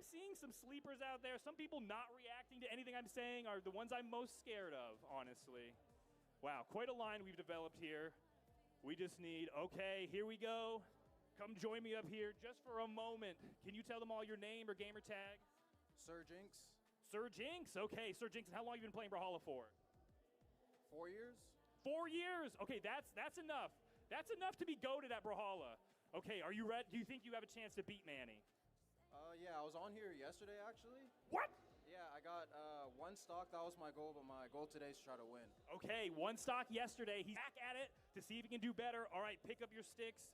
seeing some sleepers out there. Some people not reacting to anything I'm saying are the ones I'm most scared of, honestly. Wow, quite a line we've developed here. We just need, okay, here we go. Come join me up here just for a moment. Can you tell them all your name or gamer tag? Sir Jinx. Sir Jinx, okay. Sir Jinx, how long have you been playing Brawlhalla for? 4 years. 4 years, okay, that's enough. That's enough to be goated at Brawlhalla. Okay, are you ready? Do you think you have a chance to beat Manny? Yeah, I was on here yesterday, actually. What? Yeah, I got 1 stock. That was my goal, but my goal today is to try to win. Okay, 1 stock yesterday. He's back at it to see if he can do better. All right, pick up your sticks.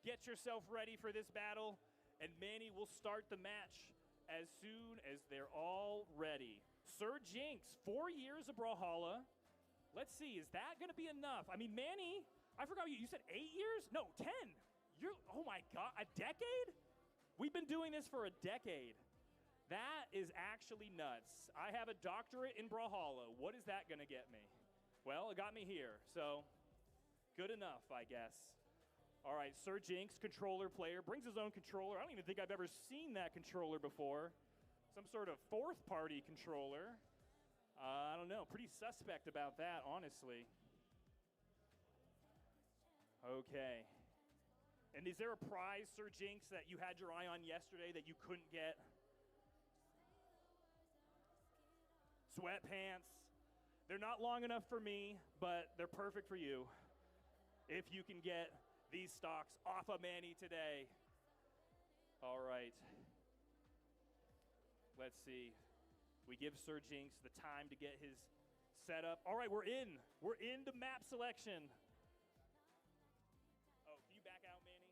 Get yourself ready for this battle. And Manny will start the match as soon as they're all ready. Sir Jinx, 4 years of Brawlhalla. Let's see, is that going to be enough? I mean, Manny, I forgot you said 8 years? No, 10. Oh my God, a decade? We've been doing this for a decade. That is actually nuts. I have a doctorate in Brawlhalla. What is that going to get me? Well, it got me here, so good enough, I guess. All right, Sir Jinx, controller player, brings his own controller. I don't even think I've ever seen that controller before. Some sort of fourth-party controller. I don't know, pretty suspect about that, honestly. Okay. And is there a prize, Sir Jinx, that you had your eye on yesterday that you couldn't get? Sweatpants. They're not long enough for me, but they're perfect for you. If you can get these stocks off of Manny today. All right. Let's see. We give Sir Jinx the time to get his setup. All right, we're in. We're into map selection. Oh, can you back out, Manny?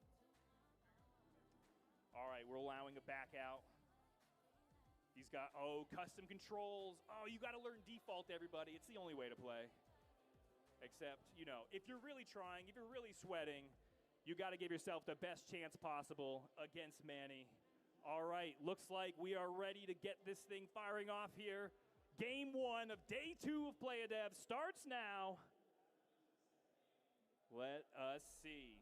All right, we're allowing a back out. He's got, custom controls. Oh, you got to learn default, everybody. It's the only way to play. Except, you know, if you're really trying, if you're really sweating, you got to give yourself the best chance possible against Manny. All right, looks like we are ready to get this thing firing off here. Game 1 of day 2 of Play-A-Dev starts now. Let us see.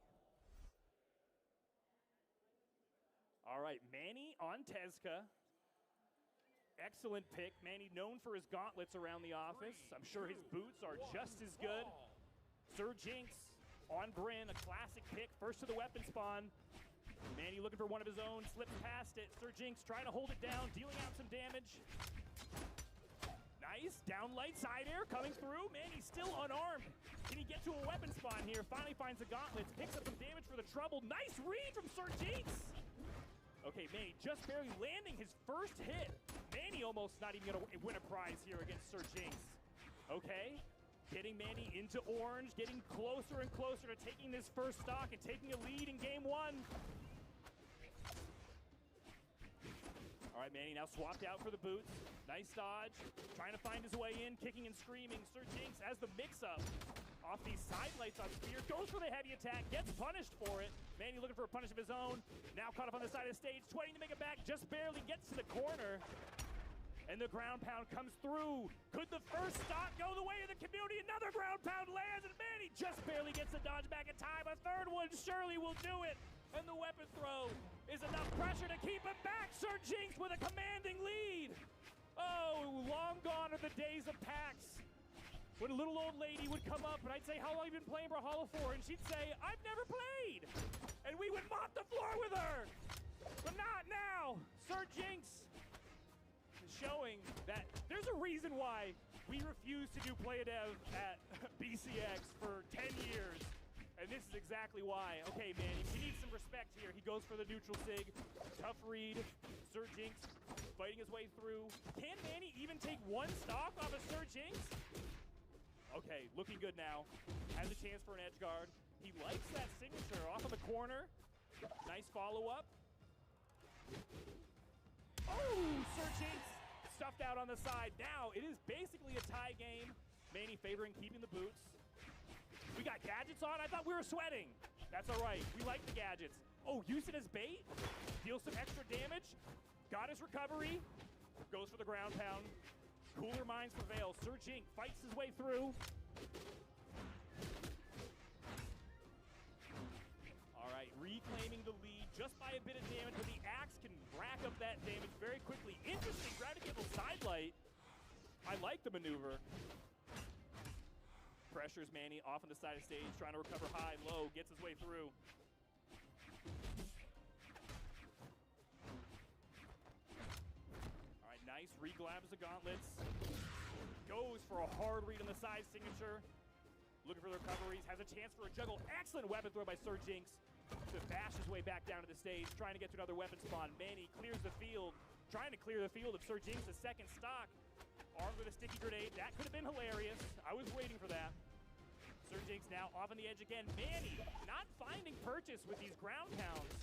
All right, Manny on Tezca. Excellent pick. Manny known for his gauntlets around the office. I'm sure his boots are just as good. Sir Jinx on Bryn, a classic pick. First to the weapon spawn. Manny looking for one of his own, slips past it. Sir Jinx trying to hold it down, dealing out some damage. Nice, down light side air coming through. Manny's still unarmed. Can he get to a weapon spawn here? Finally finds the gauntlets, picks up some damage for the trouble. Nice read from Sir Jinx. Okay, Manny just barely landing his first hit. Manny almost not even gonna win a prize here against Sir Jinx. Okay, getting Manny into orange, getting closer and closer to taking this first stock and taking a lead in game 1. All right, Manny now swapped out for the boots. Nice dodge, trying to find his way in, kicking and screaming. Sir Jinx has the mix-up off these side lights on Spear, goes for the heavy attack, gets punished for it. Manny looking for a punish of his own, now caught up on the side of the stage, 20 to make it back, just barely gets to the corner. And the ground pound comes through. Could the first stock go the way of the community? Another ground pound lands, and Manny just barely gets the dodge back in time. A third one surely will do it. And the weapon throw is enough pressure to keep him back. Sir Jinx with a commanding lead. Oh, long gone are the days of packs when a little old lady would come up and I'd say, how long have you been playing Brawlhalla for? And she'd say, I've never played. And we would mop the floor with her. But not now. Sir Jinx is showing that there's a reason why we refuse to do Play-A-Dev at BCX for 10 years. And this is exactly why. Okay, Manny, he needs some respect here. He goes for the neutral sig. Tough read. Sir Jinx fighting his way through. Can Manny even take 1 stock off of Sir Jinx? Okay, looking good now. Has a chance for an edge guard. He likes that signature off of the corner. Nice follow-up. Oh, Sir Jinx stuffed out on the side. Now it is basically a tie game. Manny favoring keeping the boots. We got gadgets on? I thought we were sweating. That's all right. We like the gadgets. Oh, use it as bait. Deals some extra damage. Got his recovery. Goes for the ground pound. Cooler minds prevail. Sir Jinx fights his way through. All right, reclaiming the lead just by a bit of damage, but the axe can rack up that damage very quickly. Interesting, Gravity-Cancel sidelight. I like the maneuver. Pressures Manny off on the side of stage, trying to recover high, low, gets his way through. All right, nice, reglabs the gauntlets. Goes for a hard read on the side signature. Looking for the recoveries, has a chance for a juggle. Excellent weapon throw by Sir Jinx to bash his way back down to the stage, trying to get to another weapon spawn. Manny clears the field, trying to clear the field of Sir Jinx's second stock. Armed with a sticky grenade, that could have been hilarious. I was waiting for that. Sir Jinx now off on the edge again. Manny not finding purchase with these ground pounds.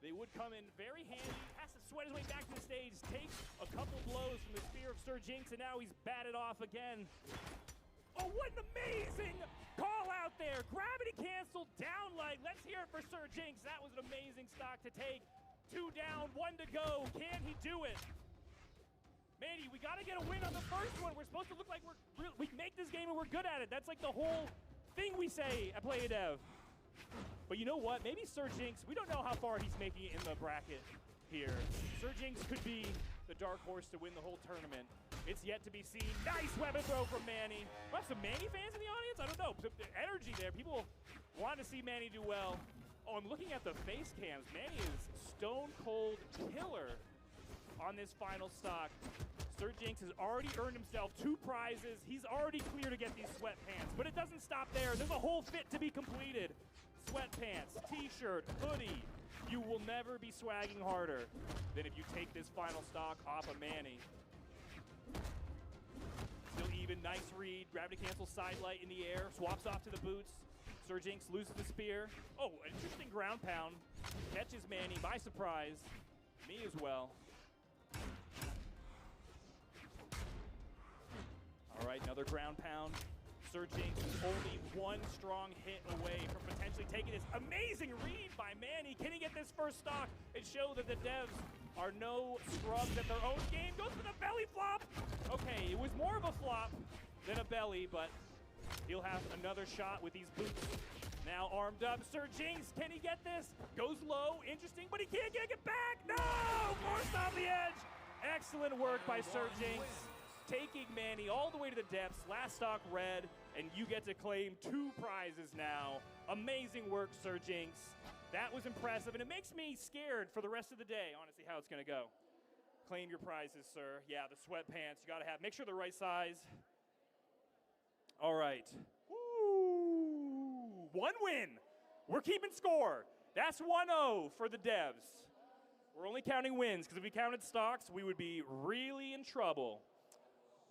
They would come in very handy. Has to sweat his way back to the stage, takes a couple blows from the spear of Sir Jinx, and now he's batted off again. Oh, what an amazing call out there. Gravity canceled down leg. Let's hear it for Sir Jinx. That was an amazing stock to take. 2 down, 1 to go. Can he do it? Manny, we got to get a win on the first one. We're supposed to look like we make this game and we're good at it. That's like the whole thing we say at Play Dev. But you know what? Maybe Sir Jinx, we don't know how far he's making it in the bracket here. Sir Jinx could be the dark horse to win the whole tournament. It's yet to be seen. Nice weapon throw from Manny. Do I have some Manny fans in the audience? I don't know. The energy there. People want to see Manny do well. Oh, I'm looking at the face cams. Manny is stone cold killer on this final stock. Sir Jinx has already earned himself 2 prizes. He's already clear to get these sweatpants, but it doesn't stop there. There's a whole fit to be completed. Sweatpants, t-shirt, hoodie. You will never be swagging harder than if you take this final stock off of Manny. Still even, nice read. Gravity cancel sidelight in the air, swaps off to the boots. Sir Jinx loses the spear. Oh, an interesting ground pound. Catches Manny by surprise. Me as well. All right, another ground pound. Sir Jinx is only 1 strong hit away from potentially taking this amazing read by Manny. Can he get this first stock and show that the devs are no scrubs at their own game? Goes for the belly flop. Okay, it was more of a flop than a belly, but he'll have another shot with these boots. Now armed up, Sir Jinx, can he get this? Goes low, interesting, but he can't get it back. No! Forced off the edge. Excellent work by Sir Jinx. Taking Manny all the way to the depths, last stock red, and you get to claim 2 prizes now. Amazing work, Sir Jinx. That was impressive, and it makes me scared for the rest of the day, honestly, how it's gonna go. Claim your prizes, sir. Yeah, the sweatpants, you gotta have, make sure the right size. All right. Woo! 1 win. We're keeping score. That's 1-0 for the devs. We're only counting wins, because if we counted stocks, we would be really in trouble.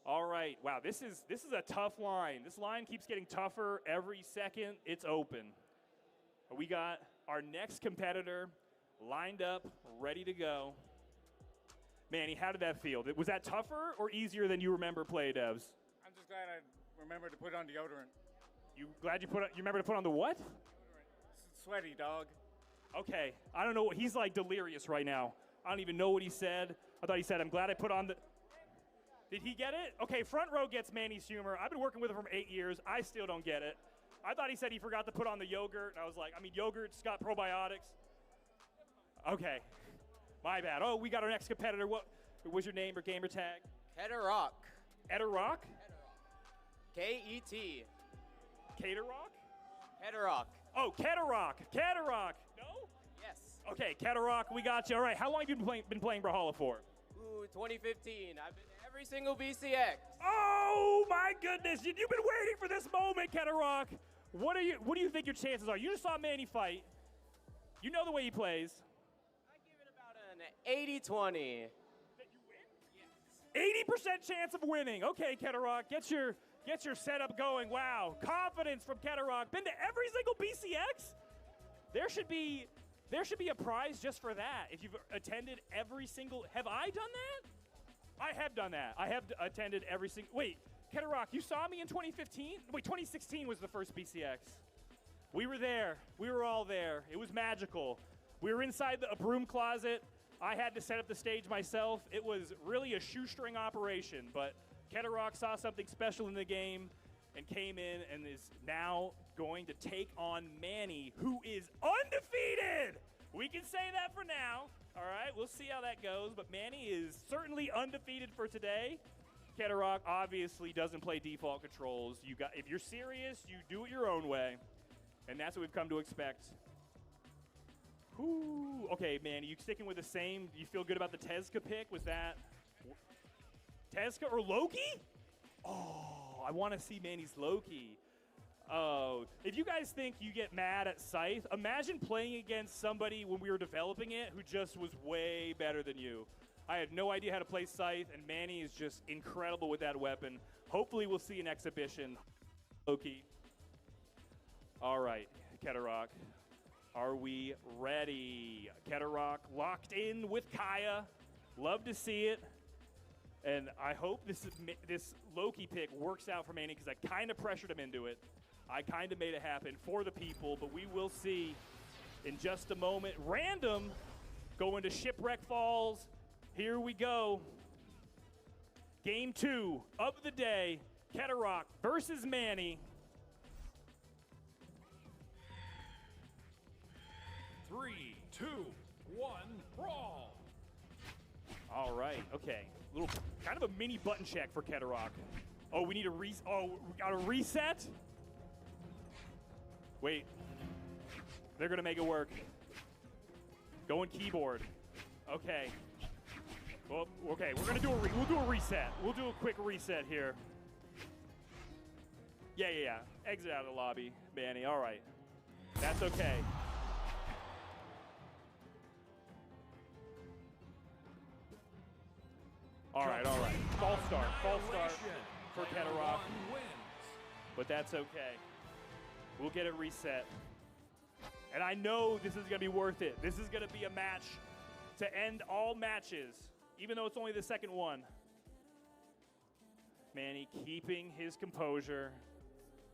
All right, wow, this is a tough line. This line keeps getting tougher every second it's open. We got our next competitor lined up, ready to go. Manny, how did that feel? Was that tougher or easier than you remember Play Devs? I'm just glad I remembered to put on deodorant. You glad you remember to put on the what? Deodorant. Sweaty, dog. Okay, I don't know what, he's like delirious right now. I don't even know what he said. I thought he said, I'm glad I put on the... Did he get it? Okay, front row gets Manny's humor. I've been working with him for 8 years. I still don't get it. I thought he said he forgot to put on the yogurt. And I was like, I mean, yogurt's got probiotics. Okay, my bad. Oh, we got our next competitor. What was your name or gamer tag? Keterock. Ederock? K-E-T. Caterrock? Keterock. Oh, Keterock. Keterock. No? Yes. Okay, Keterock, we got you. All right, how long have you been playing Brawlhalla for? Ooh, 2015. I've been to every single BCX. Oh my goodness! You've been waiting for this moment, Keterock. What do you think your chances are? You just saw Manny fight. You know the way he plays. I give it about an 80-20. That you win? Yes. 80% chance of winning. Okay, Keterock, get your setup going. Wow, confidence from Keterock. Been to every single BCX? There should be a prize just for that. If you've attended every single, have I done that? I have done that. I have attended every single, wait, Keterock, you saw me in 2015? Wait, 2016 was the first BCX. We were there. We were all there. It was magical. We were inside a broom closet. I had to set up the stage myself. It was really a shoestring operation, but Keterock saw something special in the game and came in and is now going to take on Manny, who is undefeated. We can say that for now. All right, we'll see how that goes, but Manny is certainly undefeated for today. Kedarok obviously doesn't play default controls. If you're serious, you do it your own way, and that's what we've come to expect. Whew. Okay, Manny, you sticking with the same? You feel good about the Tezca pick? Was that Tezca or Loki? Oh, I want to see Manny's Loki. Oh, if you guys think you get mad at Scythe, imagine playing against somebody when we were developing it who just was way better than you. I had no idea how to play Scythe, and Manny is just incredible with that weapon. Hopefully we'll see an exhibition. Loki. All right, Kedarok. Are we ready? Kedarok locked in with Kaya. Love to see it. And I hope this Loki pick works out for Manny because I kind of pressured him into it. I kind of made it happen for the people, but we will see in just a moment. Random going to Shipwreck Falls. Here we go. Game 2 of the day. Kedarok versus Manny. 3, 2, 1, brawl. All right, okay. Little kind of a mini button check for Kedarok. Oh, we need a we got a reset? Wait. They're gonna make it work. Going keyboard. Okay. Well, okay, we're gonna do we'll do a reset. We'll do a quick reset here. Yeah. Exit out of the lobby, Manny. All right. That's okay. All right. False start for Kedarok. But that's okay. We'll get it reset. And I know this is going to be worth it. This is going to be a match to end all matches, even though it's only the second one. Manny keeping his composure.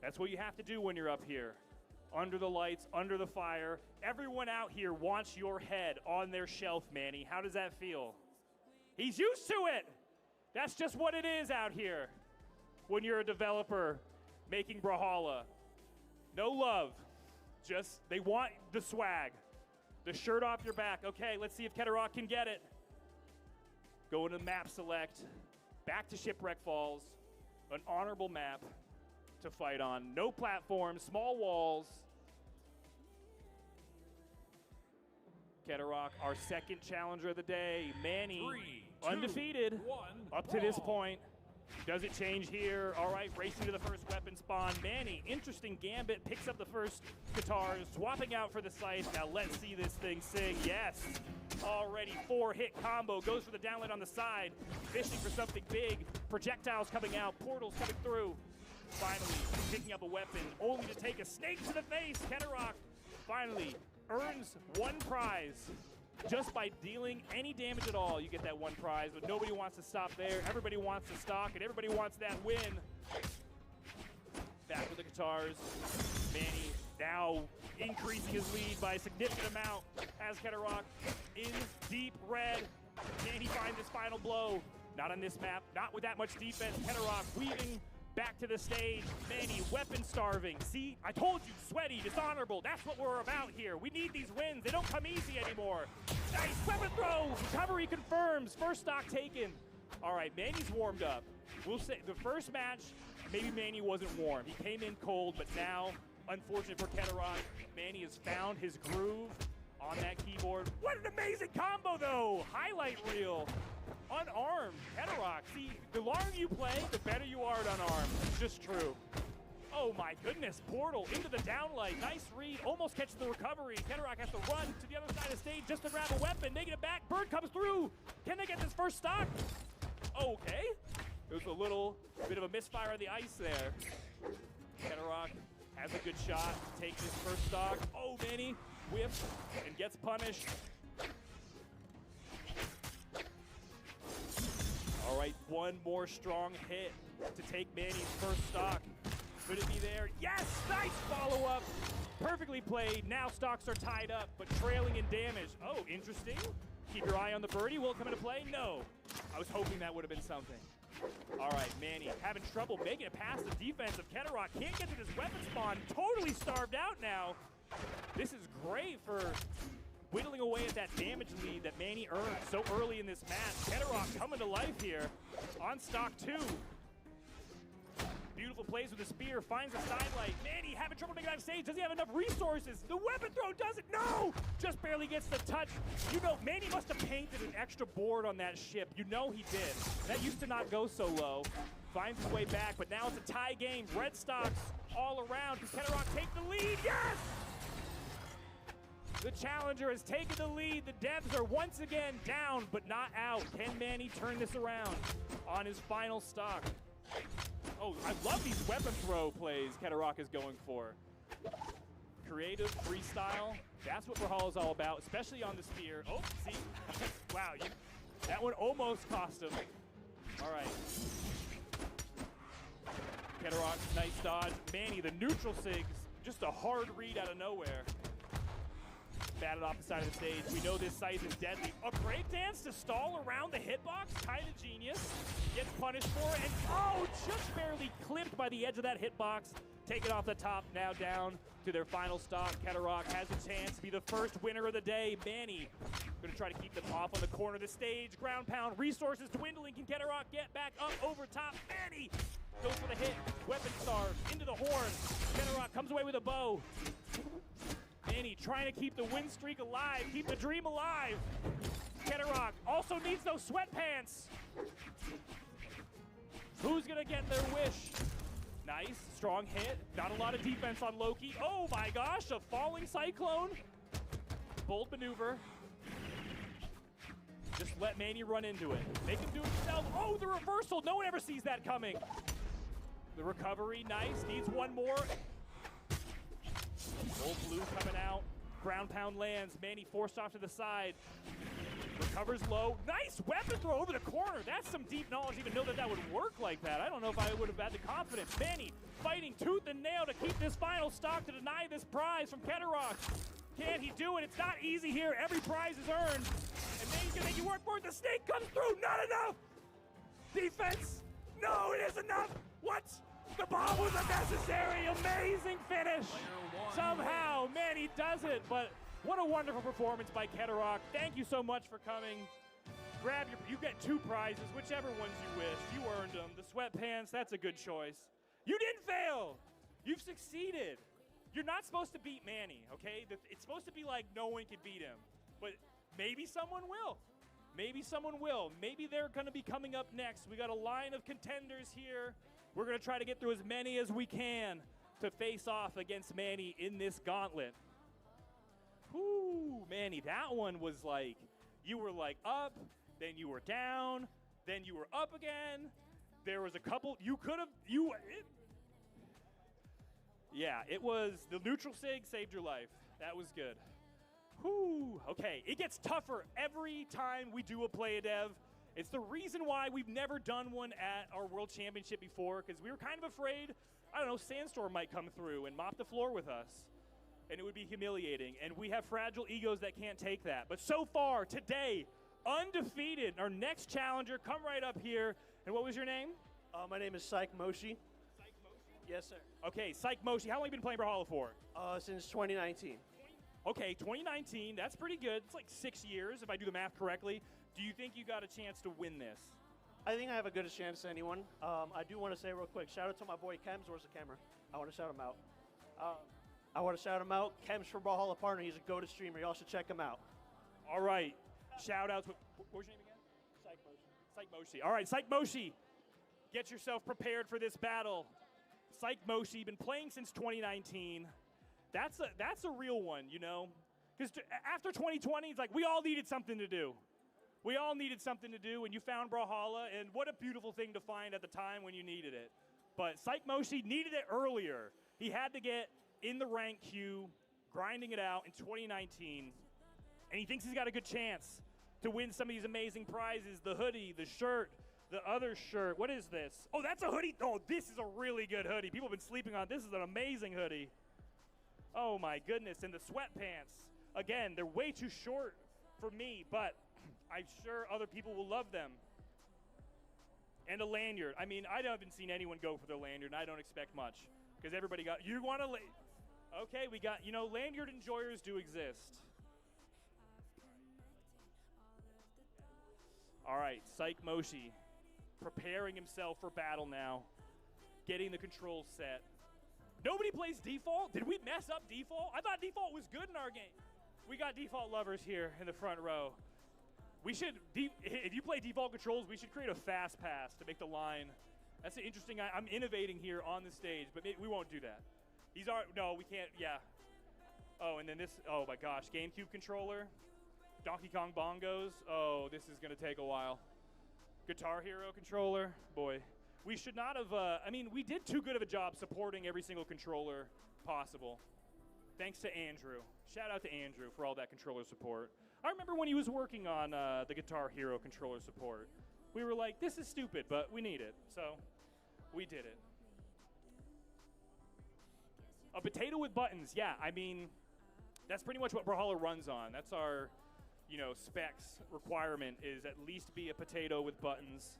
That's what you have to do when you're up here. Under the lights, under the fire. Everyone out here wants your head on their shelf, Manny. How does that feel? He's used to it. That's just what it is out here when you're a developer making Brawlhalla. No love. Just, they want the swag. The shirt off your back. Okay, let's see if Kedarok can get it. Going to map select. Back to Shipwreck Falls. An honorable map to fight on. No platforms, small walls. Kedarok, our second challenger of the day. Manny, 3, 2, undefeated 1, up to this brawl. point. Does it change here? All right, racing to the first weapon spawn. Manny, interesting gambit, picks up the first guitars, swapping out for the scythe. Now let's see this thing sing. Yes, already 4-hit combo. Goes for the downlight on the side, fishing for something big. Projectiles coming out, portals coming through. Finally, picking up a weapon, only to take a snake to the face. Kedarok finally earns one prize. Just by dealing any damage at all, you get that one prize, but nobody wants to stop there. Everybody wants to stock, and everybody wants that win. Back with the guitars. Manny now increasing his lead by a significant amount as Kedarok in deep red. Can he find this final blow? Not on this map, not with that much defense. Kedarok weaving back to the stage. Manny, weapon starving. See, I told you, sweaty, dishonorable. That's what we're about here. We need these wins. They don't come easy anymore. Nice weapon throw. Recovery confirms. First stock taken. All right, Manny's warmed up. We'll say the first match, maybe Manny wasn't warm. He came in cold, but now, unfortunate for Kedarok, Manny has found his groove on that keyboard. What an amazing combo, though. Highlight reel. Unarmed, Kedarok. See, the longer you play, the better you are at unarmed. It's just true. Oh my goodness, portal into the downlight. Nice read, almost catches the recovery. Kedarok has to run to the other side of the stage just to grab a weapon. Making it back, Bird comes through. Can they get this first stock? Okay. It was a little bit of a misfire on the ice there. Kedarok has a good shot to take this first stock. Oh, Manny whips and gets punished. All right, one more strong hit to take Manny's first stock. Could it be there? Yes, nice follow-up. Perfectly played. Now stocks are tied up, but trailing in damage. Oh, interesting. Keep your eye on the birdie. Will it come into play? No. I was hoping that would have been something. All right, Manny having trouble making it past the defense of Keterok. Can't get to this weapon spawn. Totally starved out now. This is great for whittling away at that damage lead that Manny earned so early in this match. Keterok coming to life here on stock 2. Beautiful plays with the spear, finds a sidelight. Manny having trouble making it on stage. Does he have enough resources? The weapon throw does it. No! Just barely gets the touch. You know, Manny must have painted an extra board on that ship. You know he did. That used to not go so low. Finds his way back, but now it's a tie game. Red stocks all around. Can Keterok take the lead? Yes! The challenger has taken the lead. The devs are once again down, but not out. Can Manny turn this around on his final stock? Oh, I love these weapon throw plays Keterok is going for. Creative, freestyle, that's what Brawlhalla is all about, especially on the spear. Oh, see, wow, that one almost cost him. All right. Keterok, nice dodge. Manny, the neutral sigs, just a hard read out of nowhere. Batted off the side of the stage. We know this scythe is deadly. A great dance to stall around the hitbox. Kind of genius. Gets punished for it. And oh, just barely clipped by the edge of that hitbox. Take it off the top. Now down to their final stock. Keterok has a chance to be the first winner of the day. Manny going to try to keep them off on the corner of the stage. Ground pound. Resources dwindling. Can Keterok get back up over top? Manny goes for the hit. Weapon starve into the horn. Keterok comes away with a bow. Manny trying to keep the win streak alive, keep the dream alive. Keterok also needs those sweatpants. Who's gonna get their wish? Nice, strong hit. Not a lot of defense on Loki. Oh my gosh, a falling cyclone. Bold maneuver. Just let Manny run into it. Make him do it himself. Oh, the reversal. No one ever sees that coming. The recovery, nice. Needs one more. Old blue coming out. Ground pound lands. Manny forced off to the side. Recovers low. Nice weapon throw over the corner. That's some deep knowledge to even know that that would work like that. I don't know if I would have had the confidence. Manny fighting tooth and nail to keep this final stock to deny this prize from Keterok. Can he do it? It's not easy here. Every prize is earned. And Manny's gonna make you work for it. The snake comes through. Not enough. Defense. No, it is enough. What? The bomb was unnecessary. Amazing finish. Somehow, Manny does it. But what a wonderful performance by Keterok. Thank you so much for coming. Grab you get 2 prizes, whichever ones you wish. You earned them. The sweatpants, that's a good choice. You didn't fail. You've succeeded. You're not supposed to beat Manny, okay? It's supposed to be like no one can beat him. But maybe someone will. Maybe someone will. Maybe they're going to be coming up next. We got a line of contenders here. We're going to try to get through as many as we can to face off against Manny in this gauntlet. Whoo, Manny, that one was like, you were like up, then you were down, then you were up again. There was a couple, yeah, it was, the neutral sig saved your life. That was good. Whoo, okay, it gets tougher every time we do a play-a-dev. It's the reason why we've never done one at our World Championship before, because we were kind of afraid, I don't know, Sandstorm might come through and mop the floor with us. And it would be humiliating. And we have fragile egos that can't take that. But so far, today, undefeated. Our next challenger, come right up here. And what was your name? My name is Psych Moshi. Psych Moshi? Yes, sir. Okay, Psych Moshi. How long have you been playing Brawlhalla for? Since 2019. Okay, 2019. That's pretty good. It's like 6 years, if I do the math correctly. Do you think you got a chance to win this? I think I have a good chance to anyone. I do want to say real quick, shout out to my boy Kems. Where's the camera? I want to shout him out. I want to shout him out. Kems from Brawlhalla partner. He's a go-to streamer. Y'all should check him out. All right. Shout outs. What was your name again? Psych Moshi. Psych Moshi. All right, Psych Moshi. Get yourself prepared for this battle. Psych Moshi, been playing since 2019. That's a real one, you know? Because after 2020, it's like we all needed something to do. We all needed something to do, and you found Brawlhalla, and what a beautiful thing to find at the time when you needed it. But Psych Moshi needed it earlier. He had to get in the rank queue, grinding it out in 2019, and he thinks he's got a good chance to win some of these amazing prizes, the hoodie, the shirt, the other shirt. What is this? Oh, that's a hoodie. Oh, this is a really good hoodie. People have been sleeping on it. This is an amazing hoodie. Oh, my goodness, and the sweatpants. Again, they're way too short for me, but I'm sure other people will love them. And a lanyard. I mean, I haven't seen anyone go for the lanyard, and I don't expect much. Because everybody got, you want to, okay, we got, lanyard enjoyers do exist. All right, Psych Moshi preparing himself for battle now. Getting the controls set. Nobody plays default? Did we mess up default? I thought default was good in our game. We got default lovers here in the front row. We should, if you play default controls, we should create a fast pass to make the line. That's an interesting, I'm innovating here on the stage, but we won't do that. No, we can't, yeah. Oh, and then this, oh my gosh, GameCube controller. Donkey Kong bongos. Oh, this is gonna take a while. Guitar Hero controller, boy. We should not have, we did too good of a job supporting every single controller possible. Thanks to Andrew. Shout out to Andrew for all that controller support. I remember when he was working on the Guitar Hero controller support. We were like, this is stupid, but we need it. So we did it. A potato with buttons. Yeah, I mean, that's pretty much what Brawlhalla runs on. That's our, specs requirement is at least be a potato with buttons.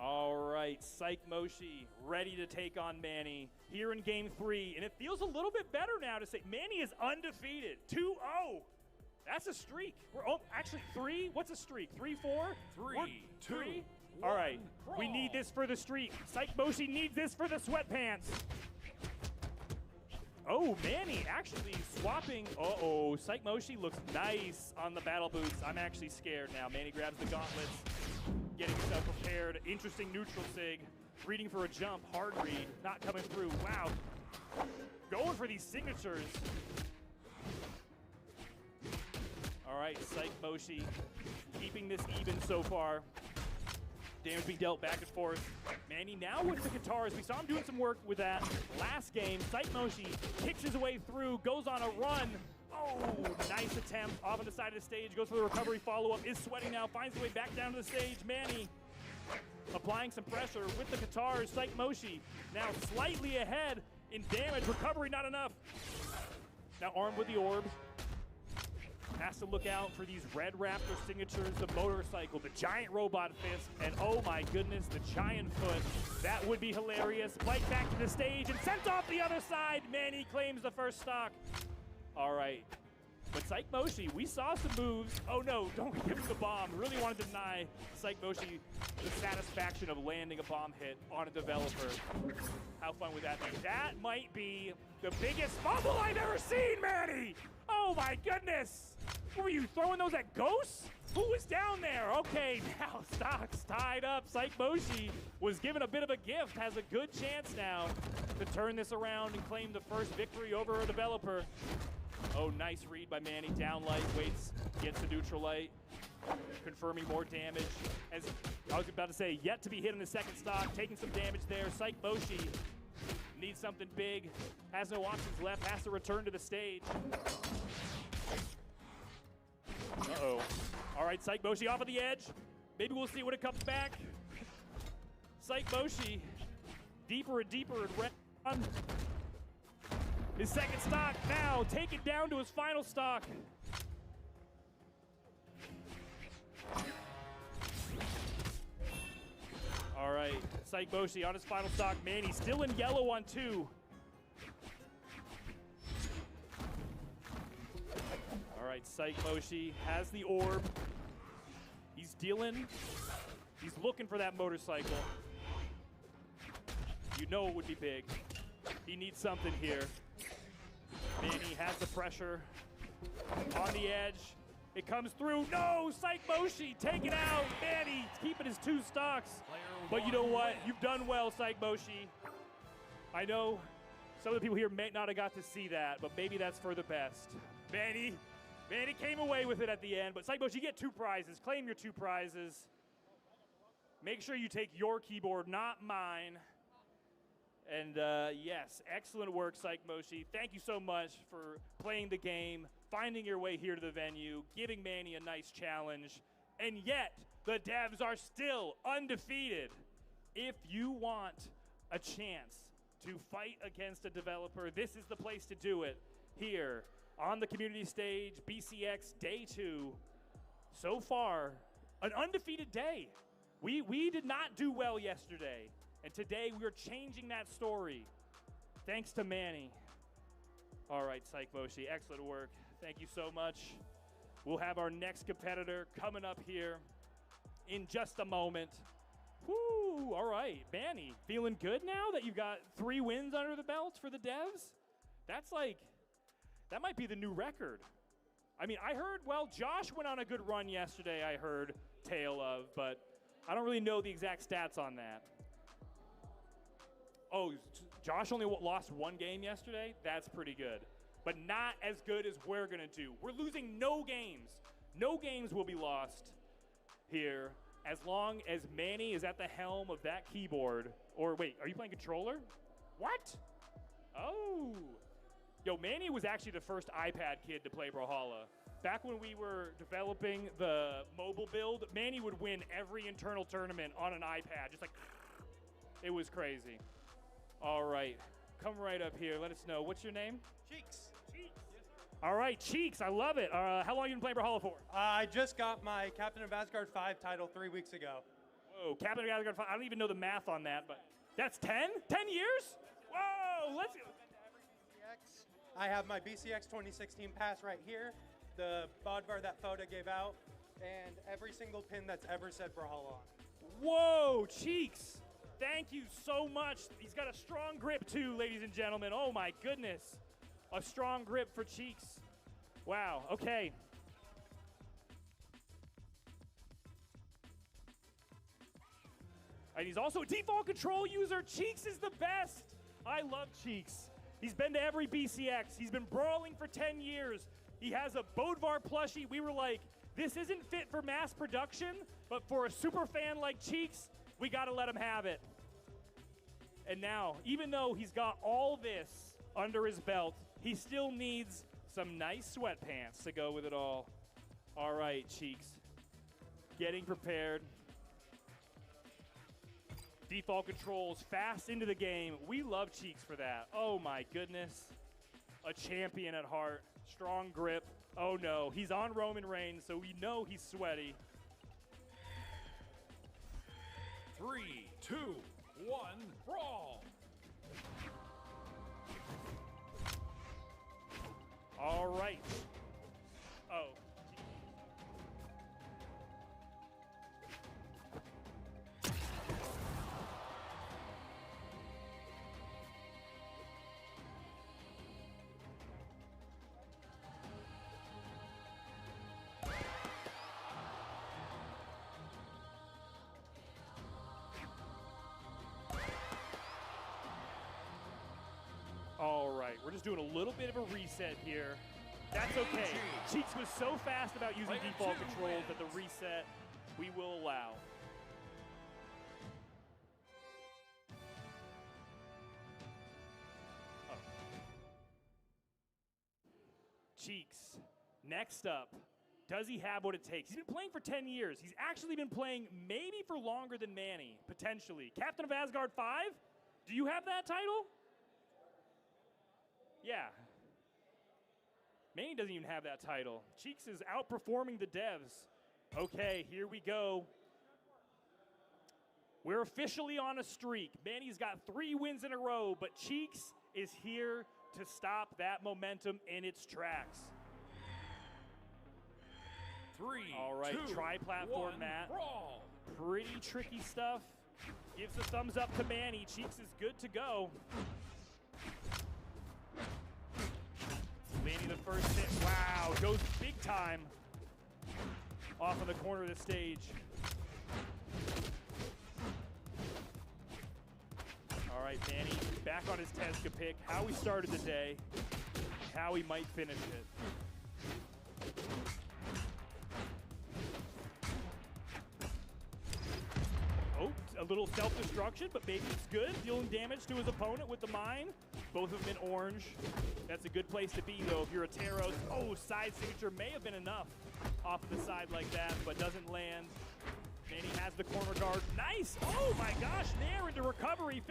All right, Psych Moshi ready to take on Manny here in game 3. And it feels a little bit better now to say Manny is undefeated. 2-0. That's a streak. Actually 3. What's a streak? 3-4? 3, 2, 1, all right, brawl. we need this for the streak. Psych Moshi needs this for the sweatpants. Oh, Manny actually swapping. Uh-oh, Psych Moshi looks nice on the battle boots. I'm actually scared now. Manny grabs the gauntlets, getting himself prepared. Interesting neutral sig. Reading for a jump, hard read, not coming through. Wow. Going for these signatures. All right, Psych Moshi keeping this even so far. Damage being dealt back and forth. Manny now with the guitars. We saw him doing some work with that last game. Psych Moshi kicks his way through, goes on a run. Oh, nice attempt off on the side of the stage. Goes for the recovery follow-up. Is sweating now. Finds his way back down to the stage. Manny applying some pressure with the guitars. Psych Moshi now slightly ahead in damage. Recovery not enough. Now armed with the orb. Has to look out for these Red Raptor signatures, the motorcycle, the giant robot fist, and oh my goodness, the giant foot. That would be hilarious. Bite back to the stage and sent off the other side. Manny claims the first stock. All right. But Psych Moshi, we saw some moves. Oh no, don't give him the bomb. Really want to deny Psych Moshi the satisfaction of landing a bomb hit on a developer. How fun would that be? That might be the biggest fumble I've ever seen, Manny! Oh my goodness! Were you throwing those at ghosts? Who was down there? Okay, now stocks tied up. Psych Moshi was given a bit of a gift, has a good chance now to turn this around and claim the first victory over a developer. Oh, nice read by Manny. Down light, waits, gets the neutral light, confirming more damage. As I was about to say, yet to be hit in the second stock, taking some damage there. Psych Moshi needs something big, has no options left, has to return to the stage. Uh-oh. All right, Psych Moshi off of the edge. Maybe we'll see when it comes back. Psych Moshi deeper and deeper in red. His second stock now taken down to his final stock. All right, Psych Moshi on his final stock. Manny still in yellow on 2. All right, Psych Moshi has the orb. He's dealing. He's looking for that motorcycle. You know it would be big. He needs something here. Manny has the pressure on the edge. It comes through. No, Psych Moshi taken out. Manny keeping his 2 stocks. But you know what? You've done well, Psych Moshi. I know some of the people here may not have got to see that, but maybe that's for the best. Manny came away with it at the end, but Psych Moshi, you get 2 prizes. Claim your 2 prizes. Make sure you take your keyboard, not mine. And yes, excellent work, Psych Moshi. Thank you so much for playing the game, finding your way here to the venue, giving Manny a nice challenge. And yet, the devs are still undefeated. If you want a chance to fight against a developer, this is the place to do it. Here on the community stage, BCX Day 2. So far, an undefeated day. We did not do well yesterday, and today we are changing that story. Thanks to Manny. All right, Psychmoshi, excellent work. Thank you so much. We'll have our next competitor coming up here in just a moment. Woo, all right, Manny, feeling good now that you've got 3 wins under the belt for the devs? That's like, that might be the new record. I mean, I heard, well, Josh went on a good run yesterday, I heard tale of, but I don't really know the exact stats on that. Oh, Josh only lost 1 game yesterday? That's pretty good. But not as good as we're gonna do. We're losing no games. No games will be lost here as long as Manny is at the helm of that keyboard. Or wait, are you playing controller? What? Oh. Yo, Manny was actually the first iPad kid to play Brawlhalla. Back when we were developing the mobile build, Manny would win every internal tournament on an iPad. Just like, it was crazy. All right, come right up here. Let us know. What's your name? Cheeks. All right, Cheeks, I love it. How long have you been playing Brawlhalla for? I just got my Captain of Asgard 5 title 3 weeks ago. Whoa, Captain of Asgard 5. I don't even know the math on that, but that's 10? 10 years? Whoa, let's go. I have my BCX 2016 pass right here, the Bodvar that Foda gave out, and every single pin that's ever said Brawlhalla on. Whoa, Cheeks. Thank you so much. He's got a strong grip too, ladies and gentlemen. Oh my goodness. A strong grip for Cheeks. Wow, okay. And he's also a default control user. Cheeks is the best. I love Cheeks. He's been to every BCX. He's been brawling for 10 years. He has a Bodvar plushie. We were like, this isn't fit for mass production, but for a super fan like Cheeks, we gotta let him have it. And now, even though he's got all this under his belt, he still needs some nice sweatpants to go with it all. All right, Cheeks. Getting prepared. Default controls fast into the game. We love Cheeks for that. Oh my goodness. A champion at heart. Strong grip. Oh no, he's on Roman Reigns, so we know he's sweaty. 3, 2, 1, brawl. All right. Oh. All right, we're just doing a little bit of a reset here. That's okay. Cheeks was so fast about using default controls that the reset we will allow. Oh. Cheeks, next up, does he have what it takes? He's been playing for 10 years. He's actually been playing maybe for longer than Manny, potentially. Captain of Asgard 5? Do you have that title? Yeah. Manny doesn't even have that title. Cheeks is outperforming the devs. Okay, here we go. We're officially on a streak. Manny's got 3 wins in a row, but Cheeks is here to stop that momentum in its tracks. 3, all right, 2, tri-platform 1, mat. brawl. Pretty tricky stuff. Gives a thumbs up to Manny. Cheeks is good to go. Manny the first hit. Wow, goes big time off of the corner of the stage. All right, Manny back on his Teska pick. How he started the day, how he might finish it. Oh, a little self-destruction, but maybe it's good. Dealing damage to his opponent with the mine. Both of them in orange. That's a good place to be, though, if you're a Taros. Oh, side signature may have been enough off of the side like that, but doesn't land. Manny has the corner guard. Nice! Oh, my gosh, there into recovery,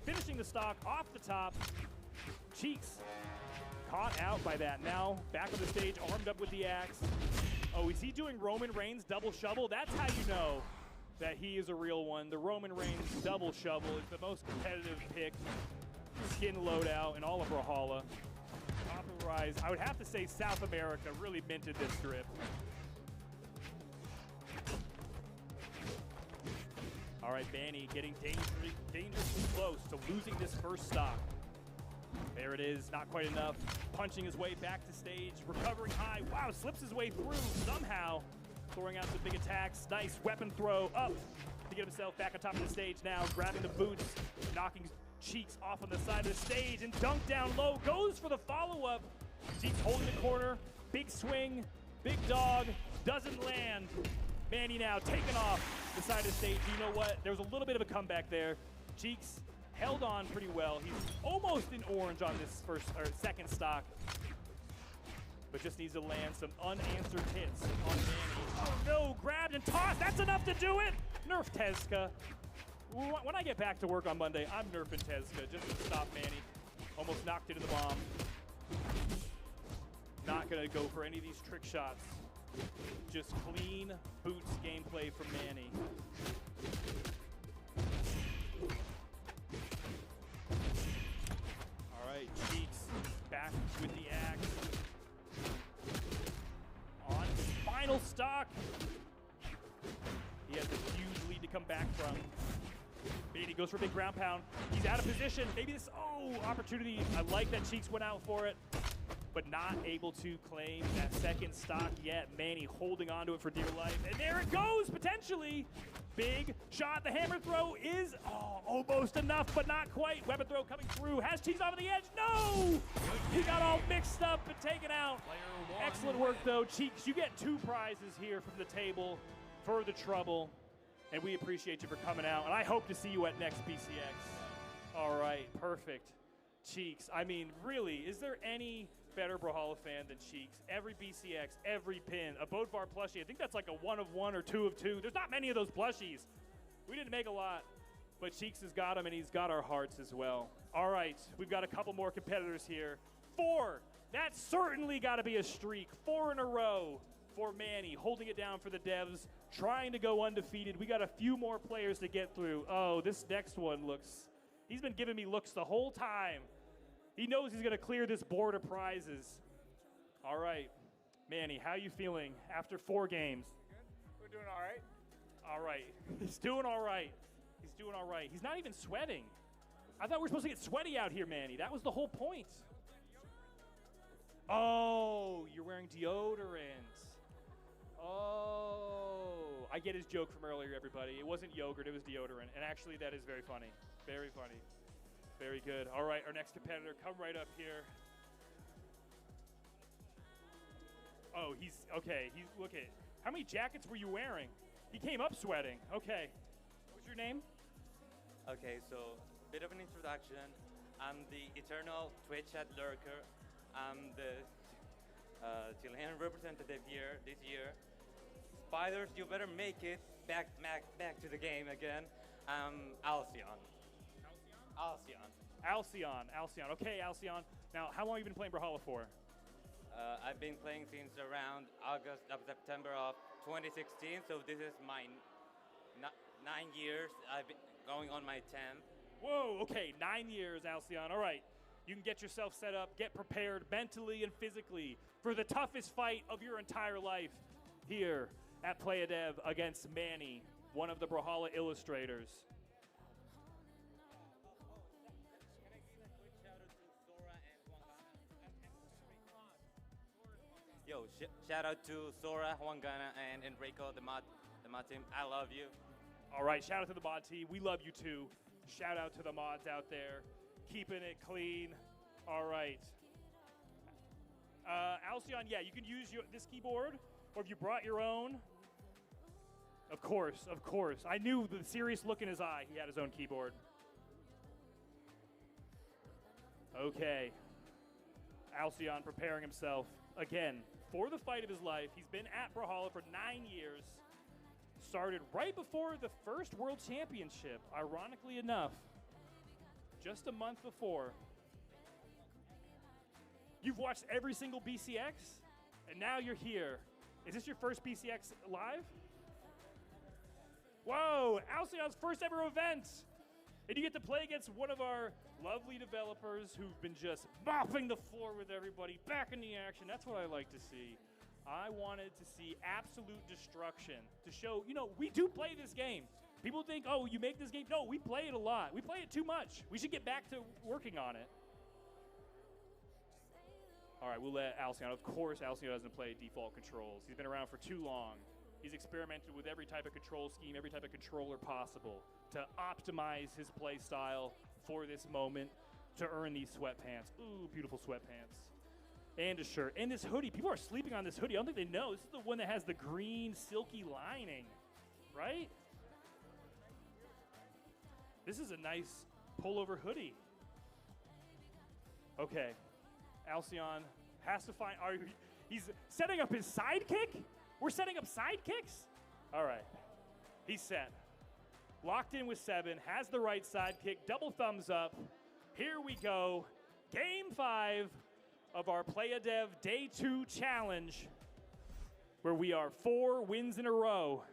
finishing the stock off the top. Cheeks caught out by that. Now, back on the stage, armed up with the axe. Oh, is he doing Roman Reigns double shovel? That's how you know that he is a real one. The Roman Reigns double shovel is the most competitive pick, skin loadout in all of Brawlhalla. Popularized, I would have to say South America really minted this strip. All right, Manny getting dangerously close to losing this first stock. There it is, not quite enough. Punching his way back to stage, recovering high. Wow, slips his way through somehow. Throwing out some big attacks. Nice weapon throw up to get himself back on top of the stage now. Grabbing the boots, knocking Cheeks off on the side of the stage, and dunk down low. Goes for the follow-up. Cheeks holding the corner. Big swing, big dog, doesn't land. Manny now taking off the side of the stage. You know what? There was a little bit of a comeback there. Cheeks held on pretty well. He's almost in orange on this second stock, but just needs to land some unanswered hits on Manny. Oh no, grabbed and tossed. That's enough to do it. Nerf Tezca. When I get back to work on Monday, I'm nerfing Tezca just to stop Manny. Almost knocked into the bomb. Not gonna go for any of these trick shots. Just clean boots gameplay from Manny. All right, Cheeks back with the axe. On final stock. He has a huge lead to come back from. Manny goes for a big ground pound. He's out of position. Maybe this, opportunity. I like that Cheeks went out for it, but not able to claim that second stock yet. Manny holding on to it for dear life. And there it goes, potentially. Big shot. The hammer throw is almost enough, but not quite. Weapon throw coming through. Has Cheeks off of the edge. No! He got all mixed up and taken out. Excellent work, though. Cheeks, you get 2 prizes here from the table for the trouble. And we appreciate you for coming out. And I hope to see you at next BCX. All right, perfect. Cheeks, I mean, really, is there any better Brawlhalla fan than Cheeks? Every BCX, every pin, a Bodvar plushie. I think that's like a 1 of 1 or 2 of 2. There's not many of those plushies. We didn't make a lot, but Cheeks has got them, and he's got our hearts as well. All right, we've got a couple more competitors here. 4. That's certainly got to be a streak. 4 in a row for Manny, holding it down for the devs, trying to go undefeated. We got a few more players to get through. Oh, this next one looks, he's been giving me looks the whole time. He knows he's gonna clear this board of prizes. All right, Manny, how you feeling after 4 games? We're doing all right. All right, he's doing all right. He's doing all right. He's not even sweating. I thought we were supposed to get sweaty out here, Manny. That was the whole point. Oh, you're wearing deodorant. Oh, I get his joke from earlier, everybody. It wasn't yogurt, it was deodorant. And actually, that is very funny. Very funny. Very good. All right, our next competitor, come right up here. Oh, he's, okay, look at, how many jackets were you wearing? He came up sweating. Okay. What's your name? Okay, so, bit of an introduction. I'm the eternal Twitch chat lurker. I'm the Chilean representative here this year. Spiders, you better make it back to the game again. Alcyon. Alcyon. Okay, Alcyon. Now, how long have you been playing Brawlhalla for? I've been playing since around September of 2016, so this is my 9 years. I've been going on my 10th. Whoa, okay, 9 years, Alcyon. All right, you can get yourself set up, get prepared mentally and physically for the toughest fight of your entire life here at Play a Dev against Manny, one of the Brawlhalla illustrators. Yo, shout out to Sora, Juangana, and Enrico, the mod team. I love you. All right, shout out to the mod team. We love you too. Shout out to the mods out there, keeping it clean. All right. Alcyon, yeah, you can use this keyboard, or if you brought your own. Of course. I knew the serious look in his eye. He had his own keyboard. Okay. Alcyon preparing himself again for the fight of his life. He's been at Brawlhalla for 9 years. Started right before the first World Championship, ironically enough. Just a month before. You've watched every single BCX, and now you're here Is this your first BCX live? Whoa, Alcyon's first ever event. And you get to play against one of our lovely developers who've been just mopping the floor with everybody, back in the action. That's what I like to see. I wanted to see absolute destruction to show, you know, we do play this game. People think, oh, you make this game. No, we play it a lot. We play it too much. We should get back to working on it. All right, we'll let Alcyon. Of course, Alcyon doesn't play default controls. He's been around for too long. He's experimented with every type of control scheme, every type of controller possible to optimize his play style for this moment to earn these sweatpants. Ooh, beautiful sweatpants. And a shirt. And this hoodie. People are sleeping on this hoodie. I don't think they know. This is the one that has the green silky lining, right? This is a nice pullover hoodie. Okay. Alcyon has to find. He's setting up his sidekick? We're setting up sidekicks? All right. He's set. Locked in with 7. Has the right sidekick. Double thumbs up. Here we go. Game 5 of our Play a Dev Day 2 challenge, where we are 4 wins in a row.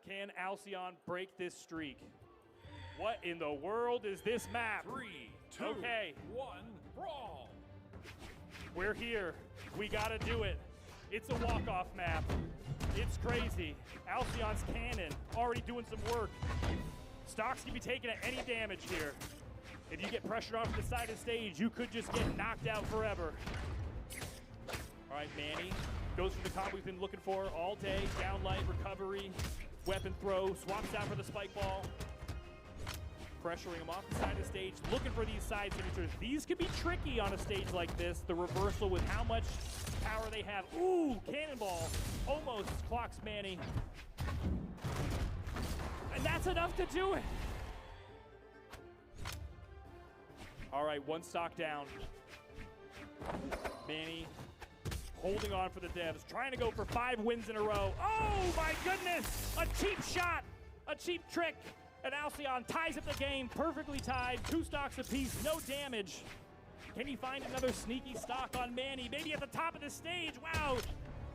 Can Alcyon break this streak? What in the world is this map? 3, 2, okay. 1, brawl. We're here. We gotta do it. It's a walk-off map. It's crazy. Alcyon's cannon already doing some work. Stocks can be taken at any damage here. If you get pressured off the side of the stage, you could just get knocked out forever. All right, Manny goes for the combo we've been looking for all day. Down light, recovery, weapon throw, swaps out for the spike ball. Pressuring him off the side of the stage, looking for these side signatures. These could be tricky on a stage like this. The reversal with how much power they have. Ooh, cannonball. Almost clocks Manny. And that's enough to do it. All right, 1 stock down. Manny holding on for the devs, trying to go for 5 wins in a row. Oh my goodness, a cheap shot, a cheap trick. And Alcyon ties up the game, perfectly tied, 2 stocks apiece, no damage. Can he find another sneaky stock on Manny? Maybe at the top of the stage, wow.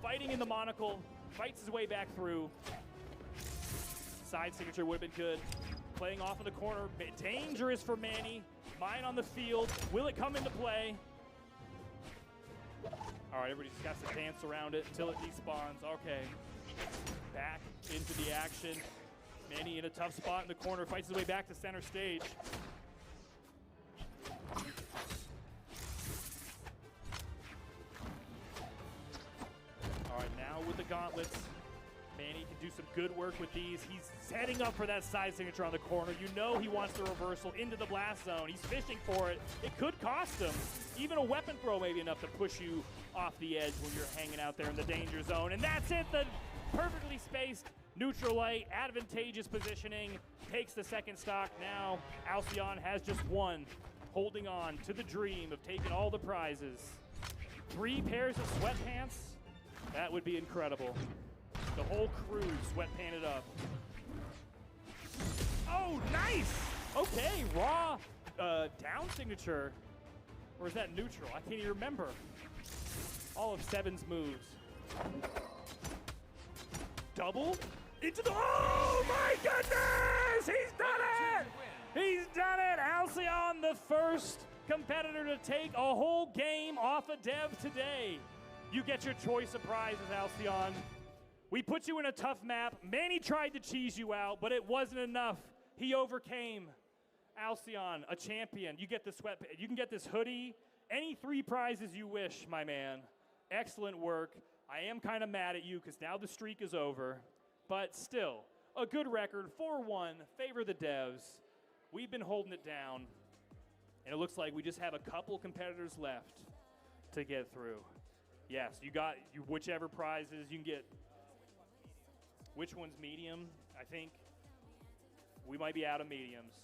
Fighting in the monocle, fights his way back through. Side signature would have been good. Playing off of the corner, dangerous for Manny. Mine on the field, will it come into play? All right, everybody just got to dance around it until it despawns, okay. Back into the action. Manny in a tough spot in the corner, fights his way back to center stage. All right, now with the gauntlets, Manny can do some good work with these. He's setting up for that side signature on the corner. You know he wants the reversal into the blast zone. He's fishing for it. It could cost him. Even a weapon throw may be enough to push you off the edge when you're hanging out there in the danger zone. And that's it, the perfectly spaced neutral light, advantageous positioning, takes the second stock. Now Alcyon has just 1, holding on to the dream of taking all the prizes. 3 pairs of sweatpants, that would be incredible. The whole crew sweatpanted up. Oh, nice! Okay, raw down signature. Or is that neutral? I can't even remember. All of 7's moves. Double? Into the, oh my goodness! He's done it! He's done it! Alcyon, the first competitor to take a whole game off a dev today. You get your choice of prizes, Alcyon. We put you in a tough map. Manny tried to cheese you out, but it wasn't enough. He overcame. Alcyon, a champion. You get the sweatpants. You can get this hoodie. Any 3 prizes you wish, my man. Excellent work. I am kind of mad at you because now the streak is over. But still, a good record, 4-1, favor the devs. We've been holding it down, and it looks like we just have a couple competitors left to get through. Yes, you got whichever prizes you can get. Which one's medium? I think we might be out of mediums.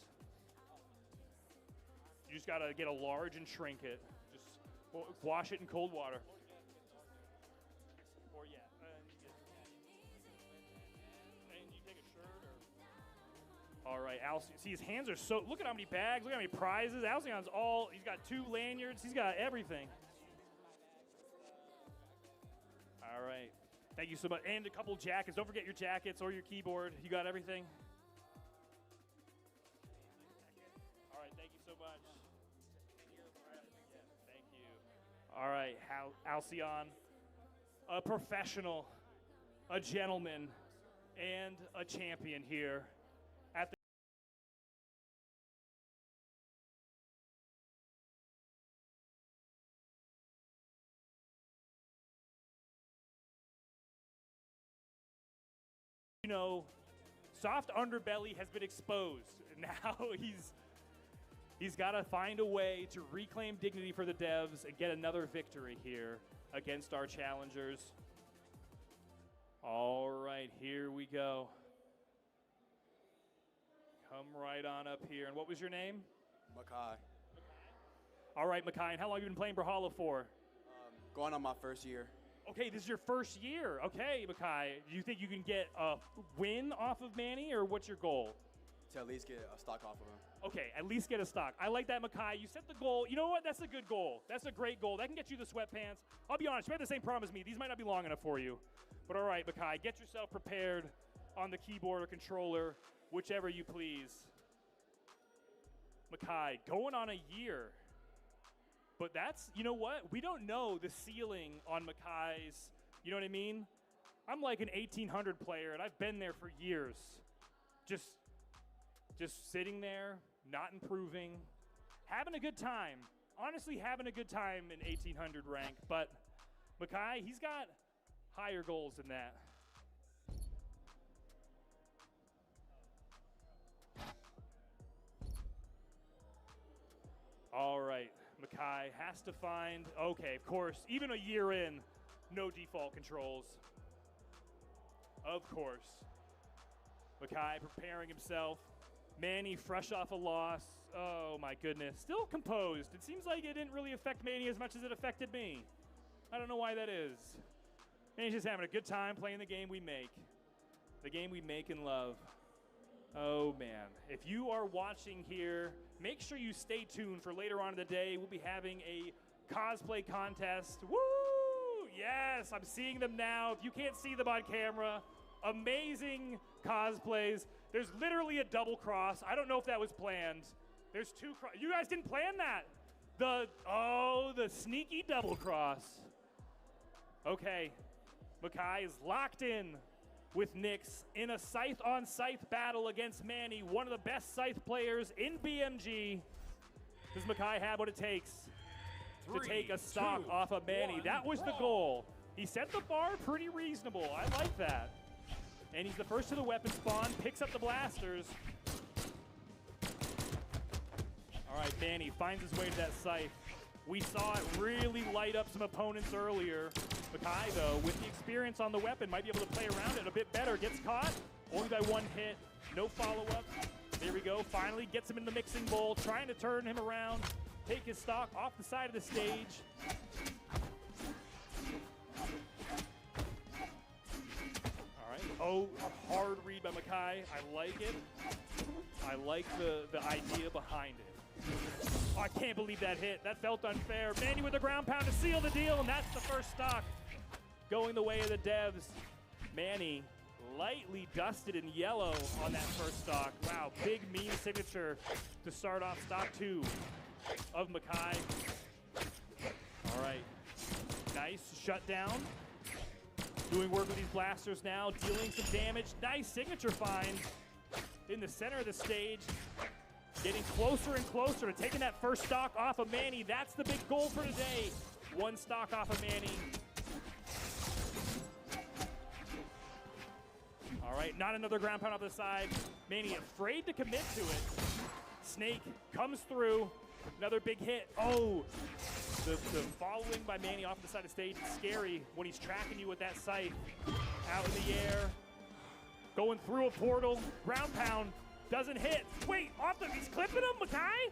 You just gotta get a large and shrink it. Just wash it in cold water. All right, Alcyon. See, his hands are so. Look at how many bags. Look at how many prizes. Alcyon's all. He's got 2 lanyards. He's got everything. All right. Thank you so much. And a couple jackets. Don't forget your jackets or your keyboard. You got everything? All right, thank you so much. Thank you. All right, Halcyon, a professional, a gentleman, and a champion here at the soft underbelly has been exposed. Now he's got to find a way to reclaim dignity for the devs and get another victory here against our challengers. All right, here we go. Come right on up here. And what was your name? Makai. All right, Makai, and how long have you been playing Brawlhalla for? Going on my first year. Okay, this is your first year. Okay, Makai, do you think you can get a win off of Manny, or what's your goal? To at least get a stock off of him. Okay, at least get a stock. I like that, Makai. You set the goal. You know what? That's a good goal. That's a great goal. That can get you the sweatpants. I'll be honest, you had the same problem as me. These might not be long enough for you. But all right, Makai, get yourself prepared on the keyboard or controller, whichever you please. Makai, going on a year. But that's, you know what? We don't know the ceiling on Makai's, you know what I mean? I'm like an 1800 player, and I've been there for years. Just sitting there, not improving, having a good time. Honestly, having a good time in 1800 rank. But Makai, he's got higher goals than that. All right. Makai has to find, okay, of course, even a year in, no default controls. Of course. Makai preparing himself. Manny fresh off a loss. Oh my goodness. Still composed. It seems like it didn't really affect Manny as much as it affected me. I don't know why that is. Manny's just having a good time playing the game we make. The game we make and love. Oh man. If you are watching here, make sure you stay tuned for later on in the day. We'll be having a cosplay contest. Woo! Yes, I'm seeing them now. If you can't see them on camera, amazing cosplays. There's literally a double cross. I don't know if that was planned. There's two you guys didn't plan that. The sneaky double cross. Okay. Makai is locked in with Nyx in a scythe-on-scythe battle against Manny, one of the best scythe players in BMG. Does Makai have what it takes to take a stock off of Manny? That was the goal. He set the bar pretty reasonable. I like that. And he's the first to the weapon spawn, picks up the blasters. All right, Manny finds his way to that scythe. We saw it really light up some opponents earlier. Makai, though, with the experience on the weapon, might be able to play around it a bit better. Gets caught, only by one hit. No follow-up. There we go. Finally gets him in the mixing bowl, trying to turn him around, take his stock off the side of the stage. All right. Oh, a hard read by Makai. I like it. I like the idea behind it. Oh, I can't believe that hit. That felt unfair. Manny with the ground pound to seal the deal, and that's the first stock going the way of the devs. Manny lightly dusted in yellow on that first stock. Wow, big mean signature to start off stock 2 of Makai. All right, nice shutdown. Doing work with these blasters now, dealing some damage. Nice signature find in the center of the stage. Getting closer and closer to taking that first stock off of Manny. That's the big goal for today. One stock off of Manny. All right, not another ground pound off the side. Manny afraid to commit to it. Snake comes through. Another big hit. Oh, the following by Manny off the side of the stage is scary when he's tracking you with that scythe. Out in the air. Going through a portal. Ground pound. Doesn't hit. Wait, he's clipping him, Makai?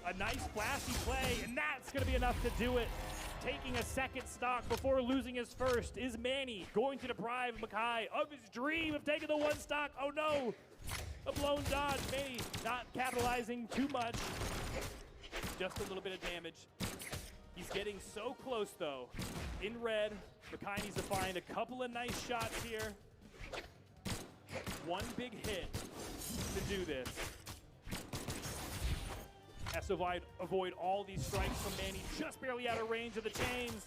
A nice flashy play, and that's going to be enough to do it. Taking a second stock before losing his first is Manny, going to deprive Makai of his dream of taking the one stock. Oh no, a blown dodge. Manny not capitalizing too much. Just a little bit of damage. He's getting so close though. In red, Makai needs to find a couple of nice shots here. One big hit to do this. Has to avoid all these strikes from Manny, just barely out of range of the chains.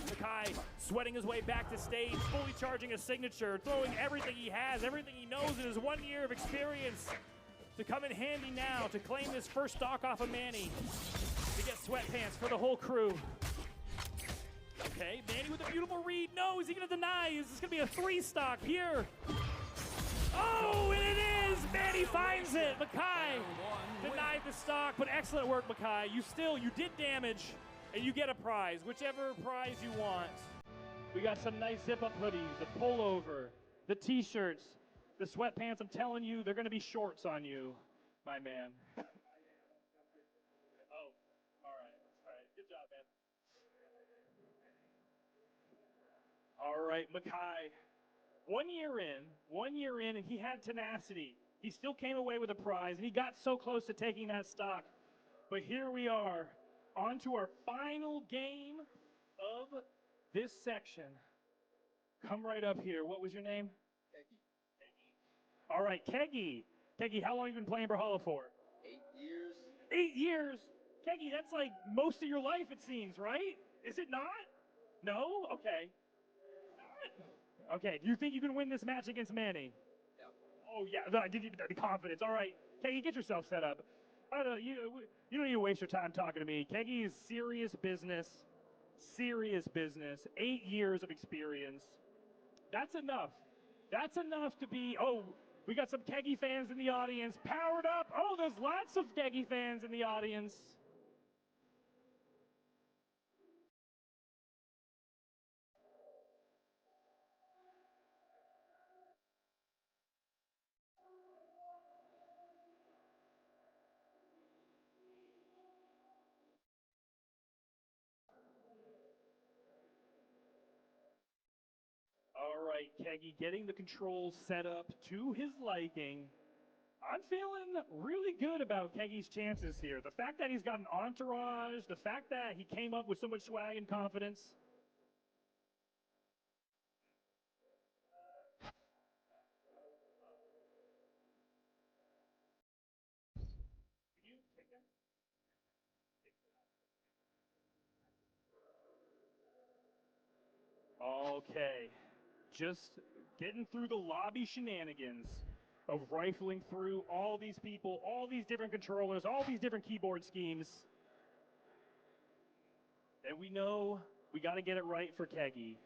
Makai sweating his way back to stage, fully charging a signature, throwing everything he has, everything he knows in his 1 year of experience to come in handy now to claim his first stock off of Manny, to get sweatpants for the whole crew. Okay, Manny with a beautiful read. No, is he gonna deny? Is this gonna be a 3 stock here? Oh, and it is! Manny finds it! Makai denied the stock, but excellent work, Makai. You did damage, and you get a prize, whichever prize you want. We got some nice zip-up hoodies, the pullover, the t-shirts, the sweatpants. I'm telling you, they're gonna be shorts on you, my man. Oh, all right, good job, man. All right, Makai. 1 year in, and he had tenacity. He still came away with a prize, and he got so close to taking that stock. But here we are, on to our final game of this section. Come right up here. What was your name? Keggy. All right, Keggy. Keggy, how long have you been playing Brawlhalla for? 8 years. 8 years? Keggy, that's like most of your life, it seems, right? Is it not? No? Okay. Okay, do you think you can win this match against Manny? Yep. Oh, yeah, I give you the confidence. All right, Keggy, get yourself set up. I don't, you don't need to waste your time talking to me. Keggy is serious business. Serious business. 8 years of experience. That's enough. That's enough to be, oh, we got some Keggy fans in the audience. Powered up. Oh, there's lots of Keggy fans in the audience. All right, Keggy getting the controls set up to his liking. I'm feeling really good about Keggy's chances here. The fact that he's got an entourage, the fact that he came up with so much swag and confidence. Okay, just getting through the lobby shenanigans of rifling through all these people, all these different controllers, all these different keyboard schemes. And we know we got to get it right for Keggy.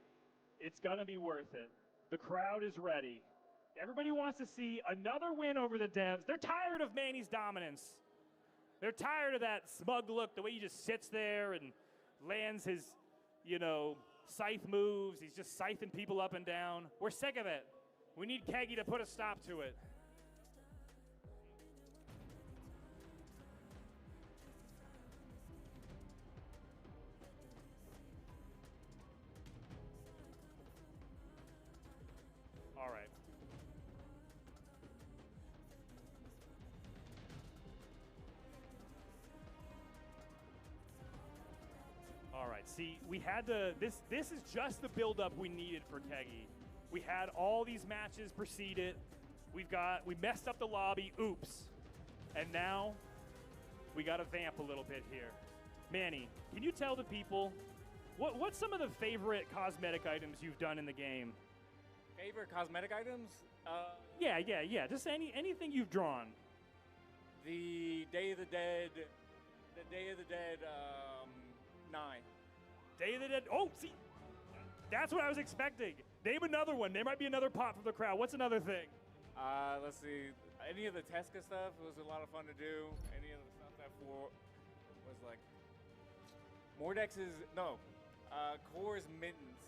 It's going to be worth it. The crowd is ready. Everybody wants to see another win over the devs. They're tired of Manny's dominance. They're tired of that smug look, the way he just sits there and lands his, scythe moves. He's just scything people up and down. We're sick of it. We need Keggy to put a stop to it. All right. All right, see, we had this is just the build-up we needed for Keggy. We had all these matches preceded. We messed up the lobby, oops. And now, we gotta vamp a little bit here. Manny, can you tell the people, what's some of the favorite cosmetic items you've done in the game? Favorite cosmetic items? Yeah, just anything you've drawn. The Day of the Dead, 9. Day of the Dead, oh, see, that's what I was expecting. Name another one. There might be another pop from the crowd. What's another thing? Let's see. Any of the Tesca stuff was a lot of fun to do. Any of the stuff that was like Core's Mittens.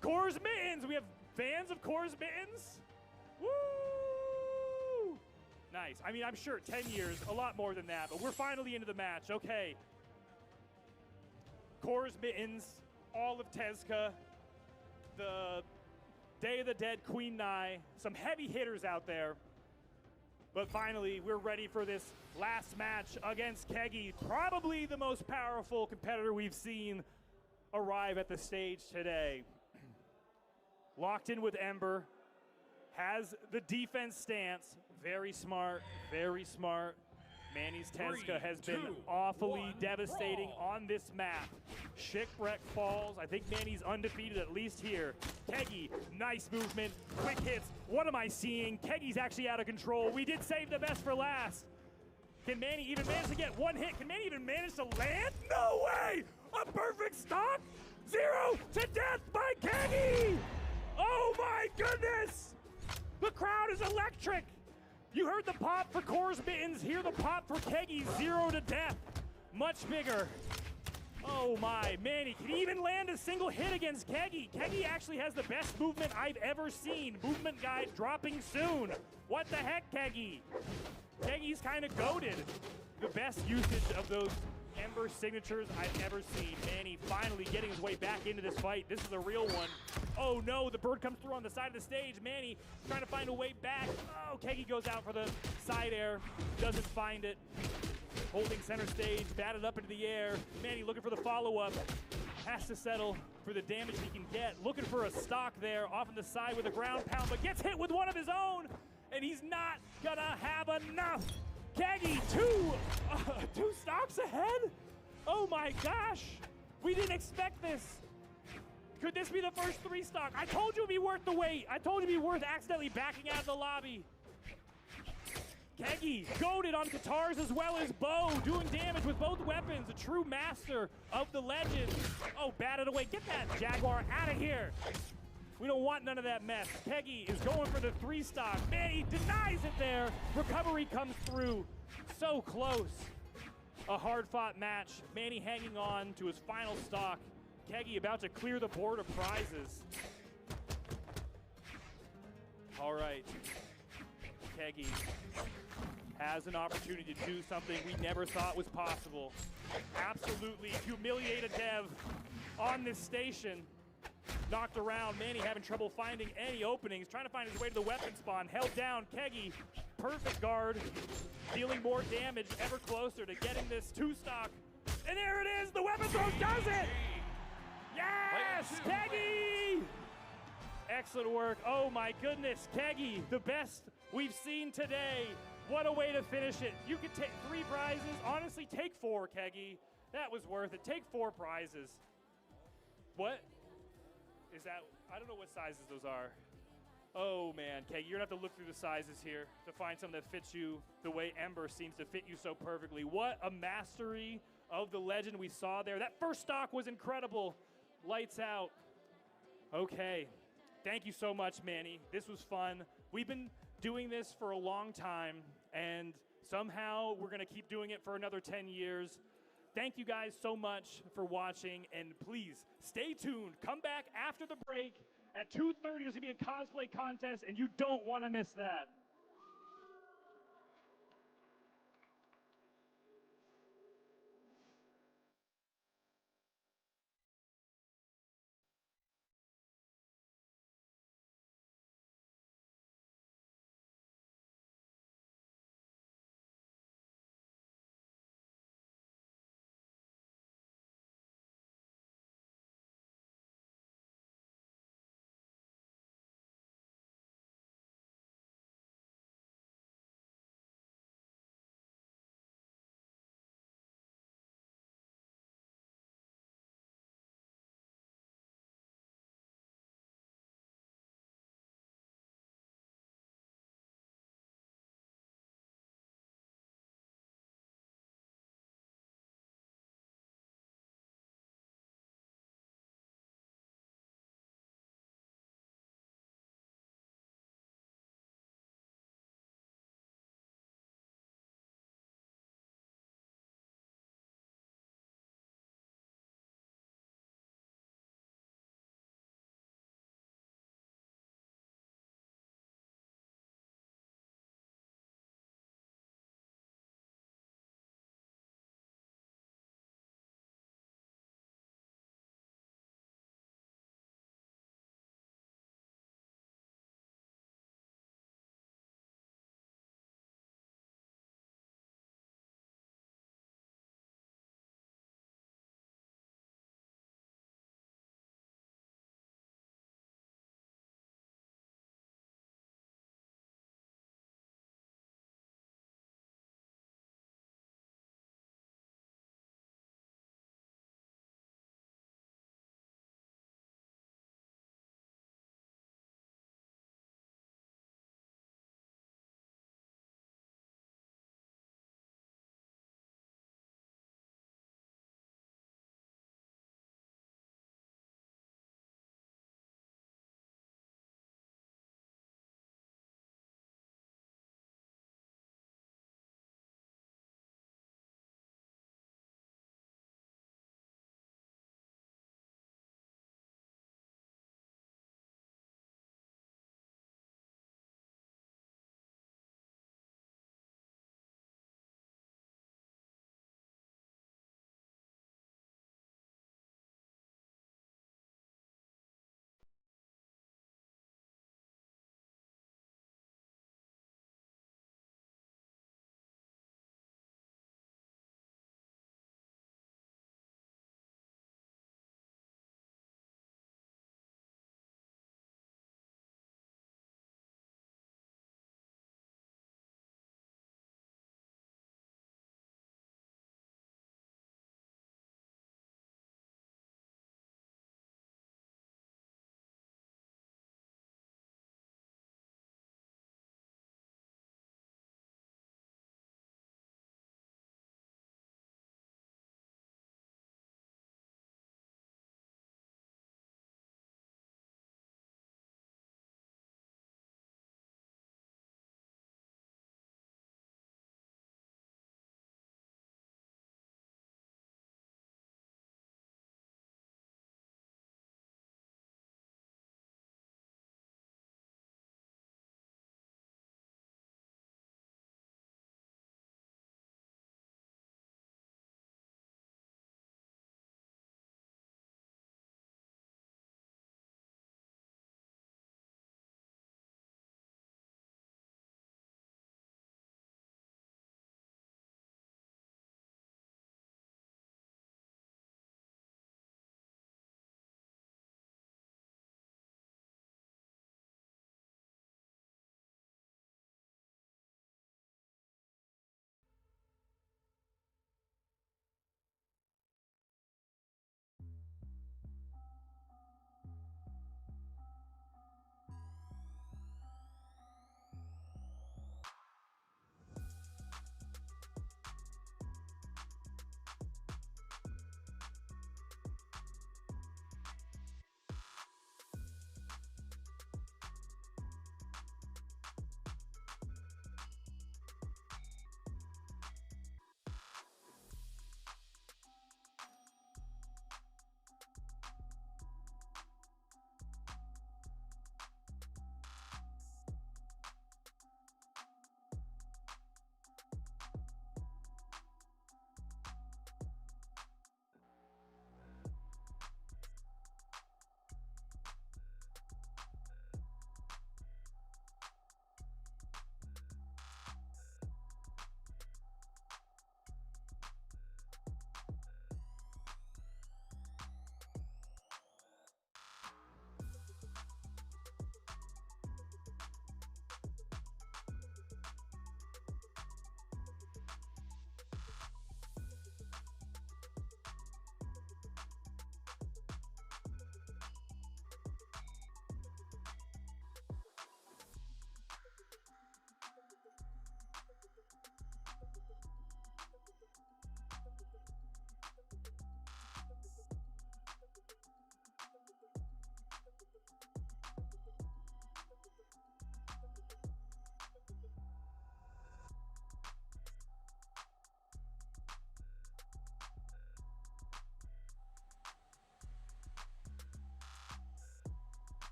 Core's Mittens. We have fans of Core's Mittens. Woo! Nice. I mean, I'm sure 10 years, a lot more than that, but we're finally into the match. Okay. Core's Mittens, all of Tesca, the Day of the Dead Queen Nai, some heavy hitters out there. But finally, we're ready for this last match against Keggy, probably the most powerful competitor we've seen arrive at the stage today. Locked in with Ember, has the defense stance. Very smart, very smart. Manny's Tenska has been awfully devastating on this map. Shipwreck falls. I think Manny's undefeated at least here. Keggy, nice movement, quick hits. What am I seeing? Keggy's actually out of control. We did save the best for last. Can Manny even manage to get one hit? Can Manny even manage to land? No way! A perfect stock? 0 to death by Keggy! Oh my goodness! The crowd is electric! You heard the pop for Core's Mittens, hear the pop for Keggy, 0 to death. Much bigger. Oh my, Manny, can he even land a single hit against Keggy? Keggy actually has the best movement I've ever seen. Movement guide dropping soon. What the heck, Keggy? Keggy's kind of goated. The best usage of those Ember signatures I've ever seen. Manny finally getting his way back into this fight. This is a real one. Oh no, the bird comes through on the side of the stage. Manny trying to find a way back. Oh, Keggy goes out for the side air. Doesn't find it. Holding center stage, batted up into the air. Manny looking for the follow-up. Has to settle for the damage he can get. Looking for a stock there off on the side with a ground pound, but gets hit with one of his own, and he's not gonna have enough. Keggy, two stocks ahead? Oh my gosh, we didn't expect this. Could this be the first 3 stock? I told you it'd be worth the wait. I told you it'd be worth accidentally backing out of the lobby. Keggy, goated on guitars as well as bow, doing damage with both weapons. A true master of the legend. Oh, batted away. Get that Jaguar out of here. We don't want none of that mess. Keggy is going for the 3 stock. Manny denies it there. Recovery comes through. So close. A hard-fought match. Manny hanging on to his final stock. Keggy about to clear the board of prizes. All right. Keggy has an opportunity to do something we never thought was possible. Absolutely humiliate a dev on this station. Knocked around, Manny having trouble finding any openings, trying to find his way to the weapon spawn. Held down, Keggy, perfect guard, dealing more damage, ever closer to getting this 2 stock. And there it is, the weapon throw does it! Yes, Keggy! Excellent work. Oh my goodness, Keggy, the best we've seen today. What a way to finish it. You could take 3 prizes. Honestly, take 4, Keggy. That was worth it. Take 4 prizes. What? Is that, I don't know what sizes those are. Oh man, Keggy, you're gonna have to look through the sizes here to find something that fits you the way Ember seems to fit you so perfectly. What a mastery of the legend we saw there. That first stock was incredible. Lights out. Okay, thank you so much, Manny. This was fun. We've been doing this for a long time, and somehow we're gonna keep doing it for another 10 years. Thank you guys so much for watching, and please stay tuned. Come back after the break at 2:30. There's gonna be a cosplay contest, and you don't want to miss that.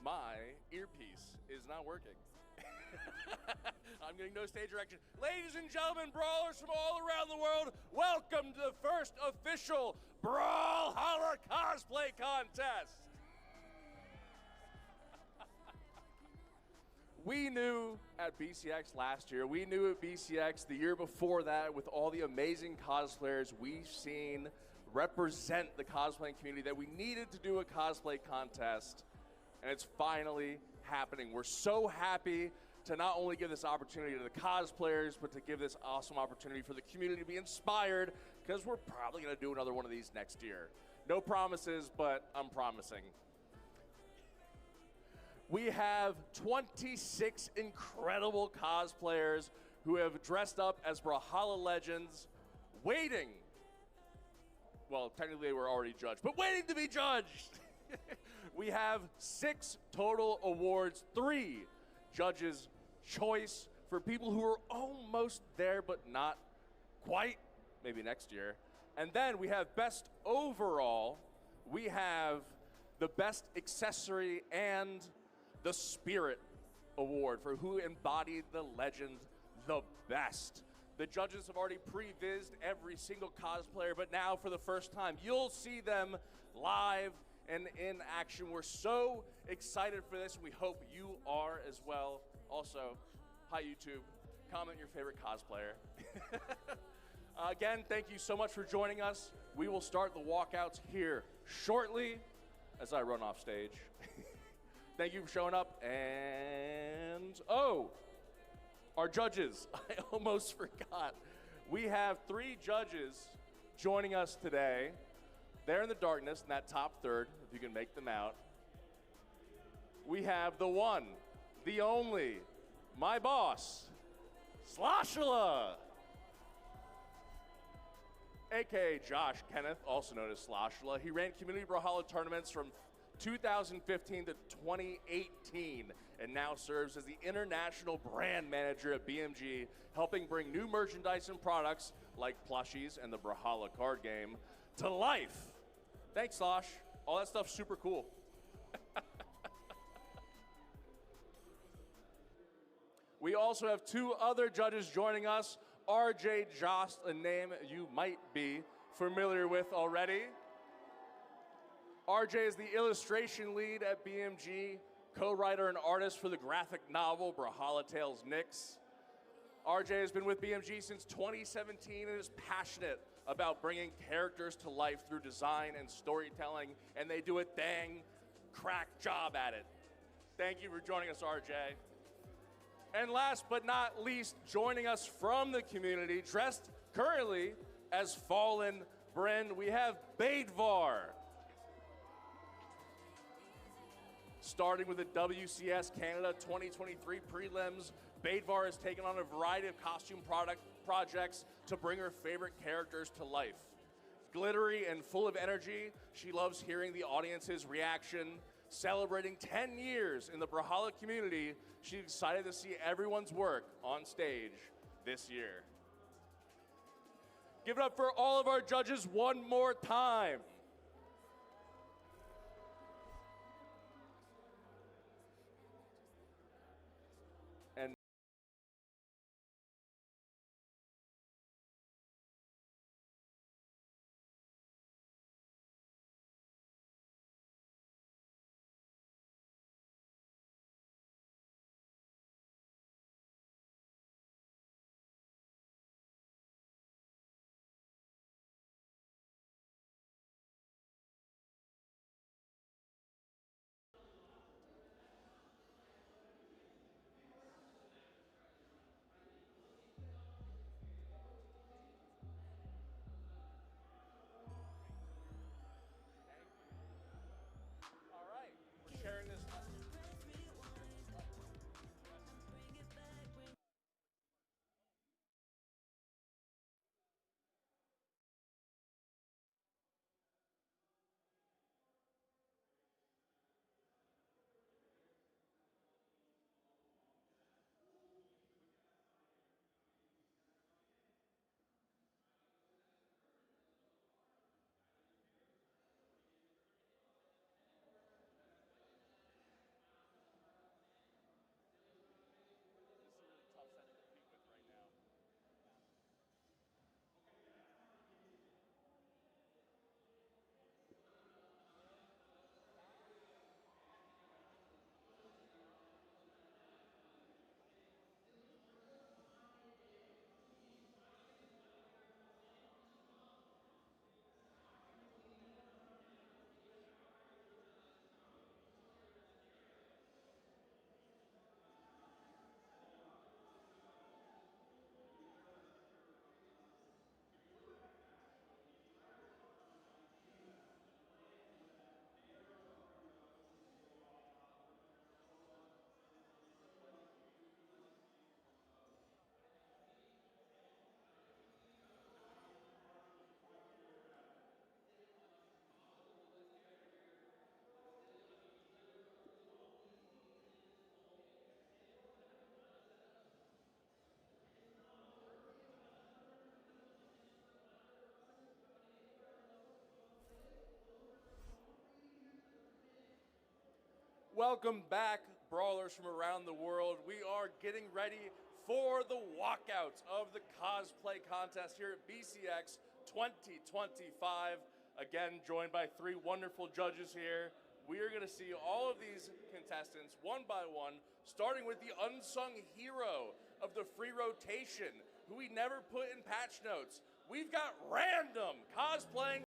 My earpiece is not working. I'm getting no stage direction. Ladies and gentlemen, brawlers from all around the world, welcome to the first official Brawlhalla cosplay contest. We knew at BCX last year, we knew at BCX the year before that with all the amazing cosplayers we've seen represent the cosplaying community that we needed to do a cosplay contest, and it's finally happening. We're so happy to not only give this opportunity to the cosplayers, but to give this awesome opportunity for the community to be inspired, because we're probably going to do another one of these next year. No promises, but I'm promising. We have 26 incredible cosplayers who have dressed up as Brawlhalla legends, waiting. Well, technically they were already judged, but waiting to be judged. We have 6 total awards, 3 judges' choice for people who are almost there but not quite, maybe next year. And then we have best overall, we have the best accessory and the spirit award for who embodied the legend the best. The judges have already pre-vised every single cosplayer, but now for the first time, you'll see them live and in action. We're so excited for this, and we hope you are as well. Also, hi YouTube, comment your favorite cosplayer. Again, thank you so much for joining us. We will start the walkouts here shortly as I run off stage. Thank you for showing up, and oh, our judges, I almost forgot. We have 3 judges joining us today. They're in the darkness in that top third, if you can make them out. We have the one, the only, my boss, Brawlhalla, aka Josh Kenneth, also known as Brawlhalla. He ran community Brawlhalla tournaments from 2015 to 2018, and now serves as the international brand manager at BMG, helping bring new merchandise and products like plushies and the Brawlhalla card game to life. Thanks, Slosh. All that stuff's super cool. We also have 2 other judges joining us. RJ Jost, a name you might be familiar with already. RJ is the illustration lead at BMG, co-writer and artist for the graphic novel Brawlhalla Tales Nyx. RJ has been with BMG since 2017 and is passionate about bringing characters to life through design and storytelling, and they do a dang crack job at it. Thank you for joining us, RJ. And last but not least, joining us from the community, dressed currently as Fallen Bryn, we have Baidvar. Starting with the WCS Canada 2023 prelims, Baidvar has taken on a variety of costume projects to bring her favorite characters to life. Glittery and full of energy, she loves hearing the audience's reaction. Celebrating 10 years in the Brawlhalla community, she's excited to see everyone's work on stage this year. Give it up for all of our judges one more time. Welcome back, brawlers from around the world. We are getting ready for the walkouts of the cosplay contest here at BCX 2025. Again, joined by 3 wonderful judges here. We are going to see all of these contestants one by one, starting with the unsung hero of the free rotation, who we never put in patch notes. We've got Random cosplaying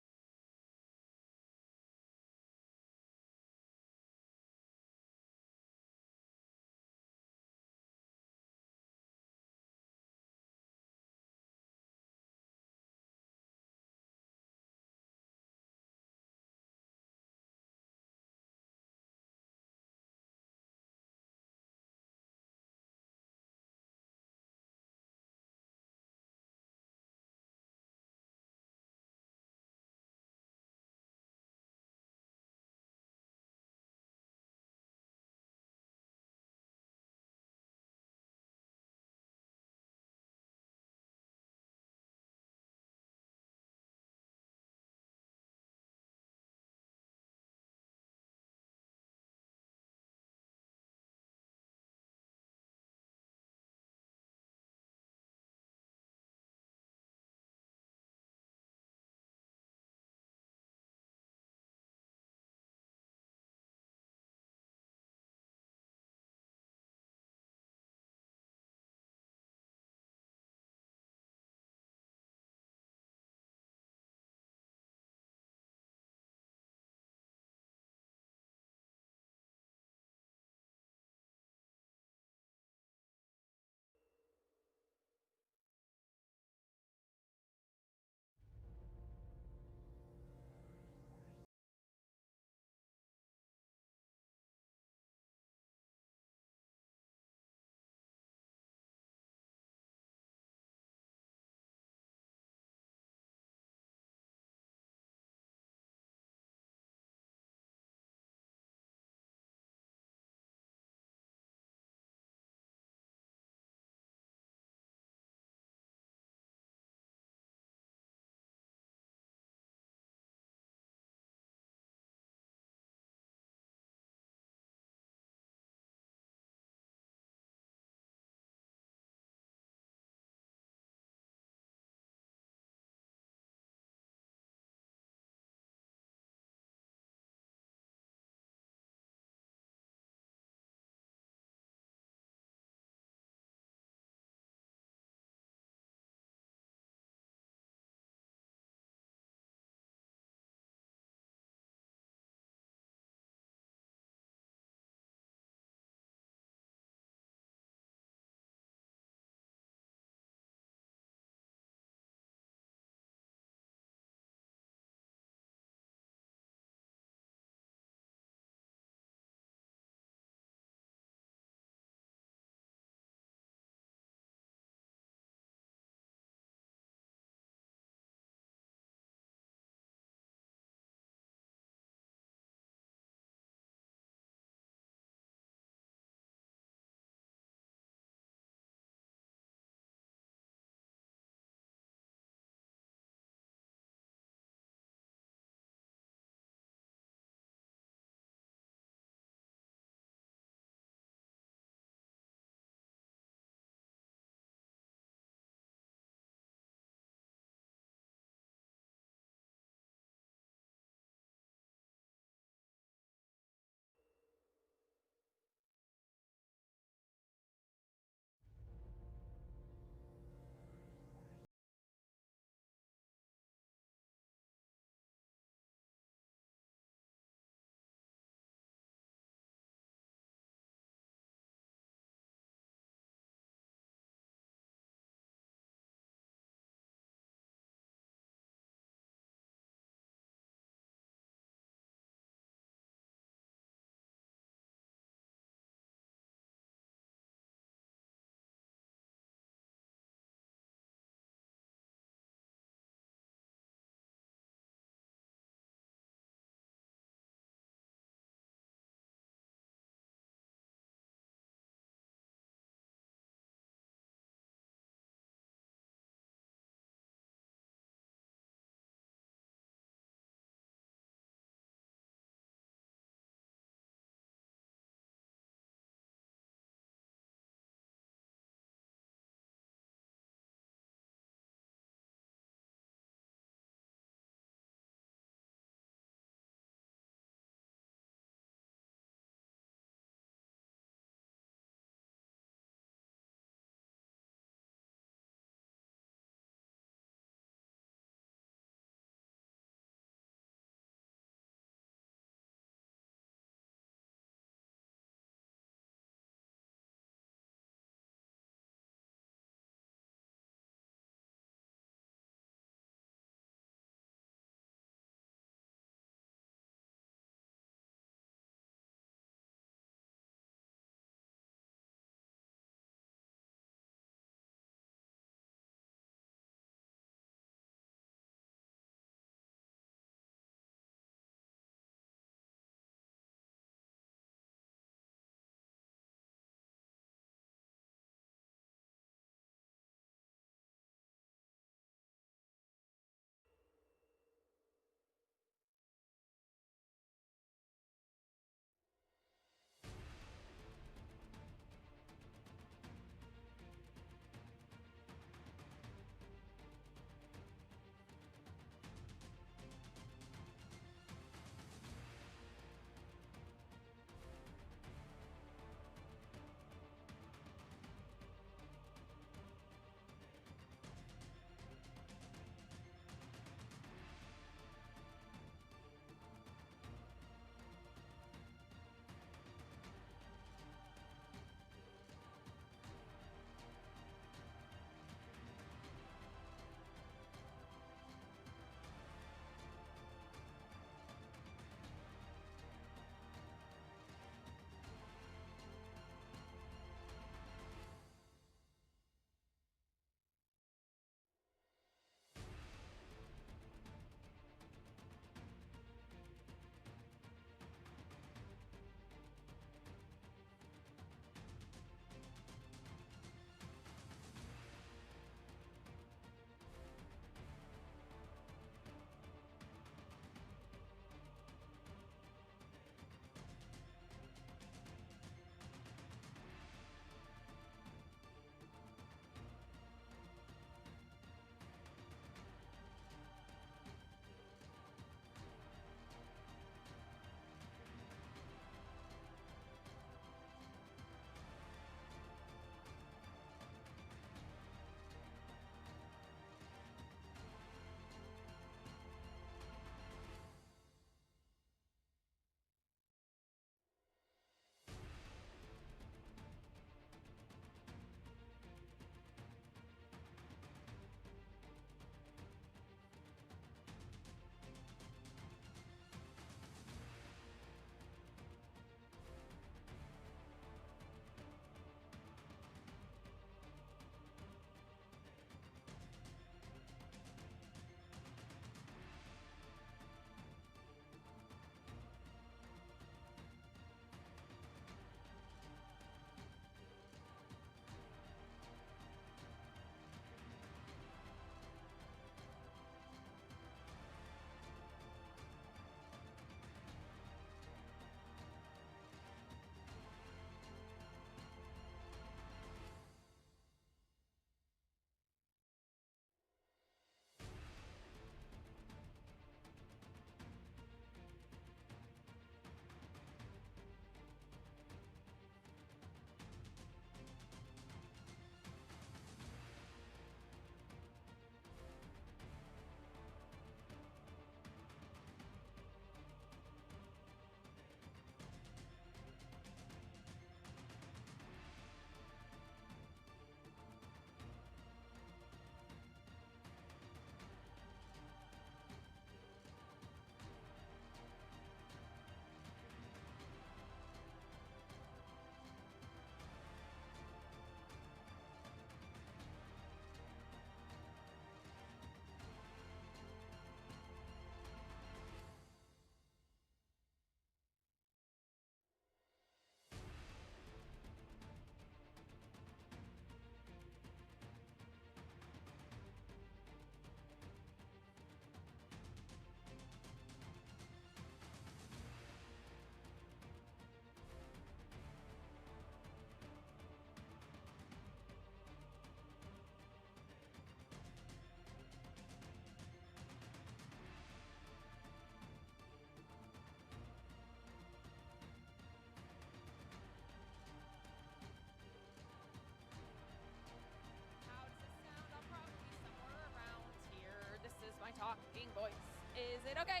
Is it okay?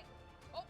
Oh.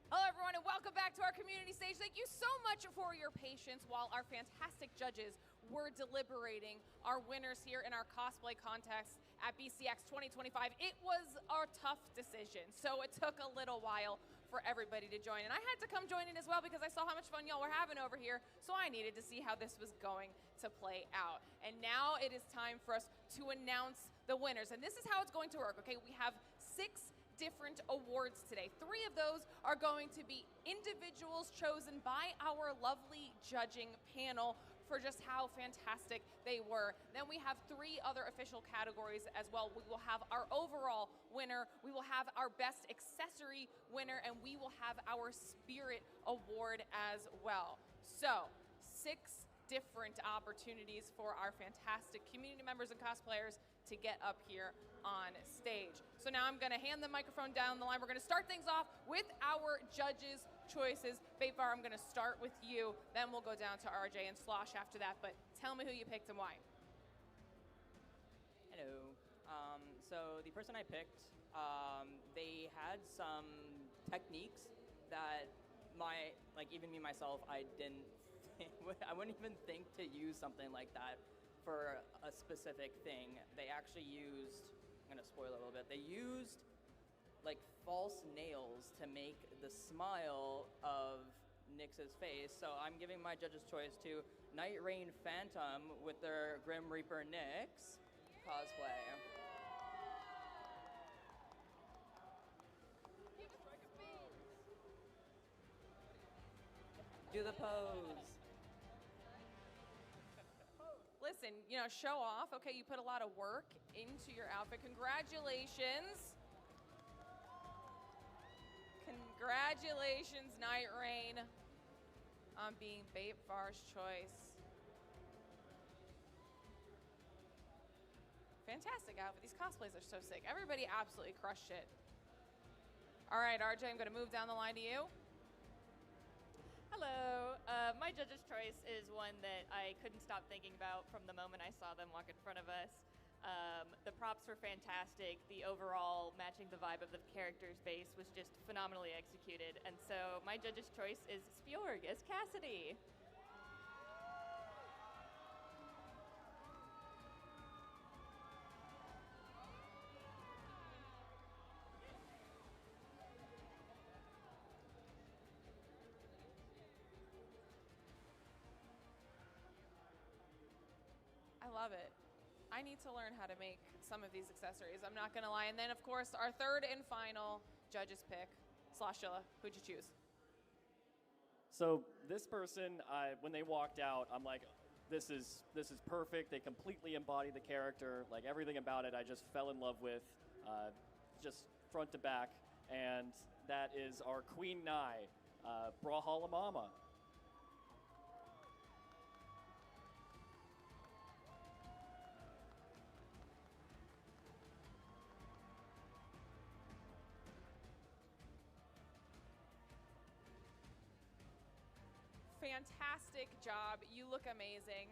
Hello, everyone, and welcome back to our community stage. Thank you so much for your patience while our fantastic judges were deliberating our winners here in our cosplay contest at BCX 2025. It was a tough decision, so it took a little while for everybody to join. And I had to come join in as well because I saw how much fun y'all were having over here, so I needed to see how this was going to play out. And now it is time for us to announce the winners. And this is how it's going to work, okay? We have 6 different awards today. 3 of those are going to be individuals chosen by our lovely judging panel for just how fantastic they were. Then we have 3 other official categories as well. We will have our overall winner, we will have our best accessory winner, and we will have our spirit award as well. So 6 different opportunities for our fantastic community members and cosplayers to get up here on stage. So now I'm gonna hand the microphone down the line. We're gonna start things off with our judges' choices. Baitvar, I'm gonna start with you, then we'll go down to RJ and Slosh after that, but tell me who you picked and why. Hello. So the person I picked, they had some techniques that even me myself, I wouldn't even think to use something like that for a specific thing. They actually used, I'm gonna spoil it a little bit, they used like false nails to make the smile of Nyx's face. So I'm giving my judge's choice to Night Rain Phantom with their Grim Reaper Nyx cosplay. Do the pose. Listen, show off. Okay, you put a lot of work into your outfit. Congratulations. Congratulations, Night Rain, on being Baitvar's choice. Fantastic outfit. These cosplays are so sick. Everybody absolutely crushed it. All right, RJ, I'm going to move down the line to you. Hello. My judge's choice is one that I couldn't stop thinking about from the moment I saw them walk in front of us. The props were fantastic. The overall matching the vibe of the character's base was just phenomenally executed. And so my judge's choice is Spjorg as Cassidy. I love it. I need to learn how to make some of these accessories. I'm not gonna lie. And then, of course, our third and final judge's pick. Sloshilla, who'd you choose? So this person, when they walked out, I'm like, this is perfect. They completely embody the character. Like everything about it, I just fell in love with, just front to back. And that is our Queen Nai, Brawlhalla Mama. Fantastic job. You look amazing.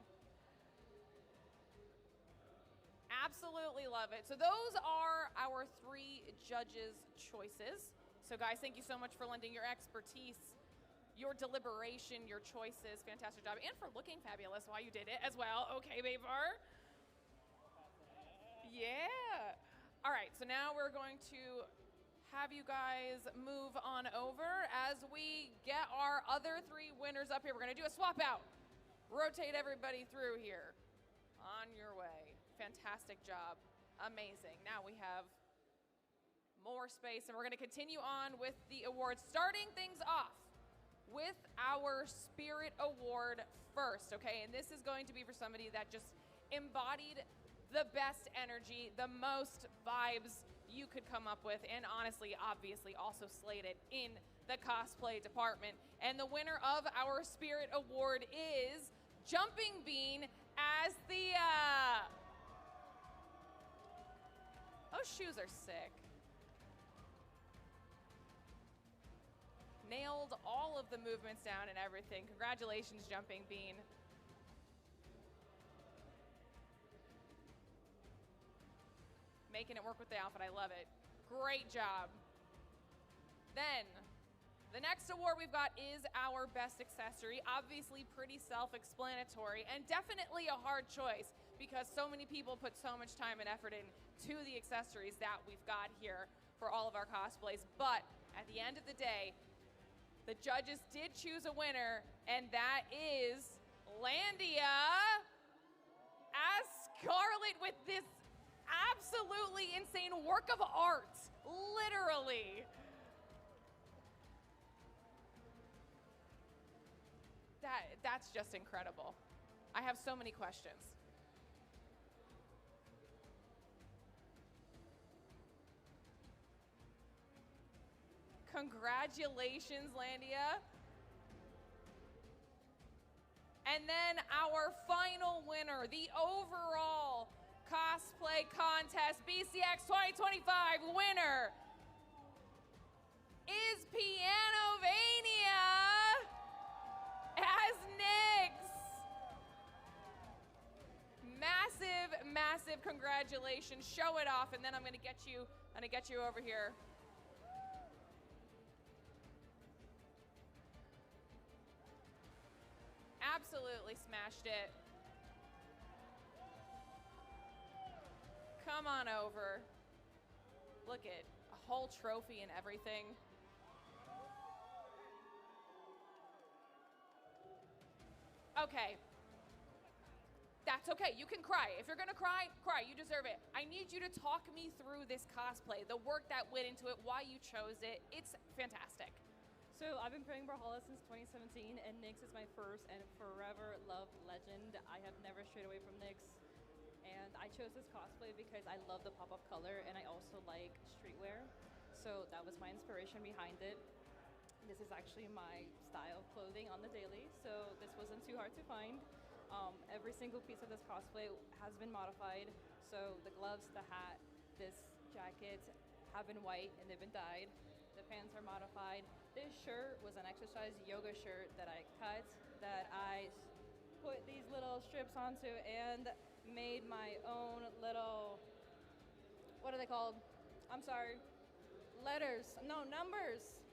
Absolutely love it. So those are our 3 judges' choices. So guys, thank you so much for lending your expertise, your deliberation, your choices. Fantastic job. And for looking fabulous while you did it as well. Okay, Baitvar. Yeah. All right, so now we're going to have you guys move on over as we get our other 3 winners up here. We're gonna do a swap out. Rotate everybody through here. On your way. Fantastic job. Amazing. Now we have more space and we're gonna continue on with the awards. Starting things off with our Spirit Award first, okay? And this is going to be for somebody that just embodied the best energy, the most vibes you could come up with, and honestly, obviously, also slated in the cosplay department. And the winner of our Spirit Award is Jumping Bean as Thea. Those shoes are sick. Nailed all of the movements down and everything. Congratulations, Jumping Bean. Making it work with the outfit, I love it. Great job. Then, the next award we've got is our best accessory. Obviously pretty self-explanatory and definitely a hard choice because so many people put so much time and effort into the accessories that we've got here for all of our cosplays. But at the end of the day, the judges did choose a winner, and that is Landia as Scarlet with this absolutely insane work of art, literally. That's just incredible. I have so many questions. Congratulations, Landia. And then our final winner, the overall cosplay contest BCX 2025 winner is Pianovania as Nyx. Massive, massive congratulations. Show it off, and then I'm gonna get you over here. Absolutely smashed it. Come on over. Look at a whole trophy and everything. Okay. That's okay. You can cry. If you're gonna cry, cry. You deserve it. I need you to talk me through this cosplay, the work that went into it, why you chose it. It's fantastic. So I've been playing Brawlhalla since 2017, and Nyx is my first and forever loved legend. I have never strayed away from Nyx. And I chose this cosplay because I love the pop-up color, and I also like streetwear. So that was my inspiration behind it. This is actually my style of clothing on the daily, so this wasn't too hard to find. Every single piece of this cosplay has been modified. So the gloves, the hat, this jacket have been white and they've been dyed. The pants are modified. This shirt was an exercise yoga shirt that I cut, that I put these little strips onto and made my own little, what are they called? I'm sorry, numbers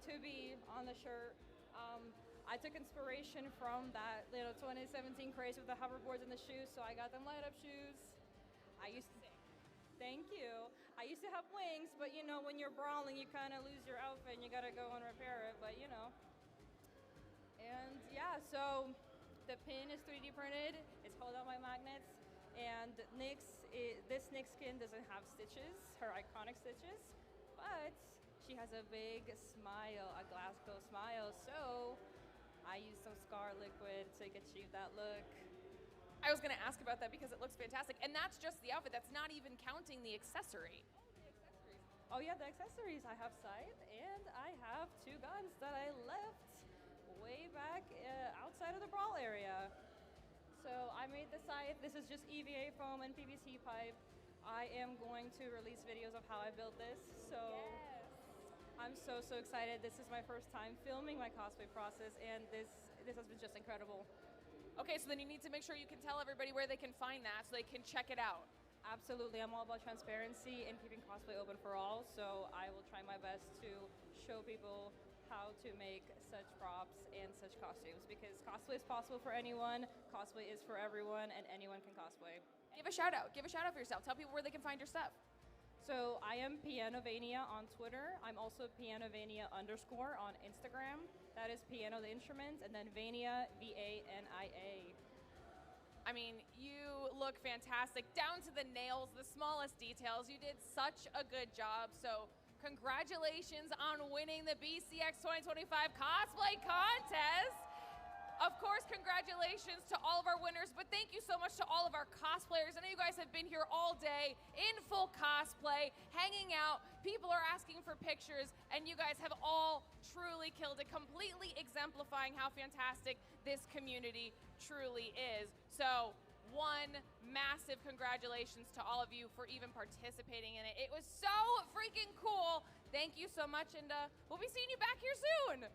to be on the shirt. I took inspiration from that little 2017 craze with the hoverboards and the shoes, so I got them light up shoes. Thank you. I used to have wings, but you know, when you're brawling, you kind of lose your outfit and you gotta go and repair it, but you know. And yeah, so the pin is 3D printed, it's held on by magnets, and this Nyx skin doesn't have stitches, her iconic stitches, but she has a big smile, a Glasgow smile, so I used some Scar liquid to achieve that look. I was gonna ask about that because it looks fantastic, and that's just the outfit. That's not even counting the accessory. Oh yeah, the accessories. I have scythe and I have 2 guns that I left way back outside of the brawl area. So I made the scythe. This is just EVA foam and PVC pipe. I am going to release videos of how I built this. So I'm so excited. This is my first time filming my cosplay process, and this has been just incredible. Okay, so then you need to make sure you can tell everybody where they can find that so they can check it out. Absolutely, I'm all about transparency and keeping cosplay open for all, so I will try my best to show people how to make such props and such costumes, because cosplay is possible for anyone, cosplay is for everyone, and anyone can cosplay. Give a shout out for yourself. Tell people where they can find your stuff. So I am Pianovania on Twitter. I'm also Pianovania _ on Instagram. That is piano the instrument, and then Vania, V-A-N-I-A. I mean, you look fantastic, down to the nails, the smallest details. You did such a good job. So congratulations on winning the BCX 2025 cosplay contest. Of course, congratulations to all of our winners, but thank you so much to all of our cosplayers. I know you guys have been here all day in full cosplay, hanging out. People are asking for pictures, and you guys have all truly killed it, completely exemplifying how fantastic this community truly is. So, one massive congratulations to all of you for even participating in it. It was so freaking cool. Thank you so much, and we'll be seeing you back here soon.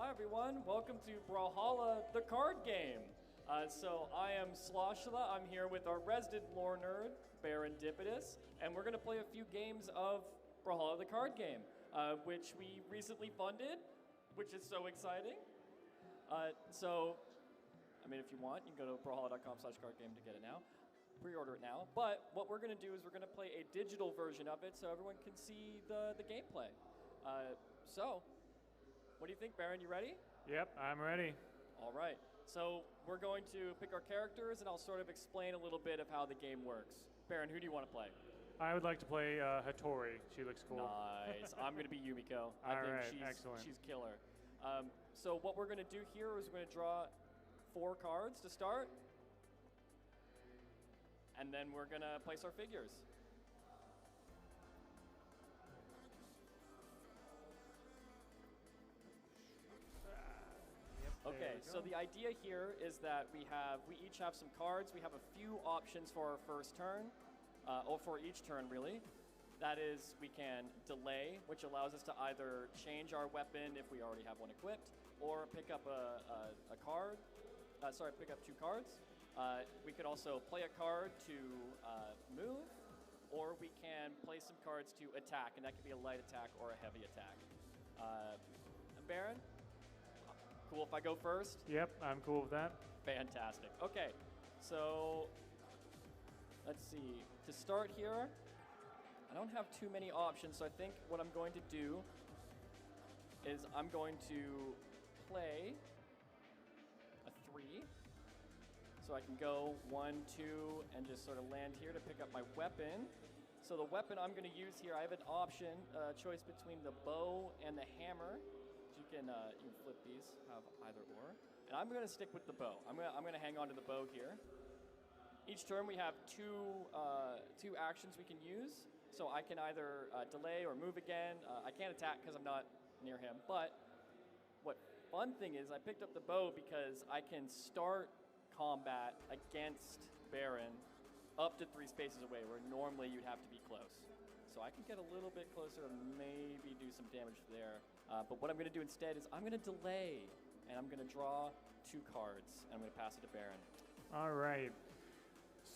Hi everyone, welcome to Brawlhalla, the card game. So I am Sloshula, I'm here with our resident lore nerd, Barendipitous, and we're gonna play a few games of Brawlhalla, the card game, which we recently funded, which is so exciting. I mean, if you want, you can go to brawlhalla.com/cardgame to get it now. Pre-order it now. But what we're gonna do is we're gonna play a digital version of it so everyone can see the gameplay. So, what do you think, Baron? You ready? Yep, I'm ready. All right. So we're going to pick our characters, and I'll sort of explain a little bit of how the game works. Baron, who do you want to play? I would like to play Hattori. She looks cool. Nice. I'm going to be Yumiko. I All think right, excellent. She's killer. So what we're going to do here is we're going to draw 4 cards to start, and then we're going to place our figures. Okay, so the idea here is that we each have some cards. We have a few options for our first turn, or for each turn really. That is, we can delay, which allows us to either change our weapon if we already have one equipped, or pick up a card. Pick up 2 cards. We could also play a card to move, or we can play some cards to attack, and that could be a light attack or a heavy attack. Baron? Cool if I go first? Yep, I'm cool with that. Fantastic. Okay, so let's see. To start here, I don't have too many options, so I think what I'm going to do is I'm going to play a 3. So I can go 1, 2, and just sort of land here to pick up my weapon. So the weapon I'm going to use here, I have an option, choice between the bow and the hammer. You can flip these, have either or. And I'm going to stick with the bow. I'm going to hang on to the bow here. Each turn we have two actions we can use. So I can either delay or move again. I can't attack because I'm not near him. But what fun thing is I picked up the bow because I can start combat against Baron up to 3 spaces away, where normally you'd have to be close. So I can get a little bit closer and maybe do some damage there. But what I'm going to do instead is I'm going to delay, and I'm going to draw 2 cards, and I'm going to pass it to Baron. All right.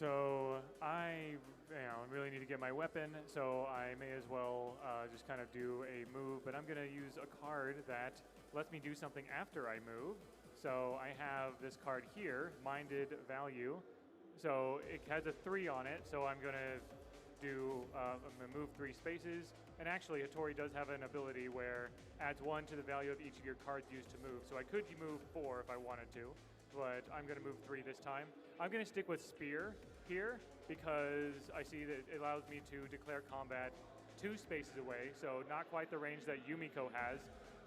So I really need to get my weapon, so I may as well just kind of do a move. But I'm going to use a card that lets me do something after I move. So I have this card here, Minded Value. So it has a 3 on it, so I'm going to I'm going to move 3 spaces. And actually, Hattori does have an ability where adds 1 to the value of each of your cards used to move. So I could move 4 if I wanted to, but I'm going to move 3 this time. I'm going to stick with Spear here because I see that it allows me to declare combat 2 spaces away, so not quite the range that Yumiko has.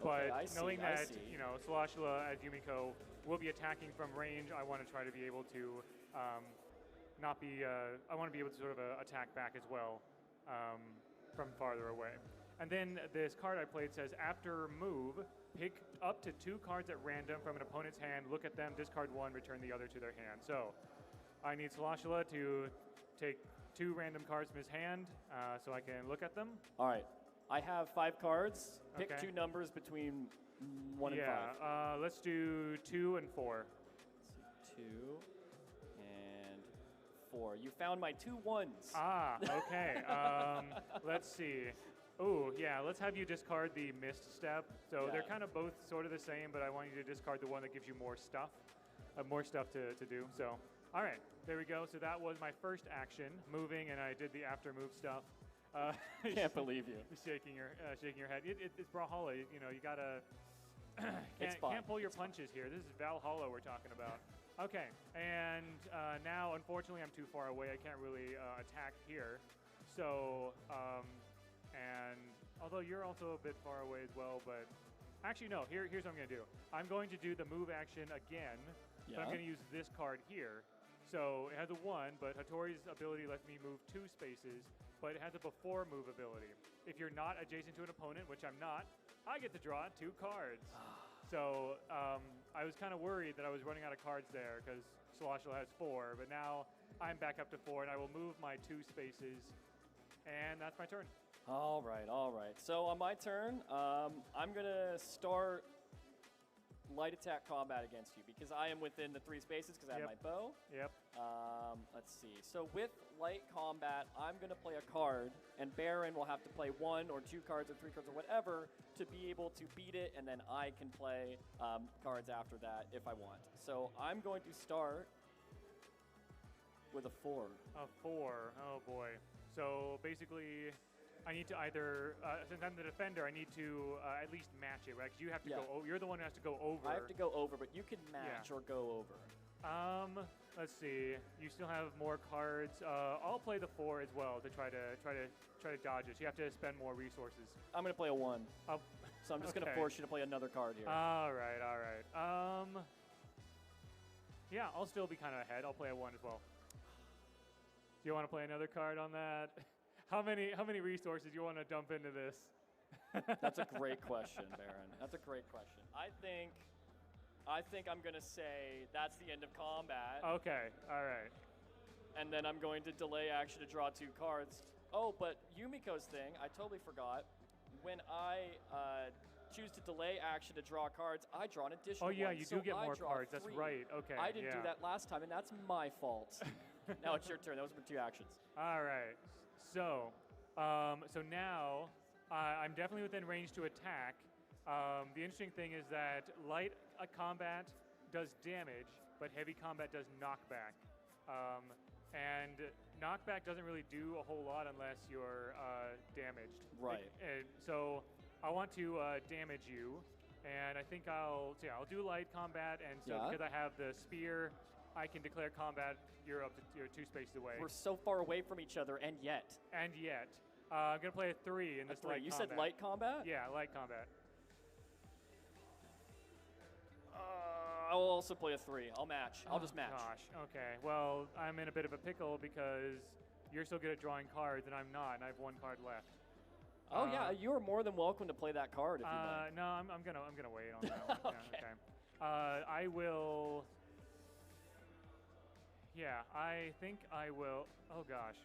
But knowing that, Sloshula as Yumiko will be attacking from range, I want to try to be able to I want to be able to sort of attack back as well from farther away. And then this card I played says, after move, pick up to 2 cards at random from an opponent's hand, look at them, discard 1, return the other to their hand. So I need Sloshula to take 2 random cards from his hand so I can look at them. All right. I have 5 cards. Pick Okay. 2 numbers between 1 and 5. Yeah, let's do 2 and 4. Let's see, 2 and 4. You found my 2 ones. Ah, okay. Let's see. Ooh, yeah, let's have you discard the missed step. So they're kind of both sort of the same, but I want you to discard the one that gives you more stuff to do. So, all right, there we go. So that was my first action, moving, and I did the after move stuff. Can't believe you. Shaking your head. It's Brawlhalla. You gotta can't pull your punches here. This is Valhalla we're talking about. Okay, and now unfortunately I'm too far away. I can't really attack here. So, and although you're also a bit far away as well, but actually no. Here's what I'm gonna do. I'm going to do the move action again. Yeah. But I'm gonna use this card here. So it has a 1, but Hattori's ability lets me move 2 spaces, but it has a before move ability. If you're not adjacent to an opponent, which I'm not, I get to draw 2 cards. So I was kind of worried that I was running out of cards there because Sloshula has 4, but now I'm back up to 4, and I will move my 2 spaces, and that's my turn. All right. So on my turn, I'm going to start light attack combat against you because I am within the 3 spaces because I have my bow. Yep. Let's see. So with light combat, I'm going to play a card, and Baron will have to play 1 or 2 cards or 3 cards or whatever to be able to beat it, and then I can play cards after that if I want. So I'm going to start with a 4. A 4. Oh boy. So basically, I need to either, since I'm the defender, I need to at least match it, right? Because you have to go. You're the one who has to go over. I have to go over, but you can match or go over. Let's see. You still have more cards. I'll play the 4 as well to try to dodge it. So you have to spend more resources. I'm gonna play a 1. So I'm just gonna force you to play another card here. All right. Yeah, I'll still be kind of ahead. I'll play a 1 as well. Do you want to play another card on that? How many resources do you want to dump into this? That's a great question, Baron. That's a great question. I think I'm gonna say that's the end of combat. Okay. All right. And then I'm going to delay action to draw 2 cards. Oh, but Yumiko's thing, I totally forgot. When I choose to delay action to draw cards, I draw an additional one. Oh yeah, one. you So do get I more draw cards. 3. That's right. Okay. I didn't do that last time, and that's my fault. Now it's your turn. Those were 2 actions. All right. So, so now I'm definitely within range to attack. The interesting thing is that light combat does damage, but heavy combat does knockback. And knockback doesn't really do a whole lot unless you're damaged. Right. So I want to damage you, and I think I'll do light combat, and so because I have the spear, I can declare combat. You're up to 2 spaces away. We're so far away from each other, and yet. I'm gonna play a 3 in this light combat. You said light combat? Yeah, light combat. I'll also play a 3. I'll match. I'll just match. Gosh. Okay. Well, I'm in a bit of a pickle because you're so good at drawing cards, and I'm not, and I have 1 card left. Oh yeah, you are more than welcome to play that card if you like. No, I'm gonna wait on that one. Okay. Yeah, okay. I will. Yeah, I think I will. Oh gosh.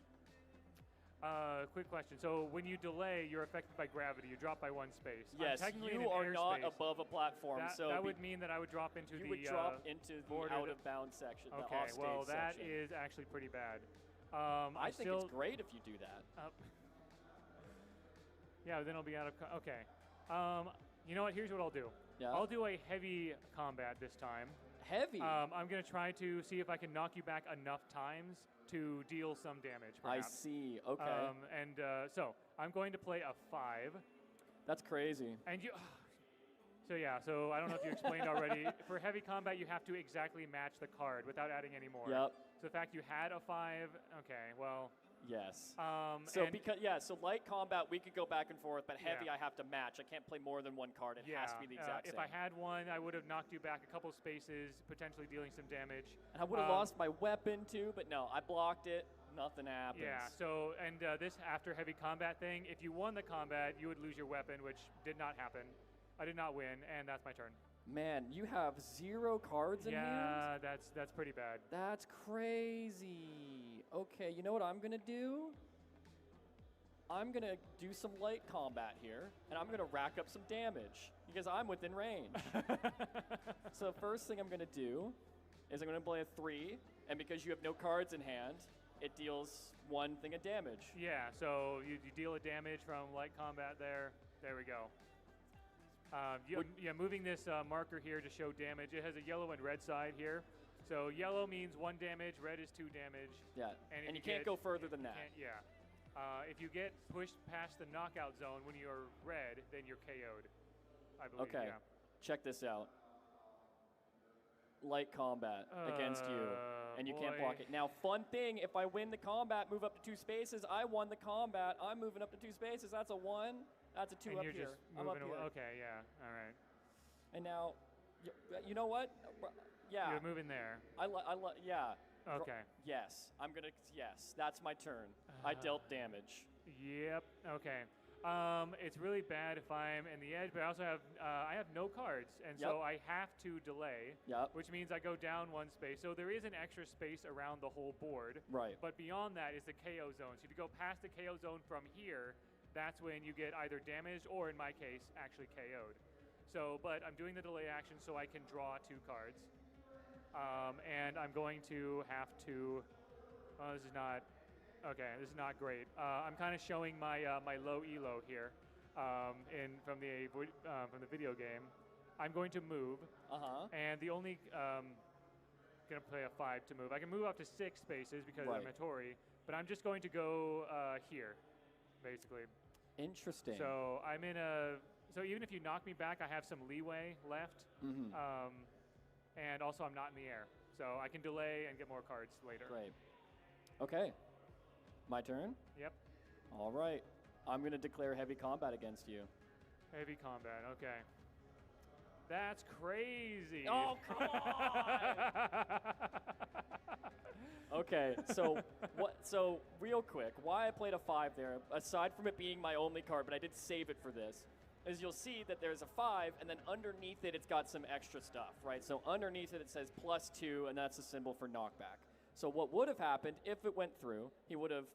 Quick question. So when you delay, you're affected by gravity. You drop by 1 space. Yes, you are not above a platform. That would mean that I would drop into you would drop into the out of bounds section. Okay, the offstage well that section. is actually pretty bad. I think it's great if you do that. Yeah, then I'll be out of. Okay. You know what? Here's what I'll do. Yeah. I'll do a heavy combat this time. Heavy? I'm going to try to see if I can knock you back enough times to deal some damage, perhaps. I see. Okay. So I'm going to play a 5. That's crazy. And you. So yeah. So I don't know if you explained already. For heavy combat, you have to exactly match the card without adding any more. Yep. So the fact you had a 5. Okay. Well. Yes. So so light combat we could go back and forth, but heavy I have to match. I can't play more than 1 card. It has to be the exact same. If I had 1, I would have knocked you back a couple spaces, potentially dealing some damage. And I would have lost my weapon too, but no, I blocked it. Nothing happens. Yeah. So this after heavy combat thing, if you won the combat, you would lose your weapon, which did not happen. I did not win, and that's my turn. Man, you have 0 cards in hand? Yeah, that's pretty bad. That's crazy. Okay, you know what I'm going to do? I'm going to do some light combat here, and I'm going to rack up some damage because I'm within range. So first thing I'm going to do is I'm going to play a 3, and because you have no cards in hand, it deals 1 thing of damage. Yeah, so you deal a damage from light combat there. There we go. Moving this marker here to show damage. It has a yellow and red side here. So yellow means 1 damage, red is 2 damage. Yeah, and you can't go further than that. Yeah. If you get pushed past the knockout zone when you're red, then you're KO'd, I believe. Okay, check this out. Light combat against you, and you can't block it. Now, fun thing, if I win the combat, move up to 2 spaces, I won the combat, I'm moving up to 2 spaces, that's a 1, that's a 2 up here. I'm up here. Okay, yeah, all right. And now, you know what? Yeah. You're moving there. Yeah. Okay. Yes, yes, that's my turn. I dealt damage. Yep, okay. It's really bad if I'm in the edge, but I also have I have no cards, and so I have to delay, which means I go down 1 space. So there is an extra space around the whole board. Right. But beyond that is the KO zone. So if you go past the KO zone from here, that's when you get either damaged or, in my case, actually KO'd. So, but I'm doing the delay action so I can draw 2 cards. And I'm going to have to. Oh, this is not. Okay, this is not great. I'm kind of showing my my low elo here, from the video game. I'm going to move. And the only gonna play a 5 to move. I can move up to 6 spaces because I'm a Tori, but I'm just going to go here, basically. Interesting. So I'm in a. So even if you knock me back, I have some leeway left. And also I'm not in the air, so I can delay and get more cards later. Great. Okay. My turn? Yep. All right. I'm going to declare heavy combat against you. Heavy combat, okay. That's crazy. Oh, come on! Okay, so so real quick, why I played a 5 there, aside from it being my only card, but I did save it for this, is you'll see that there's a 5, and then underneath it, it's got some extra stuff, right? So underneath it, it says +2, and that's a symbol for knockback. So what would have happened if it went through, he would have,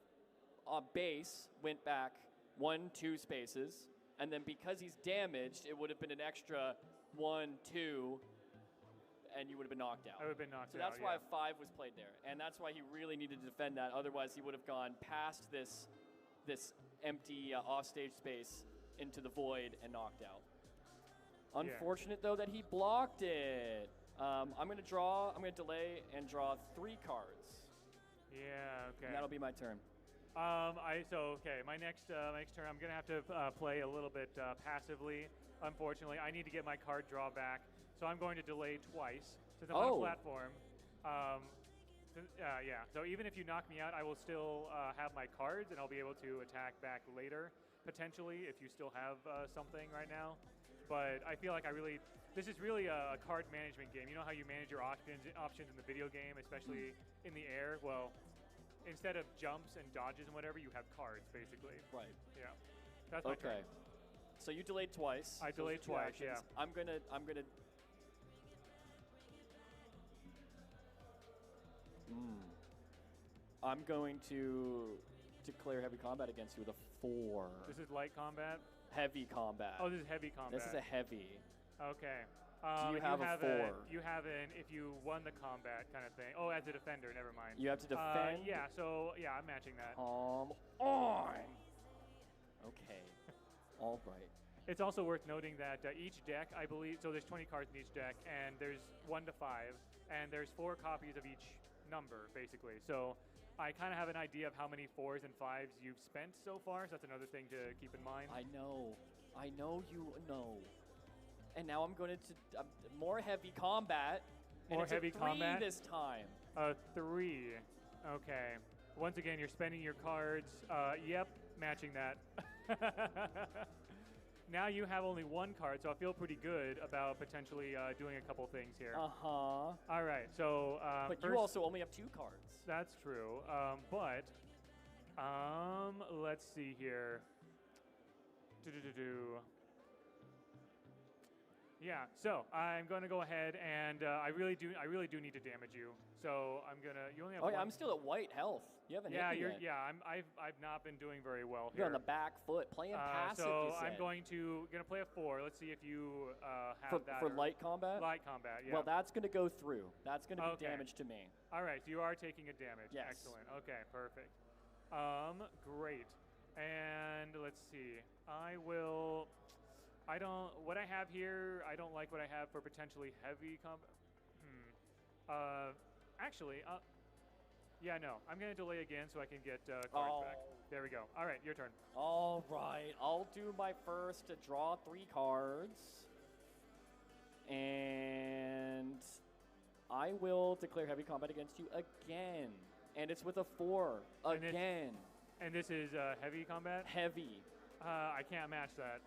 base went back 1, 2 spaces, and then because he's damaged, it would have been an extra 1, 2, and you would have been knocked out. I would have been knocked so out, that's why 5 was played there, and that's why he really needed to defend that. Otherwise, he would have gone past this empty offstage space into the void and knocked out. Unfortunate, though, that he blocked it. I'm going to delay and draw 3 cards. Yeah, okay. And that'll be my turn. Okay, my next turn, I'm gonna have to play a little bit passively. Unfortunately, I need to get my card draw back, so I'm going to delay twice since I'm on a platform. Yeah. So even if you knock me out, I will still have my cards, and I'll be able to attack back later, potentially, if you still have something right now. But I feel like this is really a card management game. You know how you manage your options in the video game, especially in the air? Well, instead of jumps and dodges and whatever, you have cards, basically. Right. Yeah. That's my turn. So you delayed twice. I delayed twice, yeah. I'm gonna I'm going to declare heavy combat against you with a 4. This is light combat? Heavy combat. Oh, this is heavy combat. This is a heavy. Okay. Do you have a 4? You have an if you won the combat kind of thing. Oh, as a defender, never mind. You have to defend? Yeah, so, yeah, I'm matching that. On. Okay. All right. It's also worth noting that each deck, I believe, so there's 20 cards in each deck, and there's 1 to 5, and there's 4 copies of each number, basically. So I kind of have an idea of how many 4s and 5s you've spent so far, so that's another thing to keep in mind. I know you know. And now I'm going to more heavy combat. More and it's heavy a 3 combat this time. 3. Okay. Once again, you're spending your cards. Yep, matching that. Now you have only 1 card, so I feel pretty good about potentially doing a couple things here. Uh-huh. All right, so but first, you also only have 2 cards. That's true. But let's see here. Yeah, so I'm going to go ahead and I really do need to damage you. So I'm gonna. You only have. Oh yeah, I'm still at white health. You haven't hit me yet. Yeah, I've not been doing very well here. You're on the back foot, playing passive. So you said. I'm gonna play a 4. Let's see if you have that. For light combat. Light combat. Yeah. Well, that's gonna go through. That's gonna be damage to me. All right, so you are taking a damage. Yes. Excellent. Okay, perfect. Great. And let's see. What I have here, I don't like what I have for potentially heavy combat. Actually, yeah, no. I'm going to delay again so I can get cards back. There we go. All right, your turn. All right, I'll do my first to draw 3 cards. And I will declare heavy combat against you again. And it's with a 4 again. And this is heavy combat? Heavy. I can't match that.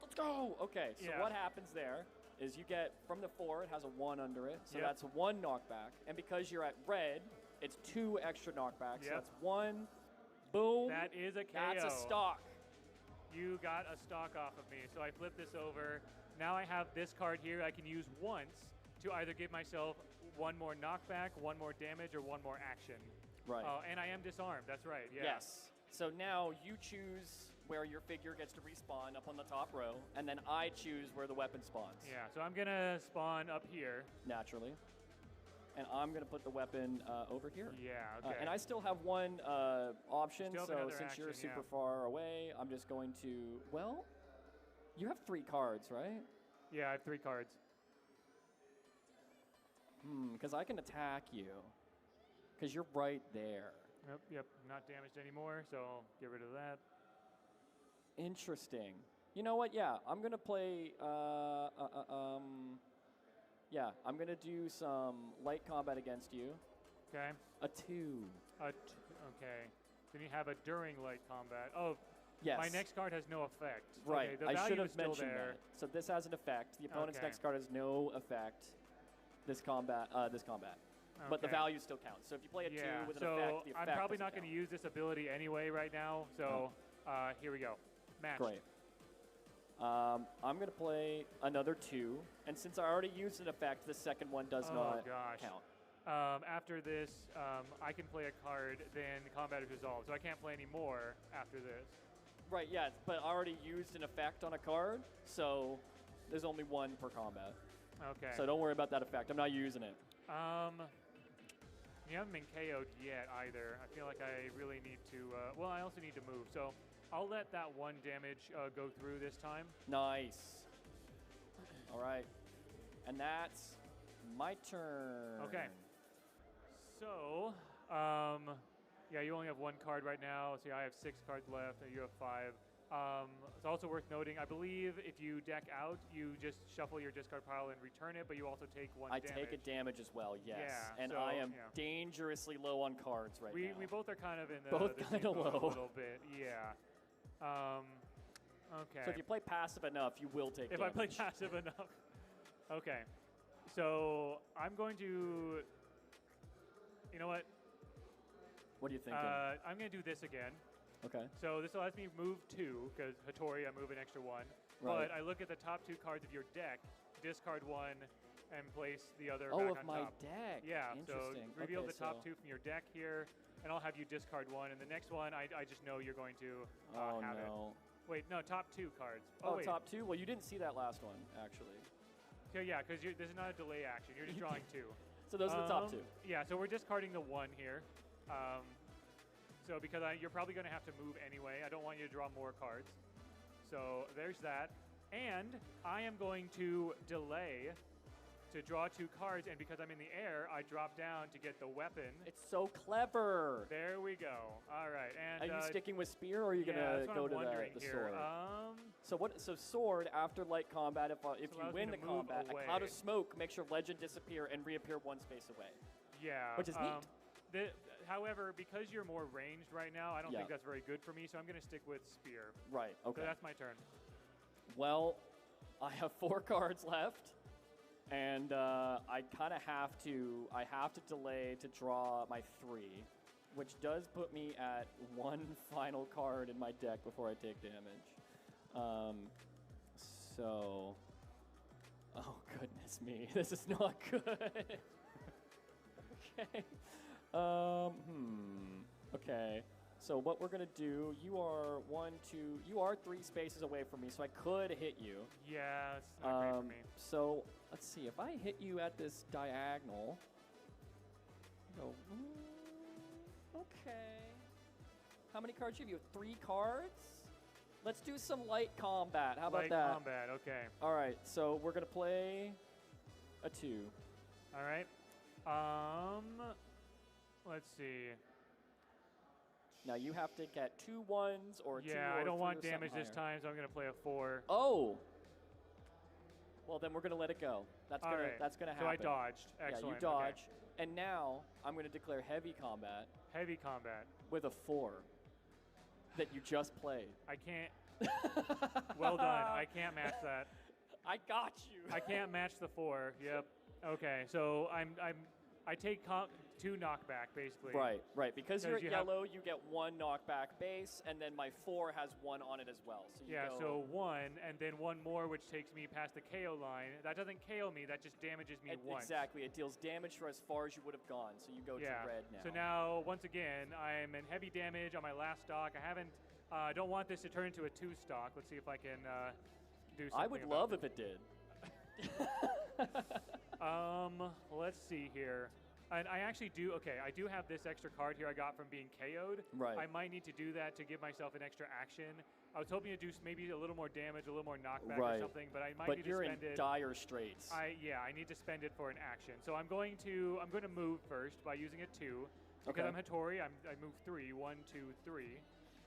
Let's go. Okay, so what happens there is you get, from the 4, it has a 1 under it. So that's 1 knockback. And because you're at red, it's 2 extra knockbacks. So that's 1. Boom. That is a KO. That's a stock. You got a stock off of me. So I flip this over. Now I have this card here I can use once to either give myself 1 more knockback, 1 more damage, or 1 more action. Right. And I am disarmed. That's right. Yeah. Yes. So now you choose where your figure gets to respawn up on the top row, and then I choose where the weapon spawns. Yeah, so I'm gonna spawn up here. Naturally. And I'm going to put the weapon over here. Yeah, okay. And I still have one option, Still have so another since you're action, super yeah. far away, I'm just going to, well, you have 3 cards, right? Yeah, I have 3 cards. Because I can attack you. Because you're right there. Yep, not damaged anymore, so get rid of that. Interesting. You know what? Yeah, I'm going to play, yeah, I'm going to do some light combat against you. Okay. A 2. Okay. Then you have a during light combat. Oh, yes. My next card has no effect. Right. Okay, the I value should is have still mentioned there. that. So this has an effect. The opponent's Okay. next card has no effect. This combat. But the Okay. value still counts. So if you play a 2 with an so effect, the effect I'm probably doesn't not going to count. use this ability anyway right now. So here we go. Match. Great. I'm going to play another 2. And since I already used an effect, the second one does not count. After this, I can play a card, then combat is resolved. So I can't play any more after this. Right, yeah, but I already used an effect on a card, so there's only 1 per combat. Okay. So don't worry about that effect. I'm not using it. You haven't been KO'd yet either. I feel like I really need to, well, I also need to move. So I'll let that 1 damage go through this time. Nice. All right. And that's my turn. Okay. So, yeah, you only have 1 card right now. See, I have 6 cards left, and you have 5. It's also worth noting, I believe if you deck out, you just shuffle your discard pile and return it, but you also take 1 damage. I take a damage as well, yes. Yeah, and so, I am yeah. dangerously low on cards right now. We both are kind of in the Both the kinda same boat low. a little bit, yeah. Okay. So if you play passive enough, you will take If damage. I play passive enough. Okay. So I'm going to, you know what? What are you thinking? I'm going to do this again. Okay. So this lets me move 2, because Hattori, I move an extra 1. Right. But I look at the top 2 cards of your deck, discard 1, and place the other Oh, back of on my top. deck. Yeah, so Interesting. reveal Okay, the top so- 2 from your deck here, and I'll have you discard 1. And the next one, I just know you're going to Oh, have no. it. Wait, no, top 2 cards. Oh, wait. top 2? Well, you didn't see that last one, actually. So yeah, because this is not a delay action. You're just drawing 2. So those are the top 2. Yeah, so we're discarding the 1 here. So because you're probably going to have to move anyway. I don't want you to draw more cards. So there's that. And I am going to delay to draw 2 cards, and because I'm in the air, I drop down to get the weapon. It's so clever. There we go. All right. And Are you sticking with spear, or are you yeah, gonna that's what go I'm to wondering the here. sword? So what? So sword after light combat. If you allows me win to the move combat, away. a cloud of smoke makes your legend disappear and reappear 1 space away. Yeah. Which is neat. However, because you're more ranged right now, I don't Yeah. think that's very good for me, so I'm going to stick with spear. Right. Okay. So that's my turn. Well, I have 4 cards left, and I kind of have to. I have to delay to draw my 3, which does put me at 1 final card in my deck before I take damage. So, oh goodness me, this is not good. Okay. Okay. So what we're gonna do? You are 1, 2. You are 3 spaces away from me, so I could hit you. Yeah, it's not great for me. So let's see. If I hit you at this diagonal, go. Okay. How many cards do you have? You have 3 cards. Let's do some light combat. How about Light that? combat, okay. All right. So we're gonna play a 2. All right. Let's see. Now you have to get 2 1s or 2. Yeah, or I don't 3 want or something damage this higher. time, so I'm going to play a 4. Oh. Well, then we're gonna let it go. That's All gonna right. that's gonna So I happen. dodged. Yeah, you Excellent. dodge, Okay. and now I'm gonna declare heavy combat. Heavy combat. With a 4 that you just played. I can't. Well done. I can't match that. I got you. I can't match the 4. Yep. Okay. So I take 2 knockback basically. Right. Because you're at you have- yellow, you get 1 knockback base, and then my 4 has 1 on it as well. So you Yeah. go, So 1, and then 1 more, which takes me past the KO line. That doesn't KO me. That just damages me once. Exactly. It deals damage for as far as you would have gone. So you go Yeah. to red now. So now, once again, I'm in heavy damage on my last stock. I haven't I don't want this to turn into a 2-stock. Let's see if I can do something. I would love if it did. Let's see here. And I actually do, okay, I do have this extra card here I got from being KO'd. Right. I might need to do that to give myself an extra action. I was hoping to do maybe a little more damage, a little more knockback or something, but I might need to spend it. But you're in dire straits. I need to spend it for an action. So I'm going to move first by using a 2. Because I'm Hattori, I move 3. 1, 2, 3.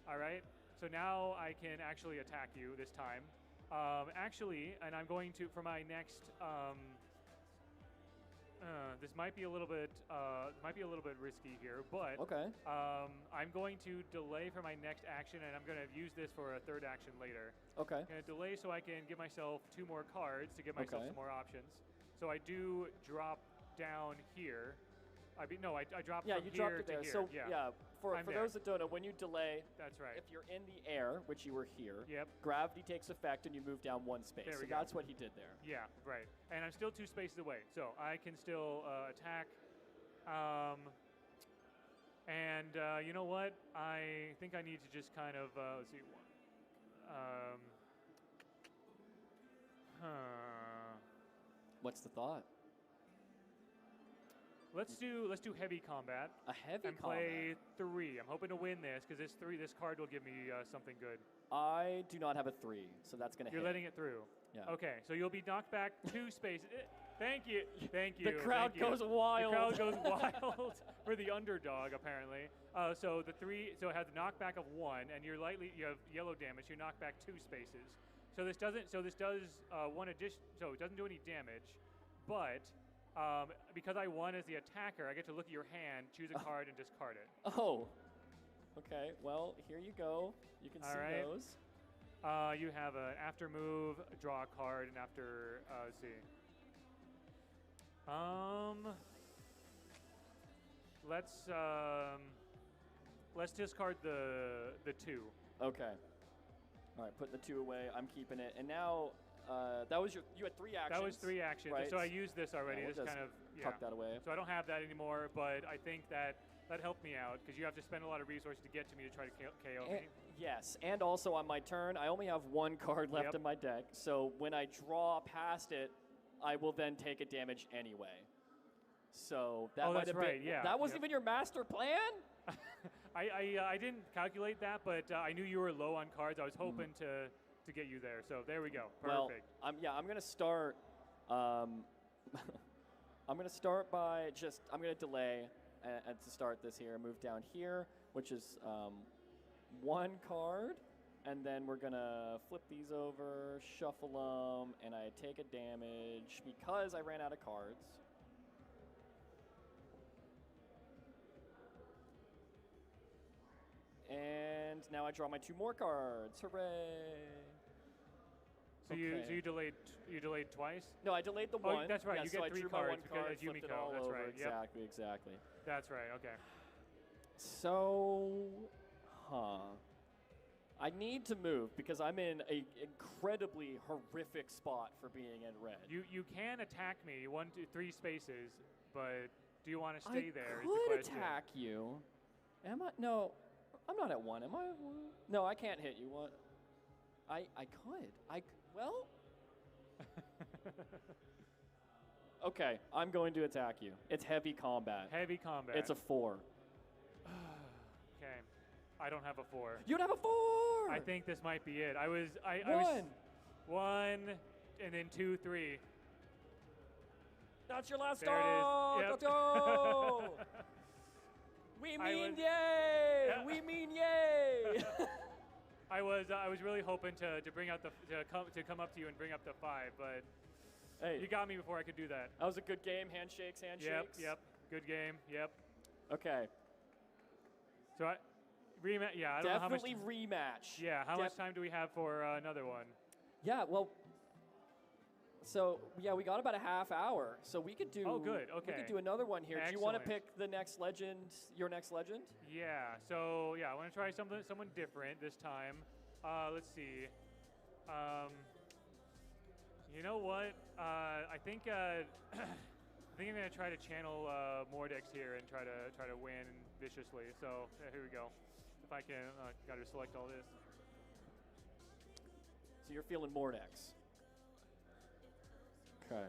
All right. So now I can actually attack you this time. And I'm going to, for my next, this might be a little bit risky here, but I'm going to delay for my next action, and I'm going to use this for a third action later. Okay. I'm going to delay so I can give myself 2 more cards to give myself some more options. So I do drop down here. I drop from you here dropped it to there. here. So for there. those that don't know, when you delay, that's right. If you're in the air, which you were here, yep. gravity takes effect and you move down 1 space. There we so go. that's what he did there. Yeah, right. And I'm still 2 spaces away, so I can still attack. You know what? I think I need to just kind of let's see. What's the thought? Let's do heavy combat. A heavy and combat. play 3. I'm hoping to win this because this card will give me something good. I do not have a 3, so that's going to hit. You're letting it through. Yeah. Okay, so you'll be knocked back 2 spaces. Thank you. The crowd goes wild. The crowd goes wild for the underdog, apparently. So it has a knockback of 1, and you have yellow damage. You knock back 2 spaces. So this does one addition. So it doesn't do any damage, but because I won as the attacker, I get to look at your hand, choose a card, and discard it. Oh. Okay. Well, here you go. You can see those. You have an after move, draw a card, and after let's see. Let's discard the 2. Okay. All right, putting the 2 away. I'm keeping it. And now you had 3 actions. That was 3 actions. Right? So I used this already. Yeah, we'll kind of tuck that away. So I don't have that anymore, but I think that helped me out because you have to spend a lot of resources to get to me to try to KO me. Yes, and also on my turn, I only have 1 card left in my deck. So when I draw past it, I will then take a damage anyway. So that might have been. Yeah. That wasn't even your master plan? I didn't calculate that, but I knew you were low on cards. I was hoping to get you there. So there we go. Perfect. Well, I'm going to start. I'm going to start by I'm going to delay and to start this here. Move down here, which is 1 card. And then we're going to flip these over, shuffle them, and I take a damage because I ran out of cards. And now I draw my 2 more cards. Hooray! So you delayed twice? No, I delayed the 1. That's right. Yeah, you so get 3 cards because it's flipped it Yumiko. all That's over. right. Exactly, exactly. That's right. Okay. So, I need to move because I'm in an incredibly horrific spot for being in red. You can attack me 1, 2, 3 spaces, but do you want to stay there? I could attack you. Am I? No, I'm not at 1. Am I? No, I can't hit you. What? I could. Well. Okay, I'm going to attack you. It's heavy combat. Heavy combat. It's a 4. Okay. I don't have a 4. You don't have a 4! I think this might be it. I was 1, and then 2, 3. That's your last there stop! It is. Yep. Let's go! We mean yay! Yeah. We mean yay! I was really hoping to bring out to come up to you and bring up the 5, but hey, you got me before I could do that. That was a good game. Handshakes. Yep. Good game. Yep. Okay. So rematch. Yeah, I don't know how much. Definitely rematch. Yeah. How much time do we have for another one? Yeah. Well. So yeah, we got about a half hour, so we could do. Oh, good. Okay. We could do another one here. Excellent. Do you want to pick the next legend? Your next legend? Yeah. So yeah, I want to try someone different this time. Let's see. You know what? I think I'm gonna try to channel Mordex here and try to win viciously. So here we go. if I can, got to select all this. So you're feeling Mordex. Okay.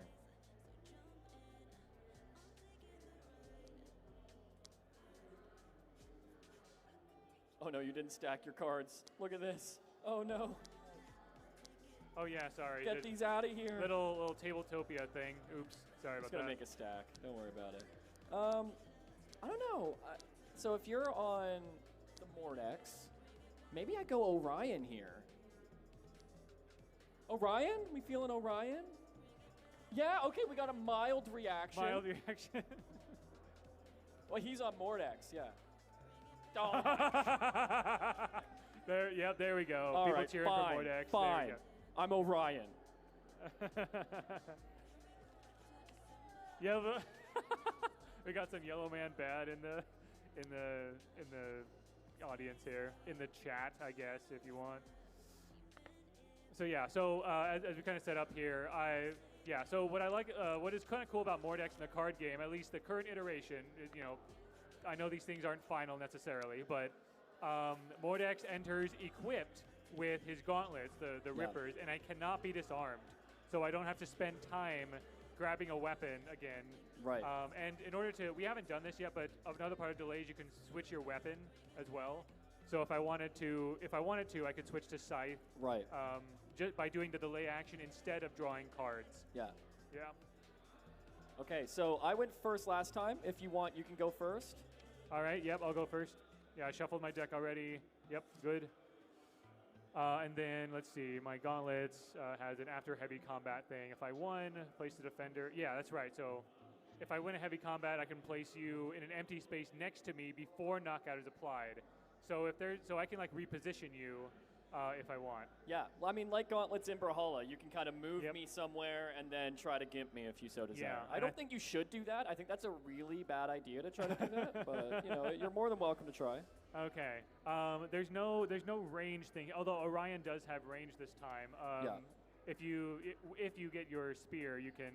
Oh no, you didn't stack your cards. Look at this. Oh no. Oh yeah, sorry. Get these out of here. Little Tabletopia thing. Oops, sorry about It's gonna that. make a stack. Don't worry about it. I don't know. So if you're on the Mordex, maybe I go Orion here. Orion? We feeling Orion? Yeah. Okay, we got a mild reaction. Mild reaction. Well, he's on Mordex. Yeah. Oh. There we go. All People right, cheering fine, for Mordex. Fine. There I'm Orion. we go. Yeah, we got some Yellow Man bad in the audience here, in the chat, I guess, if you want. So yeah, as we kind of set up here, so what I like, what is kind of cool about Mordex in the card game, at least the current iteration, you know, I know these things aren't final necessarily, but Mordex enters equipped with his gauntlets, the Rippers, and I cannot be disarmed. So I don't have to spend time grabbing a weapon again. Right. And in order to, we haven't done this yet, but another part of delays, you can switch your weapon as well. So if I wanted to, I could switch to Scythe. Right. Just by doing the delay action instead of drawing cards. Yeah. Yeah. Okay, so I went first last time. If you want, you can go first. All right, yep, I'll go first. Yeah, I shuffled my deck already. Yep, good. And then, let's see, my Gauntlets has an after heavy combat thing. If I won, place the defender. Yeah, that's right. So if I win a heavy combat, I can place you in an empty space next to me before knockout is applied. So so I can like reposition you if I want. Yeah, well, I mean, like Gauntlets in Brawlhalla, you can kind of move me somewhere and then try to gimp me if you so desire. Yeah, I don't think you should do that. I think that's a really bad idea to try to do that, but you know, you're more than welcome to try. Okay. There's no range thing. Although Orion does have range this time. If you get your spear, you can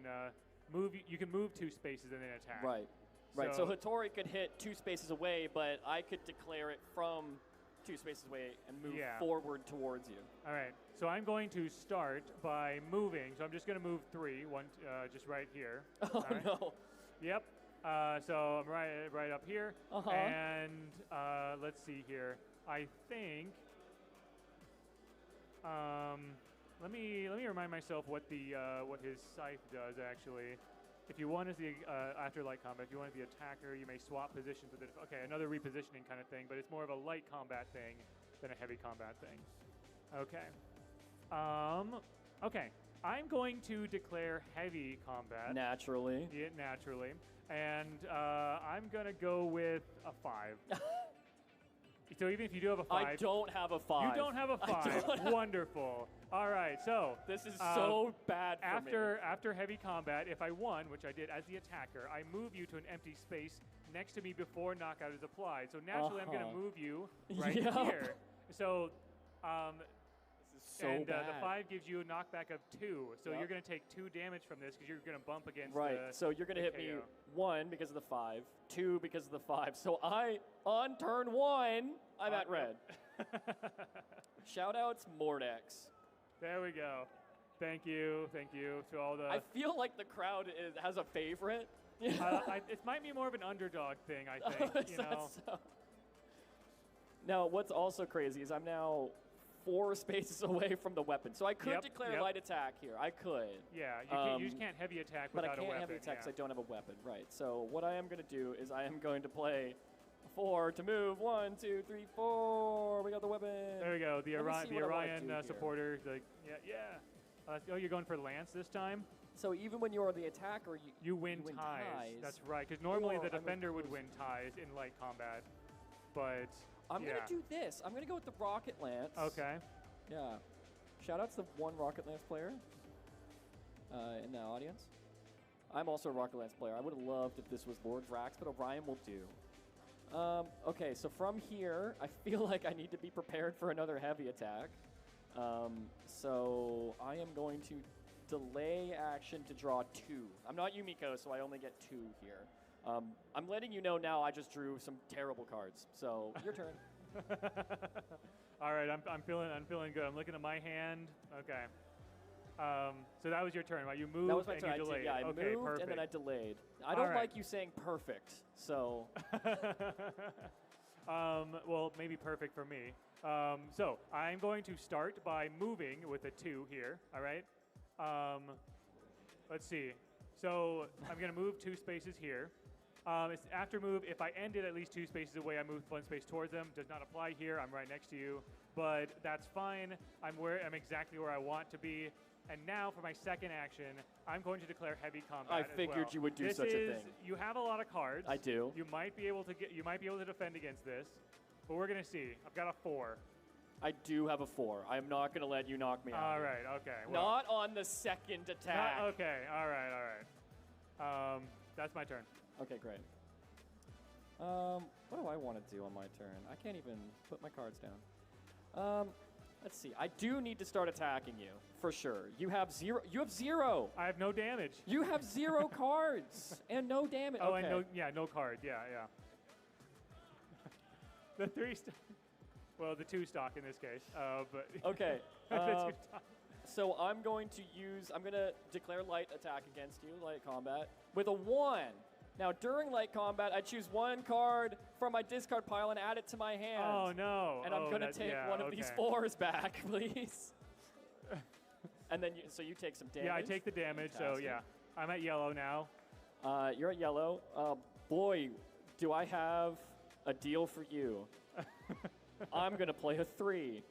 move. You can move 2 spaces and then attack. Right. Right. So Hattori could hit 2 spaces away, but I could declare it from 2 spaces away and move forward towards you. All right. So I'm going to start by moving. So I'm just going to move 3, just right here. Oh right? no. Yep. So I'm right up here. And let's see here. I think. Let me remind myself what his scythe does actually. If you wanted the after light combat, if you wanted the attacker, you may swap positions with it. Okay, another repositioning kind of thing, but it's more of a light combat thing than a heavy combat thing. Okay. Okay. I'm going to declare heavy combat. Naturally. Yeah, naturally. And I'm going to go with a 5. So even if you do have a 5. I don't have a 5. You don't have a 5. Wonderful. All right, so. This is so bad for me. After heavy combat, if I won, which I did as the attacker, I move you to an empty space next to me before knockout is applied. So naturally, I'm going to move you right here. So. So and bad. The 5 gives you a knockback of 2. So you're going to take 2 damage from this because you're going to bump against so you're going to hit me 1 because of the 5, 2 because of the 5. So on turn 1, I'm at red. Shoutouts Mordex. There we go. Thank you to all the. I feel like the crowd has a favorite. It might be more of an underdog thing, I think. You know. So? Now, what's also crazy is I'm now 4 spaces away from the weapon. So I could declare light attack here. I could. Yeah, you just can't heavy attack without a weapon. But I can't heavy attack because I don't have a weapon. Right. So what I am going to do is I am going to play 4 to move. 1, 2, 3, 4. We got the weapon. There we go. The Orion here. supporter. You're going for Lance this time? So even when you're the attacker, you win ties. That's right. Because normally the defender would win ties in light combat. But I'm going to do this. I'm going to go with the Rocket Lance. Okay. Yeah. Shoutouts to one Rocket Lance player in the audience. I'm also a Rocket Lance player. I would have loved if this was Lord Vrax, but Orion will do. Okay, so from here, I feel like I need to be prepared for another heavy attack. So I am going to delay action to draw 2. I'm not Yumiko, so I only get 2 here. I'm letting you know now I just drew some terrible cards. So your turn. All right, I'm feeling good. I'm looking at my hand. Okay. So that was your turn, right? You moved That was my and turn. you delayed. I Okay, moved perfect. and then I delayed. I don't like you saying perfect, so. Well, maybe perfect for me. So I'm going to start by moving with a 2 here. All right. Let's see. So I'm going to move 2 spaces here. It's after move. If I ended at least 2 spaces away, I moved 1 space towards them. Does not apply here. I'm right next to you, but that's fine. I'm exactly where I want to be. And now for my second action, I'm going to declare heavy combat. I figured you would do such a thing. You have a lot of cards. I do. You might be able to defend against this, but we're gonna see. I've got a 4. I do have a 4. I'm not going to let you knock me out. All right. Okay. Well, Not on the second attack. okay. All right. That's my turn. Okay, great. What do I want to do on my turn? I can't even put my cards down. Let's see. I do need to start attacking you for sure. You have 0. You have 0. I have no damage. You have 0 cards and no damage. Oh, okay. and no card. Yeah. The 3 well, the 2 stock in this case. But Okay. the 2 stock. So I'm going to declare light attack against you, light combat, with a 1. Now, during light combat, I choose 1 card from my discard pile and add it to my hand. Oh, no. And I'm going to take one of these 4s back, please. And then, so you take some damage. Yeah, I take the damage, so yeah. I'm at yellow now. You're at yellow. Boy, do I have a deal for you. I'm going to play a 3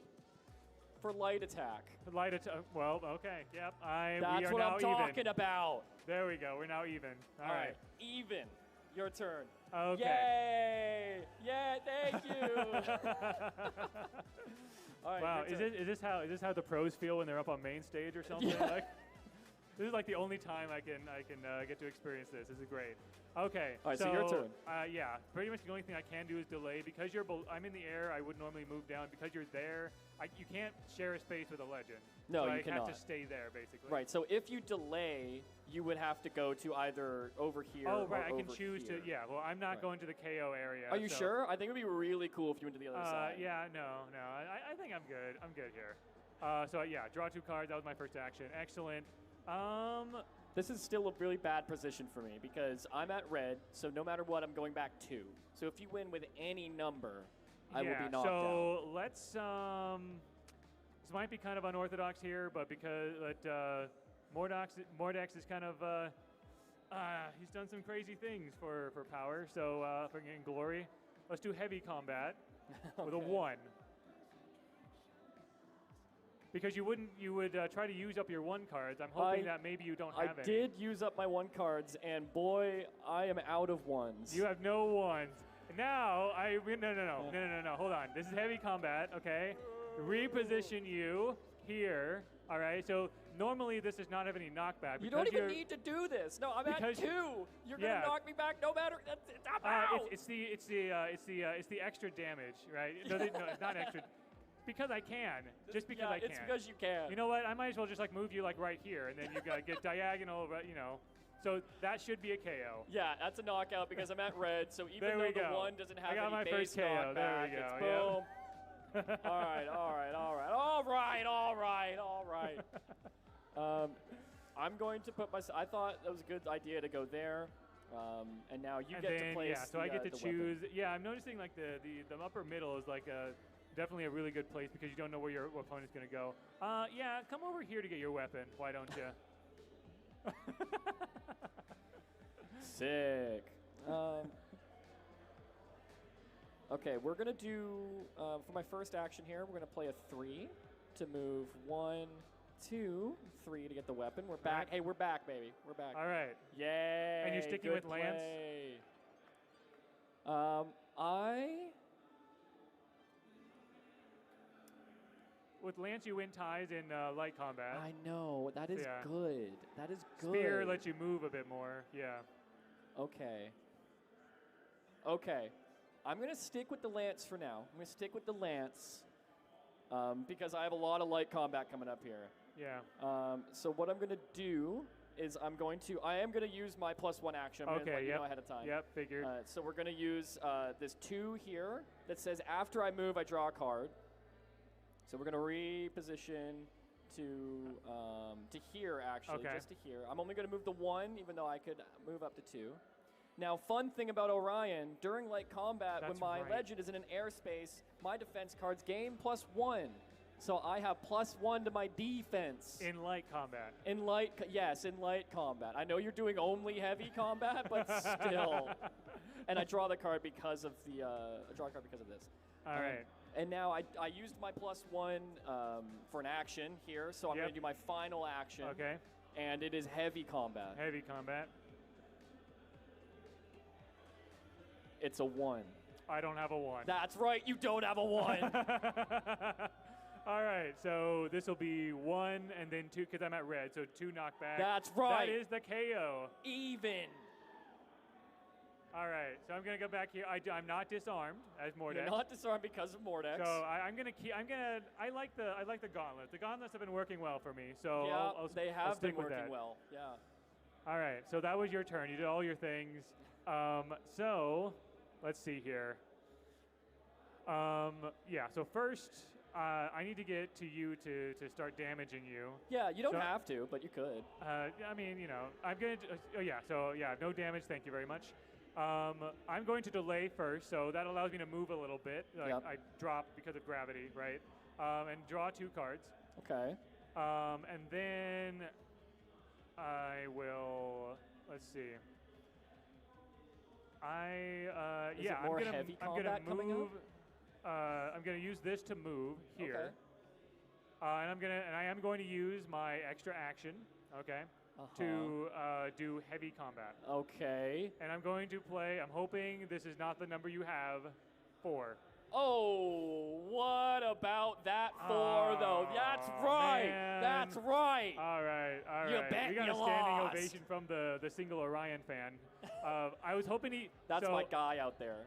for light attack. Light attack. Well, okay. Yep. That's we are what now I'm talking about. There we go. We're now even. All right. Even. Your turn. Okay. Yay! Yeah, thank you. All right, wow. your Is this how the pros feel when they're up on main stage or something? Yeah. Like, this is like the only time I can get to experience this. This is great. Okay. All right, so your turn. Yeah. Pretty much the only thing I can do is delay because I'm in the air. I would normally move down because you're there. You can't share a space with a legend. No, so you I cannot. have to stay there basically. Right. So if you delay, you would have to go to either over here. Oh, right. Or I can over choose here. to. Yeah. Well, I'm not going to the KO area. Are you so- sure? I think it would be really cool if you went to the other side. Yeah. No. I think I'm good. I'm good here. So yeah, draw 2 cards. That was my first action. Excellent. This is still a really bad position for me because I'm at red, so no matter what, I'm going back 2. So if you win with any number, I will be knocked out. So let's. This might be kind of unorthodox here, but because Mordax is kind of. He's done some crazy things for power. So for getting glory, let's do heavy combat with a 1. Because you would try to use up your 1 cards. I'm hoping that maybe you don't have any. I did use up my 1 cards, and boy, I am out of 1s. You have no 1s. Now no. Hold on. This is heavy combat. Okay. Reposition you here. All right. So normally this does not have any knockback. You don't even need to do this. No, I'm at 2. You're gonna knock me back no matter. I'm out. It's the extra damage, right? No, it's not extra. Because I can, just because I can. It's because you can. You know what? I might as well just like move you like right here, and then you gotta get diagonal, you know. So that should be a KO. Yeah, that's a knockout because I'm at red. So even There though we the go. 1 doesn't have I got any my base first KO. knockback, There we go. it's boom. All right. I'm going to put myself. I thought that was a good idea to go there. And now you get to place. Yeah, so I get to the choose. weapon. Yeah, I'm noticing like the upper middle is like definitely a really good place because you don't know where your opponent's gonna go. Yeah, come over here to get your weapon. Why don't you? Sick. Okay, we're gonna do for my first action here. We're gonna play a 3 to move 1, 2, 3 to get the weapon. We're back. Hey, we're back, baby. We're back. All right. Yay! And you're sticking good with Lance? play. With Lance, you win ties in light combat. I know. That is Yeah. good. That is good. Spear lets you move a bit more. Yeah. Okay. Okay. I'm going to stick with the lance for now. I'm going to stick with the lance because I have a lot of light combat coming up here. Yeah. So what I'm going to do is I am going to use my +1 action. I'm gonna let you know ahead of time. Yep, figured. So we're going to use this 2 here that says after I move, I draw a card. So we're going to reposition to here, actually, just to here. I'm only going to move the 1, even though I could move up to 2. Now, fun thing about Orion, during light combat, when my legend is in an airspace, my defense cards gain +1. So I have +1 to my defense. In light combat. In light combat. I know you're doing only heavy combat, but still. And I draw the card because of the. This. All right. And now I used my +1 for an action here, so I'm going to do my final action. Okay. And it is heavy combat. Heavy combat. It's a 1. I don't have a 1. That's right, you don't have a 1. All right, so this will be 1 and then 2 because I'm at red, so 2 knockback. That's right. That is the KO. Even. All right, so I'm gonna go back here. I'm not disarmed as Mordex. You're not disarmed because of Mordex. So I'm gonna keep. I like the gauntlets. The gauntlets have been working well for me. So yeah, I'll have stick been with working that. well. Yeah. All right, so that was your turn. You did all your things. So let's see here. Yeah. So first, I need to get to you to start damaging you. Yeah, you don't have to, but you could. I mean, you know, I'm going to, oh yeah, so yeah, no damage, thank you very much. I'm going to delay first, so that allows me to move a little bit. Like I drop because of gravity, right? And draw 2 cards. Okay. And then I will, let's see. Is it more heavy combat coming up? I'm gonna use this to move here. Okay. And I am going to use my extra action, okay, to do heavy combat. Okay. And I'm going to play, I'm hoping this is not the number you have, 4. Oh, what about that 4, though? That's right. Man. That's right. All right, all right. You bet We got you a standing lost. ovation from the single Orion fan. I was hoping he... That's my guy out there.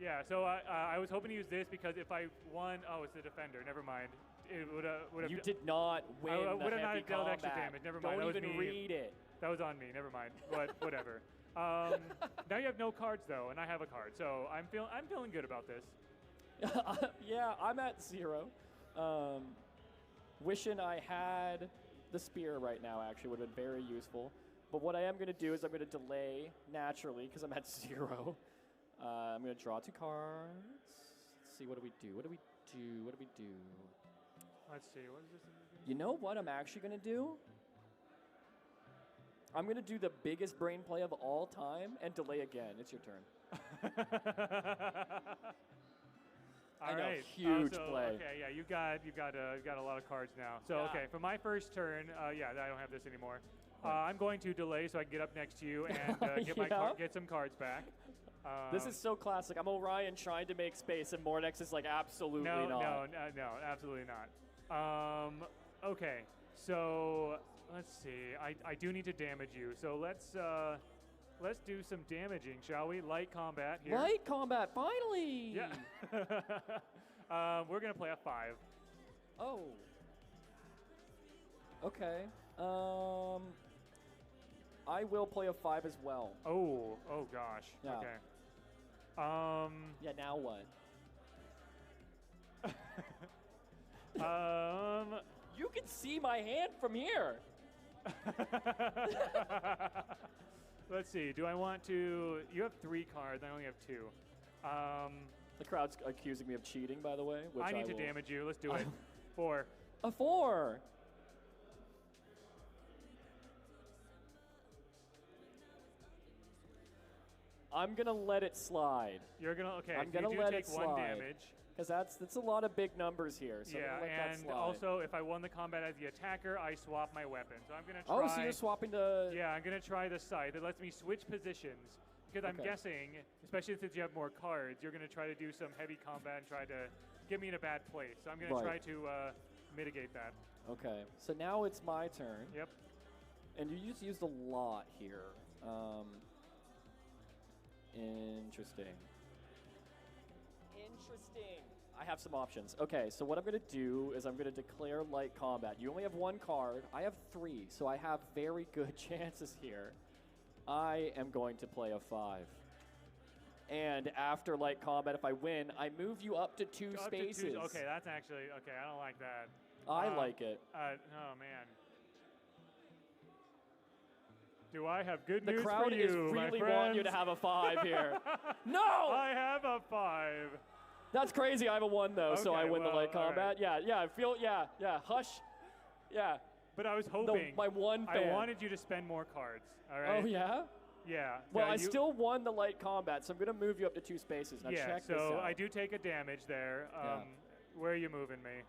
Yeah, so I was hoping to use this because if I won... Oh, it's the defender. Never mind. It would have... You did not win I would the have heavy not dealt extra combat. damage. Never mind. Don't That was even me. read it. That was on me. Never mind. But whatever. Now you have no cards though, and I have a card, so I'm feeling good about this. Yeah, I'm at 0. Wishing I had the spear right now actually would have been very useful. But what I am going to do is I'm going to delay naturally because I'm at 0. I'm going to draw 2 cards. Let's see, what do we do? What do we do? What do we do? Let's see, what is this? You know what I'm actually going to do? I'm going to do the biggest brain play of all time and delay again. It's your turn. All right. Huge play. Okay, yeah, you got a lot of cards now. So okay, for my first turn, yeah, I don't have this anymore. I'm going to delay so I can get up next to you and get some cards back. This is so classic. I'm Orion trying to make space, and Mordex is like, absolutely not. No, absolutely not. Okay, so let's see. I do need to damage you. So let's do some damaging, shall we? Light combat here. Light combat, finally! Yeah. We're gonna play a 5. Oh. Okay. I will play a 5 as well. Oh gosh. Yeah. Okay. Yeah, now what? You can see my hand from here. Let's see. Do I want to? You have 3 cards. I only have 2. The crowd's accusing me of cheating, by the way. Which I need to damage you. Let's do it. 4. A 4. I'm gonna let it slide. You're gonna I'm so gonna you do let take it 1 slide. damage. Because that's a lot of big numbers here. So Yeah, I'm gonna let that and slide. also if I won the combat as the attacker, I swap my weapon. So I'm gonna try. Oh, so you're swapping to. Yeah, I'm gonna try the scythe. It lets me switch positions. Because I'm guessing, especially since you have more cards, you're gonna try to do some heavy combat and try to get me in a bad place. So I'm gonna try to mitigate that. Okay, so now it's my turn. Yep. And you just used a lot here. Interesting. Interesting. I have some options. Okay, so what I'm going to do is I'm going to declare light combat. You only have one card. I have 3, so I have very good chances here. I am going to play a 5. And after light combat, if I win, I move you up to 2 spaces. Okay, that's actually, okay, I don't like that. I like it. Oh, man. Do I have good The news crowd for you, is my really friends? wanting you to have a 5 here. No! I have a 5. That's crazy. I have a 1 though, so I Okay, win the well, light all combat. right. Yeah, I feel, yeah, hush. Yeah. But I was hoping. my one fan. I wanted you to spend more cards, all right? Oh, yeah? Yeah. Well, yeah, I still won the light combat, so I'm going to move you up to 2 spaces. Now yeah, check this so out. I do take a damage there. Yeah. Where are you moving me?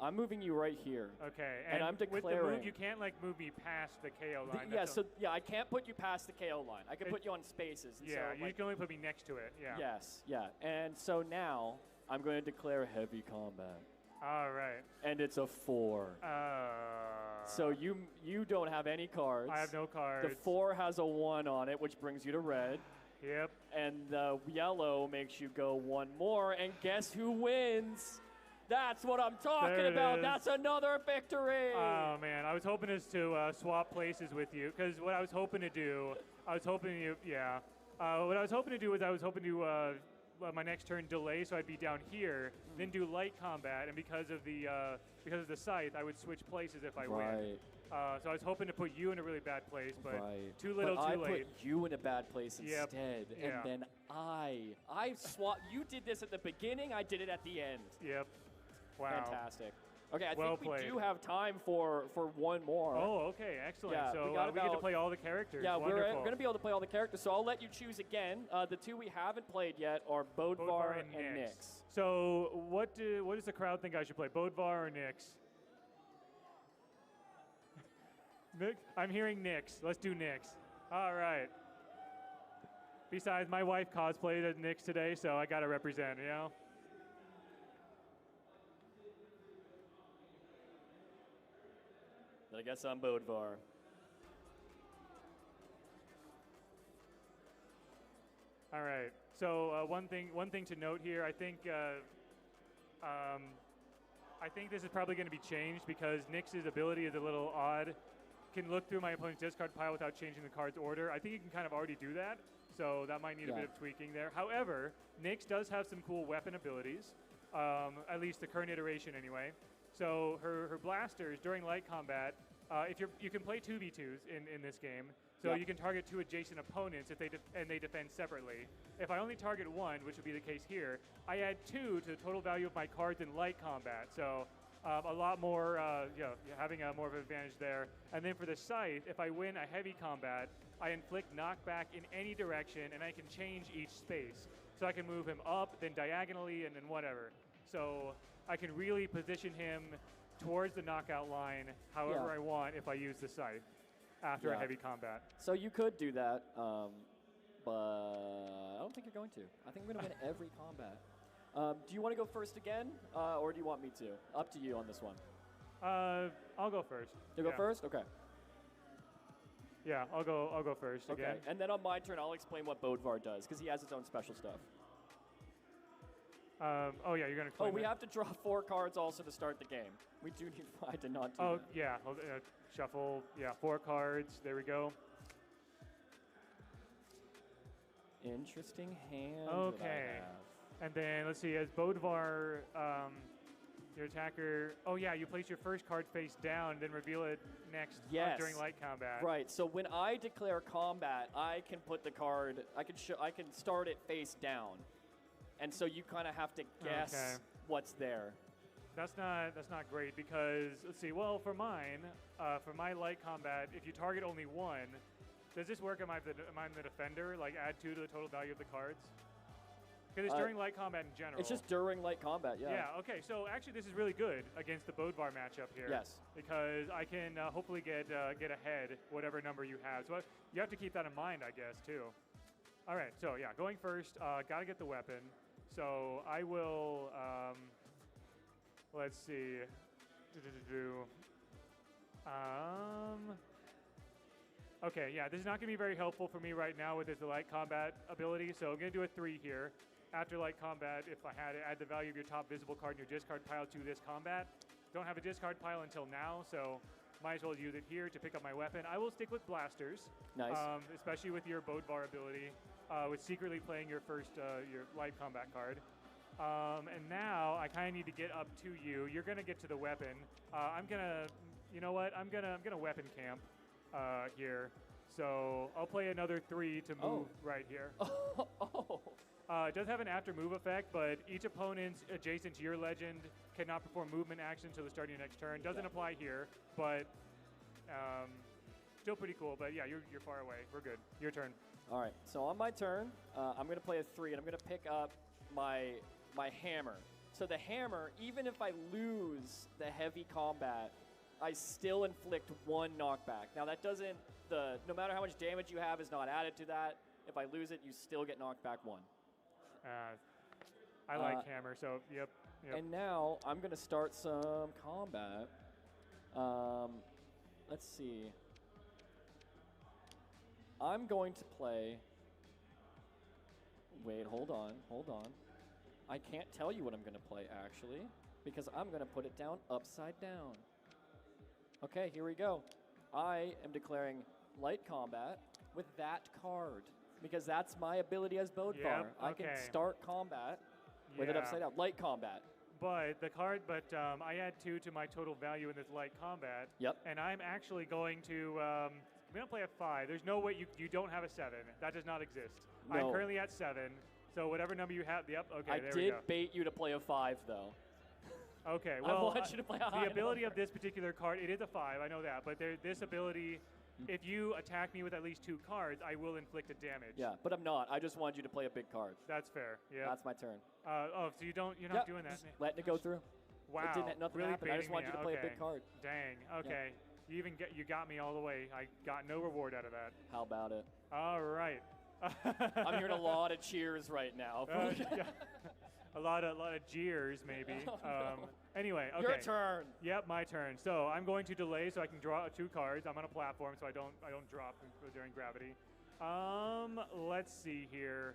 I'm moving you right here. Okay, And I'm with the declaring. move, you can't like move me past the KO line. Yeah, That's so I can't put you past the KO line. I can put you on spaces. And yeah, so, you can only put me next to it. Yeah. Yes, yeah. And so now I'm going to declare heavy combat. All right. And it's a 4. So you don't have any cards. I have no cards. The 4 has a 1 on it, which brings you to red. Yep. And the yellow makes you go 1 more. And guess who wins? That's what I'm talking There it about. is. That's another victory. Oh man, I was hoping to swap places with you because what I was hoping to do, what I was hoping to do was I was hoping to my next turn delay so I'd be down here, then do light combat, and because of the scythe, I would switch places if I win. So I was hoping to put you in a really bad place, but too little, but too late. I put you in a bad place Yep. instead, Yeah. and then I swapped. You did this at the beginning. I did it at the end. Yep. Wow. Fantastic. Okay, I Well think we played. do have time for one more. Oh, okay, excellent. Yeah, so we got we get to about- play all the characters. Yeah, we're Wonderful. going to be able to play all the characters, so I'll let you choose again. The 2 we haven't played yet are Bodvar and Nyx. So what does the crowd think I should play, Bodvar or Nyx? Nyx? I'm hearing Nyx. Let's do Nyx. All right. Besides, my wife cosplayed as Nyx today, so I got to represent, you know? I guess I'm Bodvar. All right. So one thing to note here, I think this is probably going to be changed because Nyx's ability is a little odd. Can look through my opponent's discard pile without changing the card's order. I think you can kind of already do that, so that might need a bit of tweaking there. However, Nyx does have some cool weapon abilities, at least the current iteration anyway. So her blasters during light combat, you can play 2v2s in this game. So you can target 2 adjacent opponents if they defend separately. If I only target 1, which would be the case here, I add 2 to the total value of my cards in light combat. So a lot more, having more of an advantage there. And then for the scythe, if I win a heavy combat, I inflict knockback in any direction, and I can change each space. So I can move him up, then diagonally, and then whatever. So I can really position him towards the knockout line however I want if I use the scythe after a heavy combat. So you could do that, but I don't think you're going to. I think I'm going to win every combat. Do you want to go first again, or do you want me to? Up to you on this one. I'll go first. You go first? Okay. Yeah, I'll go first Okay. again. And then on my turn, I'll explain what Bodvar does, because he has his own special stuff. You're going to Oh, claim we it. have to draw 4 cards also to start the game. We do need 5 to not do Oh, that. yeah. Shuffle. Yeah, 4 cards. There we go. Interesting hand. Okay. That I have. And then let's see, as Bodvar, your attacker. Oh yeah, you place your first card face down, then reveal it next Yes. during light combat. Right. So when I declare combat, I can put the card. I can start it face down, and so you kind of have to guess what's there. That's not great because let's see. Well, for mine, for my light combat, if you target only 1, does this work? Am I the defender? Like add 2 to the total value of the cards? Because it's during light combat in general. It's just during light combat, yeah. Yeah, okay. So actually this is really good against the Bodvar matchup here. Yes. Because I can hopefully get ahead whatever number you have. So you have to keep that in mind, I guess, too. All right, so yeah, going first, got to get the weapon. So I will, let's see. Okay, yeah, this is not going to be very helpful for me right now with this light combat ability. So I'm going to do a 3 here. after light combat, if I had it, add the value of your top visible card in your discard pile to this combat. Don't have a discard pile until now, so might as well use it here to pick up my weapon. I will stick with blasters. Nice. Especially with your Bodvar ability, with secretly playing your first your light combat card. And now I kind of need to get up to you. You're gonna get to the weapon. I'm gonna, you know what? I'm gonna weapon camp here. So I'll play another 3 to move right here. It does have an after move effect, but each opponent adjacent to your legend cannot perform movement action until the start of your next turn. Doesn't apply here, but still pretty cool. But yeah, you're far away. We're good. Your turn. All right. So on my turn, I'm going to play a 3, and I'm going to pick up my hammer. So the hammer, even if I lose the heavy combat, I still inflict 1 knockback. Now that doesn't, no matter how much damage you have is not added to that. If I lose it, you still get knocked back 1. I like hammer, so yep. And now I'm going to start some combat. Let's see. I'm going to play. Wait, hold on. I can't tell you what I'm going to play, actually, because I'm going to put it down upside down. Okay, here we go. I am declaring light combat with that card, because that's my ability as Bodvar. Yep, I can start combat with it upside down. Light combat. But I add 2 to my total value in this light combat. Yep. And I'm actually going to, I'm going to play a 5. There's no way you don't have a 7. That does not exist. No. I'm currently at 7. So whatever number you have, yep, okay, there we I go. did bait you to play a 5, though. Okay, well, I want you to play a high the ability number. of this particular card, it is a 5, I know that, but this ability, if you attack me with at least 2 cards, I will inflict a damage. Yeah, but I'm not. I just wanted you to play a big card. That's fair, yeah. That's my turn. So you're not doing that? Just letting it go through. Wow, It didn't, nothing really happened. I just wanted you to play a big card. Dang, okay. You got me all the way. I got no reward out of that. How about it? All right. I'm hearing a lot of cheers right now. Yeah. A lot of jeers, maybe. Oh, no. Anyway, okay. Your turn. Yep, my turn. So I'm going to delay so I can draw 2 cards. I'm on a platform, so I don't drop during gravity. Let's see here.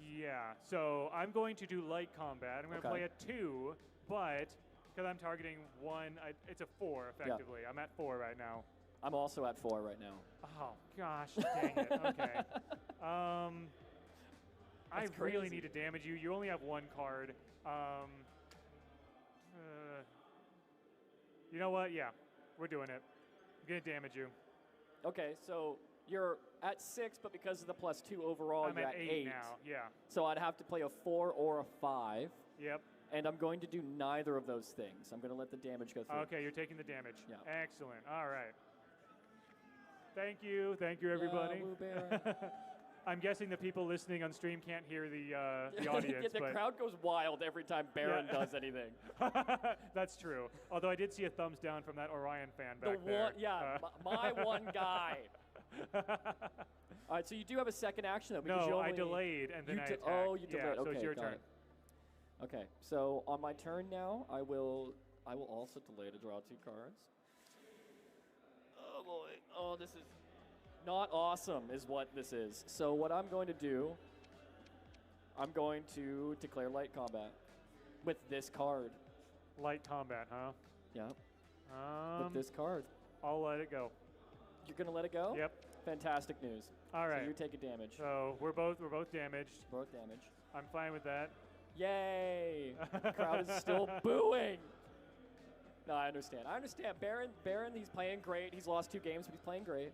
Yeah. So I'm going to do light combat. I'm going to play a 2, but because I'm targeting 1, it's a 4 effectively. I'm at 4 right now. I'm also at 4 right now. Oh gosh, dang it. Okay. I really need to damage you. You only have 1 card. You know what? Yeah, we're doing it. I'm gonna damage you. Okay, so you're at 6, but because of the +2 overall, I'm you're at 8 now. Yeah. So I'd have to play a 4 or a 5. Yep. And I'm going to do neither of those things. I'm going to let the damage go through. Okay, you're taking the damage. Yeah. Excellent. All right. Thank you, everybody. I'm guessing the people listening on stream can't hear the audience. The crowd goes wild every time Baron does anything. That's true. Although I did see a thumbs down from that Orion fan back there. My one guy. All right, so you do have a second action though. Because No, you only, I delayed and then I attacked. Oh, you delayed. Yeah, okay, so it's your got turn. it. Okay, so on my turn now, I will also delay to draw 2 cards. Oh boy. Oh, this is not awesome is what this is. So what I'm going to do, I'm going to declare light combat with this card. Light combat, huh? Yep. With this card. I'll let it go. You're gonna let it go? Yep. Fantastic news. All right. So you take a damage. So we're both damaged. Both damaged. I'm fine with that. Yay! The crowd is still booing. No, I understand. Baron, he's playing great. He's lost 2 games, but he's playing great.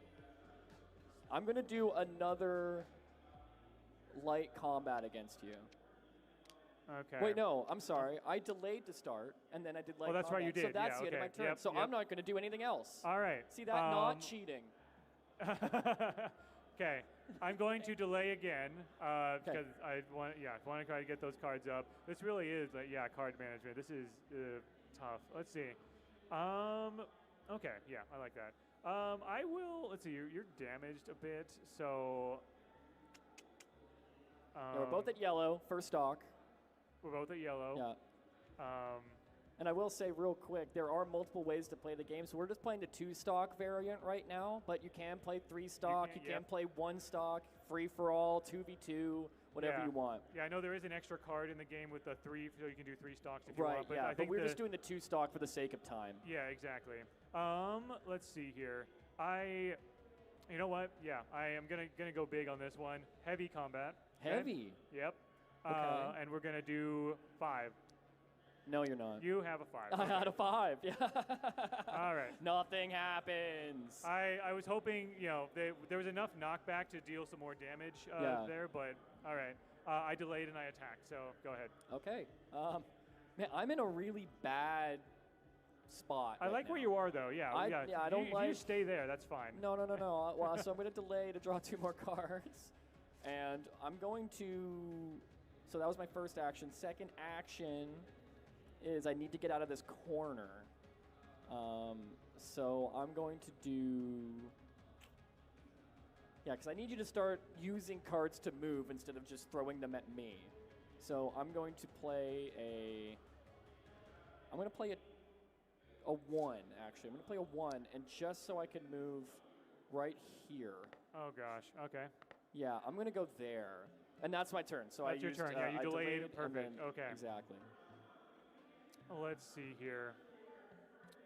I'm going to do another light combat against you. Okay. Wait, no, I'm sorry. I delayed to start, and then I did light combat. that's right, you did. So that's Yeah, the end of my okay. turn. Yep, So yep. I'm not going to do anything else. All right. See that? Not cheating. Okay. I'm going to delay again because I want to try to get those cards up. This really is card management. This is tough. Let's see. Okay, yeah, I like that. I will. Let's see. You're damaged a bit, so. Yeah, we're both at yellow. First stock. We're both at yellow. Yeah. And I will say real quick, there are multiple ways to play the game. So we're just playing the 2-stock variant right now, but you can play 3-stock, you can play 1-stock, free-for-all, 2v2, whatever you want. Yeah, I know there is an extra card in the game with the 3, so you can do 3 stocks if you Right, want. But yeah, I think we're just doing the 2-stock for the sake of time. Yeah, exactly. Let's see here. You know what? Yeah, I am gonna go big on this one. Heavy combat. Heavy? Okay? Yep. Okay. And we're gonna do 5. No, you're not. You have a 5. I Okay. had a 5, yeah. All right. Nothing happens. I was hoping, there was enough knockback to deal some more damage there, but all right. I delayed and I attacked, so go ahead. Okay. Man, I'm in a really bad spot. I like where you are, though. Yeah. I don't if you stay there, that's fine. No. Well, so I'm going to delay to draw 2 more cards. And I'm going to... So that was my first action. Second action is I need to get out of this corner. So I'm going to do... Yeah, because I need you to start using cards to move instead of just throwing them at me. So I'm going to play a... I'm going to play a 1, actually. I'm going to play a 1, and just so I can move right here. Oh, gosh. Okay. Yeah, I'm going to go there. And that's my turn. So that's your turn. Yeah, you delayed. Perfect. Okay. Exactly. Let's see here.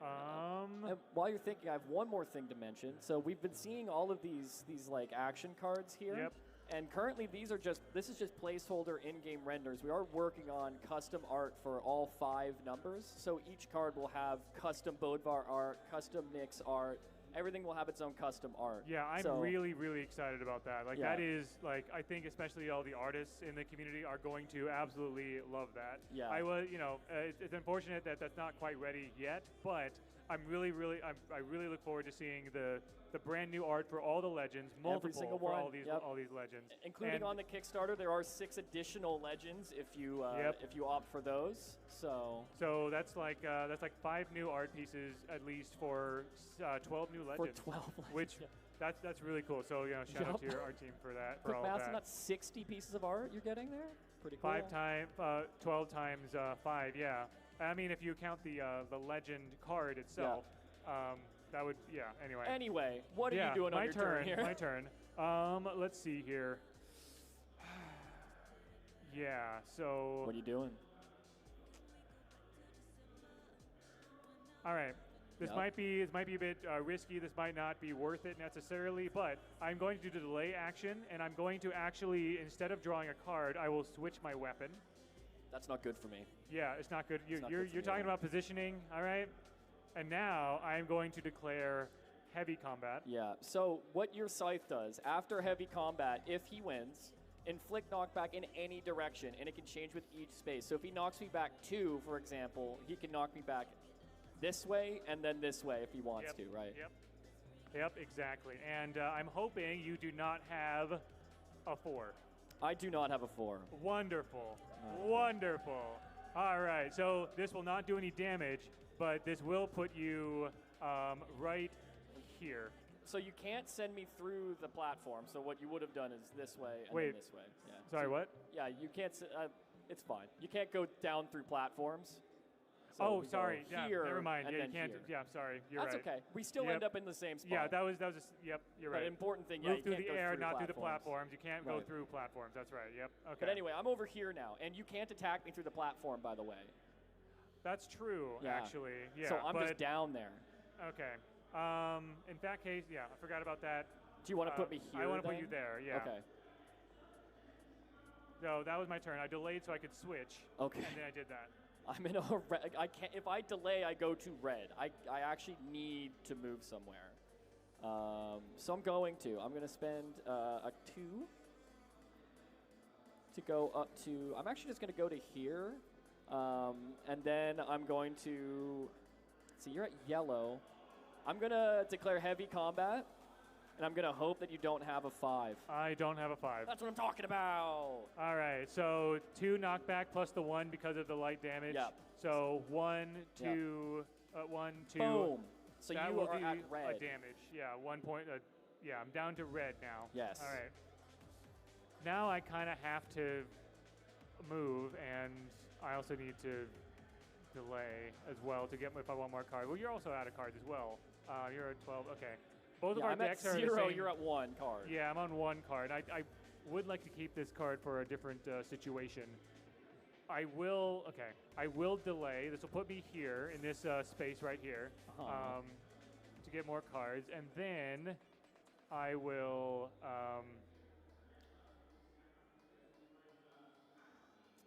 And while you're thinking, I have one more thing to mention. So we've been seeing all of these like action cards here. Yep. And currently this is just placeholder in-game renders. We are working on custom art for all 5 numbers. So each card will have custom Bodvar art, custom Nyx art. Everything will have its own custom art. Yeah, I'm really, really excited about that. Like, Yeah. that is, like, I think especially all the artists in the community are going to absolutely love that. Yeah. I was, it's unfortunate that that's not quite ready yet, but I'm really, I really look forward to seeing the brand new art for all the legends, multiple Every single for one. all these legends. Including And on the Kickstarter, there are 6 additional legends if you opt for those. So that's like 5 new art pieces at least for 12 new legends. For 12 legends. Which that's really cool. So shout out to your art team for that. For Quick all math, of so that. that's 60 pieces of art you're getting there. Pretty cool. 12 times 5. Yeah. I mean, if you count the legend card itself, that would Anyway. Anyway, what are you doing on your turn here? My turn. Let's see here. Yeah. So. What are you doing? All right. This might be a bit risky. This might not be worth it necessarily, but I'm going to do the delay action, and I'm going to actually, instead of drawing a card, I will switch my weapon. That's not good for me. Yeah, it's not good. It's not You're good for me talking at all. about positioning, all right? And now I'm going to declare heavy combat. Yeah, so what your scythe does, after heavy combat, if he wins, inflict knockback in any direction, and it can change with each space. So if he knocks me back 2, for example, he can knock me back this way and then this way if he wants to, right? Yep, exactly. And I'm hoping you do not have a 4. I do not have a 4. Wonderful. Wonderful. All right, so this will not do any damage, but this will put you right here. So you can't send me through the platform, so what you would have done is this way and Wait. then this way. Yeah. Sorry, So- what? Yeah, you can't, it's fine. You can't go down through platforms. So we go sorry. Yeah, here never mind. and Yeah, you then can't. here. Yeah, sorry. You're That's right. okay. We still Yep. end up in the same spot. Yeah, that was just. Yep, you're But right. important thing, Move you through can't the go air, through not through the platforms. platforms. You can't go Right. through platforms. That's right. Yep. Okay. But anyway, I'm over here now, and you can't attack me through the platform, by the way. That's true, Yeah. actually. Yeah. So I'm but, just down there. Okay. In that case, yeah, I forgot about that. Do you want to put me here? I want to put then? you there. Yeah. Okay. So that was my turn. I delayed so I could switch. Okay. And then I did that. I'm in a red. I can't. If I delay, I go to red. I actually need to move somewhere. So I'm going to. I'm going to spend a 2 to go up to. I'm actually just going to go to here, and then I'm going to. See, you're at yellow. I'm going to declare heavy combat, and I'm going to hope that you don't have a 5. I don't have a 5. That's what I'm talking about. All right, so 2 knockback plus the 1 because of the light damage. Yep. So 1, 2, 1, 2. Boom. So that you will are do at a red. damage. Yeah, 1 point. Yeah, I'm down to red now. Yes. All right. Now I kind of have to move, and I also need to delay as well to get if I want more cards. Well, you're also out of cards as well. You're at 12. Okay. Both of our I'm decks at are 0. the same. You're at 1 card. Yeah, I'm on 1 card. I would like to keep this card for a different situation. I will delay. This will put me here in this space right here to get more cards, and then I will.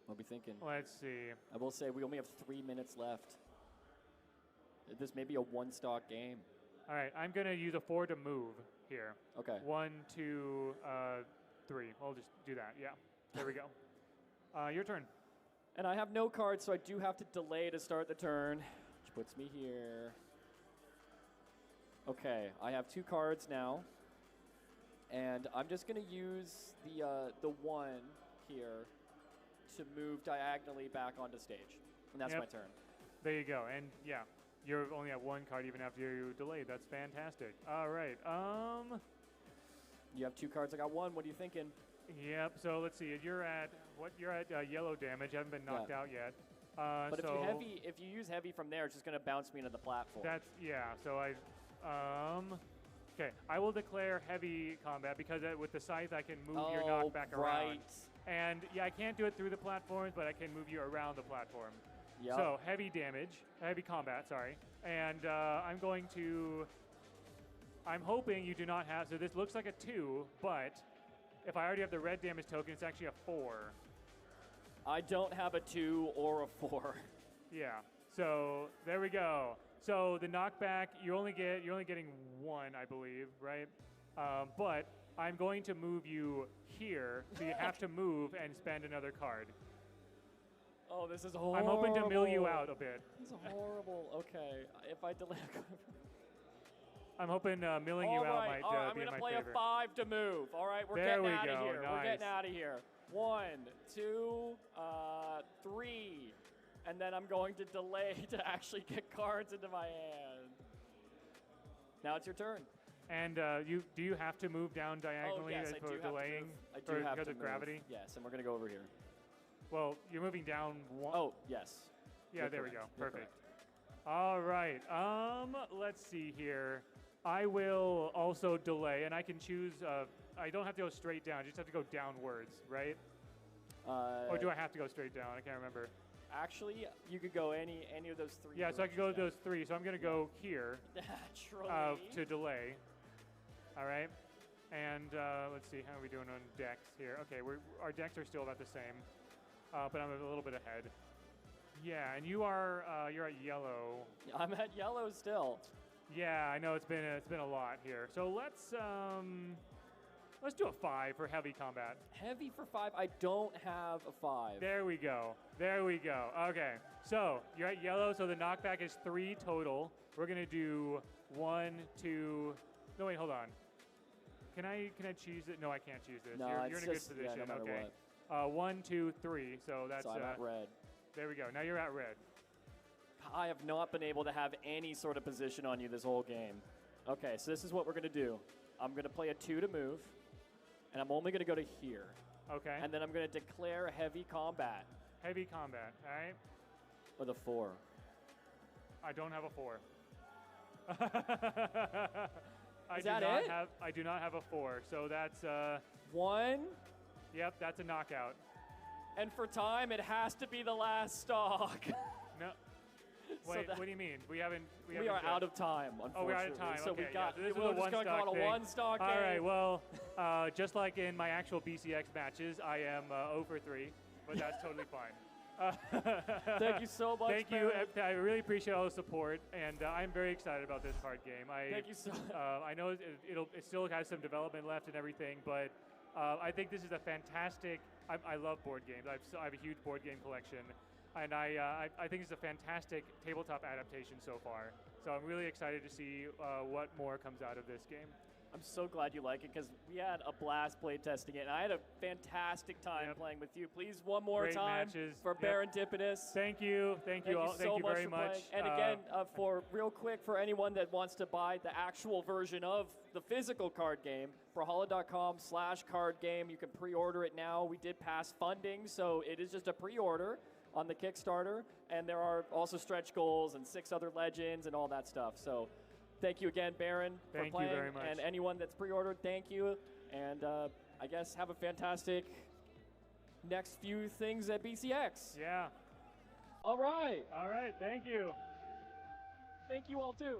What are we thinking? Let's see. I will say we only have 3 minutes left. This may be a one-stock game. All right, I'm gonna use a 4 to move here. Okay. 1, 2, 3. I'll just do that. Yeah. There we go. Your turn. And I have no cards, so I do have to delay to start the turn, which puts me here. Okay, I have 2 cards now, and I'm just going to use the 1 here to move diagonally back onto stage, and that's my turn. There you go, and yeah, you're only at 1 card even after you delayed. That's fantastic. All right. You have 2 cards. I got 1. What are you thinking? Yep. So let's see. You're at yellow damage. You haven't been knocked out yet. But if you use heavy from there, it's just going to bounce me into the platform. So okay. I will declare heavy combat because with the scythe I can move your knockback around. And yeah, I can't do it through the platforms, but I can move you around the platform. Yep. So heavy combat. Sorry. And I'm hoping you do not have. So this looks like a 2, but if I already have the red damage token, it's actually a 4. I don't have a 2 or a 4. Yeah. So there we go. So the knockback, you're only getting 1, I believe, right? But I'm going to move you here, so you have to move and spend another card. Oh, this is horrible. I'm hoping to mill you out a bit. This is horrible. Okay, if I delay. I'm hoping milling you out might I'm be in going to my play favor. a 5 to move. All right, we're There getting we out go. of here. Nice. We're getting out of here. 1, 2, 3. And then I'm going to delay to actually get cards into my hand. Now it's your turn. And do you have to move down diagonally yes, for delaying? I do have because to of move. gravity? Yes, and we're going to go over here. Well, you're moving down 1. Oh, yes. Yeah, You're there correct. we go. You're Perfect. All right. Let's see here. I will also delay, and I can choose. I don't have to go straight down. I just have to go downwards, right? Or do I have to go straight down? I can't remember. Actually, you could go any of those 3. Yeah, so I could go those 3. So I'm going to go here Naturally. to delay. All right. And let's see, how are we doing on decks here? Okay, our decks are still about the same, but I'm a little bit ahead. Yeah, and you're at yellow. I'm at yellow still. Yeah, I know it's been a lot here. So let's do a 5 for heavy combat. Heavy for 5. I don't have a 5. There we go. Okay, so you're at yellow. So the knockback is 3 total. We're gonna do 1, 2. No, wait, hold on. Can I choose it? No, I can't choose this. No, you're in a good position. Yeah, no matter okay. what. 1, 2, 3. So that's. So I'm at red. There we go. Now you're at red. I have not been able to have any sort of position on you this whole game. Okay, so this is what we're going to do. I'm going to play a 2 to move, and I'm only going to go to here. Okay. And then I'm going to declare heavy combat. Heavy combat, all right? With a 4. I don't have a 4. I do not have a 4, so that's 1. Yep, that's a knockout. And for time, it has to be the last stock. No. Wait, what do you mean? We are out of time, unfortunately. Oh, we're out of time. So okay, we got. Yeah, so this we're is a just going to call it a one-stock game. All right. Well, just like in my actual BCX matches, I am 0 for 3, but that's totally fine. Thank you so much. Thank you. I really appreciate all the support, and I'm very excited about this card game. Thank you so much. I know it still has some development left and everything, but I think this is a fantastic. I love board games. I have a huge board game collection, and I think it's a fantastic tabletop adaptation so far. So I'm really excited to see what more comes out of this game. I'm so glad you like it because we had a blast playtesting it, and I had a fantastic time playing with you. Please, one more Great time matches. for Barendipitous. Thank you all. Thank you very much. And again, for real quick, for anyone that wants to buy the actual version of the physical card game, Brawlhalla.com/card game. You can pre-order it now. We did pass funding, so it is just a pre-order. on the Kickstarter, and there are also stretch goals and 6 other legends and all that stuff. So thank you again, Baron, for Thank you playing. very much. And anyone that's pre-ordered, thank you. And I guess have a fantastic next few things at BCX. Yeah. All right. All right. Thank you. Thank you all too.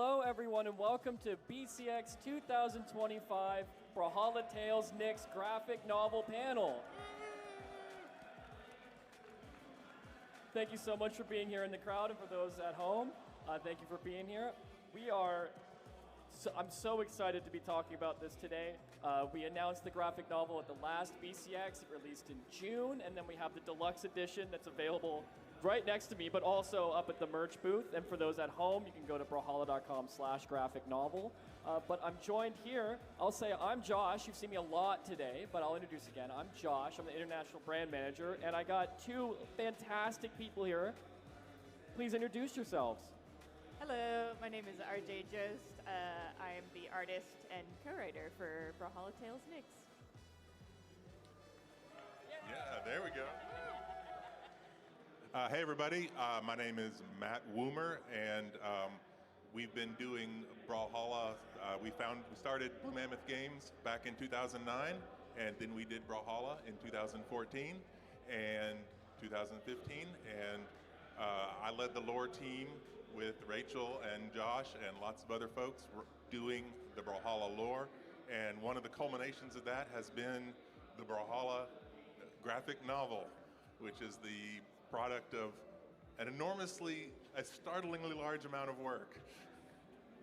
Hello, everyone, and welcome to BCX 2025 Brawlhalla Tales Nyx graphic novel panel. Thank you so much for being here in the crowd, and for those at home, thank you for being here. I'm so excited to be talking about this today. We announced the graphic novel at the last BCX. It released in June, and then we have the deluxe edition that's available right next to me, but also up at the merch booth. And for those at home, you can go to brawlhalla.com/graphic novel. But I'm joined here. I'll say I'm Josh. You've seen me a lot today, but I'll introduce again. I'm Josh. I'm the International Brand Manager, and I got two fantastic people here. Please introduce yourselves. Hello, my name is RJ Jost. I am the artist and co-writer for Brawlhalla Tales Nyx. Yeah, there we go. Hey everybody, my name is Matt Woomer, and we've been doing Brawlhalla. We started Blue Mammoth Games back in 2009, and then we did Brawlhalla in 2014 and 2015, and I led the lore team with Rachel and Josh and lots of other folks doing the Brawlhalla lore, and one of the culminations of that has been the Brawlhalla graphic novel, which is the product of a startlingly large amount of work.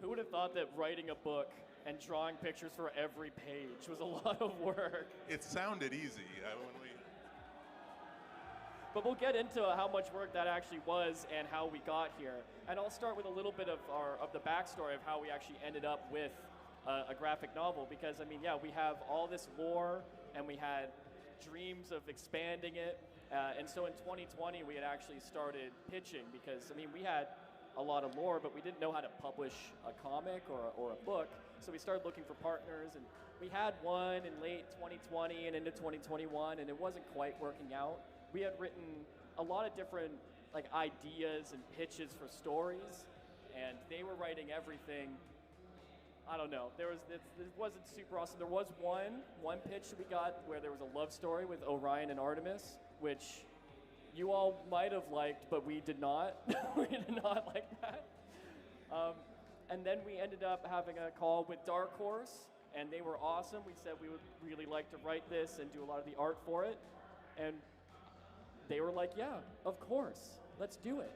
Who would have thought that writing a book and drawing pictures for every page was a lot of work? It sounded easy But we'll get into how much work that actually was and how we got here. And I'll start with a little bit of the backstory of how we actually ended up with a graphic novel, because I mean, yeah, we have all this lore and we had dreams of expanding it. And so in 2020, we had actually started pitching, because I mean, we had a lot of lore, but we didn't know how to publish a comic or a book. So we started looking for partners, and we had one in late 2020 and into 2021, and it wasn't quite working out. We had written a lot of different ideas and pitches for stories, and they were writing everything. I don't know. It wasn't super awesome. There was one pitch that we got where there was a love story with Orion and Artemis, which you all might have liked, but we did not. We did not like that. And then we ended up having a call with Dark Horse, and they were awesome. We said we would really like to write this and do a lot of the art for it. And they were like, yeah, of course, let's do it.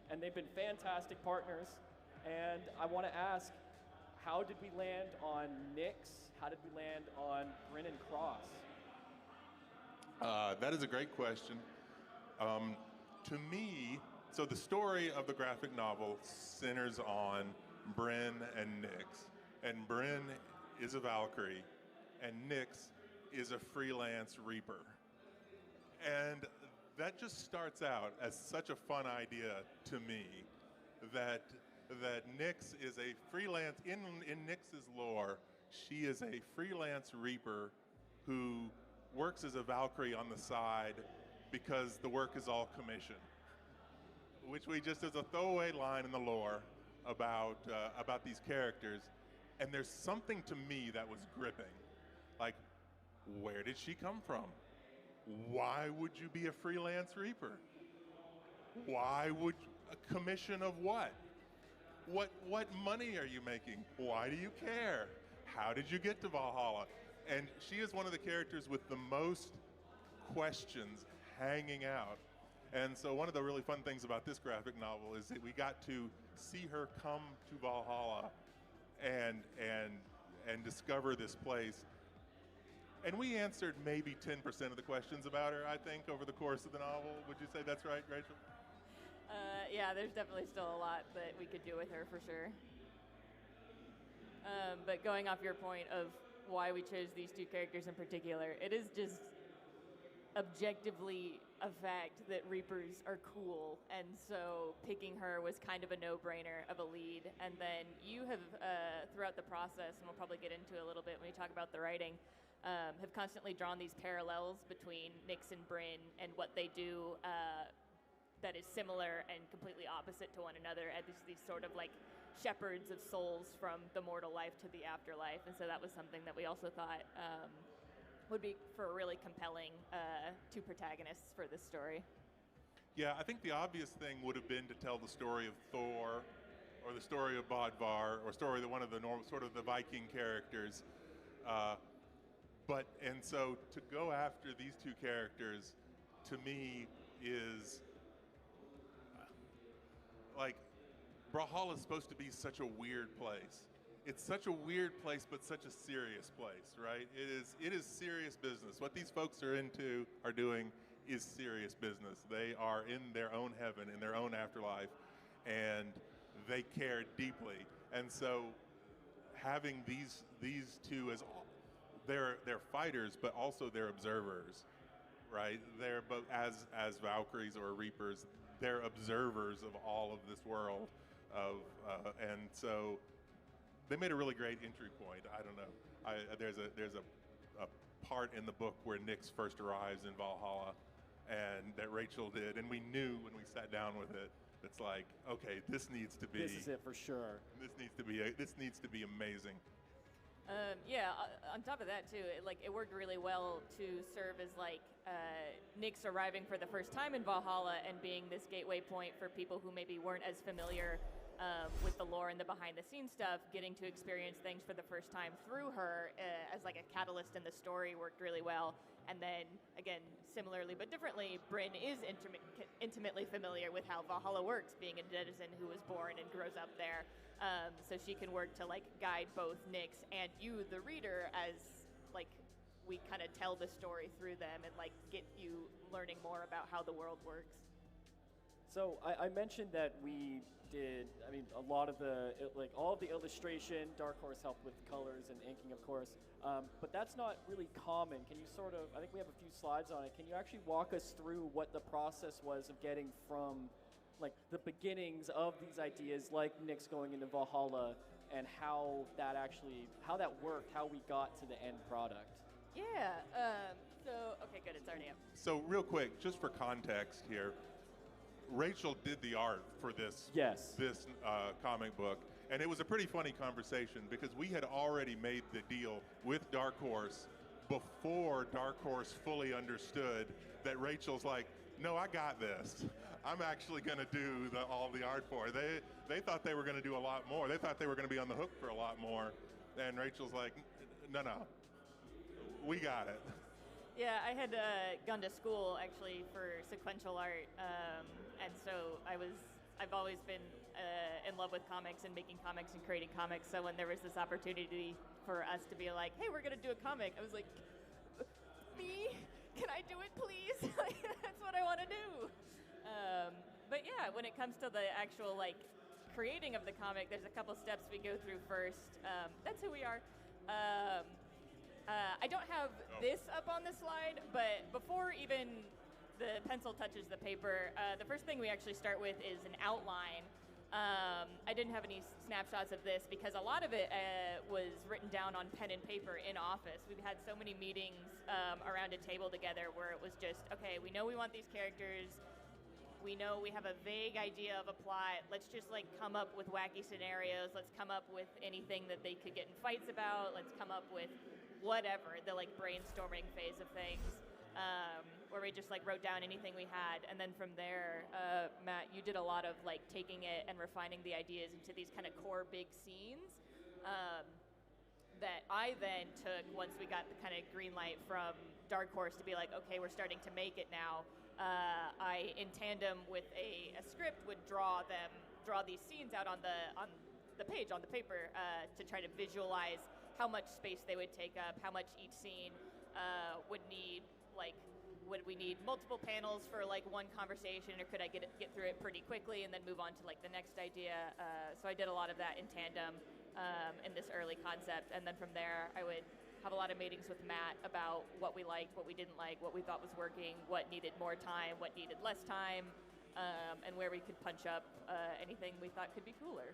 And they've been fantastic partners. And I want to ask, how did we land on Nyx? How did we land on Bryn and Cross? That is a great question. To me, so the story of the graphic novel centers on Bryn and Nyx. And Bryn is a Valkyrie, and Nyx is a freelance Reaper. And that just starts out as such a fun idea to me, that Nyx is a freelance, in Nyx's lore, she is a freelance Reaper who works as a Valkyrie on the side because the work is all commission, which we just as a throwaway line in the lore about these characters. And there's something to me that was gripping. Like, where did she come from? Why would you be a freelance Reaper? Why would a commission of what? What money are you making? Why do you care? How did you get to Brawlhalla? And she is one of the characters with the most questions hanging out. And so one of the really fun things about this graphic novel is that we got to see her come to Brawlhalla and discover this place. And we answered maybe 10% of the questions about her, I think, over the course of the novel. Would you say that's right, Rachel? Yeah, there's definitely still a lot that we could do with her for sure. But going off your point of why we chose these two characters in particular, it is just objectively a fact that Reapers are cool, and so picking her was kind of a no-brainer of a lead. And then you have, throughout the process, and we'll probably get into a little bit when we talk about the writing, have constantly drawn these parallels between Nyx and Bryn and what they do that is similar and completely opposite to one another, as these sort of like shepherds of souls from the mortal life to the afterlife. And so that was something that we also thought would be for a really compelling two protagonists for this story. Yeah, I think the obvious thing would have been to tell the story of Thor or the story of Bodvar, or story of one of the normal, sort of the Viking characters. And so to go after these two characters, to me, is like, Brawlhalla is supposed to be such a weird place. It's such a weird place, but such a serious place, right? It is serious business. What these folks are doing is serious business. They are in their own heaven, in their own afterlife, and they care deeply. And so having these two as they're fighters, but also they're observers, right? They're both as Valkyries or Reapers. They're observers of all of this world, and so they made a really great entry point. I don't know. There's a part in the book where Nyx first arrives in Brawlhalla, and that Rachel did, and we knew when we sat down with it. It's like, okay, this needs to be. This is it for sure. This needs to be amazing. Yeah, on top of that too, it worked really well to serve as Nyx arriving for the first time in Valhalla and being this gateway point for people who maybe weren't as familiar with the lore and the behind-the-scenes stuff. Getting to experience things for the first time through her as a catalyst in the story worked really well. And then again, similarly but differently, Bryn is intimately familiar with how Valhalla works, being a denizen who was born and grows up there. So she can work to guide both Nyx and you, the reader, as we kind of tell the story through them and get you learning more about how the world works. So I mentioned that we did, a lot of all of the illustration. Dark Horse helped with colors and inking, of course. But that's not really common. Can you I think we have a few slides on it. Can you actually walk us through what the process was of getting from the beginnings of these ideas, like Nyx going into Valhalla, and how that worked, how we got to the end product? Yeah. Okay, good. It's already up. So real quick, just for context here, Rachel did the art for this comic book, and it was a pretty funny conversation because we had already made the deal with Dark Horse before Dark Horse fully understood that Rachel's like, no, I got this. I'm actually going to do all the art for it. They thought they were going to do a lot more. They thought they were going to be on the hook for a lot more, and Rachel's like, no, we got it. Yeah, I had gone to school actually for sequential art, and so I've always been in love with comics and making comics and creating comics. So when there was this opportunity for us to be like, hey, we're gonna do a comic, I was like, me? Can I do it, please? That's what I want to do. But yeah, when it comes to the actual creating of the comic, there's a couple steps we go through first. That's who we are. I don't have this up on the slide, but before even the pencil touches the paper, the first thing we actually start with is an outline. I didn't have any snapshots of this because a lot of it was written down on pen and paper in office. We've had so many meetings around a table together where it was just, okay, we know we want these characters. We know we have a vague idea of a plot. Let's just come up with wacky scenarios. Let's come up with anything that they could get in fights about. Let's come up with whatever, the brainstorming phase of things, where we just wrote down anything we had. And then from there, Matt, you did a lot of taking it and refining the ideas into these kind of core big scenes that I then took once we got the kind of green light from Dark Horse to be like, okay, we're starting to make it now. I, in tandem with a script, would draw these scenes out on the page, on the paper, to try to visualize how much space they would take up, how much each scene would need. Would we need multiple panels for one conversation, or could I get through it pretty quickly and then move on to the next idea? So I did a lot of that in tandem in this early concept, and then from there I would have a lot of meetings with Matt about what we liked, what we didn't like, what we thought was working, what needed more time, what needed less time, and where we could punch up anything we thought could be cooler.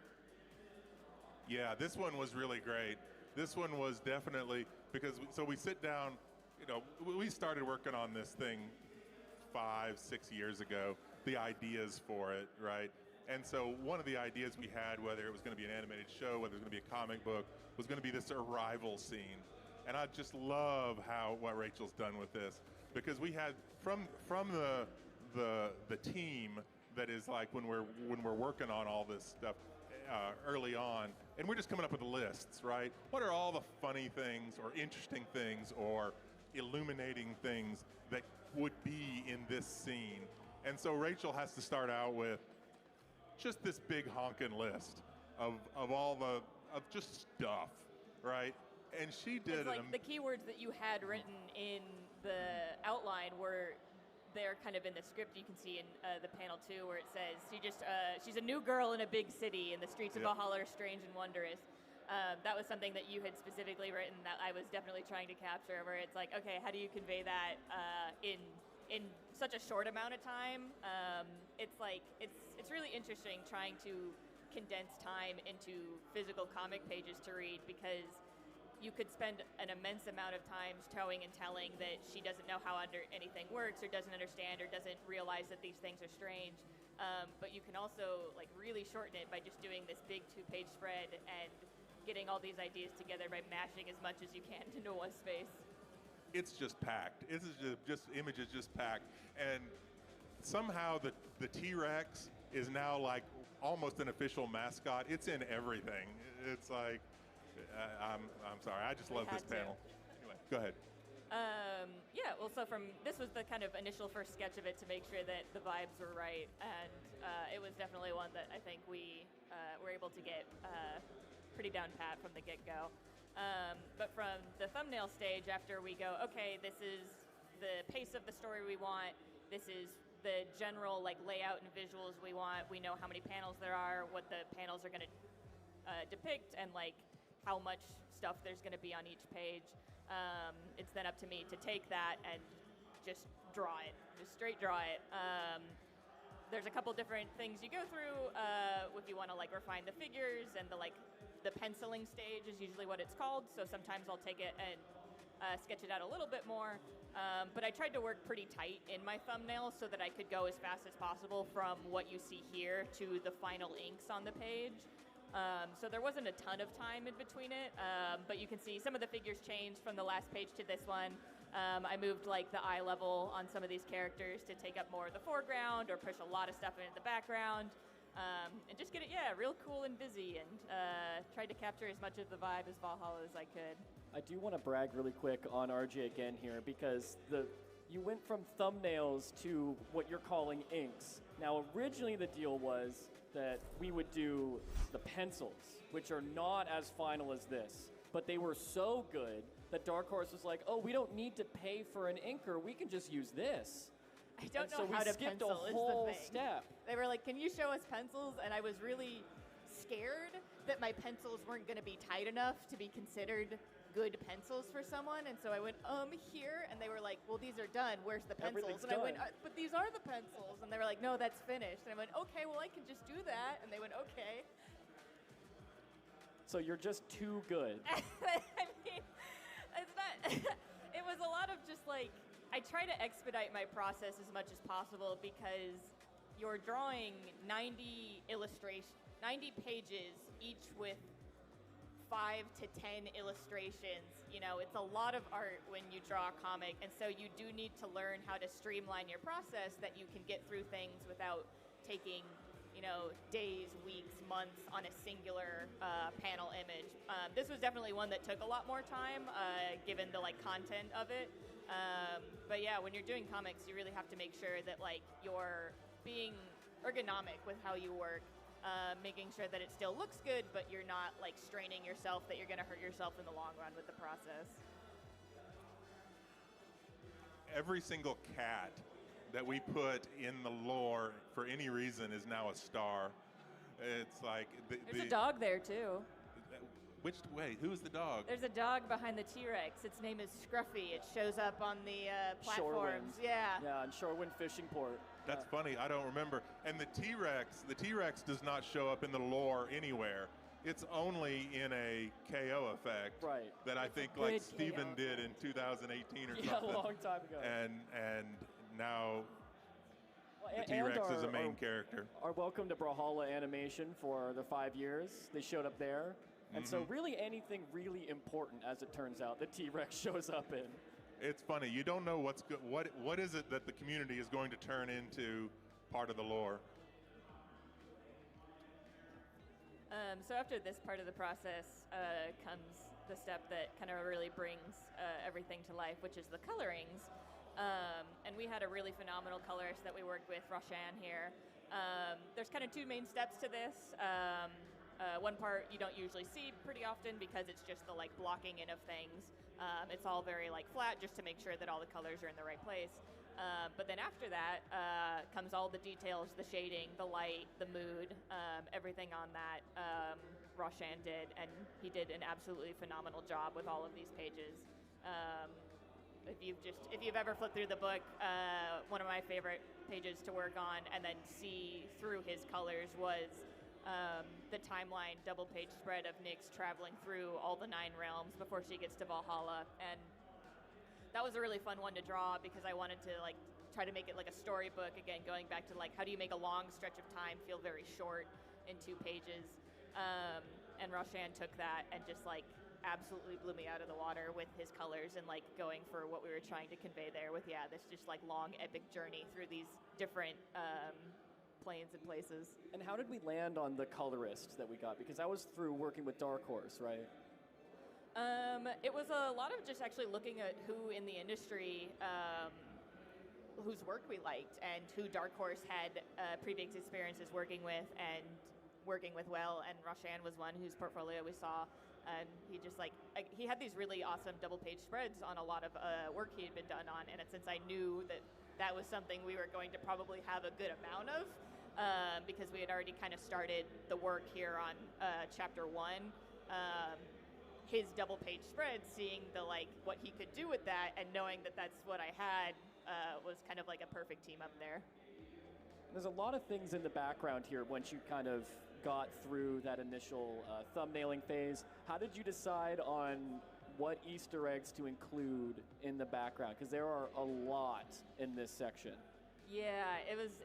Yeah, this one was really great. This one was definitely, because we sit down, we started working on this thing 5-6 years ago, the ideas for it, right? And so one of the ideas we had, whether it was going to be an animated show, whether it was going to be a comic book, was going to be this arrival scene. And I just love what Rachel's done with this, because we had from the team that is when we're working on all this stuff. early on, and we're just coming up with lists, right? What are all the funny things or interesting things or illuminating things that would be in this scene? And so Rachel has to start out with just this big honking list of just stuff, right? And she did It's like the keywords that you had written in the outline were there kind of in the script. You can see in the panel too, where it says she's a new girl in a big city, and the streets of Brawlhalla are strange and wondrous. That was something that you had specifically written that I was definitely trying to capture. Where it's like, okay, how do you convey that in such a short amount of time? It's really interesting trying to condense time into physical comic pages to read, because you could spend an immense amount of time showing and telling that she doesn't know how anything works, or doesn't understand, or doesn't realize that these things are strange. But you can also like really shorten it by just doing this big 2-page spread and getting all these ideas together by mashing as much as you can into one space. It's just packed. It's just images just packed. And somehow the T-Rex is now like almost an official mascot. It's in everything. It's like, I'm sorry, I just love this panel. Anyway, go ahead. Yeah, well, so this was the kind of initial first sketch of it to make sure that the vibes were right, and it was definitely one that I think we were able to get pretty down pat from the get-go. But from the thumbnail stage, after we go, okay, this is the pace of the story we want, this is the general like layout and visuals we want, we know how many panels there are, what the panels are going to depict, and like how much stuff there's going to be on each page. It's then up to me to take that and just draw it, just straight draw it. There's a couple different things you go through if you want to like refine the figures, and the penciling stage is usually what it's called. So sometimes I'll take it and sketch it out a little bit more. But I tried to work pretty tight in my thumbnail so that I could go as fast as possible from what you see here to the final inks on the page. So there wasn't a ton of time in between it, but you can see some of the figures changed from the last page to this one. I moved like the eye level on some of these characters to take up more of the foreground, or push a lot of stuff into the background, and just get it, real cool and busy, and tried to capture as much of the vibe as Brawlhalla as I could. I do want to brag really quick on RJ again here, because you went from thumbnails to what you're calling inks. Now, originally the deal was that we would do the pencils, which are not as final as this, but they were so good that Dark Horse was like, oh, we don't need to pay for an inker, we can just use this. I don't know how to pencil is the thing. Step. They were like, can you show us pencils? And I was really scared that my pencils weren't going to be tight enough to be considered good pencils for someone, and so I went, here, and they were like, well, these are done, where's the pencils? And I went, but these are the pencils, and they were like, no, that's finished. And I went, okay, well, I can just do that, and they went, okay. So you're just too good. I mean, it's not, it was a lot of just like, I try to expedite my process as much as possible, because you're drawing 90 pages, each with 5 to 10 illustrations. You know, it's a lot of art when you draw a comic, and so you do need to learn how to streamline your process that you can get through things without taking, days, weeks, months on a singular panel image. This was definitely one that took a lot more time, given the content of it. But yeah, when you're doing comics, you really have to make sure that you're being ergonomic with how you work. Making sure that it still looks good, but you're not straining yourself, that you're going to hurt yourself in the long run with the process. Every single cat that we put in the lore for any reason is now a star. It's like there's a dog there too. Who's the dog? There's a dog behind the T-Rex. Its name is Scruffy. It shows up on the platforms. Shorewind. Yeah, on Shorewind Fishing Port. That's funny. I don't remember. And the T-Rex does not show up in the lore anywhere. It's only in a KO effect. Right. That I think Steven did in 2018 or something. Yeah, a long time ago. And now the T-Rex is a main character. Our Welcome to Brawlhalla animation for the 5 years. They showed up there. And so really anything really important, as it turns out, the T-Rex shows up in. It's funny. You don't know what's good. What is it that the community is going to turn into part of the lore? So after this part of the process comes the step that kind of really brings everything to life, which is the colorings. And we had a really phenomenal colorist that we worked with, Roshan here. There's kind of two main steps to this. One part you don't usually see pretty often because it's just the like blocking in of things. It's all very like flat just to make sure that all the colors are in the right place. But then after that comes all the details, the shading, the light, the mood, everything on that Roshan did, and he did an absolutely phenomenal job with all of these pages. If you've ever flipped through the book, one of my favorite pages to work on and then see through his colors was the timeline double page spread of Nyx traveling through all the 9 realms before she gets to Brawlhalla, and that was a really fun one to draw because I wanted to like try to make it like a storybook again, going back to like how do you make a long stretch of time feel very short in 2 pages. And Roshan took that and just like absolutely blew me out of the water with his colors and like going for what we were trying to convey there with this just like long epic journey through these different planes and places. And how did we land on the colorist that we got? Because that was through working with Dark Horse, right? It was a lot of just actually looking at who in the industry, whose work we liked and who Dark Horse had previous experiences working with and working with well, and Roshan was one whose portfolio we saw, and he just like, he had these really awesome double page spreads on a lot of work he had been done on, and since I knew that that was something we were going to probably have a good amount of, because we had already kind of started the work here on chapter 1, his double page spread, seeing the like what he could do with that and knowing that that's what I had was kind of like a perfect team up there. There's a lot of things in the background here once you kind of got through that initial thumbnailing phase. How did you decide on what Easter eggs to include in the background? Because there are a lot in this section. Yeah,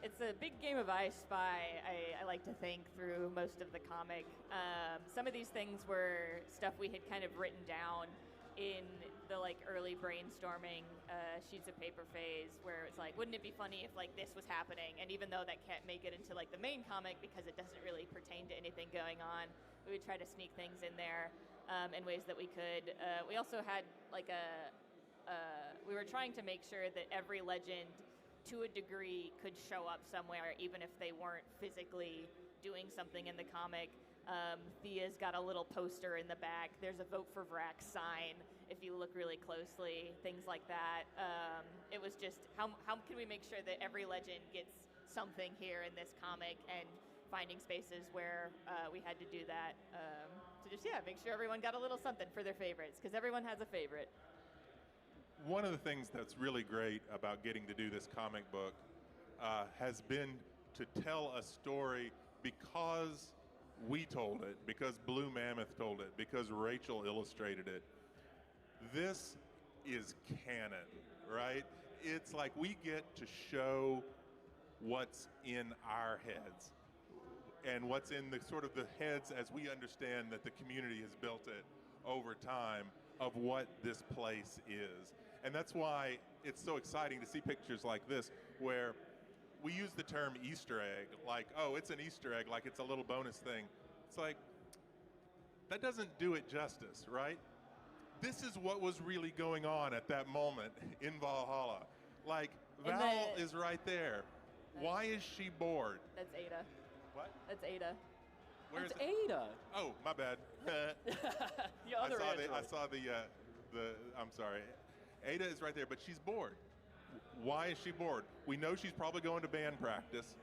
it's a big game of I Spy, I like to think, through most of the comic. Some of these things were stuff we had kind of written down in the like early brainstorming sheets of paper phase, where it's like, wouldn't it be funny if like this was happening? And even though that can't make it into like the main comic because it doesn't really pertain to anything going on, we would try to sneak things in there in ways that we could. We also had like we were trying to make sure that every legend to a degree could show up somewhere, even if they weren't physically doing something in the comic. Thea's got a little poster in the back. There's a Vote for Vrac sign if you look really closely, things like that. It was just, how can we make sure that every legend gets something here in this comic, and finding spaces where we had to do that to just, make sure everyone got a little something for their favorites, because everyone has a favorite. One of the things that's really great about getting to do this comic book has been to tell a story because we told it, because Blue Mammoth told it, because Rachel illustrated it. This is canon, right? It's like we get to show what's in our heads and what's in the sort of the heads as we understand that the community has built it over time of what this place is. And that's why it's so exciting to see pictures like this where we use the term Easter egg, like, oh, it's an Easter egg, like it's a little bonus thing. It's like, that doesn't do it justice, right? This is what was really going on at that moment in Brawlhalla. Like, Val is right there. Why is she bored? That's Ada. What? That's Ada. Where's That's Ada. Oh, my bad. The other I saw the, I'm sorry. Ada is right there, but she's bored. Why is she bored? We know she's probably going to band practice,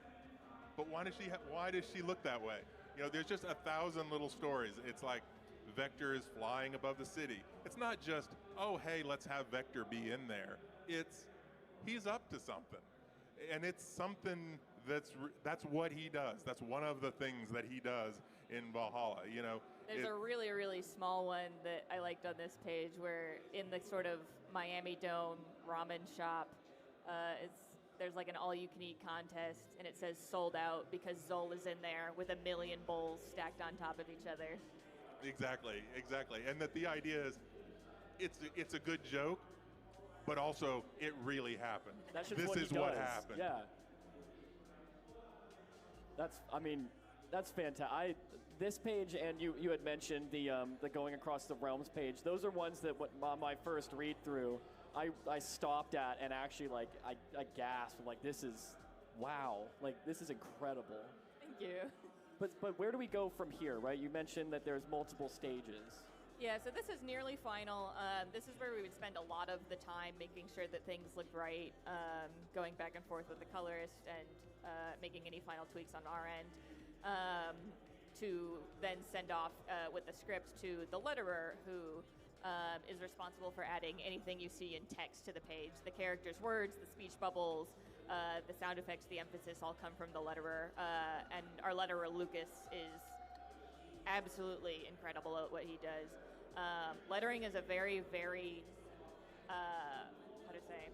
but why does she look that way? You know, there's just 1,000 little stories. It's like Vector is flying above the city. It's not just, oh, hey, let's have Vector be in there. It's, he's up to something. And it's something that's what he does. That's one of the things that he does in Brawlhalla, you know. There's a really, really small one that I liked on this page where in the sort of Miami Dome ramen shop, there's like an all-you-can-eat contest, and it says sold out because Zol is in there with 1 million bowls stacked on top of each other. Exactly. And that the idea is it's a good joke, but also it really happened. That's just this what is he what does. happened. Yeah. That's, I mean, That's fantastic. This page, and you had mentioned the going across the realms page. Those are ones that on my first read through, I stopped at and actually like I gasped. I'm like, this is wow. Like this is incredible. Thank you. But where do we go from here, right? You mentioned that there's multiple stages. Yeah, so this is nearly final. This is where we would spend a lot of the time making sure that things looked right, going back and forth with the colorist and making any final tweaks on our end, to then send off with the script to the letterer, who is responsible for adding anything you see in text to the page. The character's words, the speech bubbles, the sound effects, the emphasis all come from the letterer, and our letterer, Lucas, is absolutely incredible at what he does. Lettering is a very, very, how to say,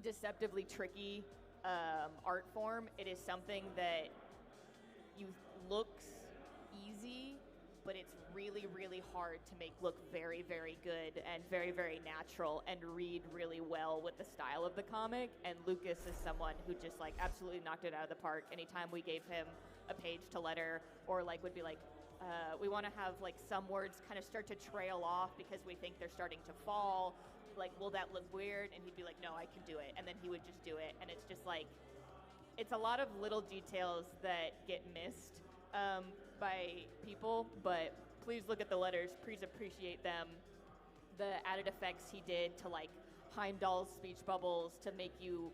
deceptively tricky art form. It is something that looks easy, but it's really, really hard to make look very, very good and very, very natural and read really well with the style of the comic. And Lucas is someone who just like absolutely knocked it out of the park. Anytime we gave him a page to letter, or like would be like, we want to have like some words kind of start to trail off because we think they're starting to fall. Like, will that look weird? And he'd be like, no, I can do it. And then he would just do it. And it's just like, it's a lot of little details that get missed by people, but please look at the letters. Please appreciate them. The added effects he did to like Heimdall's speech bubbles to make you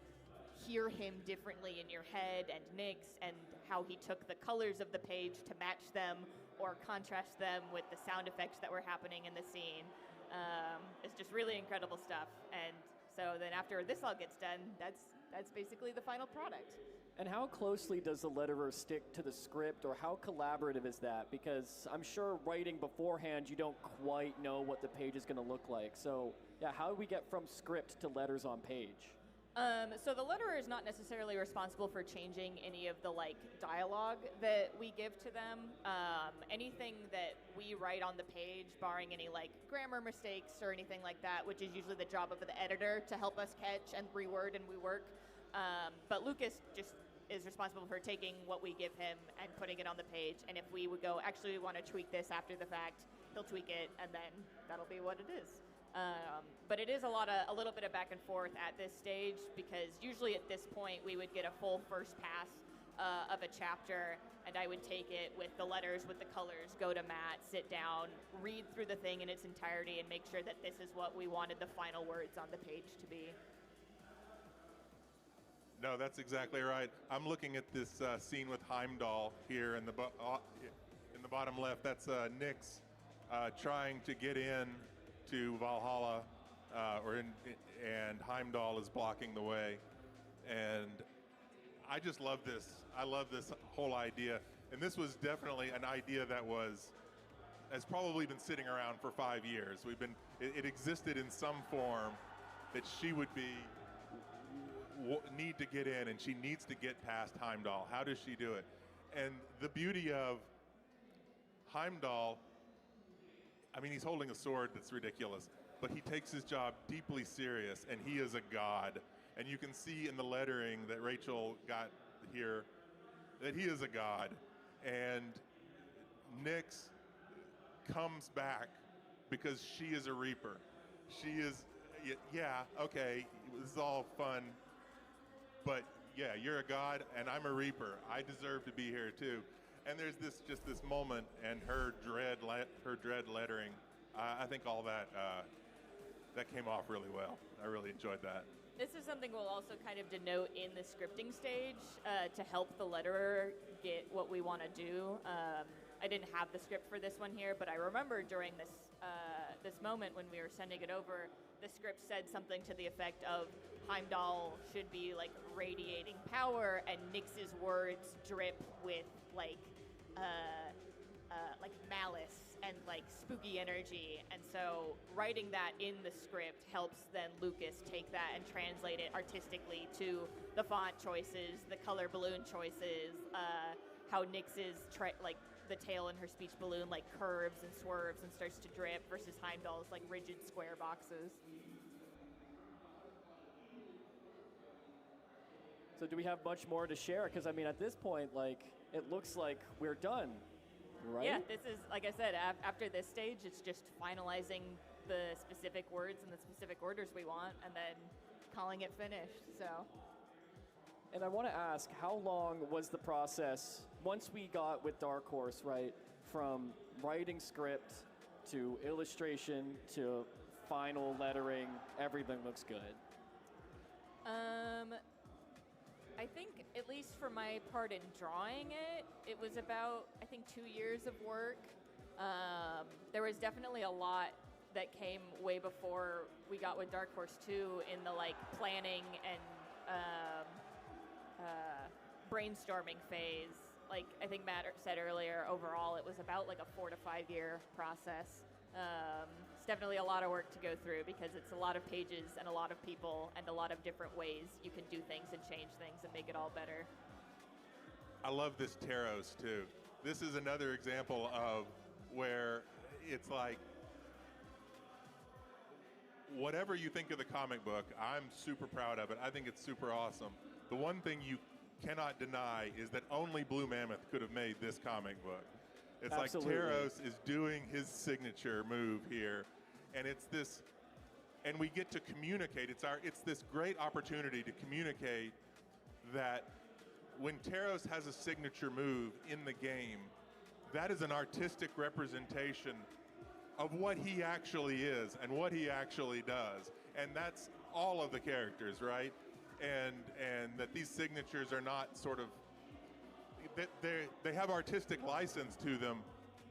hear him differently in your head, and Nick's, and how he took the colors of the page to match them or contrast them with the sound effects that were happening in the scene. It's just really incredible stuff. And so then after this all gets done, that's basically the final product. And how closely does the letterer stick to the script, or how collaborative is that? Because I'm sure writing beforehand, you don't quite know what the page is going to look like. So yeah, how do we get from script to letters on page? So the letterer is not necessarily responsible for changing any of the like dialogue that we give to them. Anything that we write on the page, barring any like grammar mistakes or anything like that, which is usually the job of the editor to help us catch and reword and rework. But Lucas just is responsible for taking what we give him and putting it on the page. And if we would go, actually, we want to tweak this after the fact, he'll tweak it, and then that'll be what it is. But it is a little bit of back and forth at this stage, because usually at this point we would get a full first pass of a chapter, and I would take it with the letters, with the colors, go to Matt, sit down, read through the thing in its entirety, and make sure that this is what we wanted the final words on the page to be. No, that's exactly right. I'm looking at this scene with Heimdall here in the bottom left. That's Nyx trying to get in to Brawlhalla, and Heimdall is blocking the way. And I just love this. I love this whole idea. And this was definitely an idea that has probably been sitting around for 5 years. It existed in some form that she would need to get in, and she needs to get past Heimdall. How does she do it? And the beauty of Heimdall, I mean, he's holding a sword that's ridiculous, but he takes his job deeply serious, and he is a god. And you can see in the lettering that Rachel got here that he is a god. And Nyx comes back because she is a reaper. She is, yeah, okay, this is all fun, but yeah, you're a god and I'm a reaper. I deserve to be here too. And there's just this moment, and her dread lettering. I think all that came off really well. I really enjoyed that. This is something we'll also kind of denote in the scripting stage to help the letterer get what we want to do. I didn't have the script for this one here, but I remember during this moment when we were sending it over, the script said something to the effect of Heimdall should be like radiating power, and Nyx's words drip with like malice and like spooky energy. And so writing that in the script helps then Lucas take that and translate it artistically to the font choices, the color balloon choices, how Nyx's the tail in her speech balloon like curves and swerves and starts to drip versus Heimdall's like rigid square boxes. So do we have much more to share? Because I mean, at this point, like, it looks like we're done, right? Yeah, this is, like I said, after this stage, it's just finalizing the specific words and the specific orders we want, and then calling it finished, so. And I want to ask, how long was the process once we got with Dark Horse, right, from writing script to illustration to final lettering, everything looks good? I think, at least for my part in drawing it, it was about, I think, 2 years of work. There was definitely a lot that came way before we got with Dark Horse 2 in the like planning and brainstorming phase. Like I think Matt said earlier, overall it was about like a 4 to 5 year process. It's definitely a lot of work to go through because it's a lot of pages and a lot of people and a lot of different ways you can do things and change things and make it all better. I love this Taros too. This is another example of where it's like, whatever you think of the comic book, I'm super proud of it. I think it's super awesome. The one thing you cannot deny is that only Blue Mammoth could have made this comic book. It's Absolutely. like Taros is doing his signature move here, and it's this, and we get to communicate. It's this great opportunity to communicate that when Taros has a signature move in the game, that is an artistic representation of what he actually is and what he actually does. And that's all of the characters, right? And that these signatures are not sort of, they have artistic license to them,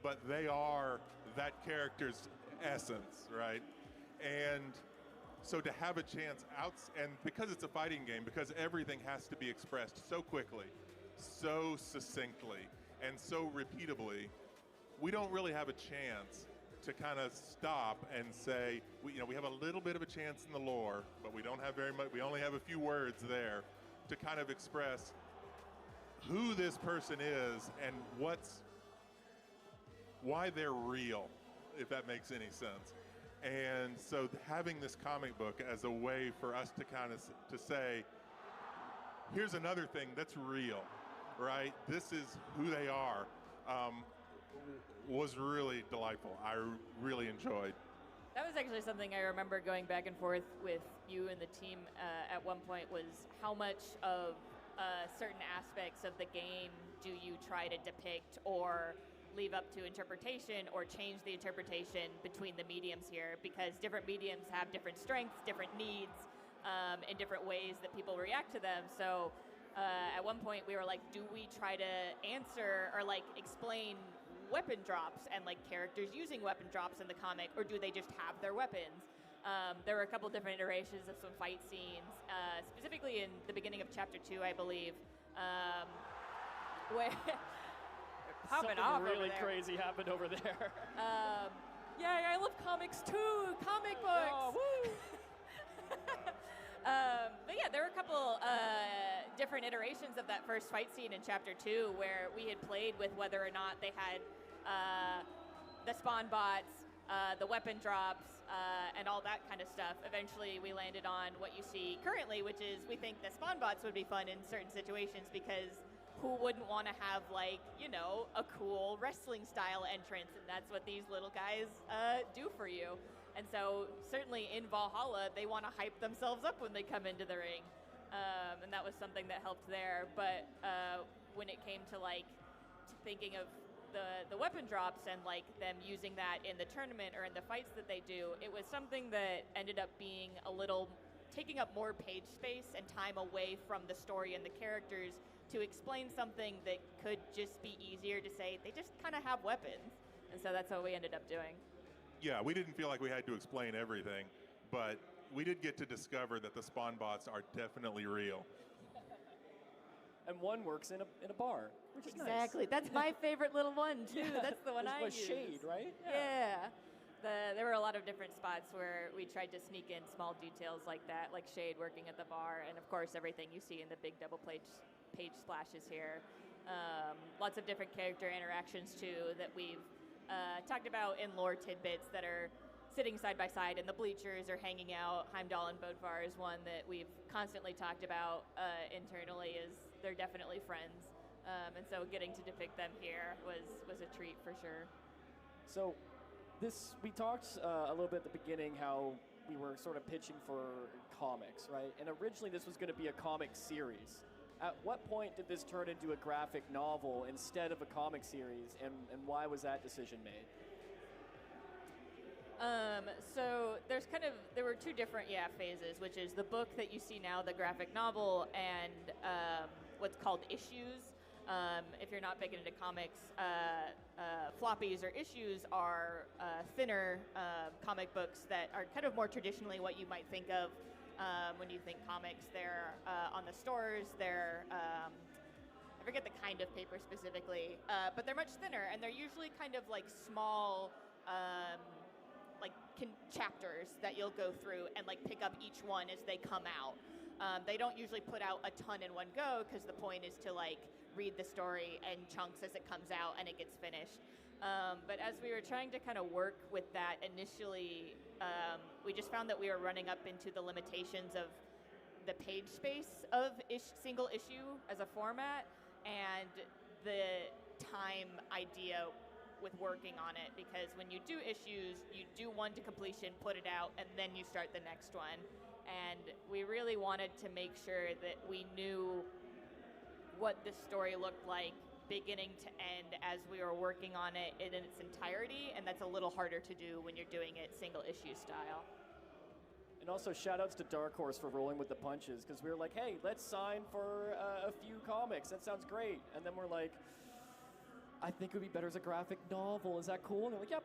but they are that character's essence, right? And so to have a chance out, and because it's a fighting game, because everything has to be expressed so quickly, so succinctly, and so repeatably, we don't really have a chance to kind of stop and say, we have a little bit of a chance in the lore, but we don't have very much, we only have a few words there to kind of express who this person is and why they're real, if that makes any sense. And so having this comic book as a way for us to kind of to say, here's another thing that's real, right? This is who they are, was really delightful. I really enjoyed. That was actually something I remember going back and forth with you and the team at one point, was how much of certain aspects of the game do you try to depict or leave up to interpretation or change the interpretation between the mediums here, because different mediums have different strengths, different needs, and different ways that people react to them. So at one point we were like, do we try to answer or like explain weapon drops and like characters using weapon drops in the comic, or do they just have their weapons? There were a couple different iterations of some fight scenes, specifically in the beginning of Chapter 2, I believe, where popping Something off really over there. crazy happened over there. Yeah, I love comics too. Comic books. Oh, woo! But yeah, there were a couple different iterations of that first fight scene in Chapter 2 where we had played with whether or not they had the spawn bots, the weapon drops, and all that kind of stuff. Eventually, we landed on what you see currently, which is we think the spawn bots would be fun in certain situations, because who wouldn't want to have, like, a cool wrestling style entrance, and that's what these little guys do for you. And so certainly in Brawlhalla, they want to hype themselves up when they come into the ring. And that was something that helped there. But when it came to thinking of the weapon drops and like them using that in the tournament or in the fights that they do, it was something that ended up being taking up more page space and time away from the story and the characters to explain something that could just be easier to say, they just kind of have weapons. And so that's what we ended up doing. Yeah, we didn't feel like we had to explain everything, but we did get to discover that the spawn bots are definitely real. And one works in a bar, which is Exactly. nice. That's my favorite little one, too. Yeah, That's the one I was use. Shade, right? Yeah. There were a lot of different spots where we tried to sneak in small details like that, like Shade working at the bar, and of course everything you see in the big double page splashes here. Lots of different character interactions, too, that we've talked about in lore tidbits that are sitting side by side in the bleachers or hanging out. Heimdall and Bodvar is one that we've constantly talked about internally, as they're definitely friends. And so getting to depict them here was a treat for sure. So we talked a little bit at the beginning how we were sort of pitching for comics, right? And originally this was going to be a comic series. At what point did this turn into a graphic novel instead of a comic series, and why was that decision made? So there were two different phases, which is the book that you see now, the graphic novel, and what's called issues. If you're not big into comics, floppies or issues are thinner comic books that are kind of more traditionally what you might think of when you think comics. They're on the stores. They're I forget the kind of paper specifically, but they're much thinner, and they're usually kind of like small chapters that you'll go through and like pick up each one as they come out. They don't usually put out a ton in one go because the point is to like read the story in chunks as it comes out and it gets finished. But as we were trying to kind of work with that initially, we just found that we were running up into the limitations of the page space of single issue as a format and the time idea with working on it, because when you do issues, you do one to completion, put it out, and then you start the next one. And we really wanted to make sure that we knew what the story looked like beginning to end as we were working on it in its entirety, and that's a little harder to do when you're doing it single issue style. And also shout-outs to Dark Horse for rolling with the punches, because we were like, hey, let's sign for a few comics. That sounds great. And then we're like, I think it would be better as a graphic novel. Is that cool? And they're like, yep.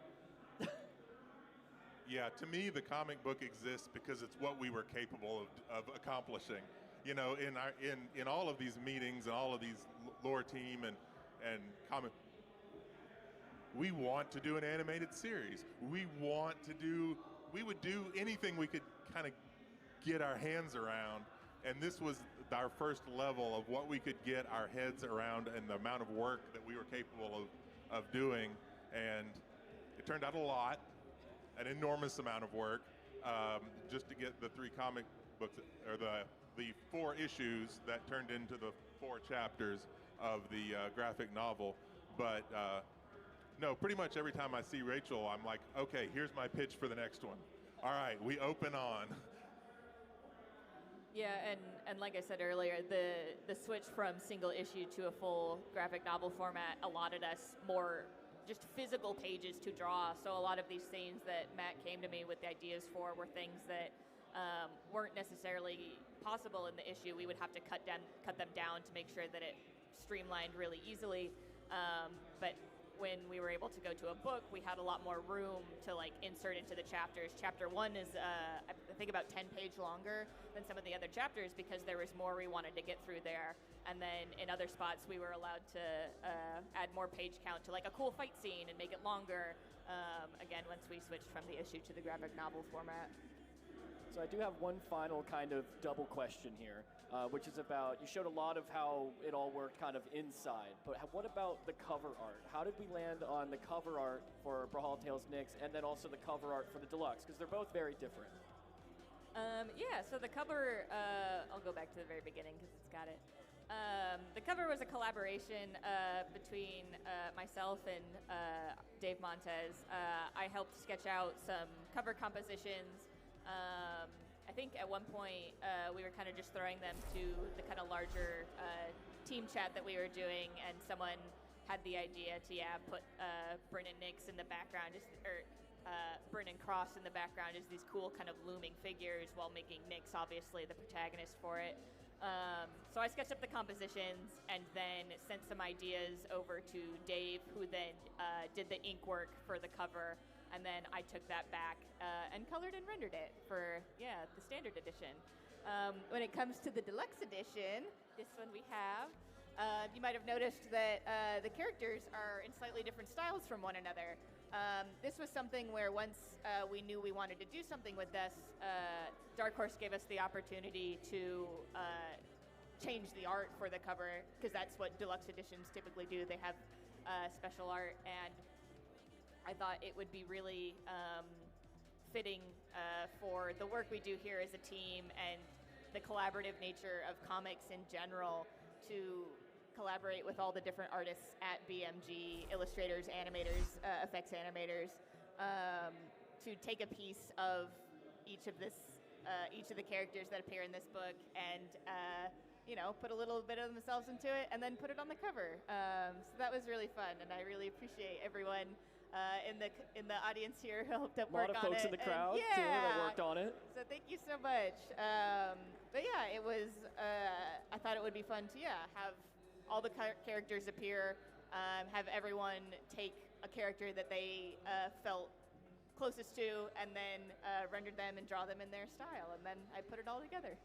Yeah, to me, the comic book exists because it's what we were capable of accomplishing. You know, in all of these meetings and all of these lore team and comic, we want to do an animated series. We would do anything we could kind of get our hands around, and this was our first level of what we could get our heads around and the amount of work that we were capable of doing, and it turned out a lot, an enormous amount of work, just to get the 3 comic books, or the 4 issues that turned into the 4 chapters of the graphic novel. But no, pretty much every time I see Rachel, I'm like, okay, here's my pitch for the next one. All right, we open on. Yeah, and like I said earlier, the switch from single issue to a full graphic novel format allotted us more just physical pages to draw. So a lot of these scenes that Matt came to me with the ideas for were things that weren't necessarily possible in the issue. We would have to cut them down to make sure that it streamlined really easily. But when we were able to go to a book, we had a lot more room to like insert into the chapters. Chapter 1 is, I think, about 10 pages longer than some of the other chapters because there was more we wanted to get through there. And then in other spots, we were allowed to add more page count to like a cool fight scene and make it longer. Again, once we switched from the issue to the graphic novel format. So I do have one final kind of double question here, which is about, you showed a lot of how it all worked kind of inside, but what about the cover art? How did we land on the cover art for Brawlhalla Tales Nyx and then also the cover art for the Deluxe? Because they're both very different. Yeah, so the cover, I'll go back to the very beginning because it's got it. The cover was a collaboration between myself and Dave Montez. I helped sketch out some cover compositions. I think at one point we were kind of just throwing them to the kind of larger team chat that we were doing, and someone had the idea to put Bryn and Nyx in the background, Bryn and Cross in the background as these cool kind of looming figures, while making Nyx obviously the protagonist for it. So I sketched up the compositions and then sent some ideas over to Dave, who then did the ink work for the cover. And then I took that back and colored and rendered it for, the standard edition. When it comes to the deluxe edition, this one we have, you might have noticed that the characters are in slightly different styles from one another. This was something where once we knew we wanted to do something with this, Dark Horse gave us the opportunity to change the art for the cover, because that's what deluxe editions typically do. They have special art, and I thought it would be really fitting for the work we do here as a team and the collaborative nature of comics in general to collaborate with all the different artists at BMG, illustrators, animators, effects animators, to take a piece of each of the characters that appear in this book and put a little bit of themselves into it and then put it on the cover. So that was really fun, and I really appreciate everyone in the audience here who helped A out lot work of on folks it. in the And crowd too that worked on it. So thank you so much. But yeah, it was. I thought it would be fun to have all the characters appear, have everyone take a character that they felt closest to, and then render them and draw them in their style, and then I put it all together.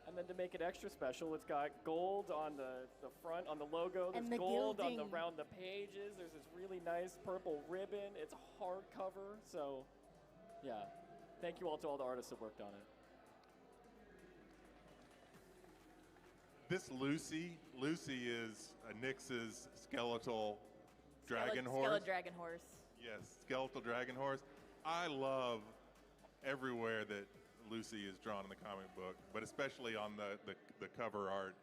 And then to make it extra special, it's got gold on the front, on the logo. There's And the gold gilding. around the pages. There's this really nice purple ribbon. It's hardcover. So, yeah. Thank you all to all the artists that worked on it. This Lucy is Nyx's skeletal dragon horse. Skeletal dragon horse. Yes, skeletal dragon horse. I love everywhere that Lucy is drawn in the comic book, but especially on the cover art.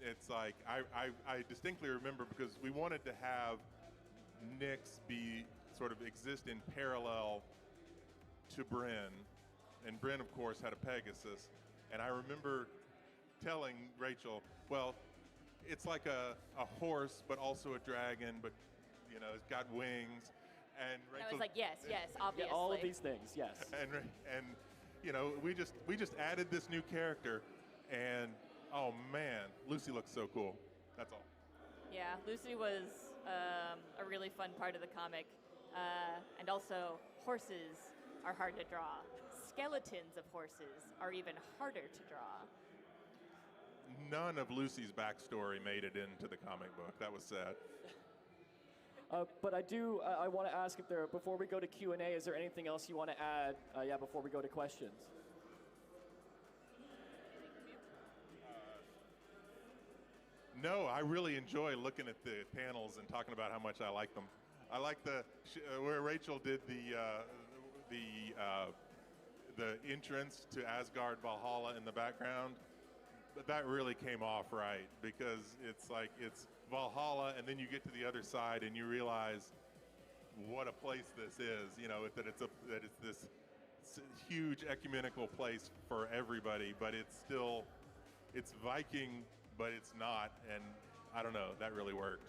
It's like, I distinctly remember because we wanted to have Nyx sort of exist in parallel to Bryn, and Bryn, of course, had a Pegasus. And I remember telling Rachel, well, it's like a horse, but also a dragon, but, it's got wings. And Rachel, I was like, yes, obviously. Yeah, all of these things, yes. And we just added this new character, and oh man, Lucy looks so cool. That's all. Yeah, Lucy was a really fun part of the comic, and also horses are hard to draw. Skeletons of horses are even harder to draw. None of Lucy's backstory made it into the comic book. That was sad. But I want to ask before we go to Q&A, is there anything else you want to add, before we go to questions? No, I really enjoy looking at the panels and talking about how much I like them. I like where Rachel did the entrance to Asgard Valhalla in the background. But that really came off right, because it's like it's Valhalla, and then you get to the other side and you realize what a place this is. That it's this huge ecumenical place for everybody, but it's Viking, but it's not. And I don't know, that really worked.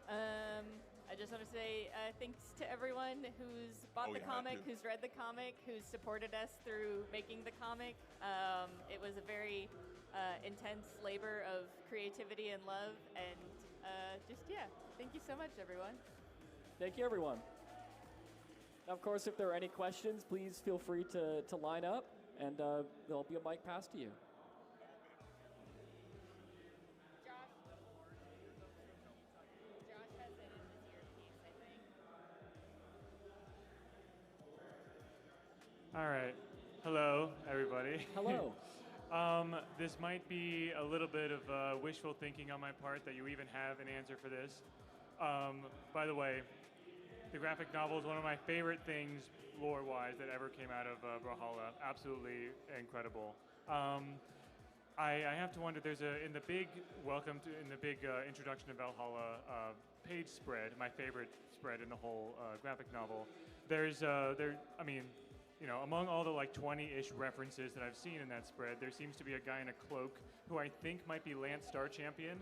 I just want to say thanks to everyone who's bought the comic, who's read the comic, who's supported us through making the comic. It was a very intense labor of creativity and love, and thank you so much, everyone. Thank you, everyone. Now, of course, if there are any questions, please feel free to line up, and there'll be a mic passed to you. All right. Hello, everybody. Hello. This might be a little bit of wishful thinking on my part that you even have an answer for this. By the way, the graphic novel is one of my favorite things, lore-wise, that ever came out of Brawlhalla. Absolutely incredible. I have to wonder. There's in the big introduction to Valhalla page spread, my favorite spread in the whole graphic novel. Among all the 20-ish references that I've seen in that spread, there seems to be a guy in a cloak who I think might be Lance Star Champion.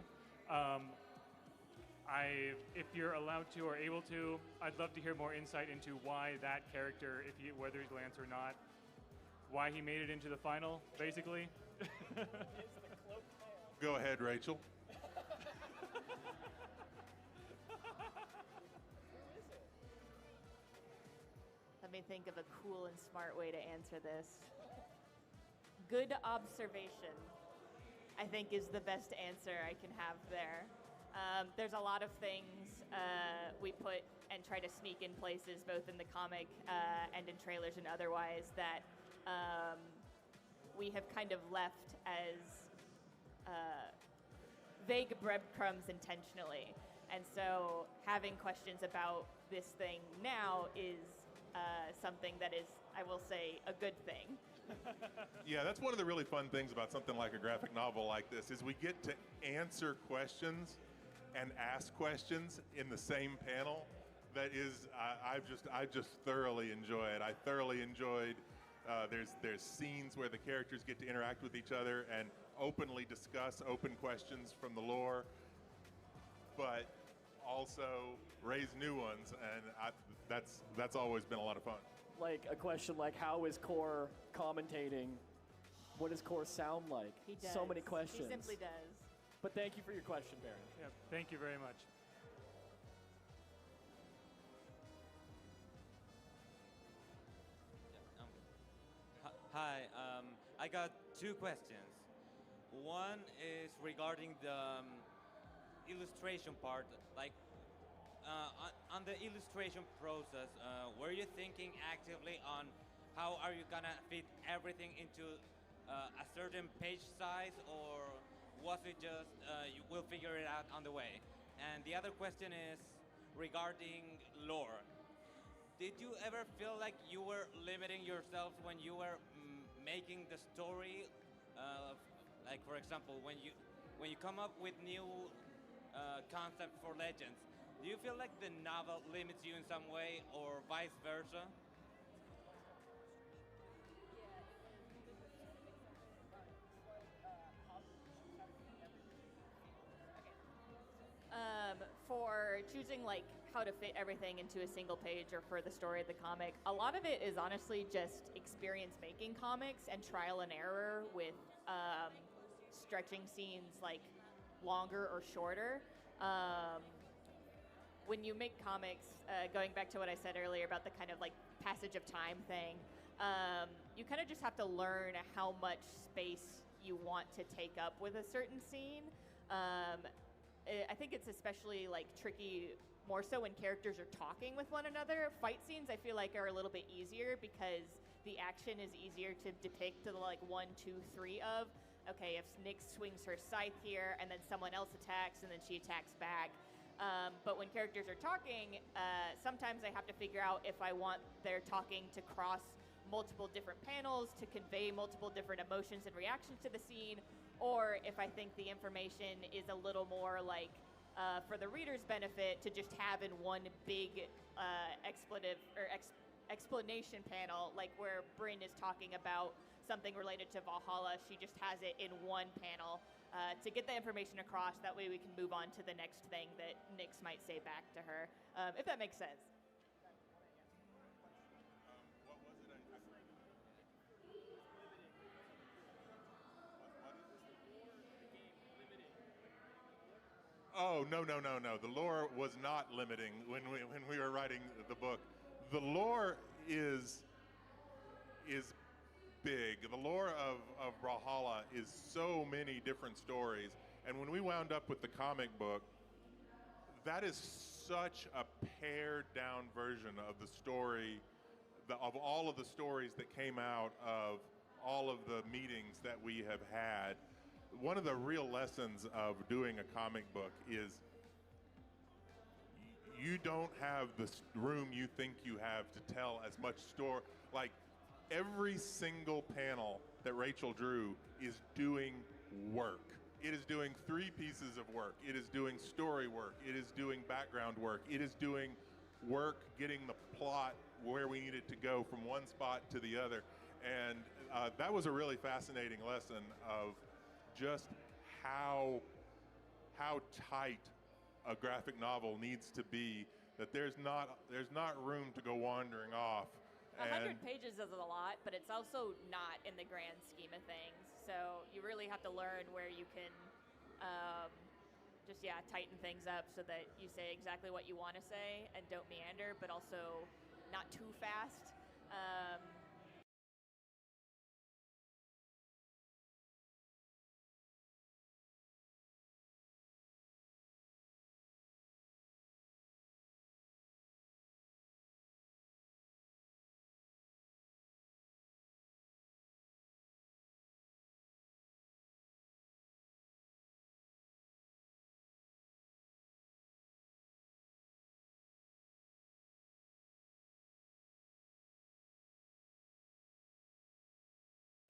If you're allowed to or able to, I'd love to hear more insight into why that character, whether he's Lance or not, why he made it into the final, basically. Go ahead, Rachel. Let me think of a cool and smart way to answer this. Good observation, I think, is the best answer I can have there. There's a lot of things we put and try to sneak in places, both in the comic and in trailers and otherwise, that we have kind of left as vague breadcrumbs intentionally. And so having questions about this thing now is something that is, I will say, a good thing. Yeah, that's one of the really fun things about something like a graphic novel like this is we get to answer questions and ask questions in the same panel. That is, I just thoroughly enjoy it. I thoroughly enjoyed. There's scenes where the characters get to interact with each other and openly discuss open questions from the lore, but also raise new ones, and that's always been a lot of fun. Like a question like, how is Core commentating? What does Core sound like? He does. So many questions. He simply does. But thank you for your question, Baron. Yep, thank you very much. Hi, I got two questions. One is regarding the illustration part. Like, on the illustration process, were you thinking actively on how are you gonna fit everything into a certain page size, or was it just you will figure it out on the way? And the other question is regarding lore. Did you ever feel like you were limiting yourselves when you were making the story? Like, for example, when you come up with new concept for Legends, do you feel like the novel limits you in some way, or vice versa? For choosing like how to fit everything into a single page or for the story of the comic, a lot of it is honestly just experience making comics and trial and error with stretching scenes like longer or shorter. When you make comics, going back to what I said earlier about the kind of like passage of time thing, you kind of just have to learn how much space you want to take up with a certain scene. I think it's especially like tricky more so when characters are talking with one another. Fight scenes I feel like are a little bit easier because the action is easier to depict to the like 1, 2, 3 of. Okay, if Nyx swings her scythe here and then someone else attacks and then she attacks back. But when characters are talking, sometimes I have to figure out if I want their talking to cross multiple different panels to convey multiple different emotions and reactions to the scene, or if I think the information is a little more like for the reader's benefit to just have in one big explanation panel, like where Bryn is talking about something related to Brawlhalla. She just has it in one panel to get the information across. That way we can move on to the next thing that Nyx might say back to her, if that makes sense. Oh, no. The lore was not limiting when we were writing the book. The lore is big. The lore of Brawlhalla is so many different stories. And when we wound up with the comic book, that is such a pared down version of the story, of all of the stories that came out of all of the meetings that we have had. One of the real lessons of doing a comic book is you don't have the room you think you have to tell as much story. Like, every single panel that Rachel drew is doing work. It is doing 3 pieces of work. It is doing story work. It is doing background work. It is doing work getting the plot where we need it to go from one spot to the other. And that was a really fascinating lesson of just how tight a graphic novel needs to be, that there's not room to go wandering off. 100 pages is a lot, but it's also not in the grand scheme of things. So you really have to learn where you can just tighten things up so that you say exactly what you want to say and don't meander, but also not too fast.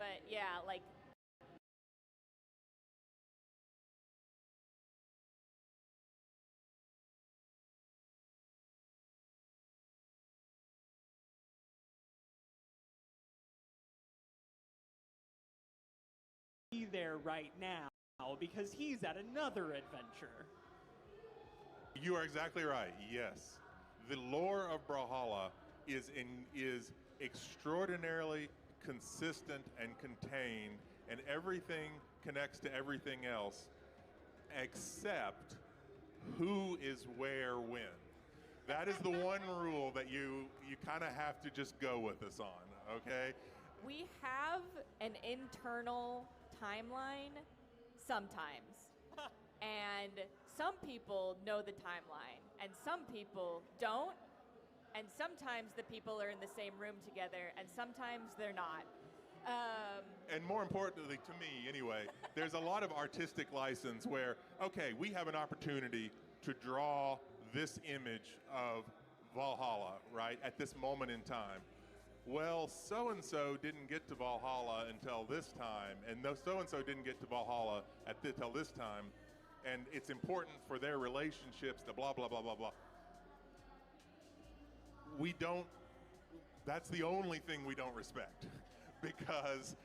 But yeah, like be there right now because he's at another adventure. You are exactly right. Yes, the lore of Brawlhalla is extraordinarily consistent and contained, and everything connects to everything else, except who is where when. That is the one rule that you kind of have to just go with us on. Okay. we have an internal timeline sometimes. And some people know the timeline, and some people don't. And sometimes the people are in the same room together, and sometimes they're not. And more importantly, to me anyway, there's a lot of artistic license where, okay, we have an opportunity to draw this image of Brawlhalla, right, at this moment in time. Well, so-and-so didn't get to Brawlhalla until this time, and so-and-so didn't get to Brawlhalla until this time, and it's important for their relationships to blah, blah, blah, blah, blah. We don't, that's the only thing we don't respect, because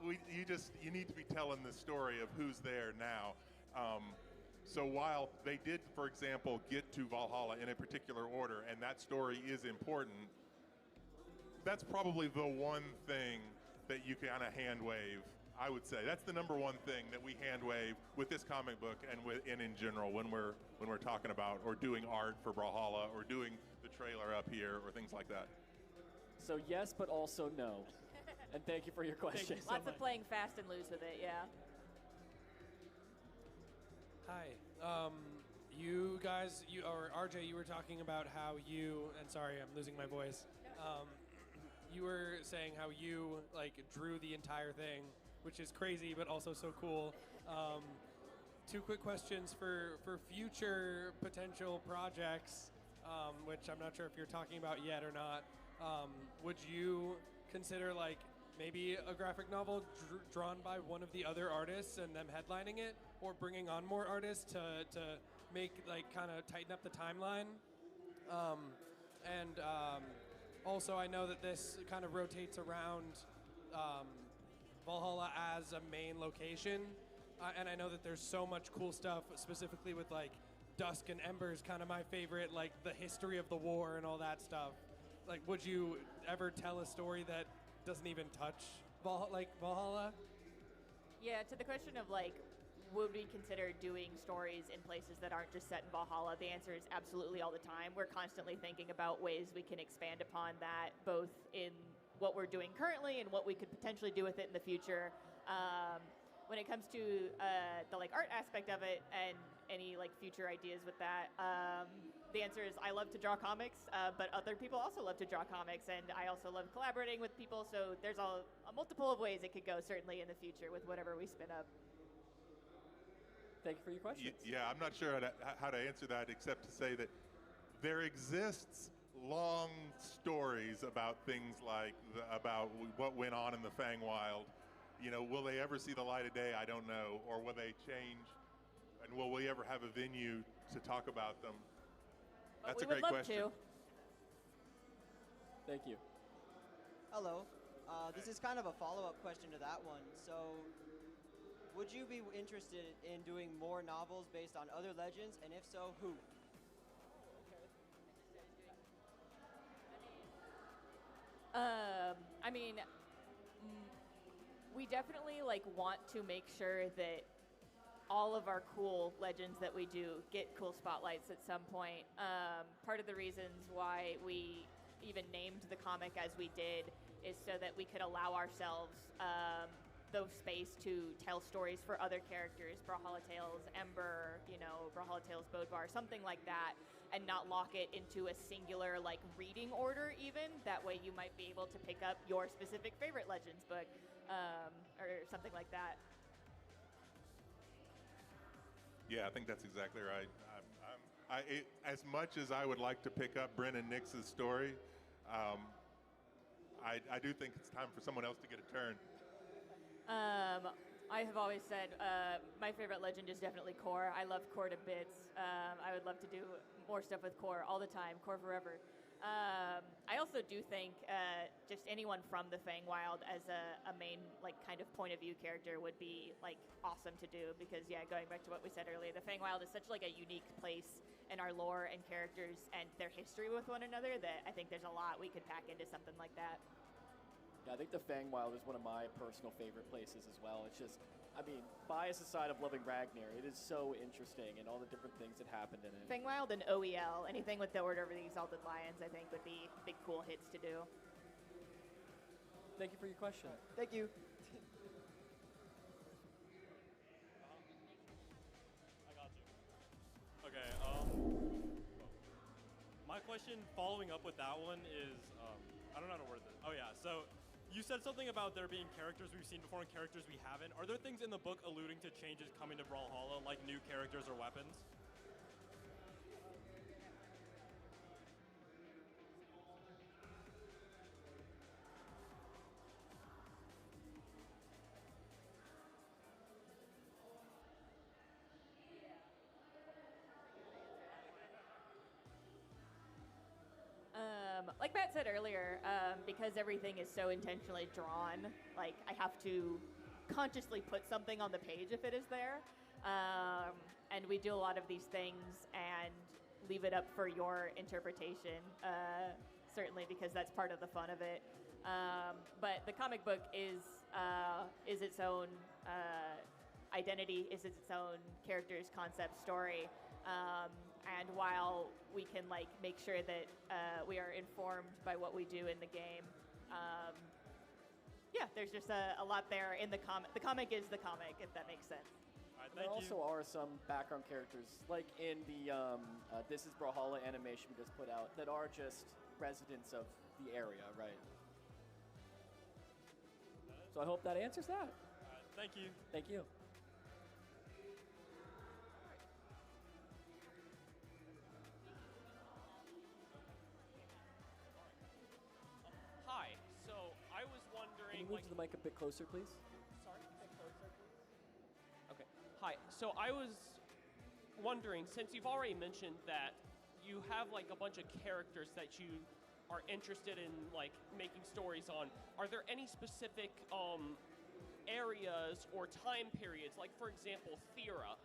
you need to be telling the story of who's there now. So while they did, for example, get to Brawlhalla in a particular order, and that story is important, that's probably the one thing that you kind of hand wave. I would say that's the number one thing that we hand wave with this comic book and in general when we're talking about or doing art for Brawlhalla or doing the trailer up here or things like that. So yes, but also no. And thank you for your question. Lots of playing fast and loose with it, yeah. Hi. You guys, or RJ, you were talking about how and sorry, I'm losing my voice. You were saying how you drew the entire thing, which is crazy, but also so cool. Two quick questions for future potential projects, which I'm not sure if you're talking about yet or not. Would you consider maybe a graphic novel drawn by one of the other artists and them headlining it, or bringing on more artists to make kind of tighten up the timeline? Also, I know that this kind of rotates around Brawlhalla as a main location, and I know that there's so much cool stuff, specifically with Dusk and Embers, kind of my favorite, the history of the war and all that stuff. Would you ever tell a story that doesn't even touch Brawlhalla? Yeah, to the question of would we consider doing stories in places that aren't just set in Brawlhalla? The answer is absolutely all the time. We're constantly thinking about ways we can expand upon that, both in what we're doing currently and what we could potentially do with it in the future. When it comes to the art aspect of it and any future ideas with that, the answer is I love to draw comics, but other people also love to draw comics, and I also love collaborating with people. So there's a multiple of ways it could go, certainly in the future with whatever we spin up. Thank you for your question. Yeah, I'm not sure how to answer that except to say that there exists long stories about things about what went on in the Fangwild. Will they ever see the light of day? I don't know. Or will they change? And will we ever have a venue to talk about them? That's a great question. Thank you. Hello. This is kind of a follow-up question to that one. So, would you be interested in doing more novels based on other legends, and if so, who? I mean, we definitely want to make sure that all of our cool legends that we do get cool spotlights at some point. Part of the reasons why we even named the comic as we did is so that we could allow ourselves the space to tell stories for other characters, Brawlhalla Tales, Ember, Brawlhalla Tales, Bodvar, something like that, and not lock it into a singular reading order even. That way you might be able to pick up your specific favorite Legends book or something like that. Yeah, I think that's exactly right. As much as I would like to pick up Bryn and Nix's story, I do think it's time for someone else to get a turn. I have always said my favorite legend is definitely Core. I love Core to bits. I would love to do more stuff with Core all the time, Core forever. I also do think just anyone from the Feywild as a main like kind of point of view character would be like awesome to do because yeah, going back to what we said earlier, the Feywild is such like a unique place in our lore and characters and their history with one another that I think there's a lot we could pack into something like that. Yeah, I think the Feywild is one of my personal favorite places as well. It's just, I mean, bias aside of loving Ragnar, it is so interesting and all the different things that happened in it. Feywild and OEL, anything with the Order of the Exalted Lions, I think would be big cool hits to do. Thank you for your question. Thank you. Okay, my question following up with that one is, I don't know how to word this. Oh yeah, so you said something about there being characters we've seen before and characters we haven't. Are there things in the book alluding to changes coming to Brawlhalla, like new characters or weapons? Like Matt said earlier, because everything is so intentionally drawn, like I have to consciously put something on the page if it is there. And we do a lot of these things and leave it up for your interpretation, certainly because that's part of the fun of it. But the comic book is its own identity, is its own characters, concept, story. And while we can like make sure that we are informed by what we do in the game, yeah, there's just a lot there in the comic. The comic is the comic, if that makes sense. There also are some background characters, like in the This is Brawlhalla animation we just put out, that are just residents of the area, right? So I hope that answers that. Thank you. Thank you. Hi. So I was wondering. Can you move to the mic a bit closer, please? Sorry, a bit closer. Okay. Hi. So I was wondering, since you've already mentioned that you have like a bunch of characters that you are interested in like making stories on, are there any specific areas or time periods, like for example, Thera?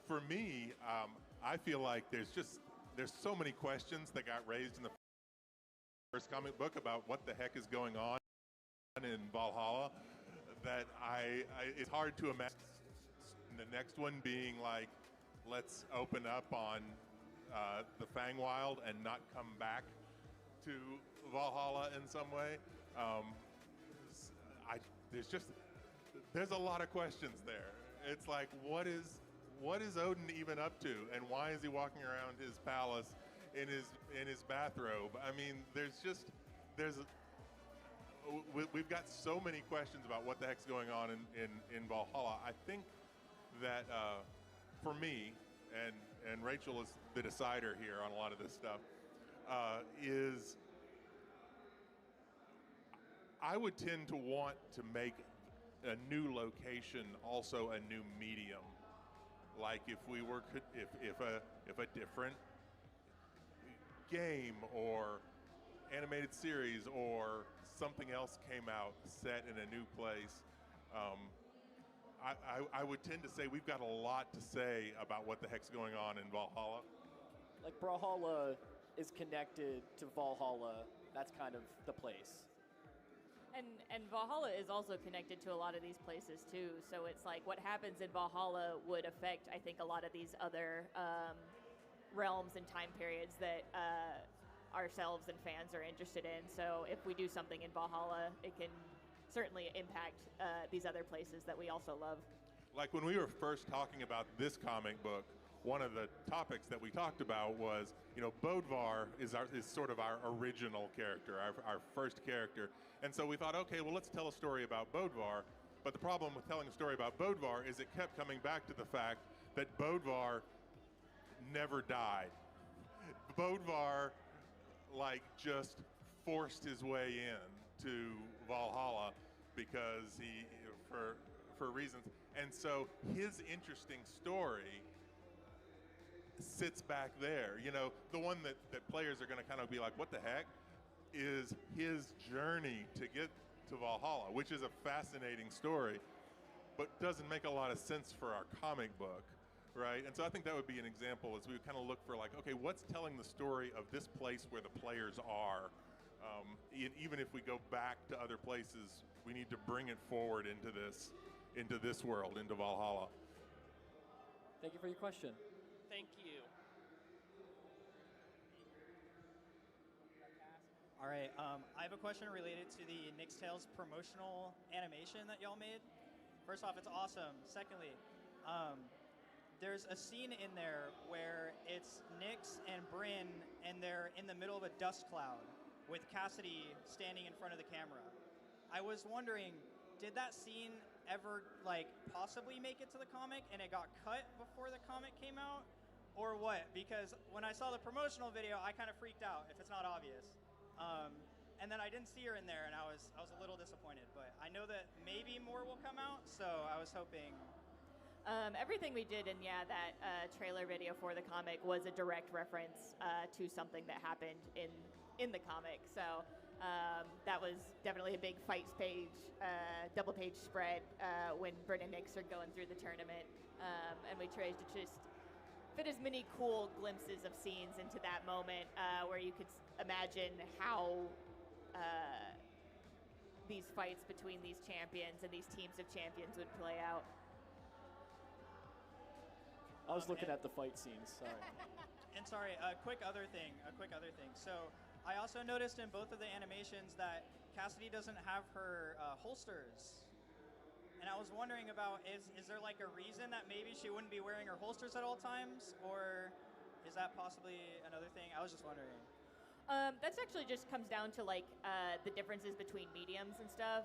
For me, I feel like there's so many questions that got raised in the first comic book about what the heck is going on in Brawlhalla that it's hard to imagine the next one being like, let's open up on the Feywild and not come back to Brawlhalla in some way. There's a lot of questions there. It's like, what is Odin even up to, and why is he walking around his palace in his bathrobe? I mean, we've got so many questions about what the heck's going on in Brawlhalla. I think that for me, and Rachel is the decider here on a lot of this stuff, is I would tend to want to make a new location also a new medium. Like if a different game or animated series or something else came out set in a new place, I would tend to say we've got a lot to say about what the heck's going on in Brawlhalla. Like Brawlhalla is connected to Valhalla. That's kind of the place. And Valhalla is also connected to a lot of these places too. So it's like what happens in Valhalla would affect, I think, a lot of these other realms and time periods that ourselves and fans are interested in. So if we do something in Brawlhalla, it can certainly impact these other places that we also love. Like when we were first talking about this comic book, one of the topics that we talked about was, Bodvar is sort of our original character, our first character. And so we thought, okay, well, let's tell a story about Bodvar. But the problem with telling a story about Bodvar is it kept coming back to the fact that Bodvar never died. Bodvar, like, just forced his way in to Valhalla because for reasons. And so his interesting story sits back there. You know, the one that players are going to kind of be like, what the heck, is his journey to get to Valhalla, which is a fascinating story, but doesn't make a lot of sense for our comic book, right? And so I think that would be an example as we kind of look for like, okay, what's telling the story of this place where the players are? Even if we go back to other places, we need to bring it forward into this world, into Valhalla. Thank you for your question. Thank you. All right, I have a question related to the Nick's Tales promotional animation that y'all made. First off, it's awesome. Secondly, there's a scene in there where it's Nyx and Bryn, and they're in the middle of a dust cloud with Cassidy standing in front of the camera. I was wondering, did that scene ever, like, possibly make it to the comic and it got cut before the comic came out? Or what? Because when I saw the promotional video, I kind of freaked out, if it's not obvious. And then I didn't see her in there, and I was a little disappointed. But I know that maybe more will come out, so I was hoping. Everything we did in that trailer video for the comic was a direct reference to something that happened in the comic. So that was definitely a big fights page, double page spread when Bryn and Nyx are going through the tournament, and we tried to just fit as many cool glimpses of scenes into that moment where you could imagine how these fights between these champions and these teams of champions would play out. I was looking at the fight scenes, sorry. And sorry, a quick other thing. So I also noticed in both of the animations that Cassidy doesn't have her holsters. And I was wondering about, is there like a reason that maybe she wouldn't be wearing her holsters at all times? Or is that possibly another thing? I was just wondering. That's actually just comes down to like the differences between mediums and stuff.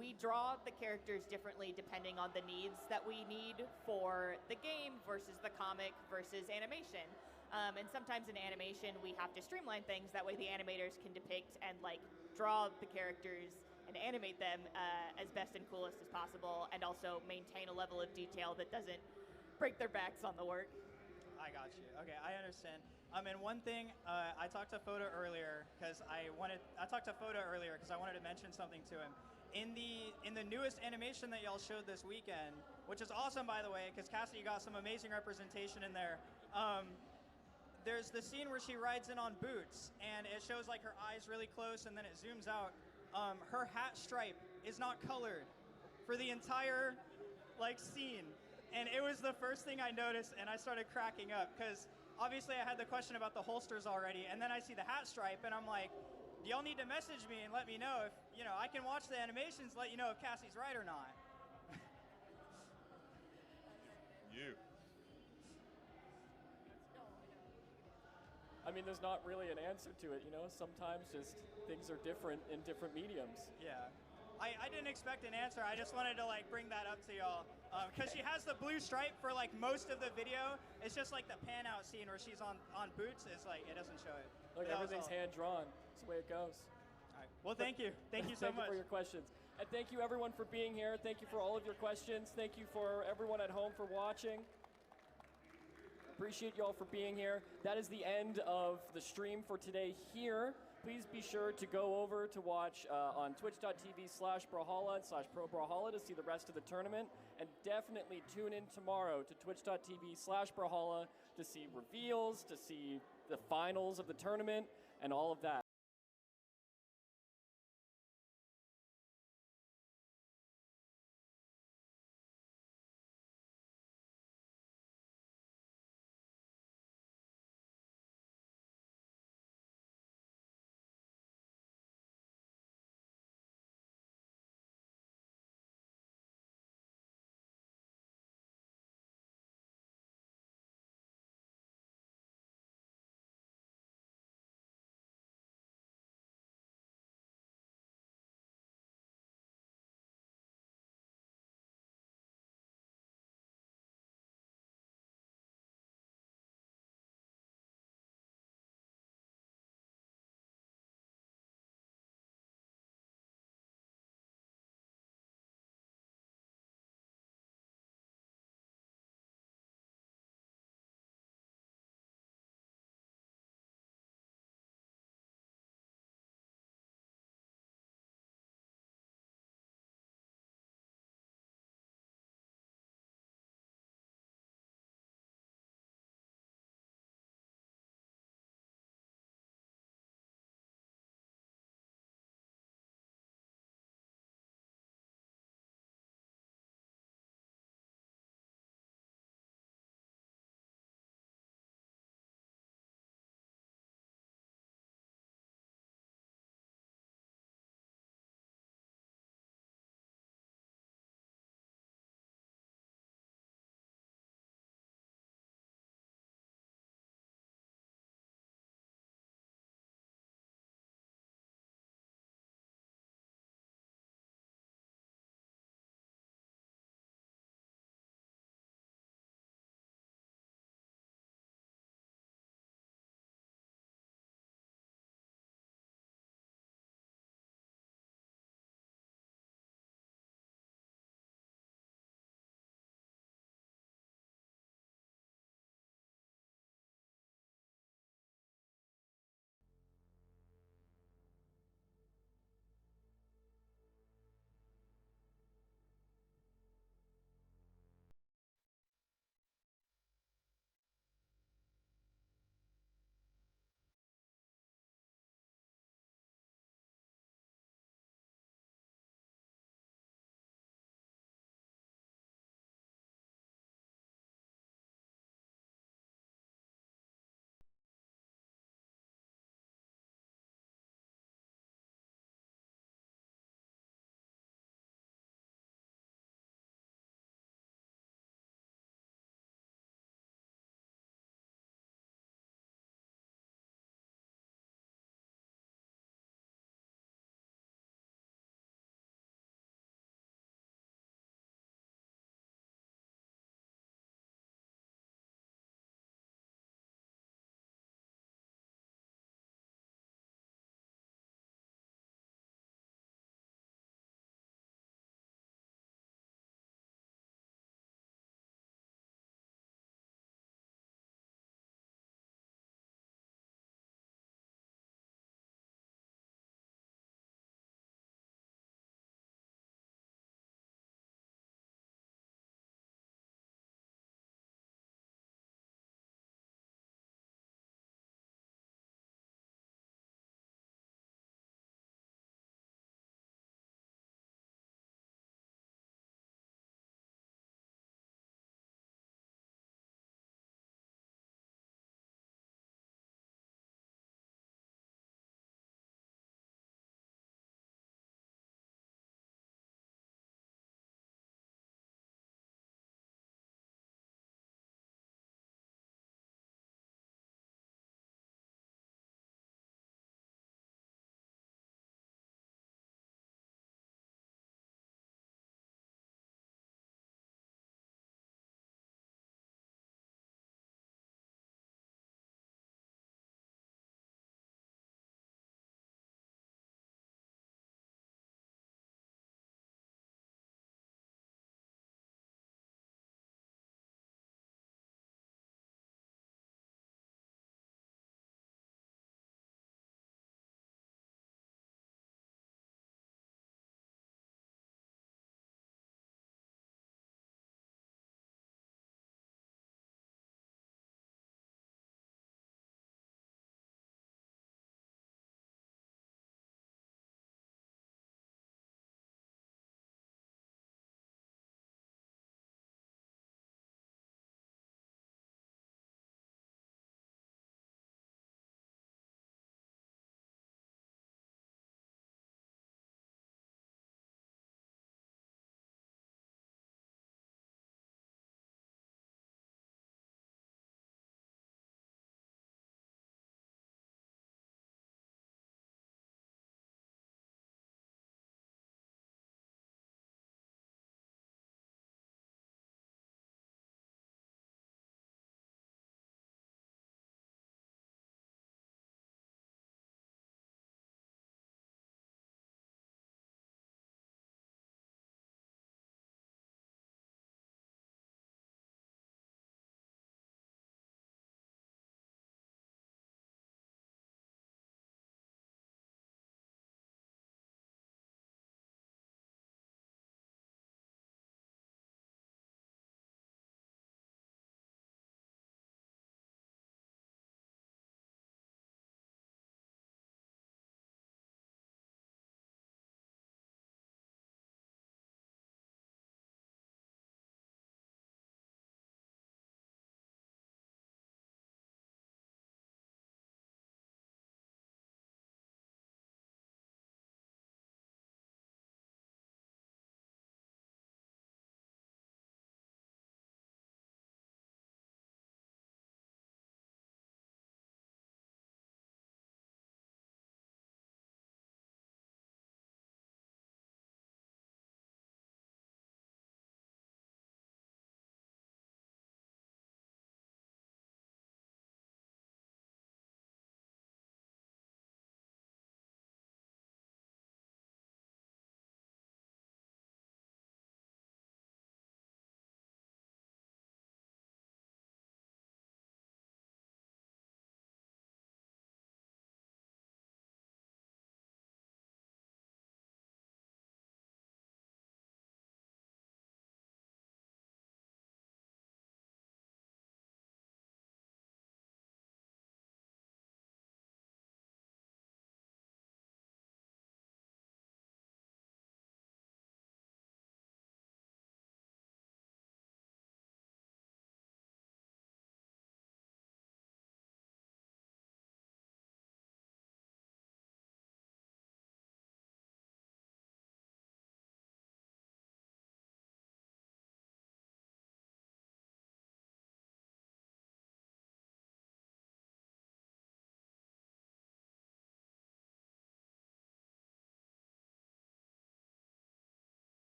We draw the characters differently depending on the needs that we need for the game versus the comic versus animation. And sometimes in animation we have to streamline things, that way the animators can depict and like draw the characters and animate them as best and coolest as possible, and also maintain a level of detail that doesn't break their backs on the work. I got you. Okay, I understand. And one thing, I talked to Foda earlier because I wanted to mention something to him. In the newest animation that y'all showed this weekend, which is awesome by the way, because Cassidy got some amazing representation in there. There's the scene where she rides in on Boots, and it shows like her eyes really close, and then it zooms out. Her hat stripe is not colored for the entire like scene, and it was the first thing I noticed, and I started cracking up because obviously I had the question about the holsters already, and then I see the hat stripe, and I'm like, y'all need to message me and let me know if, you know, I can watch the animations, let you know if Cassie's right or not. You. I mean, there's not really an answer to it, you know? Sometimes just things are different in different mediums. Yeah. I didn't expect an answer. I just wanted to like bring that up to y'all. Because she has the blue stripe for like most of the video. It's just like the pan out scene where she's on Boots is like, it doesn't show it. Look, everything's hand drawn. That's the way it goes. All right. Well, thank you. Thank you so much. Thank you for your questions. And thank you everyone for being here. Thank you for all of your questions. Thank you for everyone at home for watching. Appreciate you all for being here. That is the end of the stream for today here. Please be sure to go over to watch on twitch.tv/Brawlhalla and /ProBrawlhalla to see the rest of the tournament. And definitely tune in tomorrow to twitch.tv/Brawlhalla to see reveals, to see the finals of the tournament, and all of that.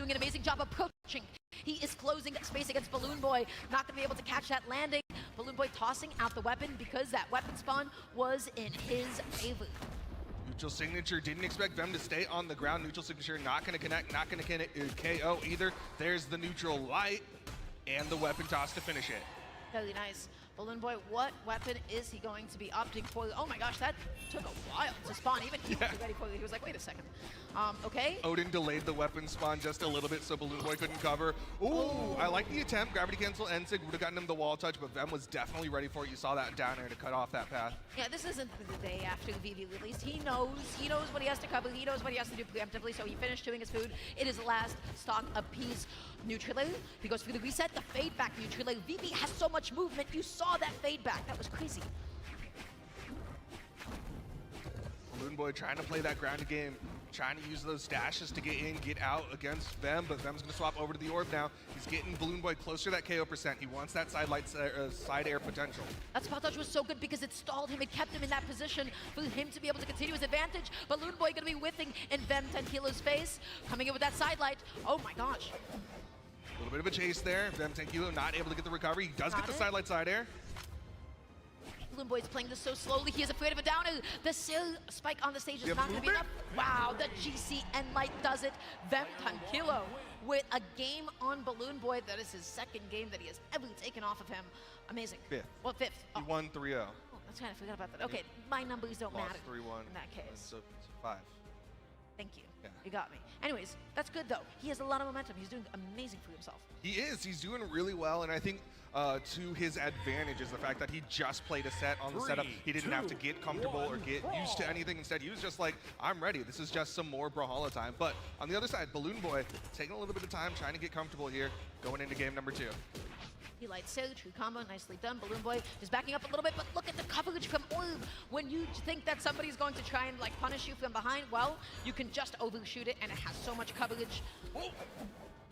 doing an amazing job approaching. He is closing space against Balloon Boy. Not going to be able to catch that landing. Balloon Boy tossing out the weapon because that weapon spawn was in his favor. Neutral Signature didn't expect them to stay on the ground. Neutral Signature not going to connect, not going to KO either. There's the neutral light and the weapon toss to finish it. Very nice. Balloon Boy, what weapon is he going to be opting for? Oh my gosh, that took a while to spawn. Even he was ready for it. He was like, wait a second. Okay. Odin delayed the weapon spawn just a little bit so Balloon Boy couldn't cover. Ooh, I like the attempt. Gravity cancel Ensig would have gotten him the wall touch, but Vem was definitely ready for it. You saw that down air to cut off that path. Yeah, this isn't the day after the VV release. He knows what he has to cover. He knows what he has to do preemptively, so he finished chewing his food. It is the last stock apiece. Neutrally, he goes for the reset, the fade back neutrally. VV has so much movement. You saw that fade back. That was crazy. Balloon Boy trying to play that grounded game, trying to use those dashes to get in, get out against Vem, but Vem's going to swap over to the orb now. He's getting Balloon Boy closer to that KO percent. He wants that side air potential. That spot dodge was so good because it stalled him. It kept him in that position for him to be able to continue his advantage. Balloon Boy going to be whiffing in Vem 10 Kilo's face. Coming in with that side light. Oh my gosh. A little bit of a chase there. Vem 10 Kilo not able to get the recovery. He does get the sidelight side air. Balloon Boy's playing this so slowly. He is afraid of a downer. The Sil spike on the stage is not going to be enough. Wow, the GC and light does it. Vem 10 Kilo with a game on Balloon Boy. That is his second game that he has ever taken off of him. Amazing. Fifth. Well, fifth. He won 3-0. Oh, that's kind of forgot about that. Okay, my numbers don't Lost matter 3-1 in that case. So 5. Thank you. Yeah. You got me. Anyways, that's good though. He has a lot of momentum. He's doing amazing for himself. He is. He's doing really well, and I think to his advantage is the fact that he just played a set on the setup. He didn't have to get comfortable or get used to anything. Instead, he was just like, I'm ready. This is just some more Brawlhalla time. But on the other side, Balloon Boy taking a little bit of time, trying to get comfortable here, going into game number 2. He lights Sail, true combo, nicely done. Balloon Boy is backing up a little bit, but look at the coverage from Orb. When you think that somebody's going to try and like punish you from behind, well, you can just overshoot it, and it has so much coverage.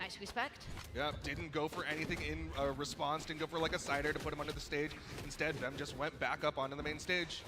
Nice respect. Yeah, didn't go for anything in response, didn't go for like a side air to put him under the stage. Instead, Vem just went back up onto the main stage.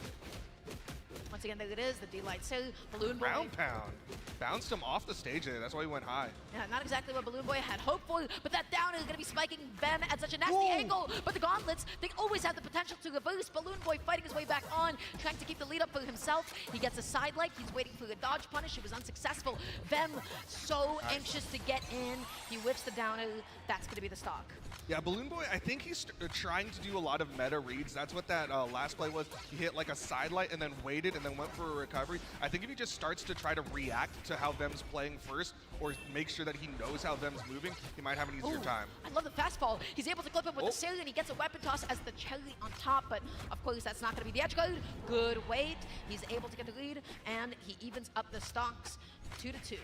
Once again, there it is, the D-Light Sail, Balloon Boy. Ground pound. Bounced him off the stage there, that's why he went high. Yeah, not exactly what Balloon Boy had hoped for, but that down is going to be spiking Vem at such a nasty angle. But the gauntlets, they always have the potential to reverse. Balloon Boy fighting his way back on, trying to keep the lead up for himself. He gets a side light, he's waiting for the dodge punish, it was unsuccessful. Vem, so anxious to get in. He whips the downer, that's going to be the stock. Yeah, Balloon Boy, I think he's trying to do a lot of meta reads. That's what that last play was. He hit like a side light and then waited and then went for a recovery. I think if he just starts to try to react to how Vem's playing first or make sure that he knows how Vem's moving, he might have an easier time. I love the fastball. He's able to clip him with the Sail, and he gets a weapon toss as the cherry on top, but of course that's not going to be the edge guard. Good wait. He's able to get the lead, and he evens up the stocks 2-2.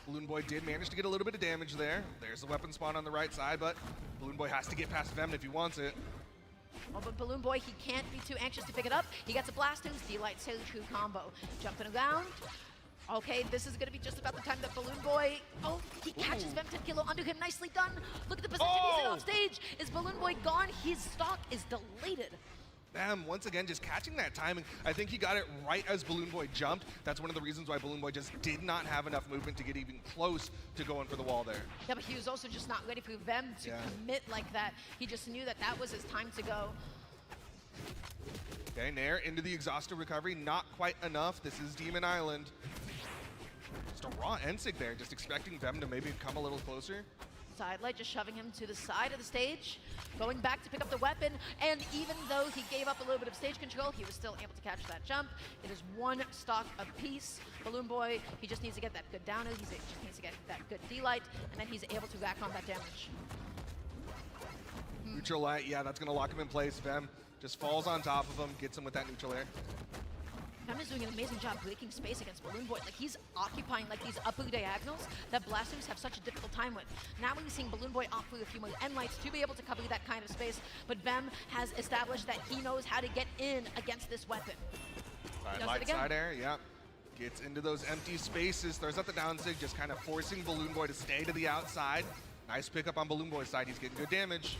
Balloon Boy did manage to get a little bit of damage there. There's the weapon spawn on the right side, but Balloon Boy has to get past Vem if he wants it. Oh, but Balloon Boy, he can't be too anxious to pick it up. He gets a blast in his D-Light Sail true combo. Jumping around. Okay, this is going to be just about the time that Balloon Boy, he catches Vem 10 Kilo under him. Nicely done. Look at the position he's in off stage. Is Balloon Boy gone? His stock is deleted. Bam, once again, just catching that timing. I think he got it right as Balloon Boy jumped. That's one of the reasons why Balloon Boy just did not have enough movement to get even close to going for the wall there. Yeah, but he was also just not ready for Vem to commit like that. He just knew that that was his time to go. Okay, Nair into the exhausted recovery. Not quite enough. This is Demon Island. Just a raw Ensig there, just expecting Vem to maybe come a little closer. Sidelight just shoving him to the side of the stage, going back to pick up the weapon, and even though he gave up a little bit of stage control, he was still able to catch that jump. It is one stock apiece. Balloon Boy, he just needs to get that good downer, he just needs to get that good D-Light, and then he's able to rack on that damage. Neutral light, yeah, that's gonna lock him in place. Vem just falls on top of him, gets him with that neutral air. Vem is doing an amazing job breaking space against Balloon Boy. Like, he's occupying like these upper diagonals that blasters have such a difficult time with. Now we're seeing Balloon Boy opt for a few more end lights to be able to cover that kind of space, but Vem has established that he knows how to get in against this weapon. Light side air, yeah. Gets into those empty spaces, throws out the down sig, just kind of forcing Balloon Boy to stay to the outside. Nice pickup on Balloon Boy's side, he's getting good damage.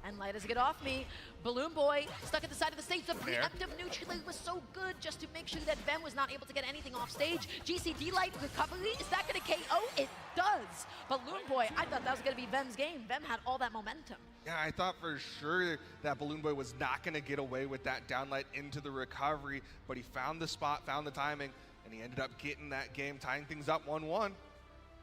And Light as get off me. Balloon Boy stuck at the side of the stage. The preemptive neutral was so good just to make sure that Vem was not able to get anything off stage. GCD Light recovery, is that going to KO? It does. Balloon Boy, I thought that was going to be Vem's game. Vem had all that momentum. Yeah, I thought for sure that Balloon Boy was not going to get away with that downlight into the recovery, but he found the spot, found the timing, and he ended up getting that game, tying things up 1-1.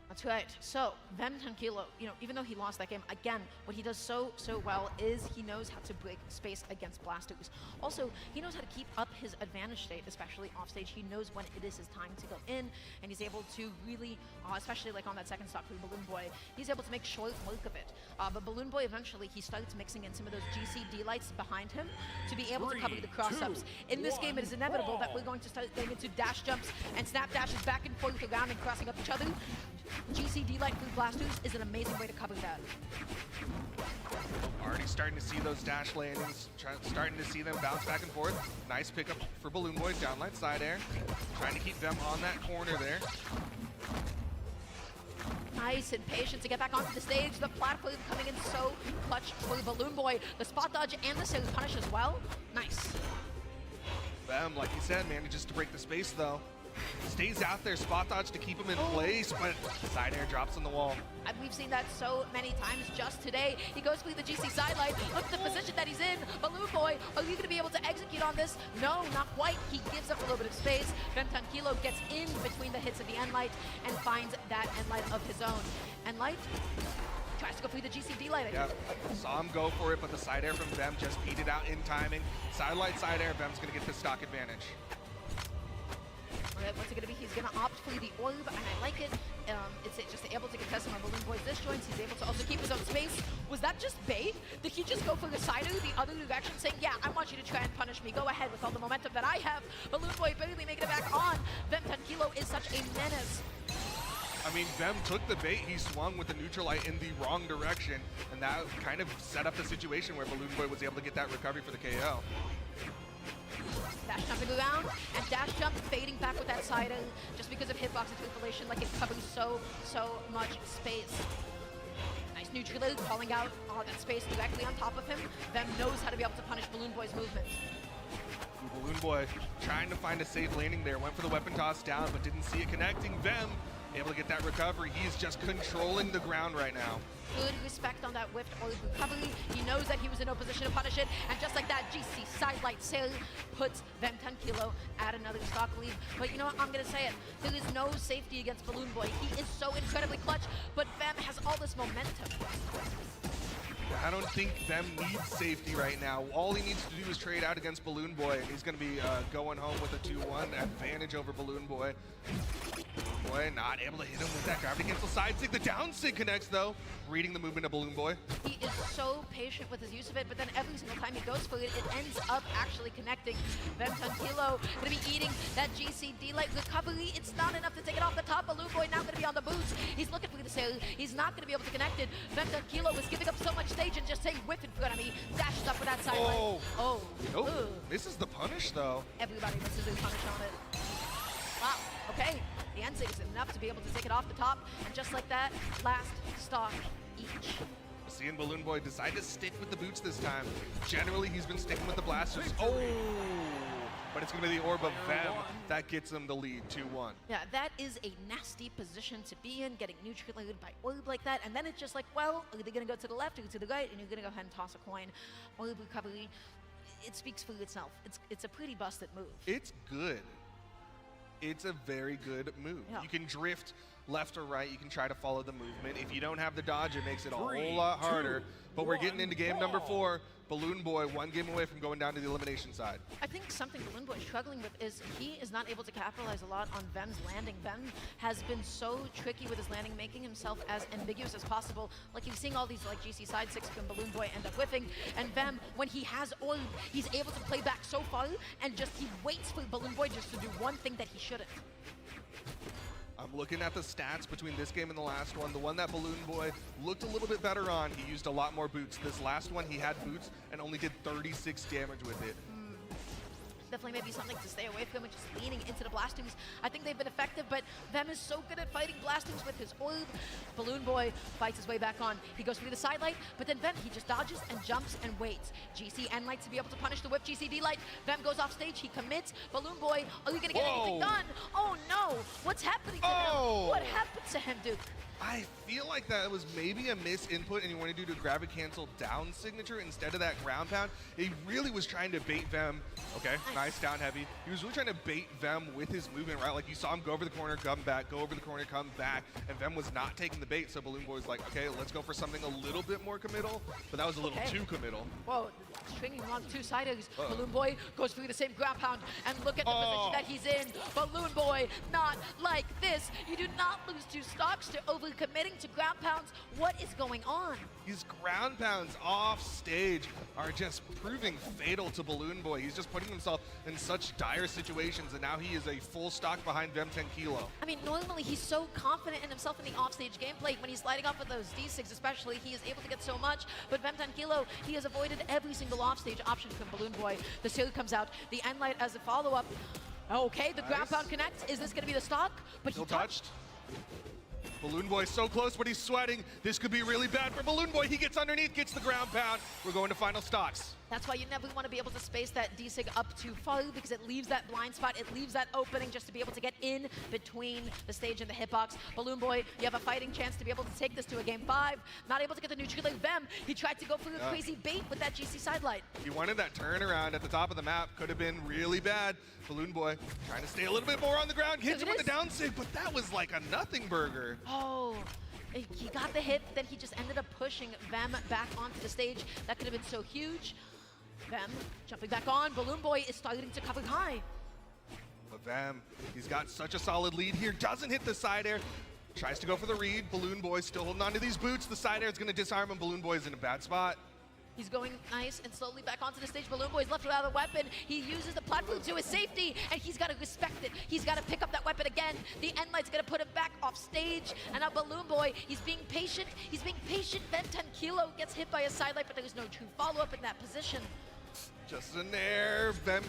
That's right. So, Vem Tranquilo, even though he lost that game, again, what he does so well is he knows how to break space against blasters. Also, he knows how to keep up his advantage state, especially off stage. He knows when it is his time to go in, and he's able to really, especially like on that second stock for Balloon Boy, he's able to make short work of it. But Balloon Boy, eventually, he starts mixing in some of those GCD lights behind him to be able to cover the cross-ups. In this game, it is inevitable that we're going to start getting into dash jumps and snap dashes back and forth around and crossing up each other. GCD Light through blasters is an amazing way to cover that. Already starting to see those dash landings, starting to see them bounce back and forth. Nice pickup for Balloon Boy, downlight side air. Trying to keep them on that corner there. Nice and patient to get back onto the stage. The platform coming in so clutch for Balloon Boy. The spot dodge and the silly punish as well. Nice. Vem, like you said, manages to break the space though. Stays out there, spot dodge to keep him in place, but side air drops on the wall. And we've seen that so many times just today. He goes for the GC sidelight. Look at the position that he's in. Balloon Boy, are you going to be able to execute on this? No, not quite. He gives up a little bit of space. Vem Tranquilo gets in between the hits of the End Light and finds that End Light of his own. End Light tries to go for the GCD light. Yeah, saw him go for it, but the side air from Vem just beat it out in timing. Sidelight, side air, Vem's going to get the stock advantage. What's it going to be? He's going to opt for the orb, and I like it. It's just able to contest some of Balloon Boy's disjoints. He's able to also keep his own space. Was that just bait? Did he just go for the side of the other direction, saying, yeah, I want you to try and punish me. Go ahead with all the momentum that I have. Balloon Boy barely making it back on. Vem Tranquilo is such a menace. I mean, Vem took the bait. He swung with the neutral light in the wrong direction, and that kind of set up the situation where Balloon Boy was able to get that recovery for the KO. Dash jumping around, and dash jump fading back with that side in just because of hitbox interpolation, like it covers so much space. Nice neutral loop, calling out all that space directly on top of him. Vem knows how to be able to punish Balloon Boy's movement. Balloon Boy trying to find a safe landing there, went for the weapon toss down, but didn't see it connecting. Vem able to get that recovery. He's just controlling the ground right now. Good respect on that whiffed or recovery. He knows that he was in no position to punish it, and just like that, GC sidelight sail puts Vem Tranquilo at another stock lead. But you know what, I'm gonna say it. There is no safety against Balloon Boy. He is so incredibly clutch, but Vem has all this momentum. I don't think Vem needs safety right now. All he needs to do is trade out against Balloon Boy, and he's going to be going home with a 2-1 advantage over Balloon Boy. Balloon Boy not able to hit him with that gravity cancel side sig. The down sig connects though, reading the movement of Balloon Boy. He is so patient with his use of it, but then every single time he goes for it, it ends up actually connecting. Vem Tranquilo going to be eating that GCD light recovery. It's not enough to take it off the top. Balloon Boy now going to be on the boots. He's looking for the sail. He's not going to be able to connect it. Vem Tranquilo is giving up so much stage and just saying whiff in front of me. Dashes up for that side light. Oh. Nope. Misses the punish though. Everybody misses the punish on it. Wow. Okay. The end sig is enough to be able to take it off the top, and just like that, last stock each. Seeing Balloon Boy decide to stick with the boots this time. Generally, he's been sticking with the blasters. Oh! But it's going to be the Orb of Vem that gets him the lead, 2-1. Yeah, that is a nasty position to be in, getting neutralized by Orb like that, and then it's just like, well, are they going to go to the left or to the right, and you're going to go ahead and toss a coin. Orb recovery, it speaks for itself. It's a pretty busted move. It's good. It's a very good move. Yeah. You can drift left or right. You can try to follow the movement. If you don't have the dodge, it makes it a whole lot harder. But we're getting into game number 4. Balloon Boy, 1 game away from going down to the elimination side. I think something Balloon Boy is struggling with is he is not able to capitalize a lot on Vem's landing. Vem has been so tricky with his landing, making himself as ambiguous as possible. Like you're seeing all these like GC side six from Balloon Boy end up whiffing, and Vem, when he has Orb, he's able to play back so far, and just he waits for Balloon Boy just to do one thing that he shouldn't. I'm looking at the stats between this game and the last one. The one that Balloon Boy looked a little bit better on, he used a lot more boots. This last one, he had boots and only did 36 damage with it. definitely maybe something to stay away from and just leaning into the blastings. I think they've been effective, but Vem is so good at fighting blastings with his orb. Balloon Boy fights his way back on. He goes through the side light, but then Vem, he just dodges and jumps and waits. GC N Light to be able to punish the whip. GC D Light. Vem goes off stage. He commits. Balloon Boy, are you gonna get anything done? Oh no! What's happening to him? What happened to him, dude? I feel like that was maybe a misinput and you wanted to do the gravity cancel down signature instead of that ground pound. He really was trying to bait Vem. Okay, nice down heavy. He was really trying to bait Vem with his movement, right? Like you saw him go over the corner, come back, go over the corner, come back, and Vem was not taking the bait, so Balloon Boy was like, okay, let's go for something a little bit more committal, but that was a little too committal. Whoa, stringing along two-siders. Balloon Boy goes through the same ground pound, and look at the position that he's in. Balloon Boy, not like this. You do not lose 2 stocks to over-committing to ground pounds. What is going on? These ground pounds off stage are just proving fatal to Balloon Boy. He's just putting himself in such dire situations, and now he is a full stock behind Vem 10 Kilo. I mean, normally he's so confident in himself in the offstage gameplay. When he's lighting up with those D6 especially, he is able to get so much. But Vem 10 Kilo, he has avoided every single offstage option from Balloon Boy. The Seal comes out, the End Light as a follow-up. Okay, the ground pound connects. Is this going to be the stock? But Still touched. Balloon Boy so close, but he's sweating. This could be really bad for Balloon Boy. He gets underneath, gets the ground pound. We're going to final stocks. That's why you never want to be able to space that D-Sig up too far because it leaves that blind spot. It leaves that opening just to be able to get in between the stage and the hitbox. Balloon Boy, you have a fighting chance to be able to take this to a game 5. Not able to get the neutral like Vem. He tried to go for the crazy bait with that GC sidelight. He wanted that turnaround at the top of the map. Could have been really bad. Balloon Boy trying to stay a little bit more on the ground. Hits him with the down sig, but that was like a nothing burger. Oh. He got the hit, then he just ended up pushing Vem back onto the stage. That could have been so huge. Vem jumping back on. Balloon Boy is starting to cover high. But Vem, he's got such a solid lead here. Doesn't hit the side air. Tries to go for the read. Balloon Boy still holding on to these boots. The side air is going to disarm him. Balloon Boy is in a bad spot. He's going nice and slowly back onto the stage. Balloon Boy's left without a weapon. He uses the platform to his safety, and he's got to respect it. He's got to pick up that weapon again. The End Light's going to put him back off stage. And now Balloon Boy, he's being patient. He's being patient. Then 10 Kilo gets hit by a sidelight, but there's no true follow-up in that position. Just in there. Vem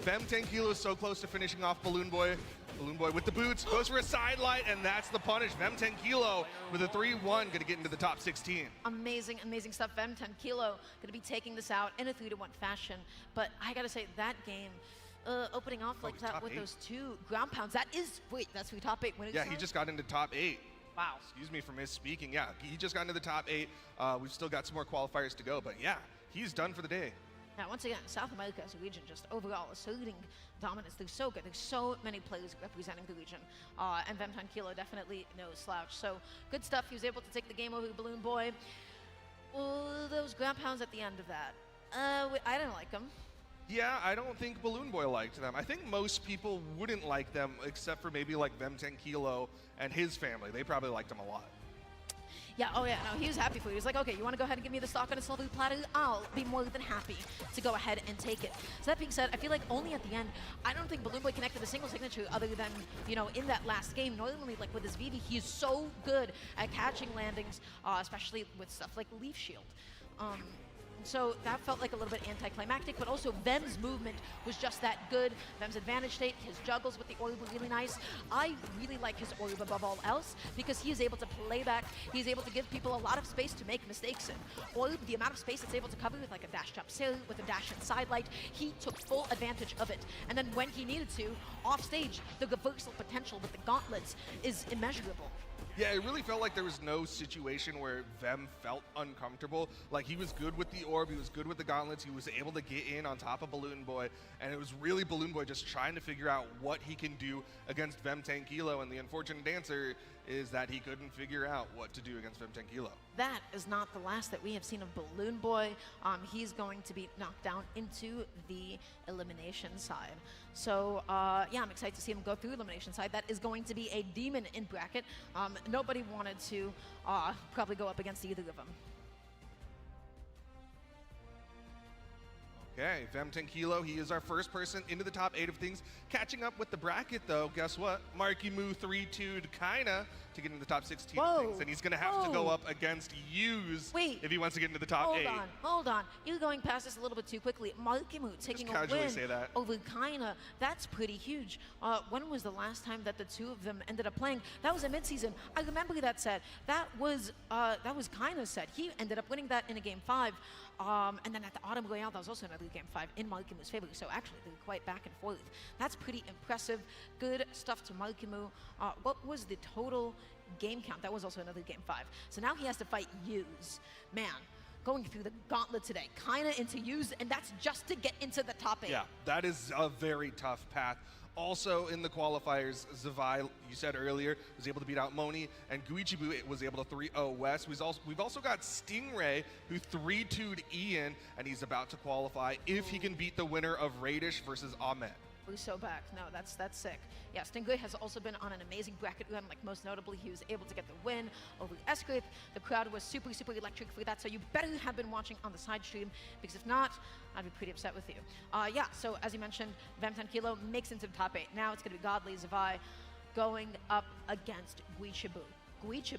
10 Kilo is so close to finishing off Balloon Boy. Balloon Boy with the boots, goes for a side light, and that's the punish. Vem 10 Kilo with a 3-1, going to get into the top 16. Amazing, amazing stuff. Vem 10 Kilo going to be taking this out in a 3-1 fashion. But I got to say, that game, opening off like that with those 2 ground pounds, that is, wait, that's for top 8 winners. Yeah, he just got into top 8. Wow. Excuse me for misspeaking. Yeah, he just got into the top 8. We've still got some more qualifiers to go, but yeah, he's done for the day. Now, once again, South America as a region just overall asserting dominance. They're so good. There's so many players representing the region. And Vem 10 Kilo definitely no slouch. So good stuff. He was able to take the game over Balloon Boy. Those ground pounds at the end of that. I didn't like them. Yeah, I don't think Balloon Boy liked them. I think most people wouldn't like them except for maybe like Vem 10 Kilo and his family. They probably liked them a lot. Yeah, oh yeah, no, he was happy for you. He was like, okay, you want to go ahead and give me the stock on a silver platter? I'll be more than happy to go ahead and take it. So that being said, I feel like only at the end, I don't think Balloon Boy connected a single signature other than, you know, in that last game. Normally, like with his VV, he is so good at catching landings, especially with stuff like Leaf Shield. So that felt like a little bit anticlimactic, but also Vem's movement was just that good. Vem's advantage state, his juggles with the orb were really nice. I really like his orb above all else because he is able to play back. He's able to give people a lot of space to make mistakes in. Orb, the amount of space it's able to cover with like a dash jump sail, with a dash and side light, he took full advantage of it. And then when he needed to, off stage, the reversal potential with the gauntlets is immeasurable. Yeah, it really felt like there was no situation where Vem felt uncomfortable. Like, he was good with the orb, he was good with the gauntlets, he was able to get in on top of Balloon Boy, and it was really Balloon Boy just trying to figure out what he can do against Vem 10 Kilo, and the unfortunate answer is that he couldn't figure out what to do against Vem 10 Kilo. That is not the last that we have seen of Balloon Boy. He's going to be knocked down into the elimination side. So, yeah, I'm excited to see him go through elimination side. That is going to be a demon in bracket. Nobody wanted to probably go up against either of them. Okay, Vem10 Kilo, he is our first person into the top 8 of things. Catching up with the bracket, though, guess what? Marky Moo 3-2'd Kaina to get into the top 16 of things, and he's going to have to go up against Use if he wants to get into the top 8. Hold on. You're going past this a little bit too quickly. Marky Moo taking a win over Kaina. That's pretty huge. When was the last time that the two of them ended up playing? That was a midseason. I remember that set. That was Kaina's set. He ended up winning that in a game 5. And then at the Autumn Royale, that was also another game 5 in Marky Moo's favor. So actually, they were quite back and forth. That's pretty impressive. Good stuff to Marky Moo. What was the total game count? That was also another game 5. So now he has to fight Use. Man, going through the gauntlet today. Kaina into Use, and that's just to get into the top 8. Yeah, that is a very tough path. Also in the qualifiers, Zavai, you said earlier, was able to beat out Moni, and Guichibu was able to 3-0 West. We've also got Stingray, who 3-2'd Ian, and he's about to qualify if he can beat the winner of Radish versus Ahmet. We're so back. No, that's sick. Yeah, Stingray has also been on an amazing bracket run. Like most notably, he was able to get the win over Escrip. The crowd was super electric for that, so you better have been watching on the side stream, because if not, I'd be pretty upset with you. Yeah, so as you mentioned, Vem10 Kilo makes into the top 8. Now it's going to be Godly Zavai going up against Guichibu. Guichibu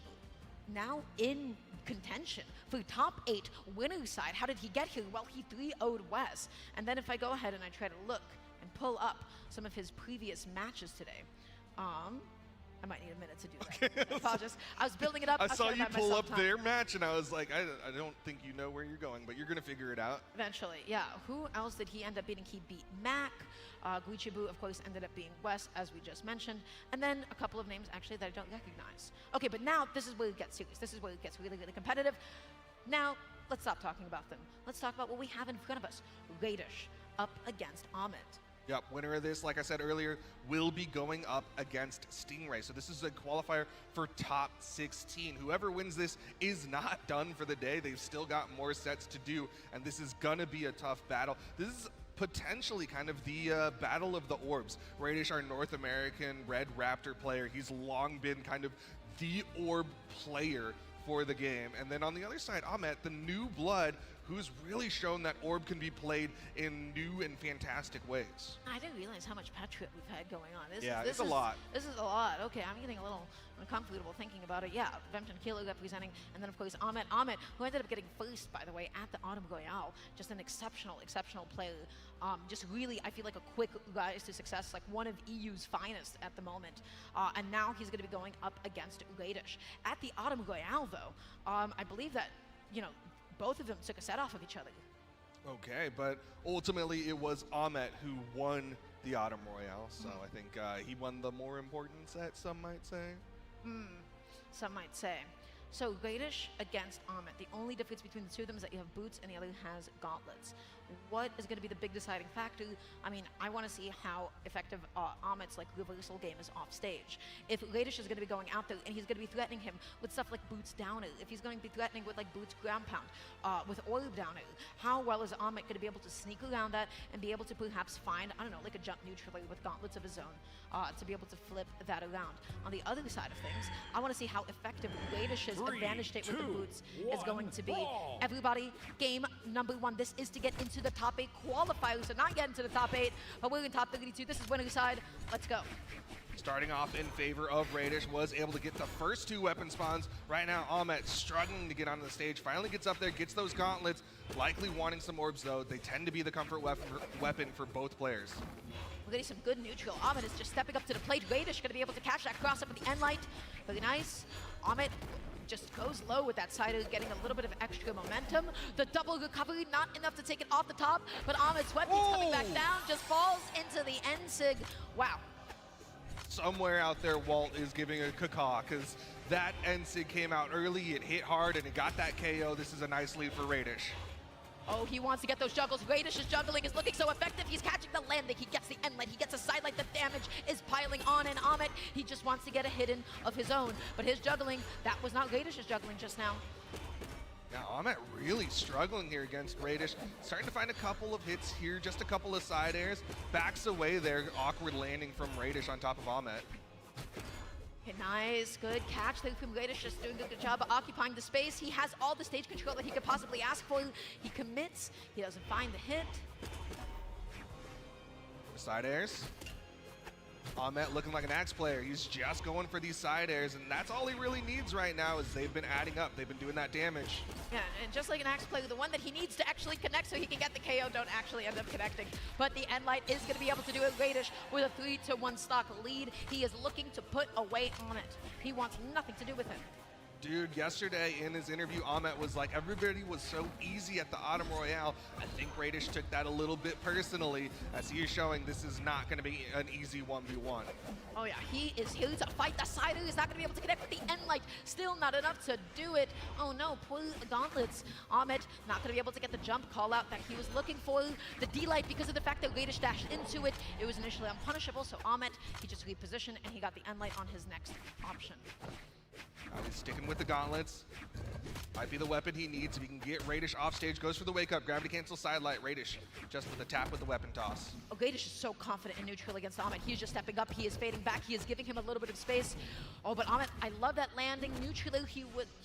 now in contention for top 8 winner's side. How did he get here? Well, he 3-0'd Wes. And then if I go ahead and I try to look and pull up some of his previous matches today. I might need a minute to do that. I apologize. I was building it up. I saw you pull up their match, and I was like, I don't think you know where you're going, but you're going to figure it out. Eventually, yeah. Who else did he end up beating? He beat Mac. Guichibu, of course, ended up being Wes, as we just mentioned. And then a couple of names, actually, that I don't recognize. Okay, but now this is where it gets serious. This is where it gets really competitive. Now, let's stop talking about them. Let's talk about what we have in front of us. Radish up against Ahmet. Yep, winner of this, like I said earlier, will be going up against Stingray. So this is a qualifier for top 16. Whoever wins this is not done for the day. They've still got more sets to do, and this is gonna be a tough battle. This is potentially kind of the battle of the orbs. Radish, our North American Red Raptor player, he's long been kind of the orb player for the game. And then on the other side, Ahmet, the new blood, who's really shown that orb can be played in new and fantastic ways. I didn't realize how much pet trip we've had going on. This is a lot. This is a lot. Okay, I'm getting a little uncomfortable thinking about it. Yeah, Vem10 Kilo representing, and then of course Ahmet, who ended up getting first, by the way, at the Autumn Royale. Just an exceptional player. Just really, I feel like a quick rise to success, like one of EU's finest at the moment. And now he's going to be going up against Radish. At the Autumn Royale, though, I believe that, you know, both of them took a set off of each other. Okay, but ultimately it was Ahmet who won the Autumn Royale, so I think he won the more important set, some might say. Some might say. So Radish against Ahmet. The only difference between the two of them is that you have boots and the other has gauntlets. What is going to be the big deciding factor? I mean, I want to see how effective Ahmet's like reversal game is off stage. If Radish is going to be going out there and he's going to be threatening him with stuff like boots down air, if he's going to be threatening with like boots ground pound, with orb down air, how well is Ahmet going to be able to sneak around that and be able to perhaps find, I don't know, like a jump neutrally with gauntlets of his own to be able to flip that around. On the other side of things, I want to see how effective Radish's advantage state with the boots is going to be. Everybody, game number 1. This is to get into the top 8 qualifiers, so not get into the top 8, but we're in top 32. This is winner's side. Let's go. Starting off in favor of Radish, was able to get the first 2 weapon spawns. Right now, Ahmet struggling to get onto the stage. Finally gets up there, gets those gauntlets. Likely wanting some orbs, though. They tend to be the comfort weapon for both players. We're getting some good neutral. Ahmet is just stepping up to the plate. Radish going to be able to catch that cross up with the end light. Very nice. Ahmet just goes low with that side, getting a little bit of extra momentum. The double recovery, not enough to take it off the top, but Ahmet's weapon's coming back down, just falls into the end sig. Wow. Somewhere out there, Walt is giving a caw, because that end sig came out early, it hit hard, and it got that KO. This is a nice lead for Radish. Oh, he wants to get those juggles. Radish's juggling is looking so effective. He's catching the landing. He gets the end light. He gets a side light. The damage is piling on, and Ahmet, he just wants to get a hidden of his own. But his juggling, that was not Radish's juggling just now. Now, Ahmet really struggling here against Radish. Starting to find a couple of hits here, just a couple of side airs. Backs away there, awkward landing from Radish on top of Ahmet. Okay, nice, good catch. The Radish just doing a good job of occupying the space. He has all the stage control that he could possibly ask for. He commits. He doesn't find the hit. Side airs. Ahmet looking like an axe player. He's just going for these side airs, and that's all he really needs right now is they've been adding up. They've been doing that damage. Yeah, and just like an axe player, the one that he needs to actually connect so he can get the KO don't actually end up connecting. But the Endlight is going to be able to do it. Radish with a 3-1 stock lead. He is looking to put away on it. He wants nothing to do with him. Dude, yesterday in his interview, Ahmet was like, everybody was so easy at the Autumn Royale. I think Radish took that a little bit personally, as he is showing this is not going to be an easy 1v1. Oh yeah, he is here to fight the Sider. He's not going to be able to connect with the Endlight. Still not enough to do it. Oh no, poor Gauntlets. Ahmet not going to be able to get the jump call out that he was looking for. The D-Light, because of the fact that Radish dashed into it, it was initially unpunishable, so Ahmet, he just repositioned and he got the Endlight on his next option. He's sticking with the gauntlets. Might be the weapon he needs if he can get Radish off stage. Goes for the wake up, gravity cancel sidelight. Radish just with a tap with the weapon toss. Oh, Radish is so confident in neutral against Ahmet. He's just stepping up. He is fading back. He is giving him a little bit of space. Oh, but Ahmet, I love that landing. Neutral, he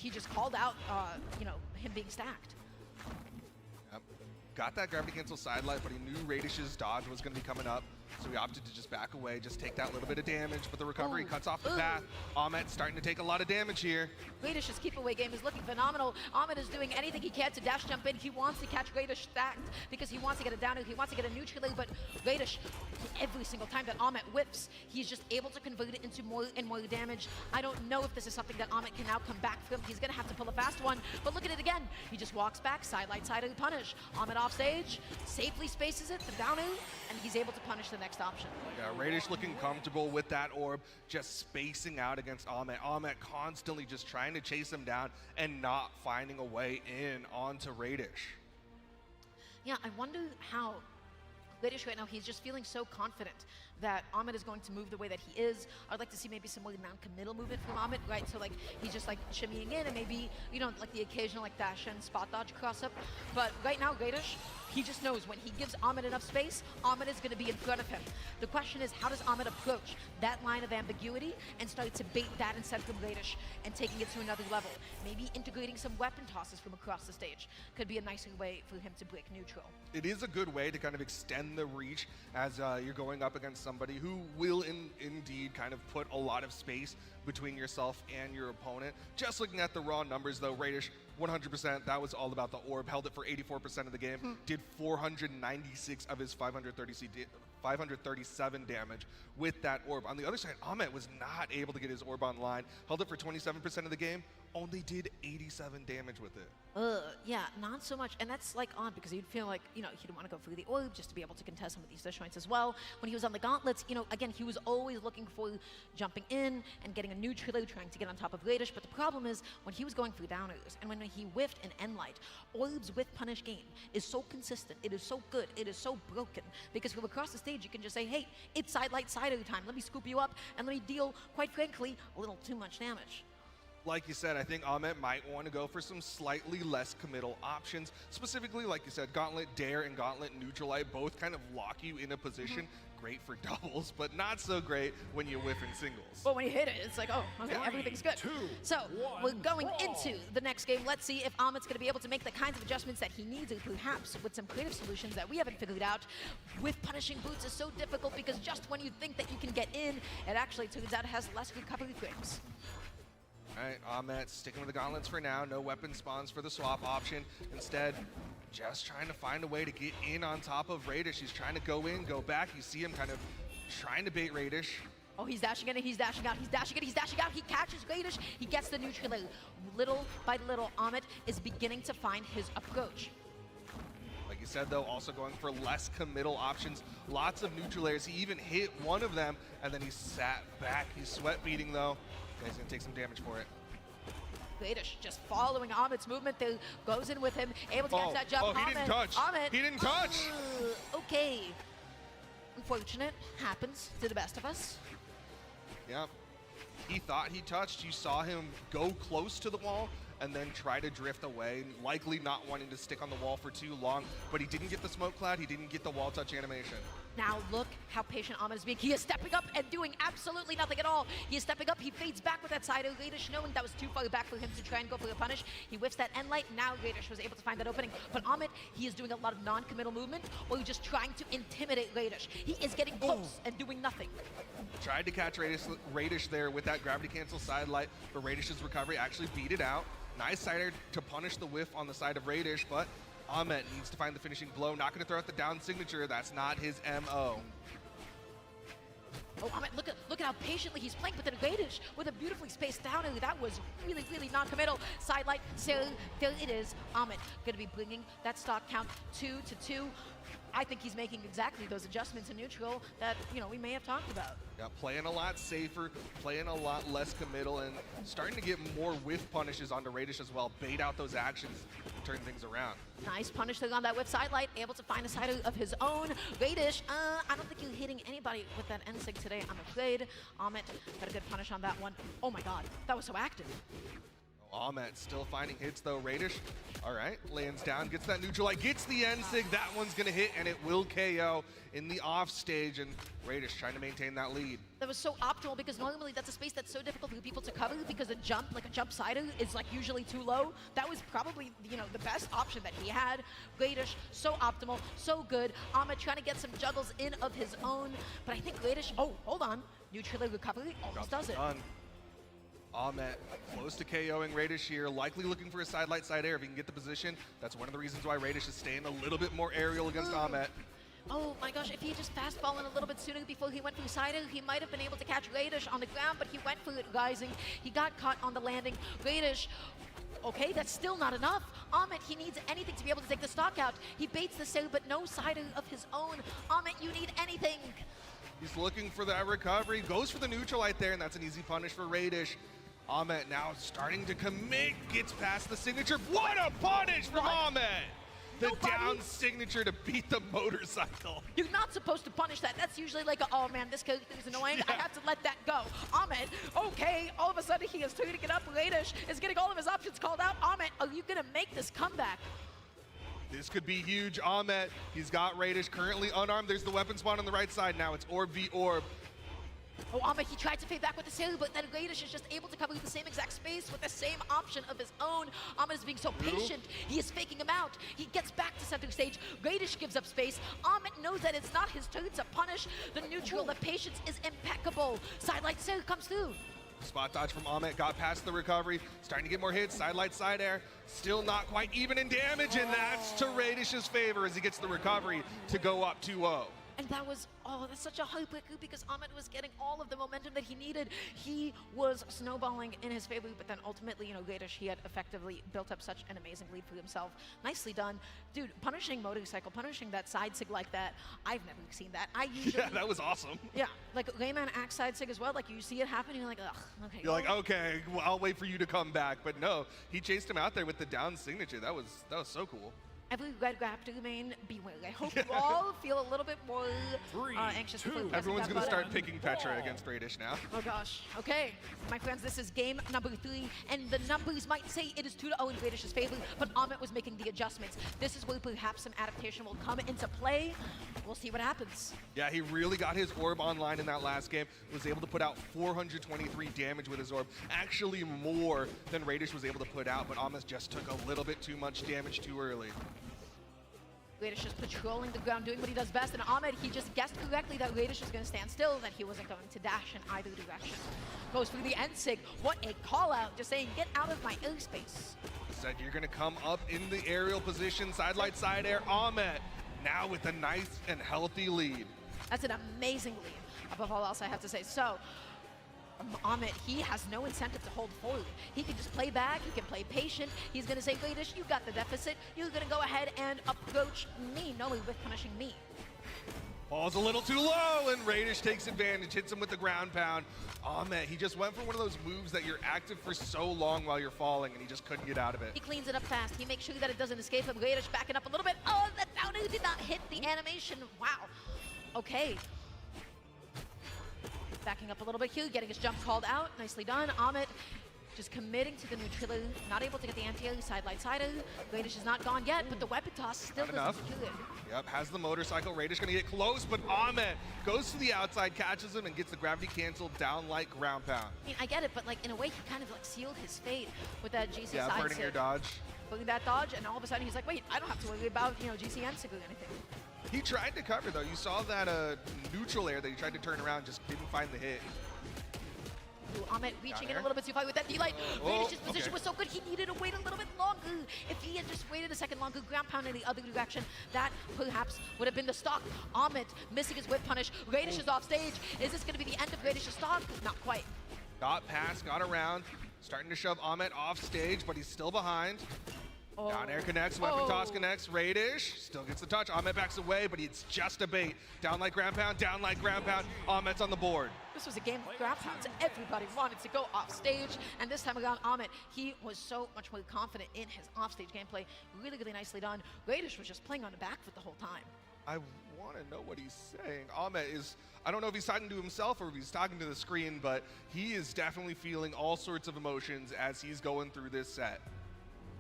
just called out, you know, him being stacked. Yep. Got that gravity cancel sidelight, but he knew Radish's dodge was going to be coming up. So he opted to just back away, just take that little bit of damage, but the recovery cuts off the path. Ahmet starting to take a lot of damage here. Radish's keep away game is looking phenomenal. Ahmet is doing anything he can to dash jump in. He wants to catch Radish stacked because he wants to get a down, he wants to get a neutral, but Radish, every single time that Ahmet whiffs, he's just able to convert it into more and more damage. I don't know if this is something that Ahmet can now come back from. He's gonna have to pull a fast one, but look at it again. He just walks back, sidelight, side punish. Ahmet off stage, safely spaces it, the down and he's able to punish the next option. Yeah, Radish looking comfortable with that orb, just spacing out against Ahmet. Ahmet constantly just trying to chase him down and not finding a way in onto Radish. Yeah, I wonder how Radish right now, he's just feeling so confident that Ahmet is going to move the way that he is. I'd like to see maybe some more non-committal movement from Ahmet, right? So like he's just like shimmying in and maybe, you know, like the occasional like dash and spot dodge cross up. But right now, Radish, he just knows when he gives Ahmet enough space, Ahmet is going to be in front of him. The question is, how does Ahmet approach that line of ambiguity and start to bait that instead from Radish and taking it to another level? Maybe integrating some weapon tosses from across the stage could be a nicer way for him to break neutral. It is a good way to kind of extend the reach as you're going up against somebody who will indeed kind of put a lot of space between yourself and your opponent. Just looking at the raw numbers though, Radish, 100%, that was all about the orb. Held it for 84% of the game. Did 496 of his 537 damage with that orb. On the other side, Ahmet was not able to get his orb online. Held it for 27% of the game. Only did 87 damage with it. Yeah, not so much. And that's like odd because you'd feel like, you know, he didn't want to go through the orb just to be able to contest some of these disjoints as well. When he was on the gauntlets, you know, again, he was always looking for jumping in and getting a neutral, trying to get on top of Radish. But the problem is when he was going through downers and when he whiffed an Endlight, orbs with punish game is so consistent. It is so good. It is so broken because from across the stage, you can just say, hey, it's sidelight side every time. Let me scoop you up and let me deal, quite frankly, a little too much damage. Like you said, I think Ahmet might want to go for some slightly less committal options. Specifically, like you said, Gauntlet Dare and Gauntlet Neutralite both kind of lock you in a position. Great for doubles, but not so great when you whiff in singles. But when you hit it, it's like, oh, okay, everything's good. So we're going into the next game. Let's see if Ahmet's going to be able to make the kinds of adjustments that he needs, or perhaps with some creative solutions that we haven't figured out. With punishing boots is so difficult because just when you think that you can get in, it actually turns out it has less recovery frames. All right, Ahmet sticking with the gauntlets for now. No weapon spawns for the swap option. Instead, just trying to find a way to get in on top of Radish. He's trying to go in, go back. You see him kind of trying to bait Radish. Oh, he's dashing in, he's dashing out, he's dashing in, he's dashing out. He catches Radish, he gets the neutral. Little by little, Ahmet is beginning to find his approach. Like you said, though, also going for less committal options. Lots of neutral layers. He even hit one of them, and then he sat back. He's sweat beating, though. He's going to take some damage for it. Radish just following Ahmet's movement there, goes in with him, able to catch that jump. Oh, he didn't touch. Ahmet. He didn't touch. Okay. Unfortunate. Happens to the best of us. Yep. He thought he touched. You saw him go close to the wall and then try to drift away, likely not wanting to stick on the wall for too long, but he didn't get the smoke cloud. He didn't get the wall touch animation. Now look how patient Ahmed is being. He is stepping up and doing absolutely nothing at all. He is stepping up. He fades back with that side. Radish knowing that was too far back for him to try and go for the punish. He whiffs that end light. Now Radish was able to find that opening. But Ahmed, he is doing a lot of non-committal movement while he's just trying to intimidate Radish. He is getting close and doing nothing. Tried to catch Radish there with that gravity cancel side light, but Radish's recovery actually beat it out. Nice sider to punish the whiff on the side of Radish, but Ahmed needs to find the finishing blow. Not going to throw out the down signature. That's not his MO. Oh, Ahmed, look at how patiently he's playing, but then Radish with a beautifully spaced down, and that was really, really non-committal. Side light, so there it is. Ahmed going to be bringing that stock count 2-2. I think he's making exactly those adjustments in neutral that, you know, we may have talked about. Yeah, playing a lot safer, playing a lot less committal, and starting to get more whiff punishes onto Radish as well. Bait out those actions, turn things around. Nice punish on that whip side light, able to find a side of his own. Radish, I don't think you're hitting anybody with that N-Sig today, I'm afraid. Ahmed got a good punish on that one. Oh my god, that was so active. Ahmed still finding hits though. Radish, all right, lands down, gets that neutral light, gets the N-Sig. That one's gonna hit, and it will KO in the off stage, and Radish trying to maintain that lead. That was so optimal because normally that's a space that's so difficult for people to cover because a jump, like a jump side is like usually too low. That was probably, you know, the best option that he had. Radish, so optimal, so good. Ahmed trying to get some juggles in of his own, but I think Radish, oh, hold on. Neutral recovery almost does it. Done. Ahmed close to KOing Radish here, likely looking for a side light side air if he can get the position. That's one of the reasons why Radish is staying a little bit more aerial against Ahmed. Oh my gosh, if he had just fast fallen a little bit sooner before he went through side, he might have been able to catch Radish on the ground, but he went for it rising. He got caught on the landing. Radish, okay, that's still not enough. Ahmed, he needs anything to be able to take the stock out. He baits the sale, but no side of his own. Ahmed, you need anything. He's looking for that recovery, goes for the neutral light there, and that's an easy punish for Radish. Ahmed now starting to commit, gets past the signature. What a punish from Ahmed! The down signature to beat the motorcycle. You're not supposed to punish that. That's usually like, oh man, this character is annoying. I have to let that go. Ahmed, okay, all of a sudden he is turning it up. Radish is getting all of his options called out. Ahmed, are you gonna make this comeback? This could be huge. Ahmed, he's got Radish currently unarmed. There's the weapon spawn on the right side now. It's Orb v Orb. Oh, Ahmed, he tried to fade back with the sail, but then Radish is just able to cover the same exact space with the same option of his own. Ahmed is being so patient. He is faking him out. He gets back to center stage. Radish gives up space. Ahmed knows that it's not his turn to punish. The neutral, the patience is impeccable. Sidelight sail comes through. Spot dodge from Ahmed, got past the recovery, starting to get more hits, side light, side air, still not quite even in damage, and that's to Radish's favor as he gets the recovery to go up 2-0. And that was, oh, that's such a heartbreaker because Ahmed was getting all of the momentum that he needed. He was snowballing in his favor, but then ultimately, you know, Radish, he had effectively built up such an amazing lead for himself. Nicely done. Dude, punishing motorcycle, punishing that side sig like that, I've never seen that. I usually... Yeah, that was awesome. Yeah, like Layman axe side sig as well. Like you see it happen, you're like, ugh, okay. You're like, okay, well, I'll wait for you to come back. But no, he chased him out there with the down signature. That was so cool. Every Red Raptor main, beware. I hope you all feel a little bit more anxious. Everyone's going to start picking Petra against Radish now. Oh gosh. Okay, my friends, this is game number 3, and the numbers might say it is 2-0 in Radish's favor, but Ahmed was making the adjustments. This is where perhaps some adaptation will come into play. We'll see what happens. Yeah, he really got his orb online in that last game. Was able to put out 423 damage with his orb. Actually more than Radish was able to put out, but Ahmed just took a little bit too much damage too early. Radish just patrolling the ground, doing what he does best, and Ahmed, he just guessed correctly that Radish was going to stand still, that he wasn't going to dash in either direction. Goes through the N-Sig. What a call out, just saying, get out of my airspace. Said you're going to come up in the aerial position, side light, side air. Ahmed now with a nice and healthy lead. That's an amazing lead, above all else I have to say. So, Ahmed, he has no incentive to hold forward. He can just play back, he can play patient. He's going to say, Radish, you got the deficit. You're going to go ahead and approach me, no, with punishing me. Falls a little too low, and Radish takes advantage, hits him with the ground pound. Ahmed, he just went for one of those moves that you're active for so long while you're falling, and he just couldn't get out of it. He cleans it up fast. He makes sure that it doesn't escape him. Radish backing up a little bit. Oh, that downer did not hit the animation. Wow. Okay. Backing up a little bit here, getting his jump called out. Nicely done. Ahmed, just committing to the neutral, not able to get the anti-air side. Radish is not gone yet, but the weapon toss still doesn't kill it. Yep, has the motorcycle. Radish gonna get close, but Ahmed goes to the outside, catches him, and gets the gravity canceled down like ground pound. I mean, I get it, but like in a way, he kind of like sealed his fate with that GC Yeah, side burning your sit. dodge. Burning that dodge, and all of a sudden he's like, wait, I don't have to worry about, you know, GCN signaling anything. He tried to cover though. You saw that neutral air that he tried to turn around, just didn't find the hit. Ooh, Ahmed reaching in a little bit too far with that D-Light. Radish's position was so good, he needed to wait a little bit longer. If he had just waited a second longer, ground pound in the other direction, that perhaps would have been the stock. Ahmed missing his whip punish. Radish is off stage. Is this going to be the end of Radish's stock? Not quite. Got past, got around, starting to shove Ahmed off stage, but he's still behind. Down air connects, weapon toss connects, Radish still gets the touch. Ahmed backs away, but it's just a bait. Down like ground pound, down like ground pound. Ahmed's on the board. This was a game of ground pounds. Everybody wanted to go off stage, and this time around, Ahmed, he was so much more confident in his offstage gameplay. Really, really nicely done. Radish was just playing on the back foot the whole time. I want to know what he's saying. Ahmed is, I don't know if he's talking to himself or if he's talking to the screen, but he is definitely feeling all sorts of emotions as he's going through this set.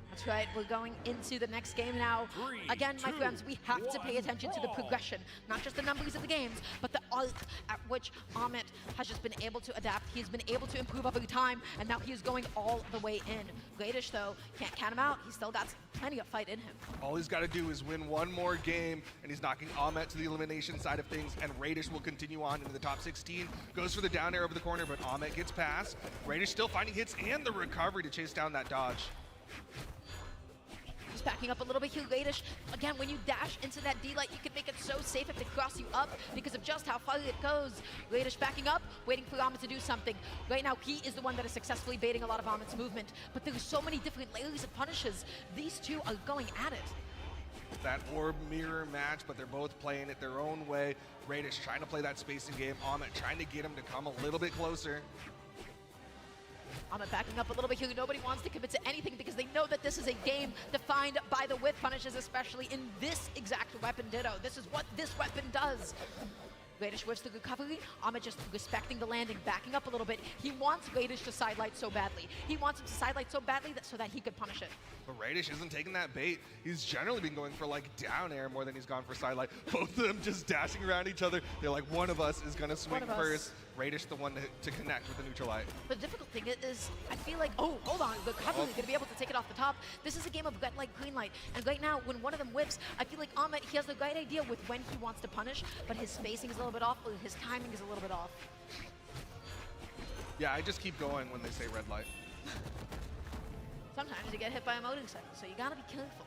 That's right, we're going into the next game now. Again, my friends, we have to pay attention to the progression, not just the numbers of the games, but the arc at which Ahmed has just been able to adapt. He's been able to improve over time, and now he is going all the way in. Radish, though, can't count him out. He's still got plenty of fight in him. All he's got to do is win one more game, and he's knocking Ahmed to the elimination side of things, and Radish will continue on into the top 16. Goes for the down air over the corner, but Ahmed gets past. Radish still finding hits and the recovery to chase down that dodge. Just backing up a little bit here, Radish. Again, when you dash into that D-Light, you can make it so safe if they cross you up because of just how far it goes. Radish backing up, waiting for Ahmed to do something. Right now, he is the one that is successfully baiting a lot of Ahmed's movement, but there's so many different layers of punishes. These two are going at it. That orb mirror match, but they're both playing it their own way. Radish trying to play that spacing game. Ahmed trying to get him to come a little bit closer. Ahmed backing up a little bit here. Nobody wants to commit to anything because they know that this is a game defined by the whiff punishes, especially in this exact weapon ditto. This is what this weapon does. Radish whiffs the recovery. Ahmed just respecting the landing, backing up a little bit. He wants Radish to sidelight so badly. He wants him to sidelight so badly so that he could punish it. But Radish isn't taking that bait. He's generally been going for like down air more than he's gone for sidelight. Both of them just dashing around each other. They're like, one of us is gonna swing first. Radish the one to connect with the neutral light. The difficult thing is, I feel like, oh, hold on, the recovery is gonna be able to take it off the top. This is a game of red light, green light. And right now, when one of them whips, I feel like Ahmed, he has the right idea with when he wants to punish, but his spacing is a little bit off, or his timing is a little bit off. Yeah, I just keep going when they say red light. Sometimes you get hit by a motorcycle, so you gotta be careful.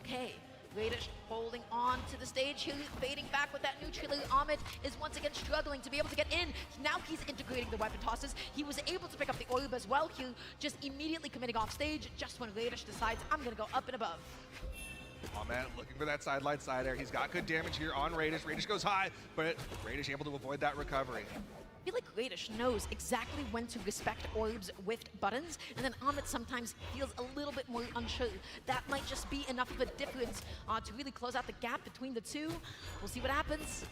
Okay, Radish holding on to the stage. He's fading back with that neutral. Ahmed is once again struggling to be able to get in. Now he's integrating the weapon tosses. He was able to pick up the orb as well. He just immediately committing off stage just when Radish decides, I'm gonna go up and above. Ahmed looking for that sidelight side air. He's got good damage here on Radish. Radish goes high, but Radish able to avoid that recovery. I feel like Radish knows exactly when to respect orbs with buttons, and then Ahmed sometimes feels a little bit more unsure. That might just be enough of a difference to really close out the gap between the two. We'll see what happens.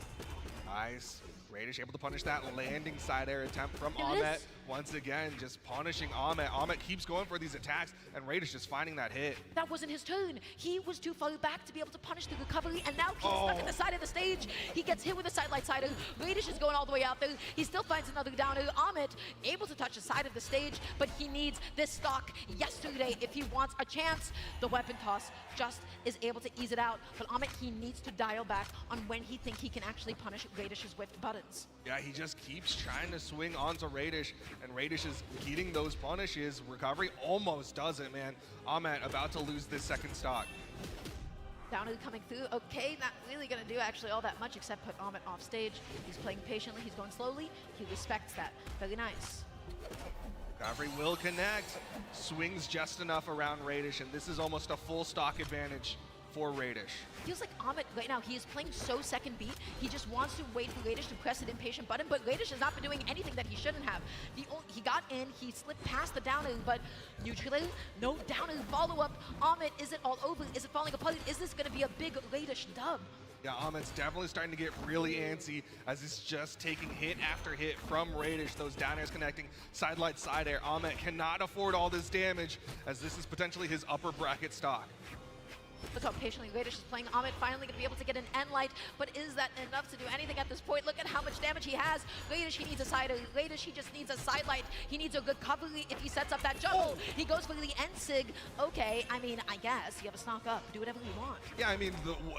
Nice. Radish able to punish that landing side air attempt from Ahmed. Once again, just punishing Ahmed. Ahmed keeps going for these attacks, and Radish just finding that hit. That wasn't his turn. He was too far back to be able to punish the recovery, and now he's stuck at the side of the stage. He gets hit with a sidelight sider. Radish is going all the way out there. He still finds another downer. Ahmed able to touch the side of the stage, but he needs this stock yesterday if he wants a chance. The weapon toss just is able to ease it out, but Ahmed, he needs to dial back on when he thinks he can actually punish Radish's whiffed buttons. Yeah, he just keeps trying to swing onto Radish, and Radish is getting those punishes. Recovery almost does it, man. Ahmed about to lose this second stock. Downer coming through. Okay, not really going to do actually all that much except put Ahmed off stage. He's playing patiently. He's going slowly. He respects that. Very nice. Recovery will connect. Swings just enough around Radish, and this is almost a full stock advantage for Radish. Feels like Ahmed right now, he is playing so second beat. He just wants to wait for Radish to press an impatient button, but Radish has not been doing anything that he shouldn't have. He got in, he slipped past the downer, but neutral, no downer follow-up. Ahmed, is it all over? Is it falling apart? Is this going to be a big Radish dub? Yeah, Amit's definitely starting to get really antsy as he's just taking hit after hit from Radish. Those down airs connecting, side light, side air. Amit cannot afford all this damage as this is potentially his upper bracket stock. Look how patiently Radish is playing. Amit finally going to be able to get an end light, but is that enough to do anything at this point? Look at how much damage he has. Radish, he needs a side. Radish, he just needs a side light. He needs a good recovery if he sets up that juggle. He goes for the end sig. Okay, I mean, I guess you have a stock up. Do whatever you want. Yeah, I mean,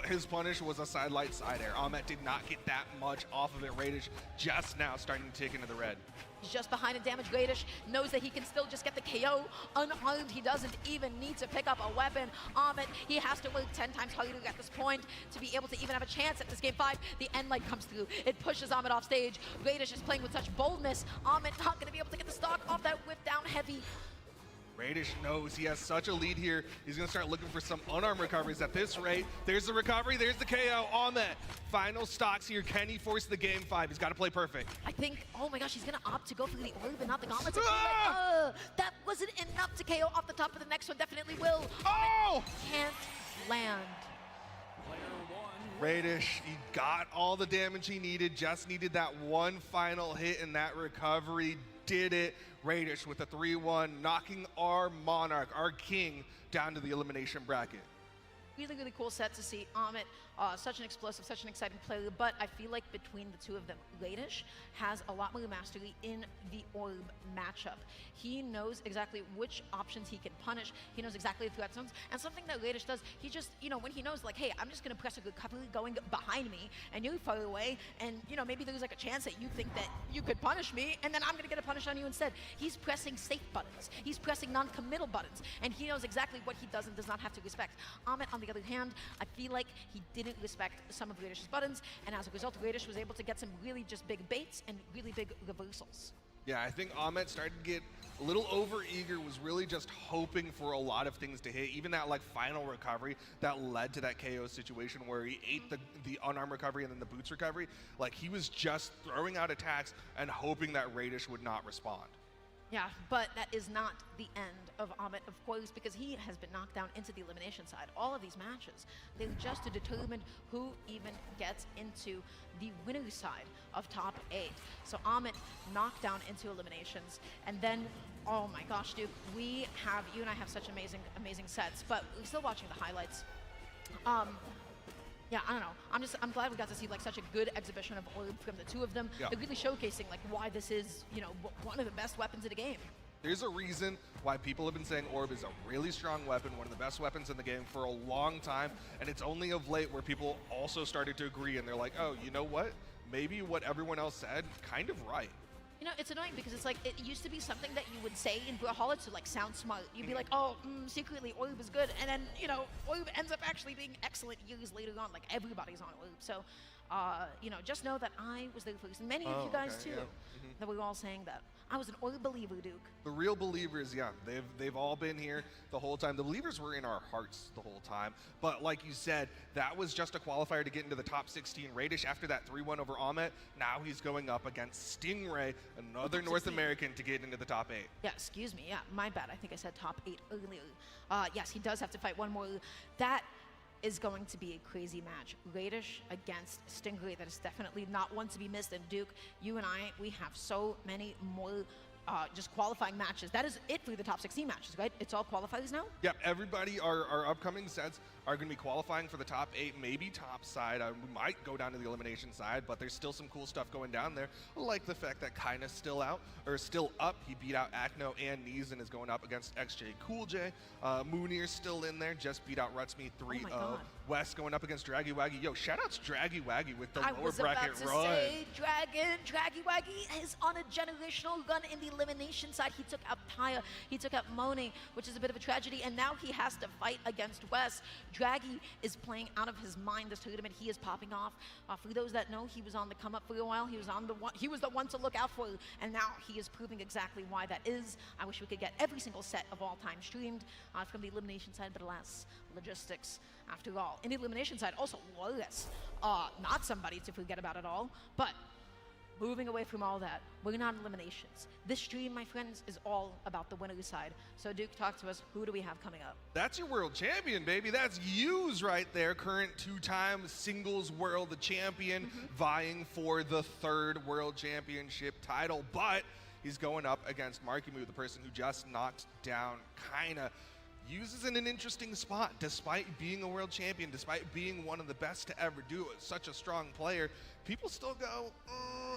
his punish was a side light, side air. Amit did not get that much off of it. Radish just now starting to tick into the red. He's just behind in damage. Radish knows that he can still just get the KO unarmed. He doesn't even need to pick up a weapon. Amit, he has to work 10 times harder at this point to be able to even have a chance at this game 5. The end light comes through. It pushes Amit off stage. Radish is playing with such boldness. Amit not going to be able to get the stock off that whip down heavy. Radish knows he has such a lead here. He's going to start looking for some unarmed recoveries at this rate. There's the recovery. There's the KO on that. Final stocks here. Can he force the game 5? He's got to play perfect. I think, oh my gosh, he's going to opt to go for the orb and not the gauntlets. That wasn't enough to KO off the top of the next one. Definitely will. Oh! Can't land. Radish, he got all the damage he needed. Just needed that one final hit, and that recovery did it. Radish with a 3-1, knocking our Monarch, our king, down to the elimination bracket. Really, really cool set to see Amit. Such an explosive, such an exciting player, but I feel like between the two of them, Radish has a lot more mastery in the orb matchup. He knows exactly which options he can punish. He knows exactly the threat zones, and something that Radish does, he just, when he knows, like, hey, I'm just gonna press a recovery going behind me, and you're far away, and, maybe there's like a chance that you think that you could punish me, and then I'm gonna get a punish on you instead. He's pressing safe buttons. He's pressing non-committal buttons, and he knows exactly what he does and does not have to respect. Amit, on the other hand, I feel like he didn't respect some of Radish's buttons, and as a result, Radish was able to get some really just big baits and really big reversals. Yeah, I think Amit started to get a little over-eager, was really just hoping for a lot of things to hit. Even that final recovery that led to that KO situation where he ate the unarmed recovery and then the boots recovery. Like, he was just throwing out attacks and hoping that Radish would not respond. Yeah, but that is not the end of Amit, of course, because he has been knocked down into the elimination side. All of these matches, they're just to determine who even gets into the winner's side of top 8. So Amit knocked down into eliminations, and then, oh my gosh, Duke, you and I have such amazing, amazing sets, but we're still watching the highlights. Yeah, I don't know. I'm glad we got to see such a good exhibition of orb from the two of them. Yeah. They're really showcasing why this is, one of the best weapons in the game. There's a reason why people have been saying orb is a really strong weapon, one of the best weapons in the game for a long time, and it's only of late where people also started to agree, and they're like, oh, you know what? Maybe what everyone else said, kind of right. It's annoying because it's it used to be something that you would say in Brawlhalla to sound smart. You'd be like, oh, secretly Orb is good, and then Orb ends up actually being excellent years later on. Everybody's on Orb, so just know that I was there first, and many of you guys too. Yeah. That we were all saying that. I was an Orb believer, Duke. The real believers, yeah, they've all been here the whole time. The believers were in our hearts the whole time. But like you said, that was just a qualifier to get into the top 16. Radish, after that 3-1 over Amit, now he's going up against Stingray, another North American, to get into the top 8. Yeah, excuse me. Yeah, my bad. I think I said top 8 earlier. Yes, he does have to fight one more. That is going to be a crazy match. Radish against Stingray. That is definitely not one to be missed. And Duke, you and I, we have so many more just qualifying matches. That is it for the top 16 matches, right? It's all qualifiers now? Yep, everybody, our upcoming sets are going to be qualifying for the top 8, maybe top side. We might go down to the elimination side, but there's still some cool stuff going down there. Like the fact that Kyna's still up. He beat out Acno and Nees and is going up against XJ Cool J. Moonir's still in there, just beat out Rutsme 3-0. West going up against Draggy Waggy. Yo, shout outs Draggy Waggy with the lower bracket run. I was about to say, Draggy Waggy is on a generational run in the elimination side. He took out Taya, he took out Moni, which is a bit of a tragedy, and now he has to fight against West. Draggy is playing out of his mind this tournament. He is popping off. For those that know, he was on the come up for a while. He was the one to look out for, and now he is proving exactly why that is. I wish we could get every single set of all time streamed from the elimination side, but alas, logistics after all. In the elimination side, also Loris, not somebody to forget about at all, but moving away from all that, we're not eliminations. This stream, my friends, is all about the winner's side. So Duke, talk to us. Who do we have coming up? That's your world champion, baby. That's Hughes right there, current 2-time singles world champion, vying for the 3rd world championship title. But he's going up against Markimu, the person who just knocked down Kaina. Hughes is in an interesting spot, despite being a world champion, despite being one of the best to ever do it, such a strong player. People still go,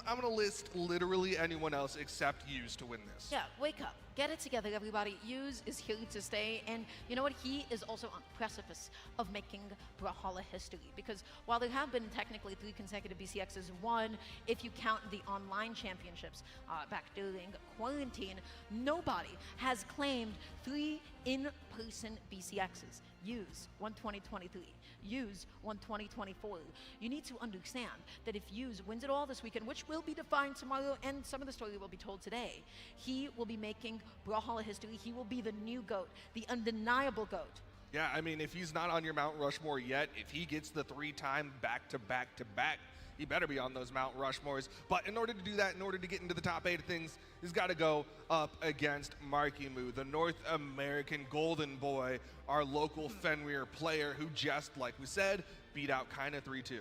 I'm going to list literally anyone else except Hughes to win this. Yeah, wake up. Get it together, everybody. Hughes is here to stay, and you know what? He is also on the precipice of making Brawlhalla history, because while there have been technically 3 consecutive BCXs, one, if you count the online championships back during quarantine, nobody has claimed 3 in-person BCXs. Hughes won 2023. Hughes won 2024. You need to understand that if Hughes wins it all this weekend, which will be defined tomorrow, and some of the story will be told today, he will be making Brawlhalla history. He will be the new GOAT, the undeniable GOAT. Yeah, I mean, if he's not on your Mount Rushmore yet, if he gets the 3-time back-to-back-to-back, he better be on those Mount Rushmores. But in order to do that, in order to get into the top 8 of things, he's got to go up against Markimu, the North American golden boy, our local Fenrir player who just, like we said, beat out Kaina 3-2.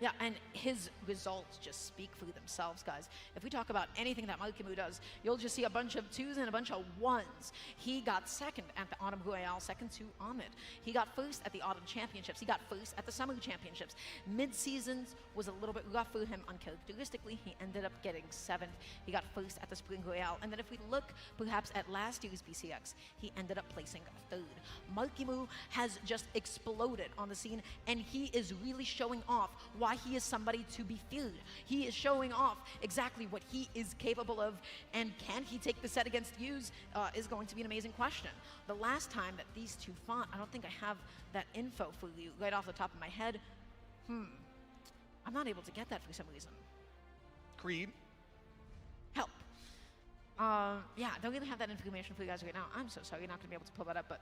Yeah, and his results just speak for themselves, guys. If we talk about anything that Markimu does, you'll just see a bunch of 2s and a bunch of 1s. He got 2nd at the Autumn Royale, 2nd to Amit. He got 1st at the Autumn Championships. He got 1st at the Summer Championships. Mid-seasons was a little bit rough for him uncharacteristically. He ended up getting 7th. He got 1st at the Spring Royale. And then if we look perhaps at last year's BCX, he ended up placing 3rd. Markimu has just exploded on the scene, and he is really showing off why he is somebody to be feared. He is showing off exactly what he is capable of, and can he take the set against Hughes is going to be an amazing question. The last time that these 2 fought, I don't think I have that info for you right off the top of my head. I'm not able to get that for some reason. Creed? Help. Yeah, I don't really have that information for you guys right now. I'm so sorry, you're not going to be able to pull that up, but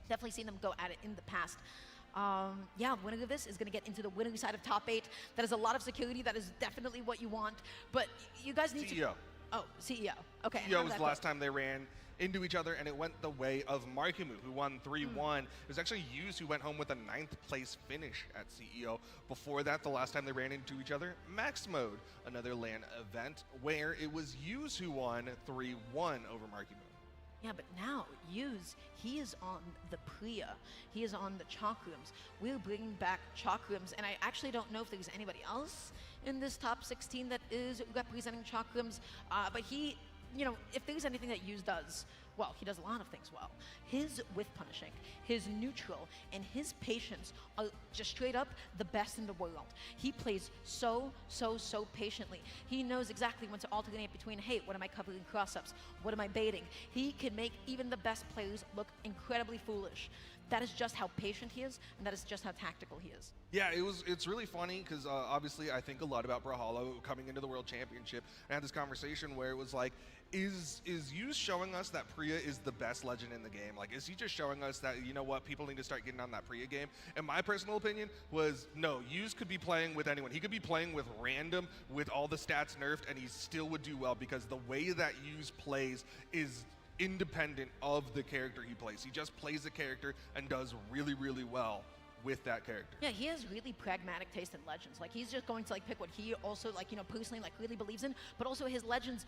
definitely seen them go at it in the past. Yeah, the winner of this is going to get into the winning side of top 8. That is a lot of security. That is definitely what you want. But you guys need CEO. Oh, CEO. Okay. CEO was the last time they ran into each other, and it went the way of Markimu, who won 3-1. It was actually Hughes who went home with a 9th place finish at CEO. Before that, the last time they ran into each other, Max Mode, another LAN event, where it was Hughes who won 3-1 over Markimu. Yeah, but now, Hughes, he is on the Priya. He is on the Chalk Rooms. We're bringing back Chalk Rooms, and I actually don't know if there's anybody else in this top 16 that is representing Chalk Rooms, but he, you know, if there's anything that Hughes does, well, he does a lot of things well. His whiff punishing, his neutral, and his patience are just straight up the best in the world. He plays so patiently. He knows exactly when to alternate between, hey, what am I covering cross-ups? What am I baiting? He can make even the best players look incredibly foolish. That is just how patient he is, and that is just how tactical he is. Yeah, it's really funny because obviously I think a lot about Brawlhalla coming into the World Championship. I had this conversation where it was like, is Hughes showing us that Priya is the best legend in the game? Like, is he just showing us that, you know what, people need to start getting on that Priya game? And my personal opinion was, no, Hughes could be playing with anyone. He could be playing with random, with all the stats nerfed, and he still would do well because the way that Hughes plays is independent of the character he plays. He just plays the character and does really well with that character. Yeah, he has really pragmatic taste in Legends. Like, he's just going to pick what he also personally really believes in, but also his Legends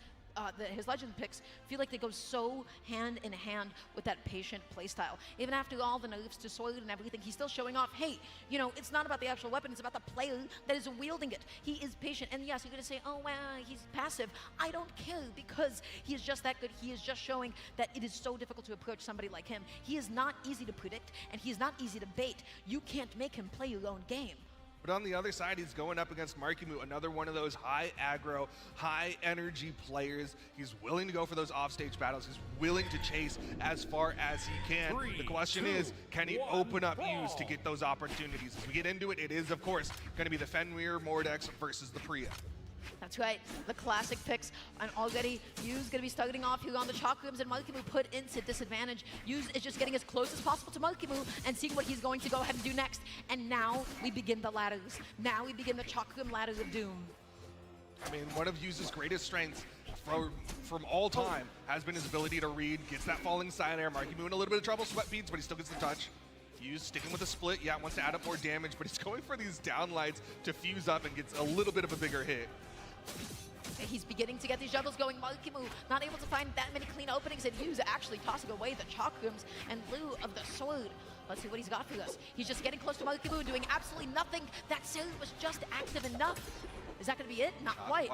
his Legend picks feel like they go so hand in hand with that patient playstyle. Even after all the nerfs to Sword and everything, he's still showing off, hey, you know, it's not about the actual weapon, it's about the player that is wielding it. He is patient, and yes, you're gonna say, oh, wow, he's passive. I don't care, because he is just that good. He is just showing that it is so difficult to approach somebody like him. He is not easy to predict, and he is not easy to bait. You can't make him play your own game. But on the other side, he's going up against Markimu, another one of those high aggro, high energy players. He's willing to go for those offstage battles. He's willing to chase as far as he can. The question is, can he open up Hughes to get those opportunities? As we get into it, it is, of course, going to be the Fenrir Mordex versus the Priya. That's right, the classic picks, and already Hughes gonna be starting off here on the Chalk Rooms, and Markimu put into disadvantage. Hughes is just getting as close as possible to Markimu and seeing what he's going to go ahead and do next. And now we begin the ladders. Now we begin the Chalk Room ladder of doom. I mean, one of Yu's greatest strengths from all time has been his ability to read, gets that falling side air. Marky Moo in a little bit of trouble, sweat beads, but he still gets the touch. Fuse sticking with a split, yeah, wants to add up more damage, but he's going for these down lights to fuse up and gets a little bit of a bigger hit. He's beginning to get these juggles going. Marky Moo not able to find that many clean openings, and Yu's actually tossing away the chakrams in lieu of the sword. Let's see what he's got for us. He's just getting close to Marky Moo, doing absolutely nothing. That sword was just active enough. Is that going to be it? Not quite.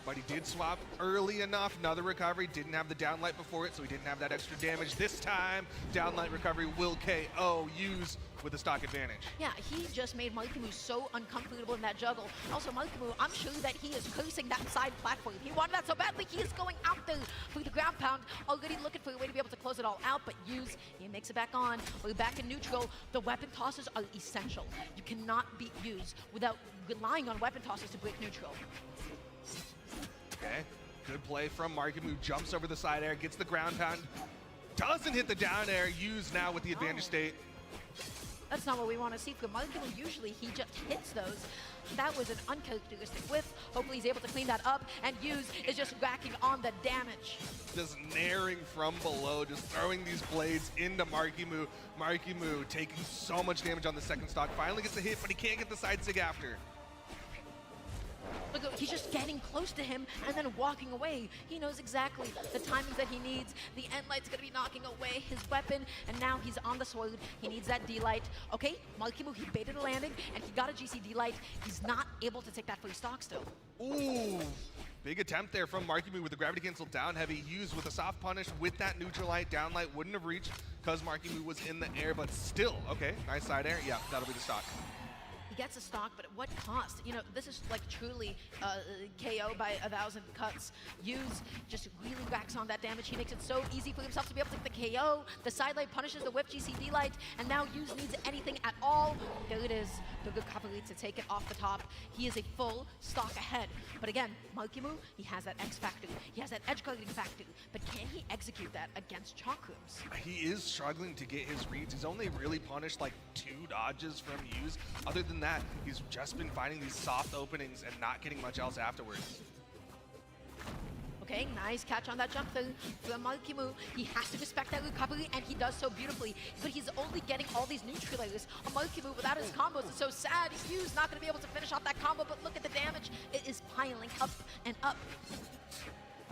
But he did swap early enough. Another recovery. Didn't have the downlight before it, so he didn't have that extra damage. This time, downlight recovery will KO Use with a stock advantage. Yeah, he just made Marky Moo so uncomfortable in that juggle. Also, Marky Moo, I'm sure that he is cursing that side platform. He wanted that so badly, he is going out there for the ground pound, already looking for a way to be able to close it all out, but Use, he makes it back on. We're back in neutral. The weapon tosses are essential. You cannot beat Use without relying on weapon tosses to break neutral. Okay, good play from Marky Moo. Jumps over the side air, gets the ground pound. Doesn't hit the down air. Use now with the advantage state. That's not what we want to see from Marky Moo. Usually he just hits those. That was an uncharacteristic whiff. Hopefully he's able to clean that up, and Use is just racking on the damage. Just naring from below, just throwing these blades into Marky Moo. Marky Moo taking so much damage on the second stock. Finally gets a hit, but he can't get the side sig after. Look, he's just getting close to him and then walking away. He knows exactly the timings that he needs. The end light's gonna be knocking away his weapon, and now he's on the sword. He needs that D-light. Okay, Marky Moo, he baited a landing, and he got a GC D-light. He's not able to take that free stock still. Ooh, big attempt there from Marky Moo with the gravity cancel down heavy. Used with a soft punish with that neutral light. Down light wouldn't have reached because Marky Moo was in the air, but still, okay, nice side air. Yeah, that'll be the stock. He gets a stock, but at what cost? You know, this is like truly KO by 1,000 cuts. Use just really racks on that damage. He makes it so easy for himself to be able to get the KO. The side light punishes the whip GCD light, and now Use needs anything at all. There it is, the recovery to take it off the top. He is a full stock ahead. But again, Marky Moo, he has that X factor. He has that edge guarding factor, but can he execute that against chakrams? He is struggling to get his reads. He's only really punished like 2 dodges from Use. Other than that, he's just been finding these soft openings and not getting much else afterwards. Okay, nice catch on that jump through from Marky Moo. He has to respect that recovery, and he does so beautifully, but he's only getting all these neutralators. A Marky Moo without his combos is so sad. Yu's not going to be able to finish off that combo, but look at the damage. It is piling up and up.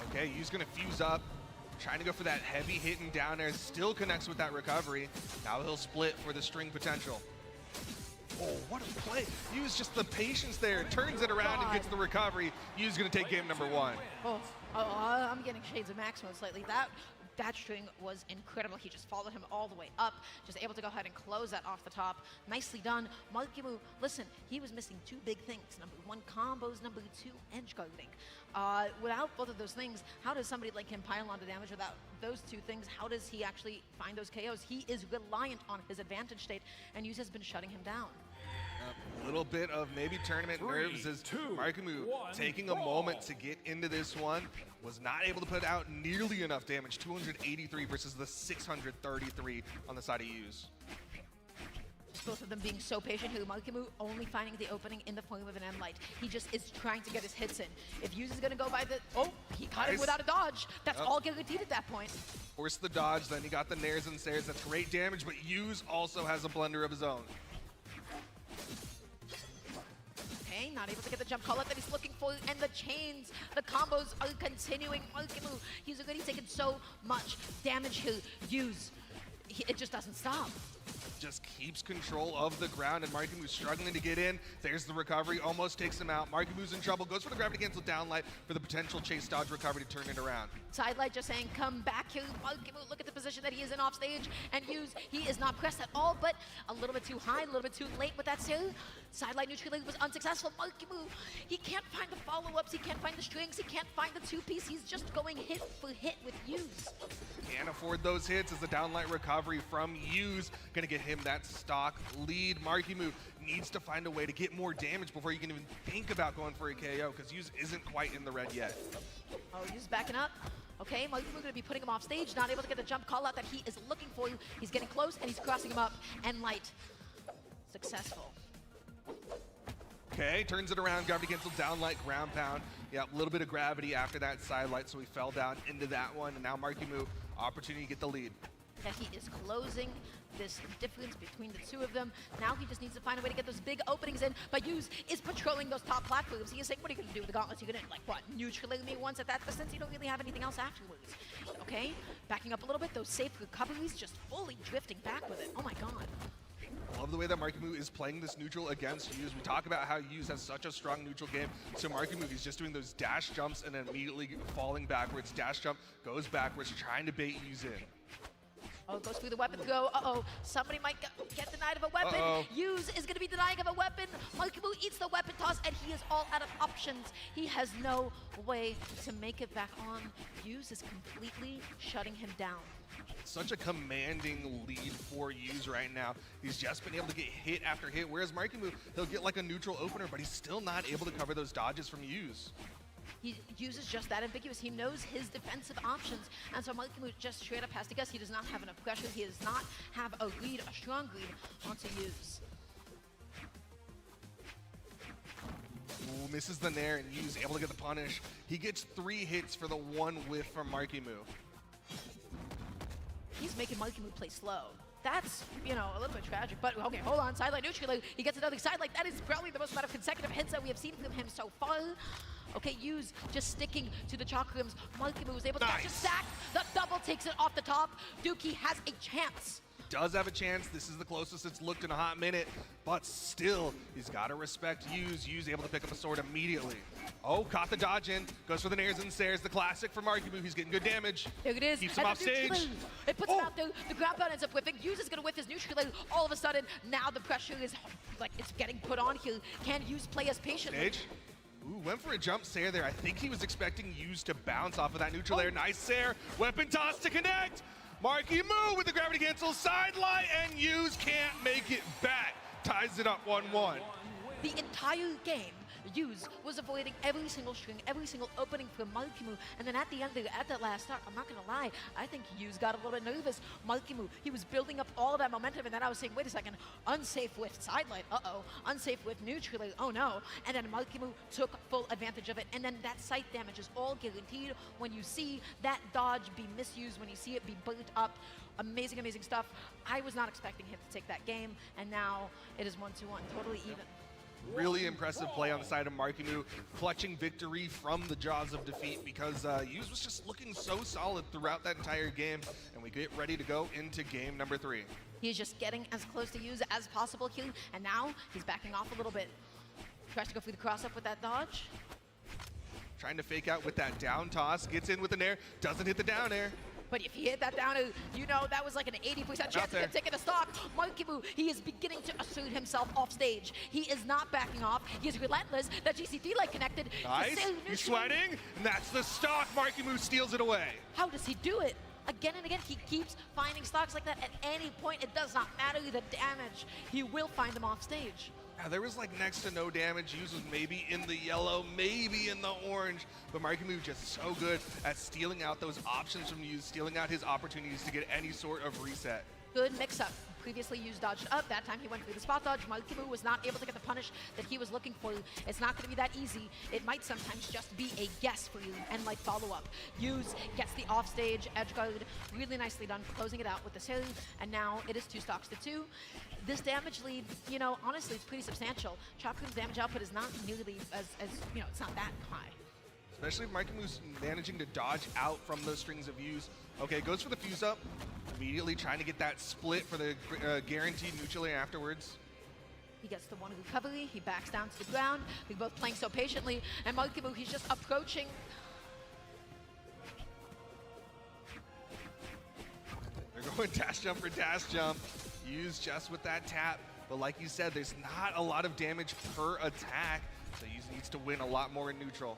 Okay, Yu's going to fuse up. Trying to go for that heavy hit and down air. Still connects with that recovery. Now he'll split for the string potential. Oh, what a play. Use just the patience there. Turns it around and gets the recovery. Yu's going to take game number 1. I'm getting shades of Maximo slightly. That string was incredible. He just followed him all the way up, just able to go ahead and close that off the top. Nicely done. Marky Moo, listen, he was missing 2 big things. Number 1, combos. Number 2, edge guarding. Without both of those things, how does somebody like him pile on the damage? Without those 2 things, how does he actually find those KOs? He is reliant on his advantage state, and Use has been shutting him down. A little bit of maybe tournament nerves as Marky Moo taking a moment to get into this one. Was not able to put out nearly enough damage. 283 versus the 633 on the side of Use. Both of them being so patient here. Marky Moo only finding the opening in the form of an end light. He just is trying to get his hits in. If Use is going to go by the... Oh, he caught him without a dodge. That's all guaranteed at that point. Forced the dodge, then he got the nairs and stairs. That's great damage, but Use also has a blender of his own. Okay, not able to get the jump call out that he's looking for, and the chains, the combos are continuing. Marky Moo, he's already taken so much damage here. Use, it just doesn't stop. Just keeps control of the ground, and Marky Moo's struggling to get in. There's the recovery, almost takes him out. Marky Moo's in trouble, goes for the gravity cancel down light for the potential chase dodge recovery to turn it around. Side light just saying, come back here. Marky Moo, look at the position that he is in off stage, and Use, he is not pressed at all, but a little bit too high, a little bit too late with that sir. Side light neutral was unsuccessful. Marky Moo, he can't find the follow-ups, he can't find the strings, he can't find the 2-piece. He's just going hit for hit with Use. Can't afford those hits as the downlight recovery from Use gonna get him that stock lead. Marky Moo needs to find a way to get more damage before you can even think about going for a KO, because Use isn't quite in the red yet. Oh, Use backing up. Okay, Marky Moo gonna be putting him off stage, not able to get the jump call out that he is looking for. He's getting close and he's crossing him up. And light. Successful. Okay, turns it around, gravity cancel, down light, ground pound. Yeah, a little bit of gravity after that sidelight, so he fell down into that one. And now Markimu, opportunity to get the lead. Yeah, he is closing this difference between the two of them. Now he just needs to find a way to get those big openings in, but Hughes is patrolling those top platforms. He is saying, what are you going to do with the gauntlets? You're going to, like, what, neutralize me once at that distance? You don't really have anything else afterwards. Okay, backing up a little bit, those safe recoveries just fully drifting back with it. Oh my god. I love the way that Markimu is playing this neutral against Hughes. We talk about how Hughes has such a strong neutral game. So Markimu, he's just doing those dash jumps and then immediately falling backwards. Dash jump, goes backwards, trying to bait Hughes in. Oh, goes through the weapon throw. Uh-oh, somebody might get denied of a weapon. Hughes is going to be denying of a weapon. Markimu eats the weapon toss, and he is all out of options. He has no way to make it back on. Hughes is completely shutting him down. Such a commanding lead for Hughes right now. He's just been able to get hit after hit, whereas Markimu, he'll get like a neutral opener, but he's still not able to cover those dodges from Hughes. He uses just that ambiguous. He knows his defensive options. And so Markimu just straight up has to guess. He does not have enough pressure. He does not have a lead, a strong lead onto Hughes. Ooh, misses the nair, and Hughes able to get the punish. He gets 3 hits for the 1 whiff from Markimu. He's making Markimu play slow. That's, you know, a little bit tragic, but okay, hold on, sidelight neutral. He gets another sidelight. That is probably the most amount of consecutive hits that we have seen from him so far. Okay, Hughes just sticking to the chakrams. Markimu was able to catch a stack. The double takes it off the top. Dookie has a chance. Does have a chance. This is the closest it's looked in a hot minute, but still, he's got to respect Hughes. Hughes able to pick up a sword immediately. Oh, caught the dodge in. Goes for the nairs and stairs. The classic for Markimu. He's getting good damage. There it is. Keeps him off stage. It puts him out there. The ground pound ends up whiffing. Hughes is going to whiff his neutral. All of a sudden, now the pressure is like it's getting put on here. Can Hughes play as patiently? Stage. Ooh, went for a jump Sair there. I think he was expecting Hughes to bounce off of that neutral air. Nice Sair. Weapon toss to connect. Markimu with the gravity cancel sidelight, and Hughes can't make it back. Ties it up 1-1. The entire game, Hughes was avoiding every single string, every single opening from Markimu, and then at the end there, at that last stock, I'm not gonna lie, I think Hughes got a little bit nervous. Markimu, he was building up all of that momentum, and then I was saying, wait a second, unsafe with sidelight, unsafe with neutral, oh no, and then Markimu took full advantage of it, and then that sight damage is all guaranteed when you see that dodge be misused, when you see it be burnt up. Amazing, amazing stuff. I was not expecting him to take that game, and now it is 1-1, totally even. Really impressive play on the side of Markimu, clutching victory from the jaws of defeat because Hughes was just looking so solid throughout that entire game, and we get ready to go into game number 3. He's just getting as close to Hughes as possible here, and now he's backing off a little bit. Tries to go through the cross-up with that dodge. Trying to fake out with that down toss, gets in with an air, doesn't hit the down air. But if he hit that down, you know, that was like an 80% chance of him taking a stock. Markimu, he is beginning to assert himself off stage. He is not backing off. He is relentless. That GCD light connected. Nice. He's sweating. And that's the stock. Markimu steals it away. How does he do it? Again and again, he keeps finding stocks like that. At any point, it does not matter the damage. He will find them off stage. Yeah, there was like next to no damage. Hughes was maybe in the yellow, maybe in the orange, but Markimu just so good at stealing out those options from Hughes, stealing out his opportunities to get any sort of reset. Good mix-up. Previously Hughes dodged up. That time he went through the spot dodge. Markimu was not able to get the punish that he was looking for. It's not going to be that easy. It might sometimes just be a guess for you and like follow-up. Hughes gets the offstage edge guard. Really nicely done, closing it out with the save. And now it is 2 stocks to 2. This damage lead, you know, honestly, it's pretty substantial. Chopram's damage output is not nearly as, you know, it's not that high. Especially if Markimu's managing to dodge out from those strings of Hughes. Okay, goes for the fuse up. Immediately trying to get that split for the guaranteed neutral air afterwards. He gets the 1 recovery. He backs down to the ground. They're both playing so patiently. And Markimu, he's just approaching. They're going dash jump for dash jump. Hughes just with that tap. But like you said, there's not a lot of damage per attack. So Hughes needs to win a lot more in neutral.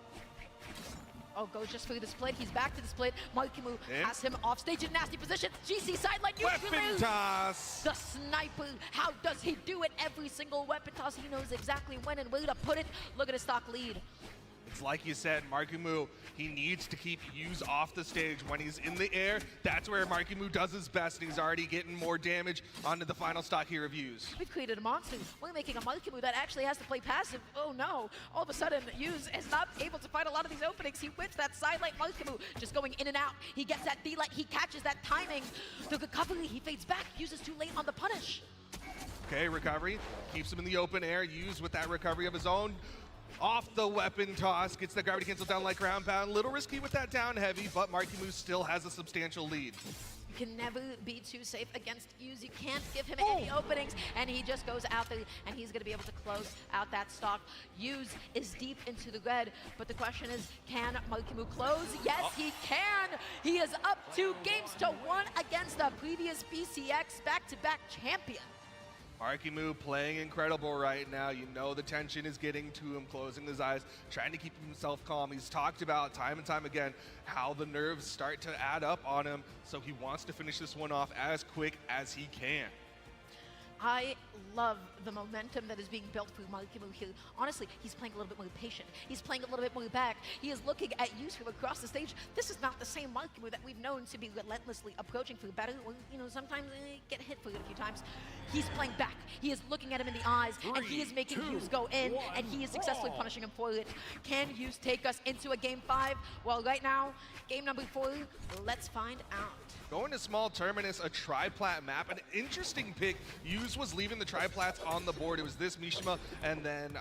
Oh, goes just through the split. He's back to the split. Markimu has him off stage in nasty position. GC sideline neutral. Weapon toss. The sniper. How does he do it? Every single weapon toss. He knows exactly when and where to put it. Look at his stock lead. It's like you said, Markimu, he needs to keep Yuz off the stage. When he's in the air, that's where Markimu does his best, and he's already getting more damage onto the final stock here of Yuz. We've created a monster. We're making a Markimu that actually has to play passive. Oh no, all of a sudden, Yuz is not able to find a lot of these openings. He wins that side light Markimu, just going in and out. He gets that D-light, he catches that timing. The recovery, he fades back. Yuz is too late on the punish. Okay, recovery, keeps him in the open air. Yuz with that recovery of his own. Off the weapon toss, gets the gravity cancel down like ground pound. Little risky with that down heavy, but Markimu still has a substantial lead. You can never be too safe against Yuz. You can't give him any openings, and he just goes out there, and he's going to be able to close out that stock. Yuz is deep into the red, but the question is, can Markimu close? Yes, he can! He is up 2 games to 1 against the previous BCX back-to-back champion. Markimu playing incredible right now. You know the tension is getting to him, closing his eyes, trying to keep himself calm. He's talked about time and time again how the nerves start to add up on him, so he wants to finish this one off as quick as he can. I love the momentum that is being built through Markimu here. Honestly, he's playing a little bit more patient. He's playing a little bit more back. He is looking at Yuz from across the stage. This is not the same Markimu that we've known to be relentlessly approaching for better, or, you know, sometimes get hit for it a few times. He's playing back. He is looking at him in the eyes, and he is making Yuz go in, and he is successfully punishing him for it. Can Yuz take us into a game 5? Well, right now, game number 4, let's find out. Going to small terminus, a tri-plat map, an interesting pick. Yuz was leaving the tri-plats on the board. It was this Mishima and then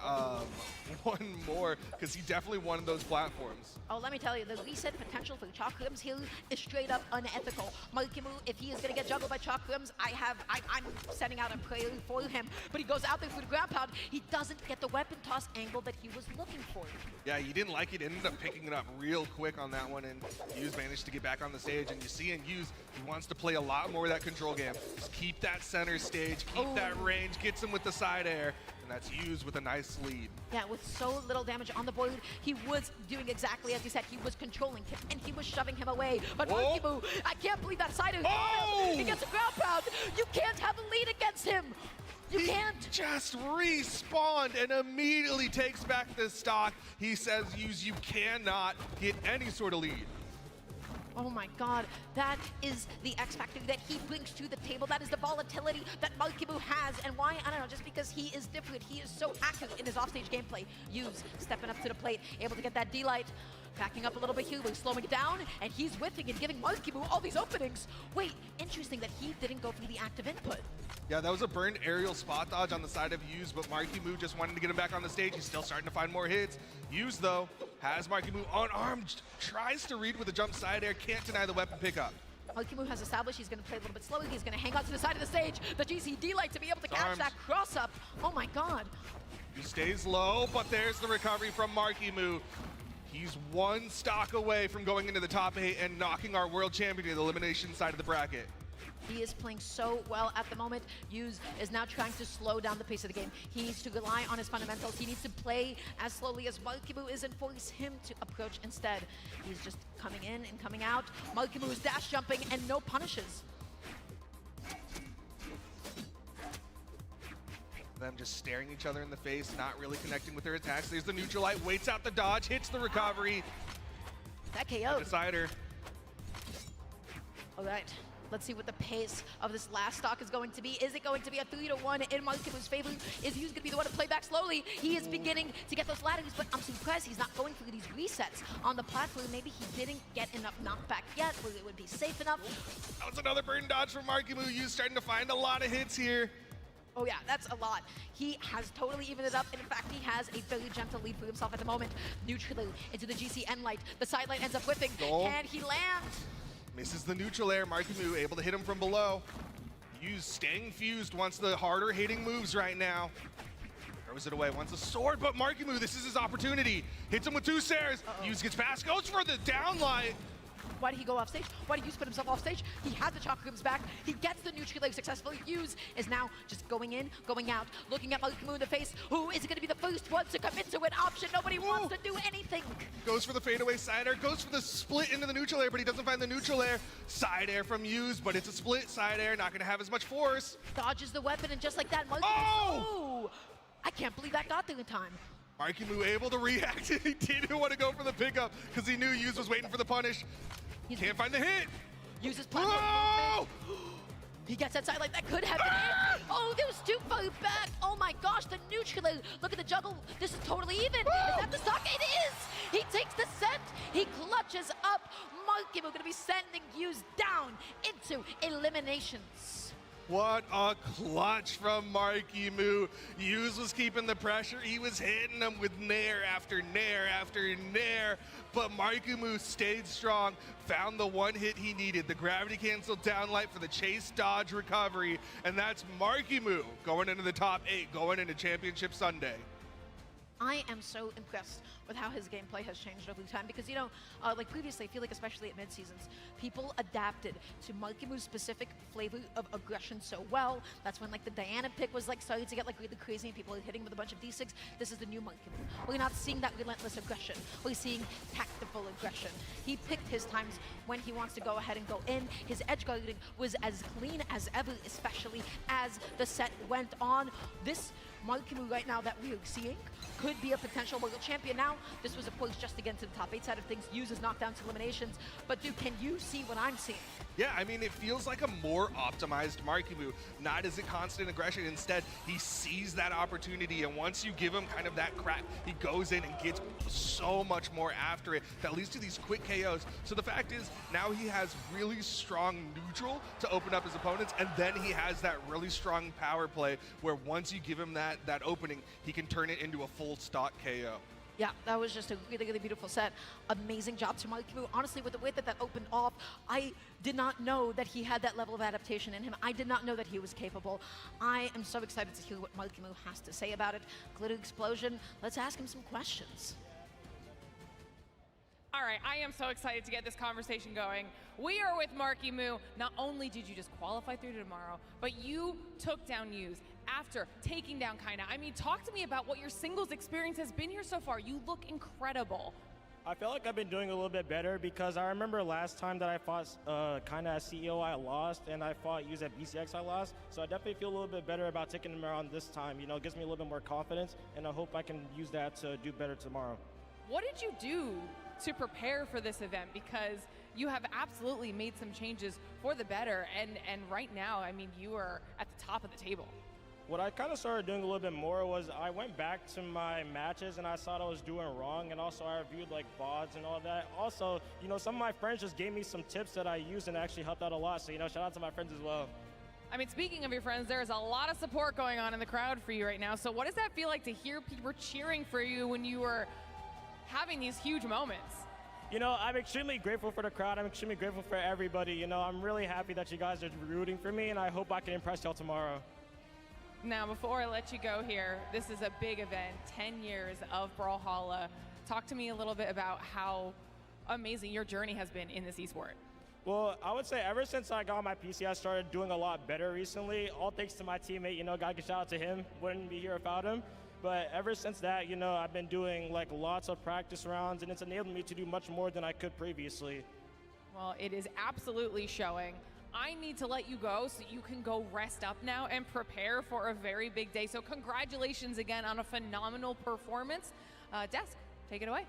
one more, because he definitely wanted those platforms. Oh, let me tell you, the reset potential for Chakrams here is straight up unethical. Markimu, if he is going to get juggled by Chakrams, I'm sending out a prayer for him. But he goes out there for the ground pound. He doesn't get the weapon toss angle that he was looking for. Yeah, he didn't like it. Ended up picking it up real quick on that one, and Yuz managed to get back on the stage. And you see in Yuz, he wants to play a lot more of that control game. Just keep that center stage, keep that range, gets him with the side air, and that's Yuz with a nice lead. Yeah, with so little damage on the board, he was doing exactly as you said. He was controlling him, and he was shoving him away. But Markimu, I can't believe that side air. He gets a ground pound. You can't have a lead against him. You can't. Just respawned and immediately takes back the stock. He says, Yuz, you cannot get any sort of lead. Oh my god, that is the X factor that he brings to the table. That is the volatility that Markimu has. And why? I don't know, just because he is different. He is so accurate in his offstage gameplay. Yuz stepping up to the plate, able to get that D-light. Backing up a little bit here, we're slowing it down, and he's whiffing and giving Markimu all these openings. Wait, interesting that he didn't go for the active input. Yeah, that was a burned aerial spot dodge on the side of Yuz, but Markimu just wanted to get him back on the stage. He's still starting to find more hits. Yuz, though, has Markimu unarmed, tries to read with a jump side air, can't deny the weapon pickup. Markimu has established he's going to play a little bit slower. He's going to hang on to the side of the stage. The GCD light to be able to catch that cross-up. Oh my god. He stays low, but there's the recovery from Markimu. He's 1 stock away from going into the top 8 and knocking our world champion to the elimination side of the bracket. He is playing so well at the moment. Yuz is now trying to slow down the pace of the game. He needs to rely on his fundamentals. He needs to play as slowly as Markimu is and force him to approach instead. He's just coming in and coming out. Markimu is dash jumping and no punishes. Them just staring each other in the face, not really connecting with their attacks. There's the neutral light, waits out the dodge, hits the recovery. That KO. Decider. All right. Let's see what the pace of this last stock is going to be. Is it going to be a 3-1 in Markimu's favor? Is Yuz going to be the one to play back slowly? He is beginning to get those ladders, but I'm surprised he's not going through these resets on the platform. Maybe he didn't get enough knockback yet, where it would be safe enough. That was another burn dodge from Markimu. Yuz starting to find a lot of hits here. Oh yeah, that's a lot. He has totally evened it up, and in fact, he has a very gentle lead for himself at the moment. Neutral into the GCN light. The side light ends up whipping. Can he land? Misses the neutral air. Markimu able to hit him from below. Yuz staying fused, wants the harder hitting moves right now. Throws it away, wants a sword, but Markimu, this is his opportunity. Hits him with 2 stairs. Yuz gets past, goes for the downlight. Why did he go off stage? Why did Yuz put himself off stage? He had the Chakrams back. He gets the neutral leg successfully. Yuz is now just going in, going out, looking at Markimu in the face. Who is going to be the first one to come into an option? Nobody wants to do anything. Goes for the fadeaway side air, goes for the split into the neutral air, but he doesn't find the neutral air. Side air from Yuz, but it's a split side air, not going to have as much force. Dodges the weapon, and just like that, Markimu. Oh! I can't believe that got there in time. Markimu able to react. He didn't want to go for the pickup because he knew Yuz was waiting for the punish. Can't find the hit. Uses platform movement. He gets that side like that could have been it. Oh, there was too far back. Oh my gosh, the neutral. Look at the juggle. This is totally even. Is that the stock? It is. He takes the set. He clutches up. Markimu going to be sending Yuz down into eliminations. What a clutch from Markimu. Yuz was keeping the pressure. He was hitting him with nair after nair after nair. But Markimu stayed strong, found the one hit he needed, the gravity cancel downlight for the chase dodge recovery. And that's Markimu going into the top 8, going into Championship Sunday. I am so impressed with how his gameplay has changed over time because, you know, like previously, I feel like especially at mid-seasons, people adapted to Markimu's specific flavor of aggression so well. That's when, like, the Diana pick was, like, starting to get, like, really crazy and people are hitting with a bunch of D6. This is the new Markimu. We're not seeing that relentless aggression. We're seeing tactical aggression. He picked his times when he wants to go ahead and go in. His edge guarding was as clean as ever, especially as the set went on. This Markimu right now that we are seeing could be a potential world champion. Now, this was, of course, just to get to the top 8 side of things. Uses knockdown to eliminations. But, dude, can you see what I'm seeing? Yeah, I mean, it feels like a more optimized Markimu. Not as a constant aggression. Instead, he sees that opportunity, and once you give him kind of that crack, he goes in and gets so much more after it that leads to these quick KOs. So the fact is, now he has really strong neutral to open up his opponents, and then he has that really strong power play where once you give him that opening, he can turn it into a full stock KO. Yeah, that was just a really, really beautiful set. Amazing job to Markimu. Honestly, with the way that opened off, I did not know that he had that level of adaptation in him. I did not know that he was capable. I am so excited to hear what Markimu has to say about it. Glitter Explosion, let's ask him some questions. All right, I am so excited to get this conversation going. We are with Markimu. Not only did you just qualify through to tomorrow, but you took down Yuz after taking down Kaina. I mean, talk to me about what your singles experience has been here so far. You look incredible. I feel like I've been doing a little bit better because I remember last time that I fought Kaina as CEO, I lost, and I fought Yuz at BCX, I lost. So I definitely feel a little bit better about taking him around this time. You know, it gives me a little bit more confidence, and I hope I can use that to do better tomorrow. What did you do to prepare for this event? Because you have absolutely made some changes for the better, and right now, I mean, you are at the top of the table. What I kind of started doing a little bit more was I went back to my matches and I saw I was doing wrong, and also I reviewed like VODs and all that. Also, you know, some of my friends just gave me some tips that I used and actually helped out a lot, so, you know, shout out to my friends as well. I mean, speaking of your friends, there is a lot of support going on in the crowd for you right now. So what does that feel like to hear people cheering for you when you were having these huge moments? You know, I'm extremely grateful for the crowd. I'm extremely grateful for everybody. You know, I'm really happy that you guys are rooting for me, and I hope I can impress y'all tomorrow. Now, before I let you go here, this is a big event, 10 years of Brawlhalla. Talk to me a little bit about how amazing your journey has been in this esport. Well, I would say ever since I got my PC, I started doing a lot better recently. All thanks to my teammate, you know, gotta give a shout out to him. Wouldn't be here without him. But ever since that, you know, I've been doing like lots of practice rounds, and it's enabled me to do much more than I could previously. Well, it is absolutely showing. I need to let you go so you can go rest up now and prepare for a very big day. So congratulations again on a phenomenal performance. Desk, take it away.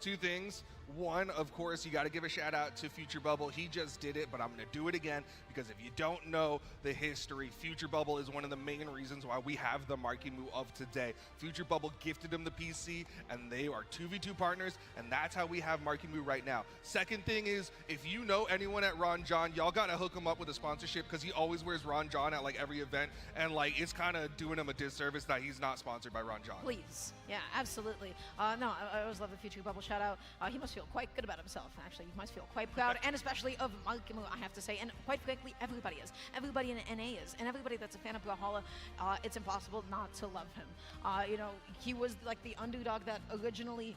Two things. One, of course, you got to give a shout out to Future Bubble. He just did it, but I'm going to do it again because if you don't know the history, Future Bubble is one of the main reasons why we have the Markimu of today. Future Bubble gifted him the PC, and they are 2v2 partners, and that's how we have Markimu right now. Second thing is, if you know anyone at Ron John, y'all got to hook him up with a sponsorship because he always wears Ron John at like every event, and like it's kind of doing him a disservice that he's not sponsored by Ron John. Please. Yeah, absolutely. No, I always love the Future Bubble shout out. He must feel quite good about himself, actually. He must feel quite proud, and especially of Markimu, I have to say. And quite frankly, everybody is. Everybody in NA is. And everybody that's a fan of Brawlhalla, it's impossible not to love him. You know, he was like the underdog that originally,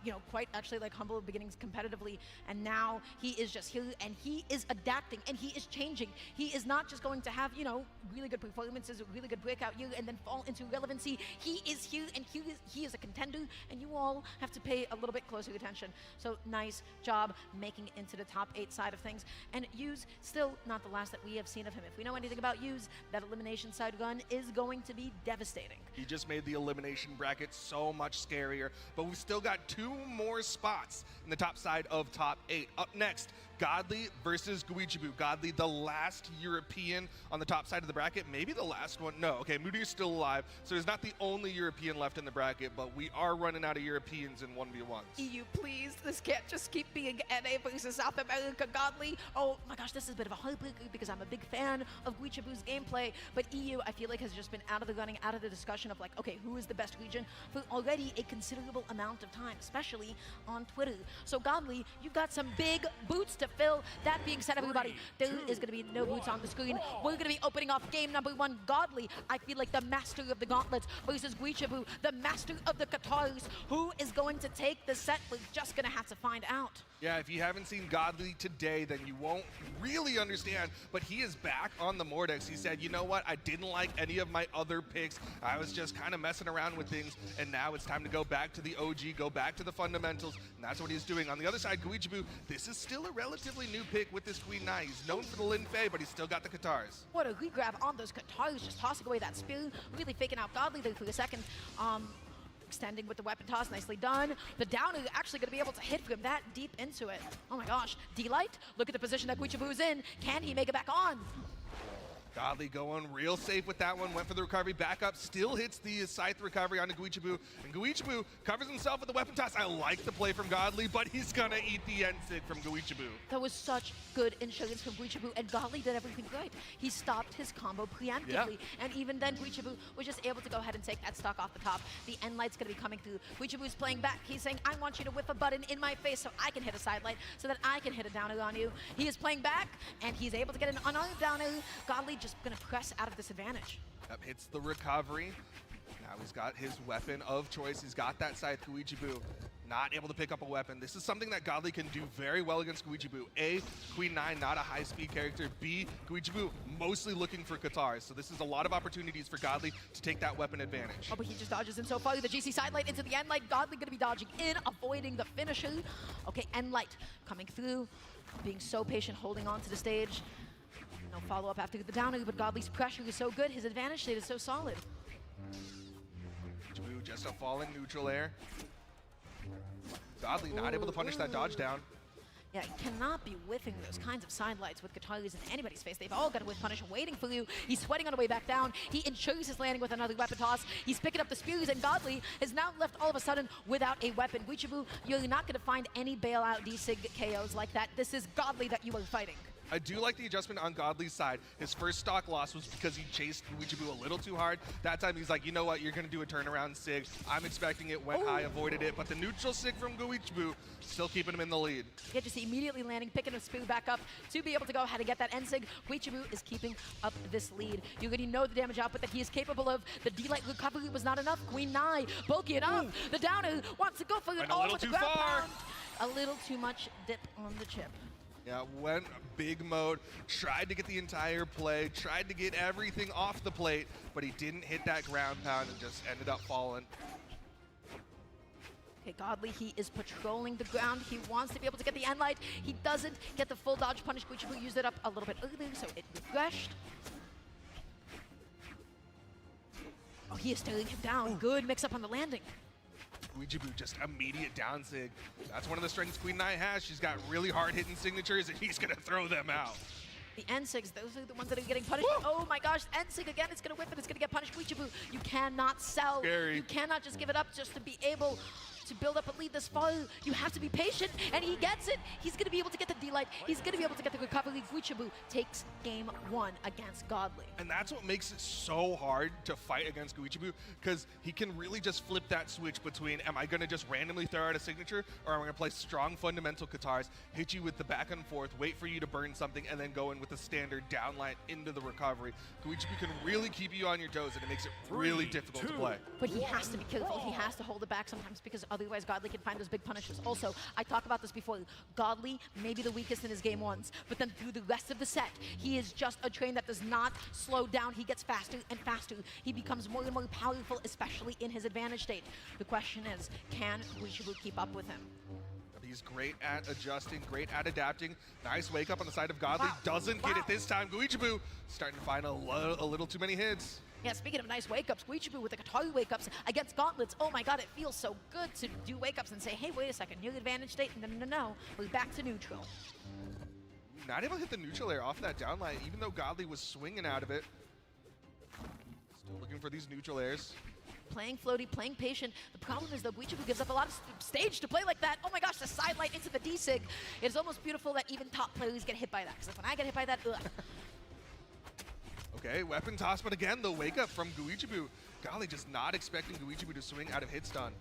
you know, quite actually like humble beginnings competitively, and now he is just here, and he is adapting, and he is changing. He is not just going to have, you know, really good performances, a really good breakout year, and then fall into relevancy. He is here, and he is a contender, and you all have to pay a little bit closer attention So nice job making it into the top 8 side of things. And Yu's still not the last that we have seen of him. If we know anything about Yu's, that elimination side run is going to be devastating. He just made the elimination bracket so much scarier, but we've still got 2 more spots in the top side of top 8. Up next, Godly versus Guichibu. Godly, the last European on the top side of the bracket, maybe the last one. No, okay, Moody is still alive, so he's not the only European left in the bracket, but we are running out of Europeans in 1v1s. EU, please, this can't just keep being NA versus South America. Godly, oh my gosh, this is a bit of a heartbreaker because I'm a big fan of Guichibu's gameplay, but EU, I feel like, has just been out of the running, out of the discussion of like, okay, who is the best region for already a considerable amount of time, especially on Twitter. So Godly, you've got some big boots to fill. That being said, everybody, there is going to be no boots on the screen. We're going to be opening off game number 1. Godly, I feel like the master of the gauntlets versus Guichibu, the master of the Katars. Who is going to take the set? We're just going to have to find out. Yeah, if you haven't seen Godly today, then you won't really understand, but he is back on the Mordex. He said, you know what, I didn't like any of my other picks. I was just kind of messing around with things, and now it's time to go back to the OG, go back to the fundamentals, and that's what he's doing. On the other side, Guichibu, this is still a relatively new pick with this Queen Nai. He's known for the Lin Fei, but he's still got the Katars. What a regrab on those Katars, just tossing away that spear, really faking out Godly there for a second. Extending with the weapon toss, nicely done. The downer actually going to be able to hit from that deep into it. Oh my gosh, D-Light, look at the position that Guichibu's in. Can he make it back on? Godly going real safe with that one, went for the recovery, back up, still hits the scythe recovery onto Guichibu, and Guichibu covers himself with the weapon toss. I like the play from Godly, but he's gonna eat the N-Sig from Guichibu. That was such good insurance from Guichibu, and Godly did everything right. He stopped his combo preemptively, and even then Guichibu was just able to go ahead and take that stock off the top. The N-Light's gonna be coming through. Guichibu's playing back. He's saying, I want you to whiff a button in my face so I can hit a side light, so that I can hit a downer on you. He is playing back, and he's able to get an unarmed downer. Godly just gonna press out of disadvantage. Yep, hits the recovery. Now he's got his weapon of choice. He's got that scythe. Guichibu not able to pick up a weapon. This is something that Godly can do very well against Guichibu. A, Queen Nai, not a high-speed character. B, Guichibu mostly looking for Katars. So this is a lot of opportunities for Godly to take that weapon advantage. Oh, but he just dodges in so far. The GC side light into the N light. Godly going to be dodging in, avoiding the finisher. Okay, N light coming through, being so patient, holding on to the stage. No follow-up after the downer, but Godly's pressure is so good. His advantage state is so solid. Just a falling neutral air. Godly not able to punish that dodge down. Yeah, cannot be whiffing those kinds of side lights with Katars in anybody's face. They've all got to whiff punish waiting for you. He's sweating on the way back down. He ensures his landing with another weapon toss. He's picking up the spears, and Godly is now left all of a sudden without a weapon. Guichibu, you're not going to find any bailout D-Sig KOs like that. This is Godly that you are fighting. I do like the adjustment on Godly's side. His first stock loss was because he chased Guichibu a little too hard. That time he's like, you know what, you're going to do a turnaround Sig. I'm expecting it, went high, avoided it, but the neutral Sig from Guichibu still keeping him in the lead. Yeah, just immediately landing, picking a spear back up to be able to go ahead and get that N-Sig. Guichibu is keeping up this lead. You already know the damage output that he is capable of. The D-Light recovery was not enough. Queen Nai bulky it up. The downer wants to go for it all with the ground pound. A little too much dip on the chip. Yeah, went big mode, tried to get the entire play, tried to get everything off the plate, but he didn't hit that ground pound and just ended up falling. Okay, Godly, he is patrolling the ground. He wants to be able to get the N-Light. He doesn't get the full dodge punish. Guichibu used it up a little bit earlier, so it refreshed. Oh, he is staring him down. Good mix-up on the landing. Guichibu just immediate down sig. That's one of the strengths Queen Nai has. She's got really hard-hitting signatures, and he's going to throw them out. The N-Sigs, those are the ones that are getting punished. Woo! Oh my gosh, N-Sig again, it's going to whip it, it's going to get punished. Guichibu, you cannot sell. Scary. You cannot just give it up just to be able to build up a lead this far. You have to be patient, and he gets it. He's going to be able to get the D-Light. He's going to be able to get the recovery. Guichibu takes game 1 against Godly. And that's what makes it so hard to fight against Guichibu, because he can really just flip that switch between, am I going to just randomly throw out a signature, or am I going to play strong fundamental Katars, hit you with the back and forth, wait for you to burn something, and then go in with a standard downline into the recovery. Guichibu can really keep you on your toes, and it makes it really difficult to play. But he has to be careful. He has to hold it back sometimes, because otherwise Godly can find those big punishes. Also, I talked about this before. Godly may be the weakest in his game 1s, but then through the rest of the set, he is just a train that does not slow down. He gets faster and faster. He becomes more and more powerful, especially in his advantage state. The question is, can Guichibu keep up with him? He's great at adjusting, great at adapting. Nice wake up on the side of Godly. Wow. Doesn't get Wow. it this time. Guichibu starting to find a little too many hits. Yeah, speaking of nice wake-ups, Guichibu with the Kataru wake-ups against Gauntlets. Oh my god, it feels so good to do wake-ups and say, hey, wait a second, you're the advantage state. No. We're back to neutral. Not able to hit the neutral air off that downlight, even though Godly was swinging out of it. Still looking for these neutral airs. Playing floaty, playing patient. The problem is, though, Guichibu gives up a lot of stage to play like that. Oh my gosh, the sidelight into the D-Sig. It's almost beautiful that even top players get hit by that, because when I get hit by that, ugh. Okay, weapon toss, but again, the wake up from Guichibu. Golly, just not expecting Guichibu to swing out of hit stun.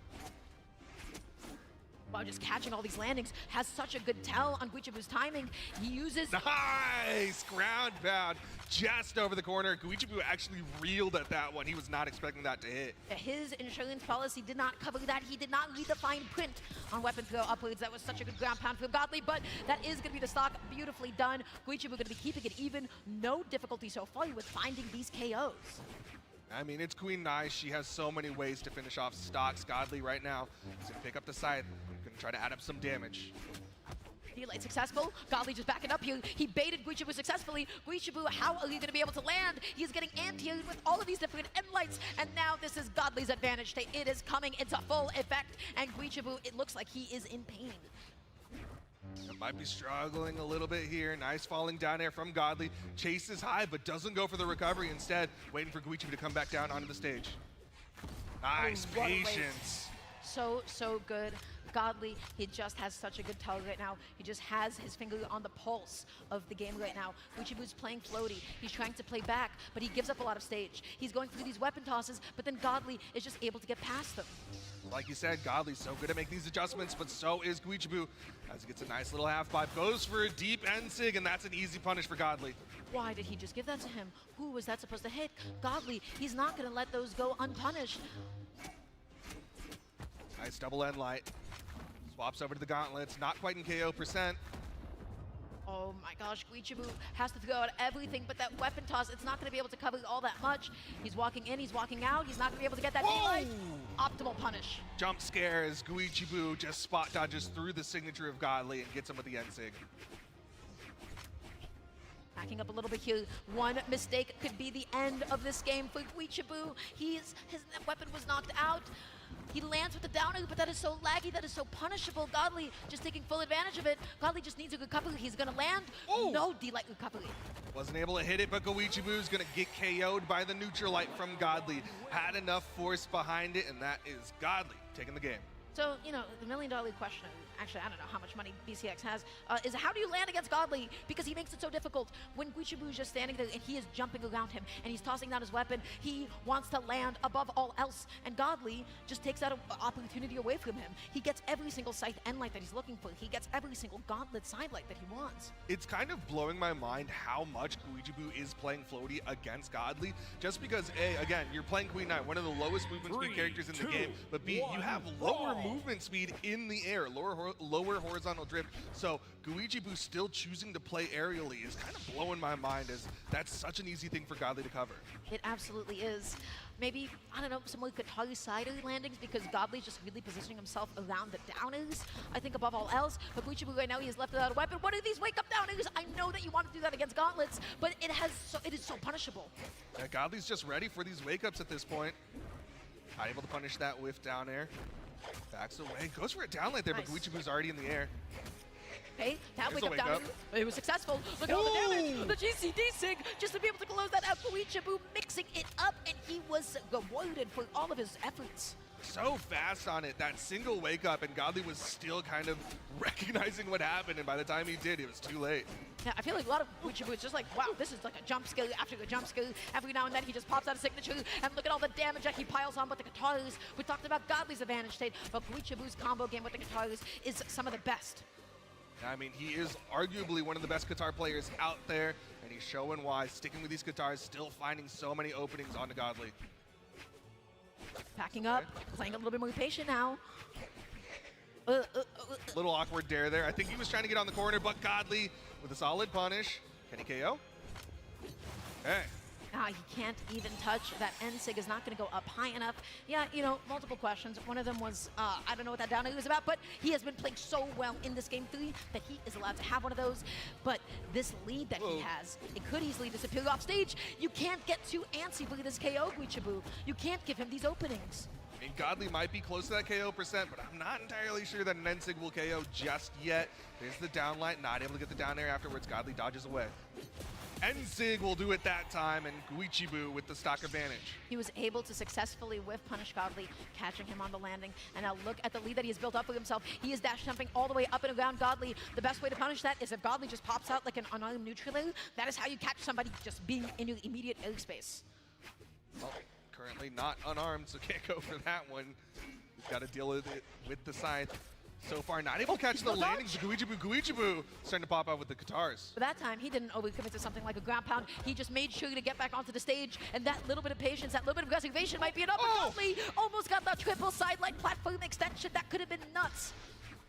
Wow, just catching all these landings. Has such a good tell on Guichibu's timing. He uses... Nice! Ground pound just over the corner. Guichibu actually reeled at that one. He was not expecting that to hit. His insurance policy did not cover that. He did not read the fine print on weapons go upwards. That was such a good ground pound for Godly, but that is going to be the stock. Beautifully done. Guichibu going to be keeping it even. No difficulty so far with finding these KOs. I mean, it's Queen Nai. She has so many ways to finish off stocks. Godly right now is going to pick up the side. Going to try to add up some damage. D-Light successful. Godly just backing up here. He baited Guichibu successfully. Guichibu, how are you going to be able to land? He's getting anti-aired with all of these different end lights, and now this is Godly's advantage. It is coming into full effect, and Guichibu, it looks like he is in pain. Might be struggling a little bit here. Nice falling down air from Godly. Chases high, but doesn't go for the recovery. Instead, waiting for Guichibu to come back down onto the stage. Nice patience. So good. Godly, he just has such a good tell right now. He just has his finger on the pulse of the game right now. Guichibu's playing floaty. He's trying to play back, but he gives up a lot of stage. He's going through these weapon tosses, but then Godly is just able to get past them. Like you said, Godly's so good at making these adjustments, but so is Guichibu. As he gets a nice little half pipe, goes for a deep end sig, and that's an easy punish for Godly. Why did he just give that to him? Who was that supposed to hit? Godly, he's not going to let those go unpunished. Nice double end light. Swaps over to the gauntlets, not quite in KO %. Oh my gosh, Guichibu has to throw out everything, but that weapon toss, it's not going to be able to cover all that much. He's walking in, he's walking out, he's not going to be able to get that daylight. Optimal punish. Jump scare as Guichibu just spot dodges through the signature of Godly and gets him with the end sig. Backing up a little bit here. One mistake could be the end of this game for Guichibu. His weapon was knocked out. He lands with the downer, but that is so laggy, that is so punishable. Godly just taking full advantage of it. Godly just needs a recovery. He's gonna land. No D-Light recovery. Wasn't able to hit it, but Guichibu's gonna get KO'd by the neutral light from Godly. Had enough force behind it, and that is Godly taking the game. So, you know, the million-dollar question, actually, I don't know how much money BCX has, is how do you land against Godly? Because he makes it so difficult. When Guichibu is just standing there and he is jumping around him and he's tossing down his weapon, he wants to land above all else. And Godly just takes that opportunity away from him. He gets every single scythe end light that he's looking for. He gets every single gauntlet side light that he wants. It's kind of blowing my mind how much Guichibu is playing floaty against Godly. Just because, A, again, you're playing Queen Knight, one of the lowest movement speed characters in the game, but B, you have lower movement speed in the air, lower horizontal drift. So Guichibu still choosing to play aerially is kind of blowing my mind, as that's such an easy thing for Godly to cover. It absolutely is. Maybe, I don't know, some more Kataru side landings, because Godly's just really positioning himself around the downers, I think, above all else. But Guichibu right now, he is left without a weapon. What are these wake-up downers? I know that you want to do that against gauntlets, but it is so punishable. Yeah, Godly's just ready for these wake-ups at this point. Not able to punish that whiff down air. Backs away, goes for a downlight there, but Guichibu's already in the air. Okay, that wake-up down, it was successful. Look at all the damage. The GCD sig, just to be able to close that out. Guichibu mixing it up, and he was rewarded for all of his efforts. So fast on it, that single wake up, and Godly was still kind of recognizing what happened, and by the time he did, it was too late. Yeah, I feel like a lot of Guichibu is just like, wow, this is like a jump skill after a jump skill. Every now and then he just pops out a signature, and look at all the damage that he piles on with the Katarus. We talked about Godly's advantage state, but Guichibu's combo game with the Katarus is some of the best. I mean, he is arguably one of the best Qatar players out there, and he's showing why, sticking with these Qatars, still finding so many openings onto Godly. Packing up, playing a little bit more patient now. Little awkward dare there. I think he was trying to get on the corner, but Godly with a solid punish. Can he KO? Okay. He can't even touch. That N-Sig is not going to go up high enough. Yeah, you know, multiple questions. One of them was, I don't know what that down air was about, but he has been playing so well in this game 3 that he is allowed to have one of those. But this lead that he has, it could easily disappear off stage. You can't get too antsy with this KO, Guichibu. You can't give him these openings. I mean, Godly might be close to that KO percent, but I'm not entirely sure that an N-Sig will KO just yet. There's the down light, not able to get the down air afterwards. Godly dodges away. N-Sig will do it that time, and Guichibu with the stock advantage. He was able to successfully whiff punish Godly, catching him on the landing. And now look at the lead that he has built up for himself. He is dash jumping all the way up and around Godly. The best way to punish that is if Godly just pops out like an unarmed neutral air. That is how you catch somebody just being in your immediate airspace. Well, currently not unarmed, so can't go for that one. He's got to deal with it with the scythe. So far, not able to catch the landings. Guichibu starting to pop out with the guitars. But that time, he didn't overcommit to something like a ground pound. He just made sure to get back onto the stage, and that little bit of patience, that little bit of aggressivation might be enough. Godly almost got that triple sidelight platform extension. That could have been nuts.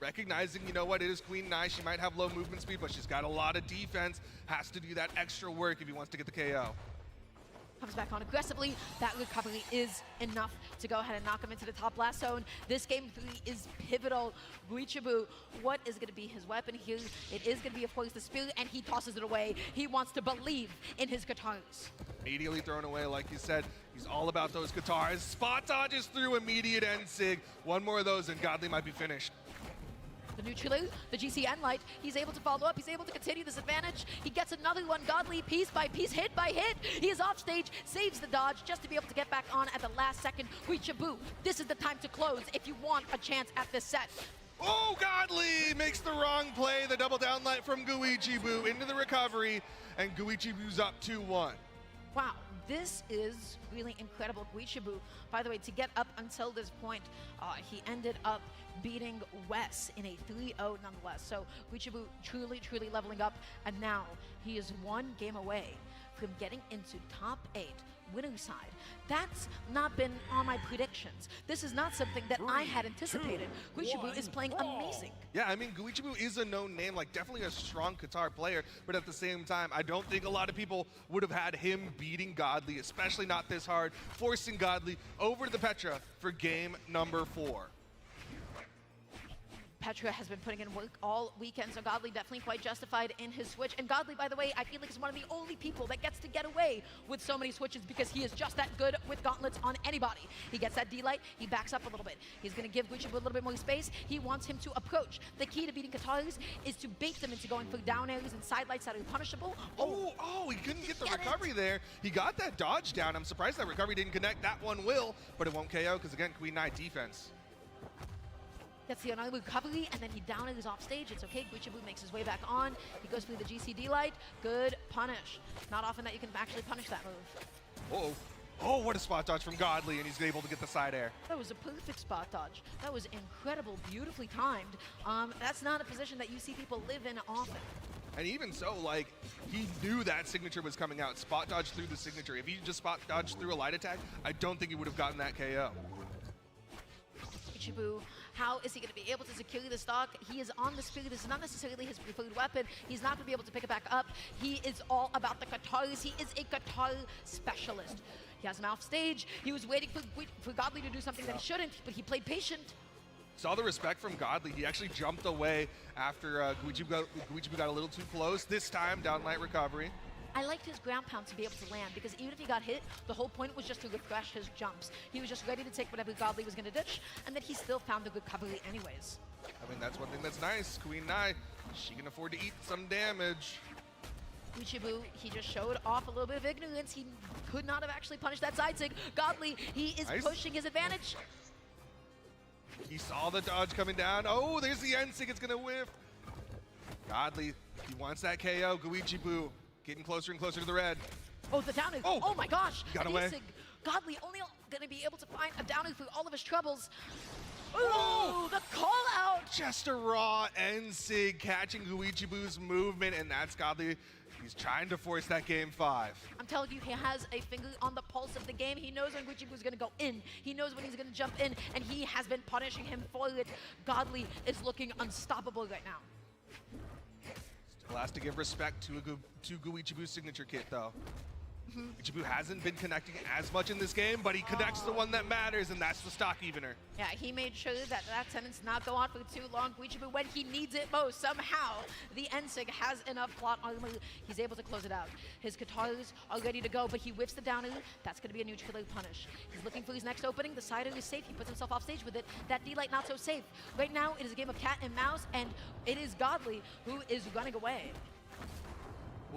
Recognizing, you know what, it is Queen Nai. She might have low movement speed, but she's got a lot of defense. Has to do that extra work if he wants to get the KO. Comes back on aggressively. That recovery is enough to go ahead and knock him into the top blast zone. This game 3 is pivotal. Guichibu, what is going to be his weapon here? It is going to be, of course, the spear, and he tosses it away. He wants to believe in his guitars. Immediately thrown away, like you said. He's all about those guitars. Spot dodges through immediate N-Sig. One more of those, and Godly might be finished. The neutral, the GCN light, he's able to follow up, he's able to continue this advantage. He gets another one, Godly, piece by piece, hit by hit. He is off stage, saves the dodge just to be able to get back on at the last second. Guichibu, this is the time to close if you want a chance at this set. Oh, Godly makes the wrong play. The double down light from Guichibu into the recovery, and Guichibu's up 2-1. Wow, this is really incredible. Guichibu, by the way, to get up until this point, he ended up beating Wes in a 3-0 nonetheless. So Guichibu truly, truly leveling up, and now he is one game away from getting into top 8 winning side. That's not been on my predictions. This is not something that I had anticipated. Guichibu is playing amazing. Yeah, I mean, Guichibu is a known name, like definitely a strong guitar player, but at the same time, I don't think a lot of people would have had him beating Godly, especially not this hard, forcing Godly over to the Petra for game number 4. Petra has been putting in work all weekend, so Godly definitely quite justified in his switch. And Godly, by the way, I feel like is one of the only people that gets to get away with so many switches because he is just that good with gauntlets on anybody. He gets that D-light, he backs up a little bit. He's going to give Guichibu a little bit more space. He wants him to approach. The key to beating Katars is to bait them into going for down airs and side lights that are punishable. Oh, he couldn't get the recovery there. He got that dodge down. I'm surprised that recovery didn't connect. That one will, but it won't KO because, again, Queen Nai defense. Gets the another recovery, and then he down is off stage. It's okay. Guichibu makes his way back on. He goes through the GCD light. Good punish. Not often that you can actually punish that move. Oh, what a spot dodge from Godly, and he's able to get the side air. That was a perfect spot dodge. That was incredible, beautifully timed. That's not a position that you see people live in often. And even so, like, he knew that signature was coming out. Spot dodge through the signature. If he just spot dodged through a light attack, I don't think he would have gotten that KO. Guichibu, how is he going to be able to secure the stock? He is on the spear. This is not necessarily his preferred weapon. He's not going to be able to pick it back up. He is all about the guitars. He is a guitar specialist. He has him off stage. He was waiting for Godly to do something that he shouldn't, but he played patient. Saw the respect from Godly. He actually jumped away after Guichibu got a little too close. This time, down light recovery. I liked his ground pound to be able to land because even if he got hit, the whole point was just to refresh his jumps. He was just ready to take whatever Godly was going to ditch, and then he still found the recovery anyways. I mean, that's one thing that's nice. Queen Nai, she can afford to eat some damage. Guichibu, he just showed off a little bit of ignorance. He could not have actually punished that side sig. Godly, he is pushing his advantage. He saw the dodge coming down. Oh, there's the N-Sig. It's going to whiff. Godly, he wants that KO. Guichibu getting closer and closer to the red. Oh, the downer. Oh my gosh. Got away. Godly only going to be able to find a downer through all of his troubles. Ooh, the call out. Just a raw N-Sig catching Guichibu's movement, and that's Godly. He's trying to force that game 5. I'm telling you, he has a finger on the pulse of the game. He knows when Guichibu's going to go in. He knows when he's going to jump in, and he has been punishing him for it. Godly is looking unstoppable right now. Still has to give respect to Guichibu's signature kit, though. Guichibu hasn't been connecting as much in this game, but he connects the one that matters, and that's the stock evener. Yeah, he made sure that that sentence not go on for too long. Guichibu, when he needs it most, somehow the NSIG has enough plot armor. He's able to close it out. His Katars are ready to go, but he whiffs the down. That's going to be a neutral punish. He's looking for his next opening. The side is safe. He puts himself off stage with it. That D-Light not so safe. Right now, it is a game of cat and mouse, and it is Godly who is running away.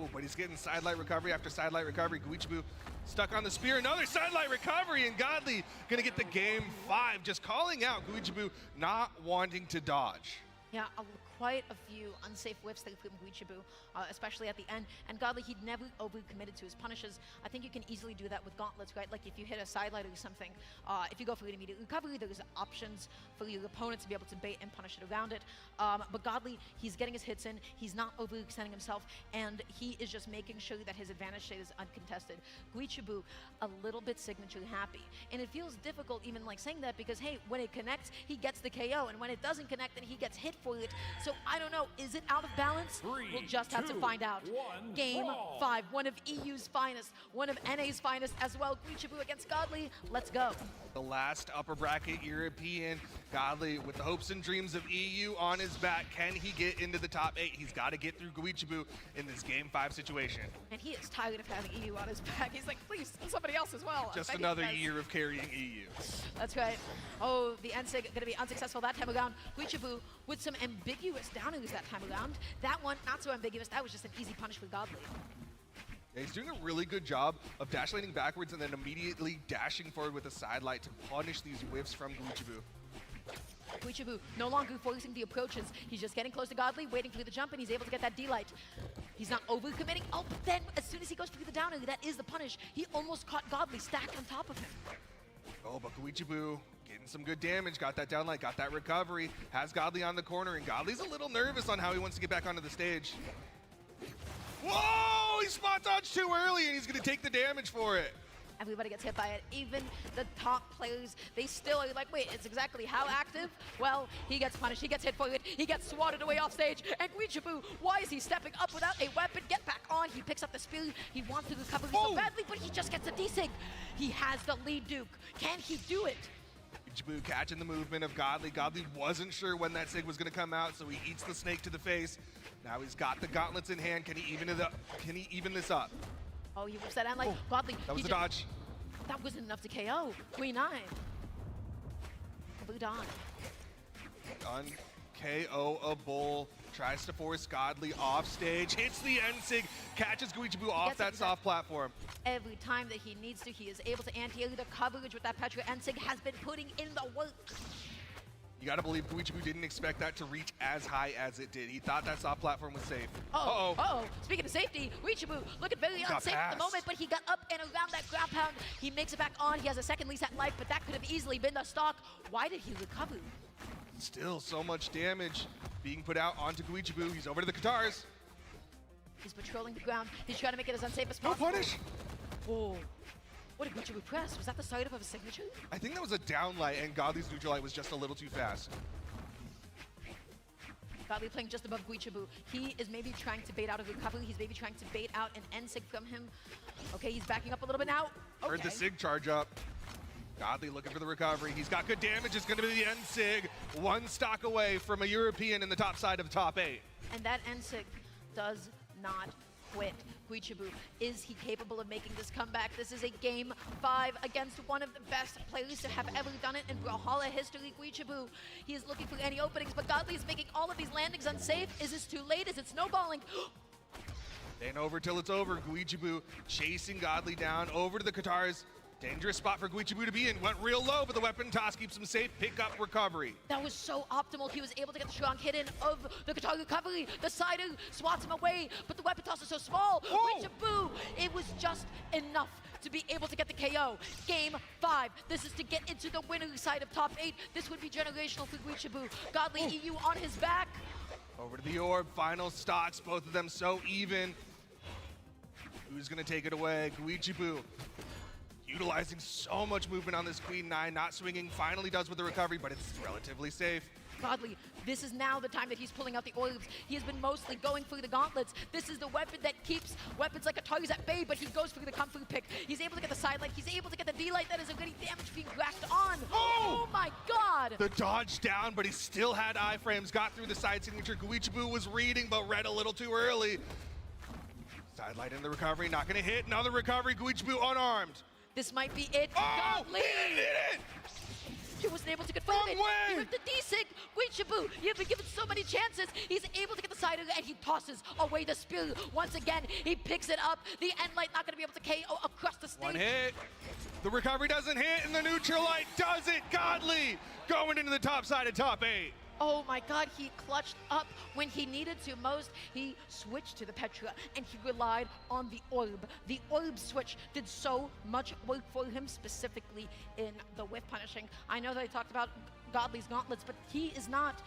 Oh, but he's getting sidelight recovery after sidelight recovery. Guichibu stuck on the spear. Another sidelight recovery, and Godly gonna get the game 5. Just calling out Guichibu not wanting to dodge. Yeah, quite a few unsafe whiffs from Guichibu, especially at the end. And Godly, he'd never over-committed to his punishes. I think you can easily do that with gauntlets, right? Like if you hit a sidelight or something, if you go for an immediate recovery, there's options for your opponent to be able to bait and punish it around it. But Godly, he's getting his hits in, he's not overextending himself, and he is just making sure that his advantage state is uncontested. Guichibu, a little bit signature happy. And it feels difficult even like saying that because, hey, when it connects, he gets the KO, and when it doesn't connect, then he gets hit for it. So I don't know, is it out of balance? We'll just have to find out. Game 5, one of EU's finest, one of NA's finest as well. Guichibu against Godly, let's go. The last upper bracket European, Godly with the hopes and dreams of EU on his back. Can he get into the top 8? He's got to get through Guichibu in this game 5 situation. And he is tired of having EU on his back. He's like, please, somebody else as well. Just another year of carrying EU. That's right. Oh, the NSIG going to be unsuccessful that time around. Guichibu with some ambiguous downers that time around. That one, not so ambiguous. That was just an easy punish for Godly. Yeah, he's doing a really good job of dash laning backwards and then immediately dashing forward with a sidelight to punish these whiffs from Guichibu. Guichibu no longer forcing the approaches. He's just getting close to Godly, waiting for the jump, and he's able to get that D-Light. He's not over-committing. Oh, but then as soon as he goes for the downer, that is the punish. He almost caught Godly stacked on top of him. Oh, but Guichibu getting some good damage. Got that downlight, got that recovery. Has Godly on the corner, and Godly's a little nervous on how he wants to get back onto the stage. Whoa! He spot dodged too early, and he's going to take the damage for it. Everybody gets hit by it. Even the top players, they still are like, wait, it's exactly how active? Well, he gets punished, he gets hit for it, he gets swatted away off stage, and Guichibu, why is he stepping up without a weapon? Get back on, he picks up the spear, he wants to recover so badly, but he just gets a desig. He has the lead, Duke. Can he do it? Guichibu catching the movement of Godly. Godly wasn't sure when that sig was going to come out, so he eats the snake to the face. Now he's got the gauntlets in hand. Can he even it up? Can he even this up? Oh, he whips that out like Godly. That was a dodge. That wasn't enough to KO. Queen 9. Blue Dawn. KO-able. Tries to force Godly off stage. Hits the NSIG. Catches Guichibu off that soft platform. Every time that he needs to, he is able to anti-air the coverage with that Petra. NSIG has been putting in the work. You gotta believe Guichibu didn't expect that to reach as high as it did. He thought that soft platform was safe. Uh-oh. Speaking of safety, Guichibu looking very unsafe at the moment, but he got up and around that ground pound. He makes it back on. He has a second lease at life, but that could have easily been the stock. Why did he recover? Still so much damage being put out onto Guichibu. He's over to the Katars. He's patrolling the ground. He's trying to make it as unsafe as possible. No punish! Oh. What did Guichibu press? Was that the start of a signature? I think that was a downlight, and Godly's neutral light was just a little too fast. Godly playing just above Guichibu. He is maybe trying to bait out a recovery. He's maybe trying to bait out an NSIG from him. Okay, he's backing up a little bit now. Okay. Heard the SIG charge up. Godly looking for the recovery. He's got good damage. It's going to be the NSIG. One stock away from a European in the top side of the top 8. And that NSIG does not quit. Guichibu, is he capable of making this comeback? This is a game 5 against one of the best players to have ever done it in Brawlhalla history, Guichibu. He is looking for any openings, but Godly is making all of these landings unsafe. Is this too late? Is it snowballing? And over till it's over. Guichibu chasing Godly down over to the Katars. Dangerous spot for Guichibu to be in. Went real low, but the weapon toss keeps him safe. Pick up recovery. That was so optimal. He was able to get the strong hit in of the Qatar recovery. The sider swats him away, but the weapon toss is so small. Guichibu, it was just enough to be able to get the KO. Game 5. This is to get into the winner's side of top 8. This would be generational for Guichibu. Godly EU on his back. Over to the orb. Final stocks. Both of them so even. Who's going to take it away? Guichibu. Utilizing so much movement on this Queen 9, not swinging, finally does with the recovery, but it's relatively safe. Godly, this is now the time that he's pulling out the orbs. He has been mostly going through the gauntlets. This is the weapon that keeps weapons like Atari's at bay, but he goes through the Kung Fu pick. He's able to get the side light. He's able to get the D-light. That is already damage being grasped on. Oh my god! The dodge down, but he still had iframes, got through the side signature. Guichibu was reading, but read a little too early. Side light in the recovery, not gonna hit. Another recovery, Guichibu unarmed. This might be it. Oh, Godly! he did it! He wasn't able to confirm it. You have the D-Sig. Wait, Shabu, you have been given so many chances. He's able to get the side and he tosses away the spear. Once again, he picks it up. The end light not going to be able to KO across the stage. One hit. The recovery doesn't hit, and the neutral light does it. Godly going into the top side of top 8. Oh my god, he clutched up when he needed to most. He switched to the Petra and he relied on the orb. The orb switch did so much work for him, specifically in the whiff punishing. I know that I talked about Godly's gauntlets, but he is not,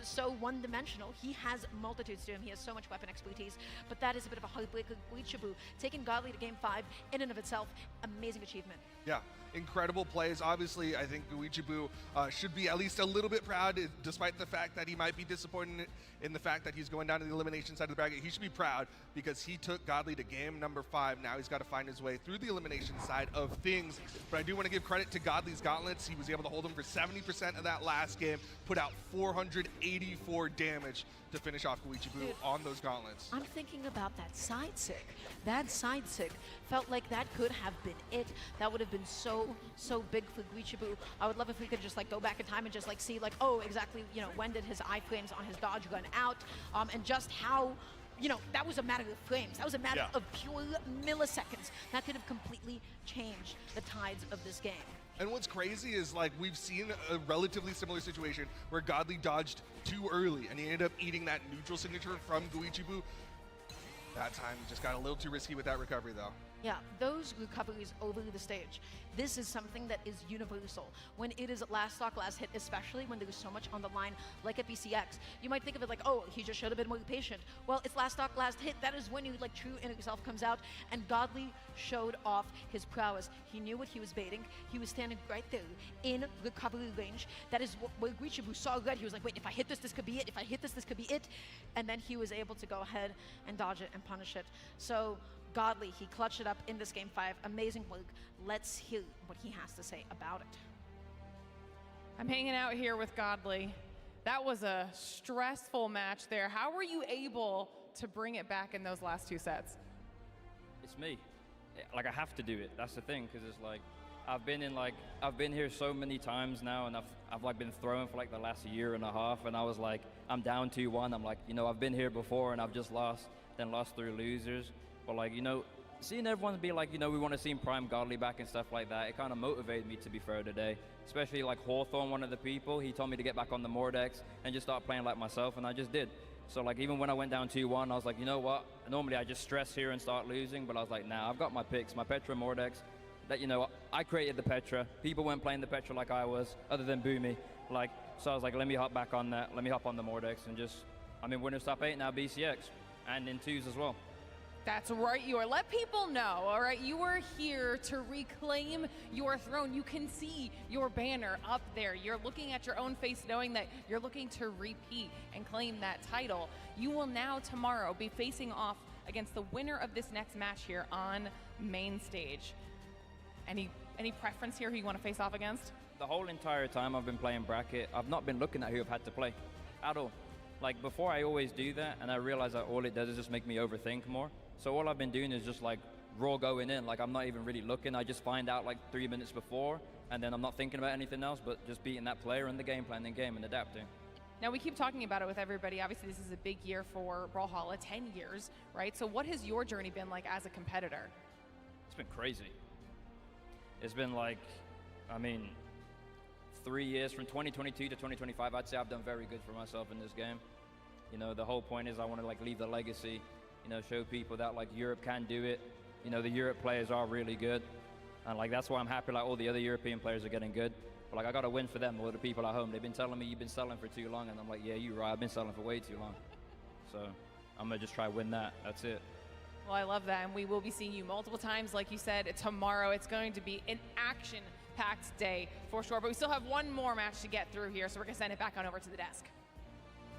so one-dimensional. He has multitudes to him. He has so much weapon expertise, but that is a bit of a heartbreaker. Guichibu taking Godly to game 5 in and of itself, amazing achievement. Yeah, incredible plays. Obviously, I think Guichibu should be at least a little bit proud, despite the fact that he might be disappointed in the fact that he's going down to the elimination side of the bracket. He should be proud because he took Godly to game number 5. Now he's got to find his way through the elimination side of things. But I do want to give credit to Godly's gauntlets. He was able to hold him for 70% of that last game, put out 484 damage to finish off Guichibu on those gauntlets. I'm thinking about that side sig. That side sig felt like that could have been it. That would have been so big for Guichibu. I would love if we could just go back in time and just see oh, exactly, when did his iframes on his dodge run out, and just how, that was a matter of frames. That was a matter of pure milliseconds. That could have completely changed the tides of this game. And what's crazy is we've seen a relatively similar situation where Godly dodged too early and he ended up eating that neutral signature from Guichibu. That time he just got a little too risky with that recovery though. Yeah, those recoveries over the stage. This is something that is universal. When it is last stock, last hit, especially when there is so much on the line, like at BCX, you might think of it oh, he just should have been more patient. Well, it's last stock, last hit. That is when your true inner self comes out, and Godly showed off his prowess. He knew what he was baiting. He was standing right there in recovery range. That is where Guichibu saw red. He was like, wait, if I hit this, this could be it. If I hit this, this could be it. And then he was able to go ahead and dodge it and punish it. So Godly, he clutched it up in this game 5. Amazing work. Let's hear what he has to say about it. I'm hanging out here with Godly. That was a stressful match there. How were you able to bring it back in those last 2 sets? It's me. I have to do it. That's the thing, because it's I've been here so many times now, and I've been throwing for the last year and a half, and I was I'm down 2-1. I'm I've been here before, and I've just lost through losers. But seeing everyone be we want to see Prime Godly back and stuff like that, it kind of motivated me, to be fair, today. Especially Hawthorne, one of the people, he told me to get back on the Mordex and just start playing like myself, and I just did. So even when I went down 2-1, I was you know what? Normally I just stress here and start losing, but I was nah, I've got my picks, my Petra Mordex. That I created the Petra. People weren't playing the Petra like I was, other than Boomy. So I was let me hop back on that. Let me hop on the Mordex and just, I'm in winners top 8 now, BCX, and in 2s as well. That's right, you are. Let people know, all right? You are here to reclaim your throne. You can see your banner up there. You're looking at your own face knowing that you're looking to repeat and claim that title. You will now tomorrow be facing off against the winner of this next match here on main stage. Any preference here who you want to face off against? The whole entire time I've been playing bracket, I've not been looking at who I've had to play at all. Before, I always do that, and I realize that all it does is just make me overthink more. So all I've been doing is just raw going in. I'm not even really looking. I just find out 3 minutes before, and then I'm not thinking about anything else but just beating that player and the game plan in game and adapting. Now, we keep talking about it with everybody. Obviously, this is a big year for Brawlhalla, 10 years, right? So what has your journey been like as a competitor? It's been crazy. It's been 3 years from 2022 to 2025. I'd say I've done very good for myself in this game. The whole point is I want to leave the legacy, show people that Europe can do it. The Europe players are really good, and that's why I'm happy all the other European players are getting good. But I got to win for them, or the people at home. They've been telling me you've been selling for too long, and I'm yeah, you're right. I've been selling for way too long. So I'm gonna just try to win that. That's it. Well, I love that, and we will be seeing you multiple times, like you said. Tomorrow, it's going to be an action packed day for sure. But we still have one more match to get through here, so we're going to send it back on over to the desk.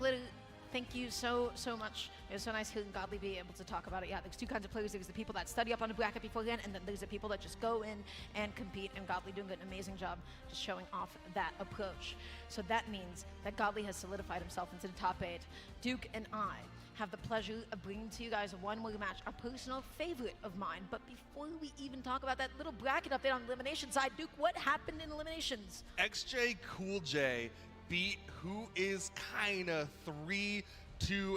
Literally, thank you so much. It was so nice hearing Godly be able to talk about it. Yeah, there's two kinds of players. There's the people that study up on the bracket beforehand, and then there's the people that just go in and compete, and Godly doing an amazing job just showing off that approach. So that means that Godly has solidified himself into the top 8. Duke and I have the pleasure of bringing to you guys one more match, a personal favorite of mine. But before we even talk about that little bracket update on the elimination side, Duke, what happened in eliminations? XJ Cool J beat who is kinda 3-2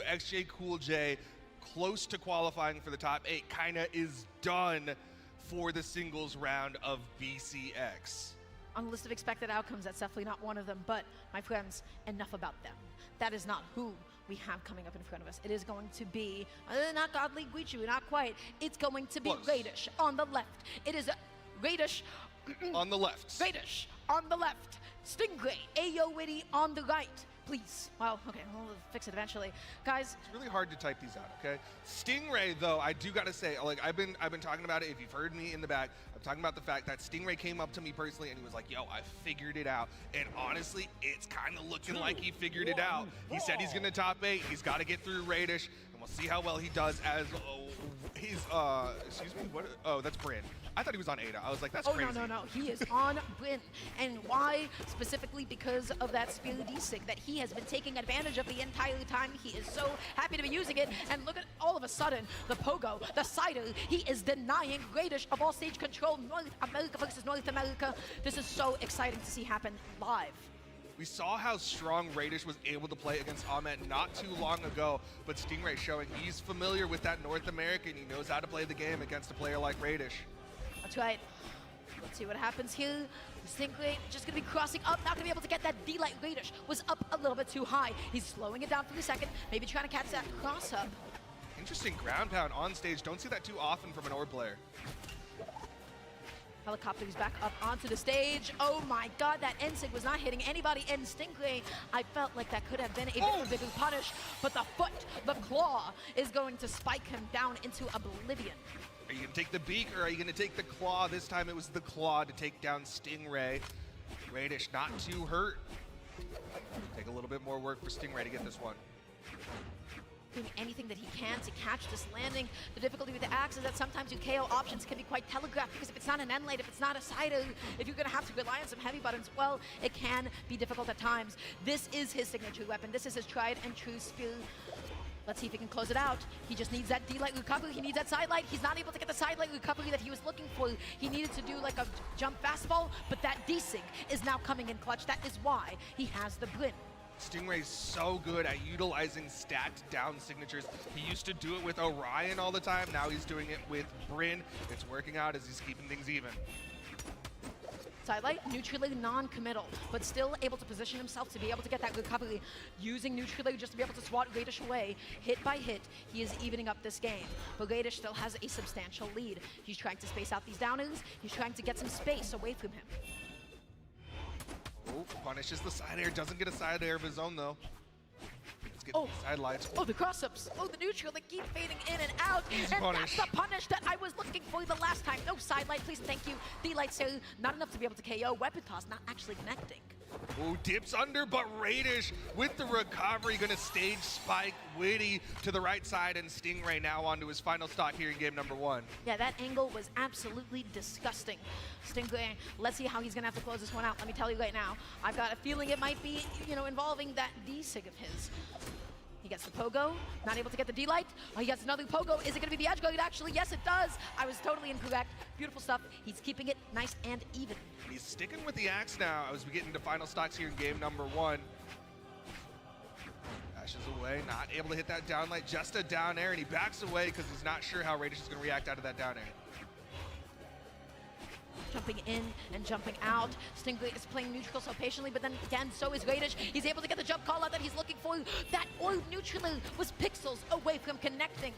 XJ Cool J, close to qualifying for the top 8, kinda is done for the singles round of BCX. On the list of expected outcomes, that's definitely not one of them, but my friends, enough about them. That is not who we have coming up in front of us. It is going to be, not Godly Guichu, not quite. It's going to be Radish on the left. It is Radish on the left. Radish on the left. Stingray, Ayo Witty on the right. Please. Well, okay, we'll fix it eventually. Guys. It's really hard to type these out, okay? Stingray, though, I do gotta say, like, I've been talking about it. If you've heard me in the back, I'm talking about the fact that Stingray came up to me personally and he was like, yo, I figured it out. And honestly, it's kind of looking like he figured it out. He said he's gonna top 8. He's gotta get through Radish, and we'll see how well he does as excuse me, what? Oh, that's Bryn. I thought he was on Ada. I was like, that's crazy. No. He is on Bryn. And why? Specifically because of that Spear D-Sig that he has been taking advantage of the entire time. He is so happy to be using it. And look at all of a sudden, the Pogo, the Cider, he is denying Radish of all stage control. North America versus North America. This is so exciting to see happen live. We saw how strong Radish was able to play against Ahmet not too long ago, but Stingray showing he's familiar with that North American. He knows how to play the game against a player like Radish. That's right. Let's see what happens here. Stingray just going to be crossing up, not going to be able to get that D-Light. Radish was up a little bit too high. He's slowing it down for a second, maybe trying to catch that cross-up. Interesting ground pound on stage. Don't see that too often from an Orb player. Helicopters back up onto the stage. Oh my god, that N-Sig was not hitting anybody. And Stingray, I felt like that could have been a bit of a bigger punish, but the foot, the claw, is going to spike him down into oblivion. Are you going to take the beak or are you going to take the claw? This time it was the claw to take down Stingray. Radish not too hurt. Take a little bit more work for Stingray to get this one. Doing anything that he can to catch this landing. The difficulty with the axe is that sometimes your KO options can be quite telegraphed, because if it's not an end lane, if it's not a Cider, if you're going to have to rely on some heavy buttons, well, it can be difficult at times. This is his signature weapon. This is his tried and true spear. Let's see if he can close it out. He just needs that D-Light recovery. He needs that side light. He's not able to get the side light recovery that he was looking for. He needed to do like a jump fastball, but that D-Sig is now coming in clutch. That is why he has the Bryn. Stingray's so good at utilizing stacked down signatures. He used to do it with Orion all the time. Now he's doing it with Bryn. It's working out as he's keeping things even. Sidelight, neutrally non-committal, but still able to position himself to be able to get that recovery, using neutrally just to be able to swat Radish away. Hit by hit, he is evening up this game. But Radish still has a substantial lead. He's trying to space out these downers. He's trying to get some space away from him. Oh, punishes the side air. Doesn't get a side air of his own, though. Let's get the side lights. Oh, the cross-ups. Oh, the neutral. They keep fading in and out. Easy and punish. That's the punish that I was looking for the last time. No side light, please. Thank you. D-Light, sir. Not enough to be able to KO. Weapon toss not actually connecting. Oh, dips under, but Radish with the recovery, gonna stage spike Witty to the right side, and Stingray now onto his final stock here in game number 1. Yeah, that angle was absolutely disgusting. Stingray, let's see how he's gonna have to close this one out. Let me tell you right now, I've got a feeling it might be, involving that D-Sig of his. He gets the Pogo, not able to get the D-Light. Oh, he gets another Pogo. Is it gonna be the edge guard? Actually, yes, it does. I was totally incorrect. Beautiful stuff. He's keeping it nice and even. He's sticking with the axe now as we get into final stocks here in game number 1. Dashes away, not able to hit that down light, just a down air, and he backs away because he's not sure how Radish is gonna react out of that down air. Jumping in and jumping out. Stingray is playing neutral so patiently, but then again, so is Radish. He's able to get the jump call out that he's looking for. That orb neutrally was pixels away from connecting.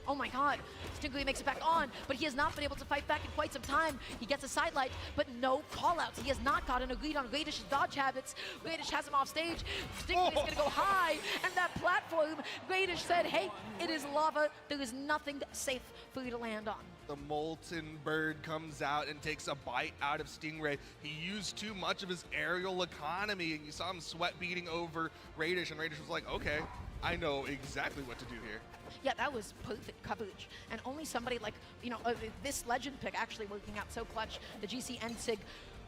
Oh my god. Stingray makes it back on, but he has not been able to fight back in quite some time. He gets a sidelight, but no callouts. He has not gotten a read on Radish's dodge habits. Radish has him off stage. Stingray's gonna go high, and that platform, Radish said, hey, it is lava. There is nothing safe for you to land on. The molten bird comes out and takes a bite out of Stingray. He used too much of his aerial economy, and you saw him sweat beating over Radish, and Radish was like, okay, I know exactly what to do here. Yeah, that was perfect coverage. And only somebody like, you know, this legend pick actually working out so clutch. The GC NSIG,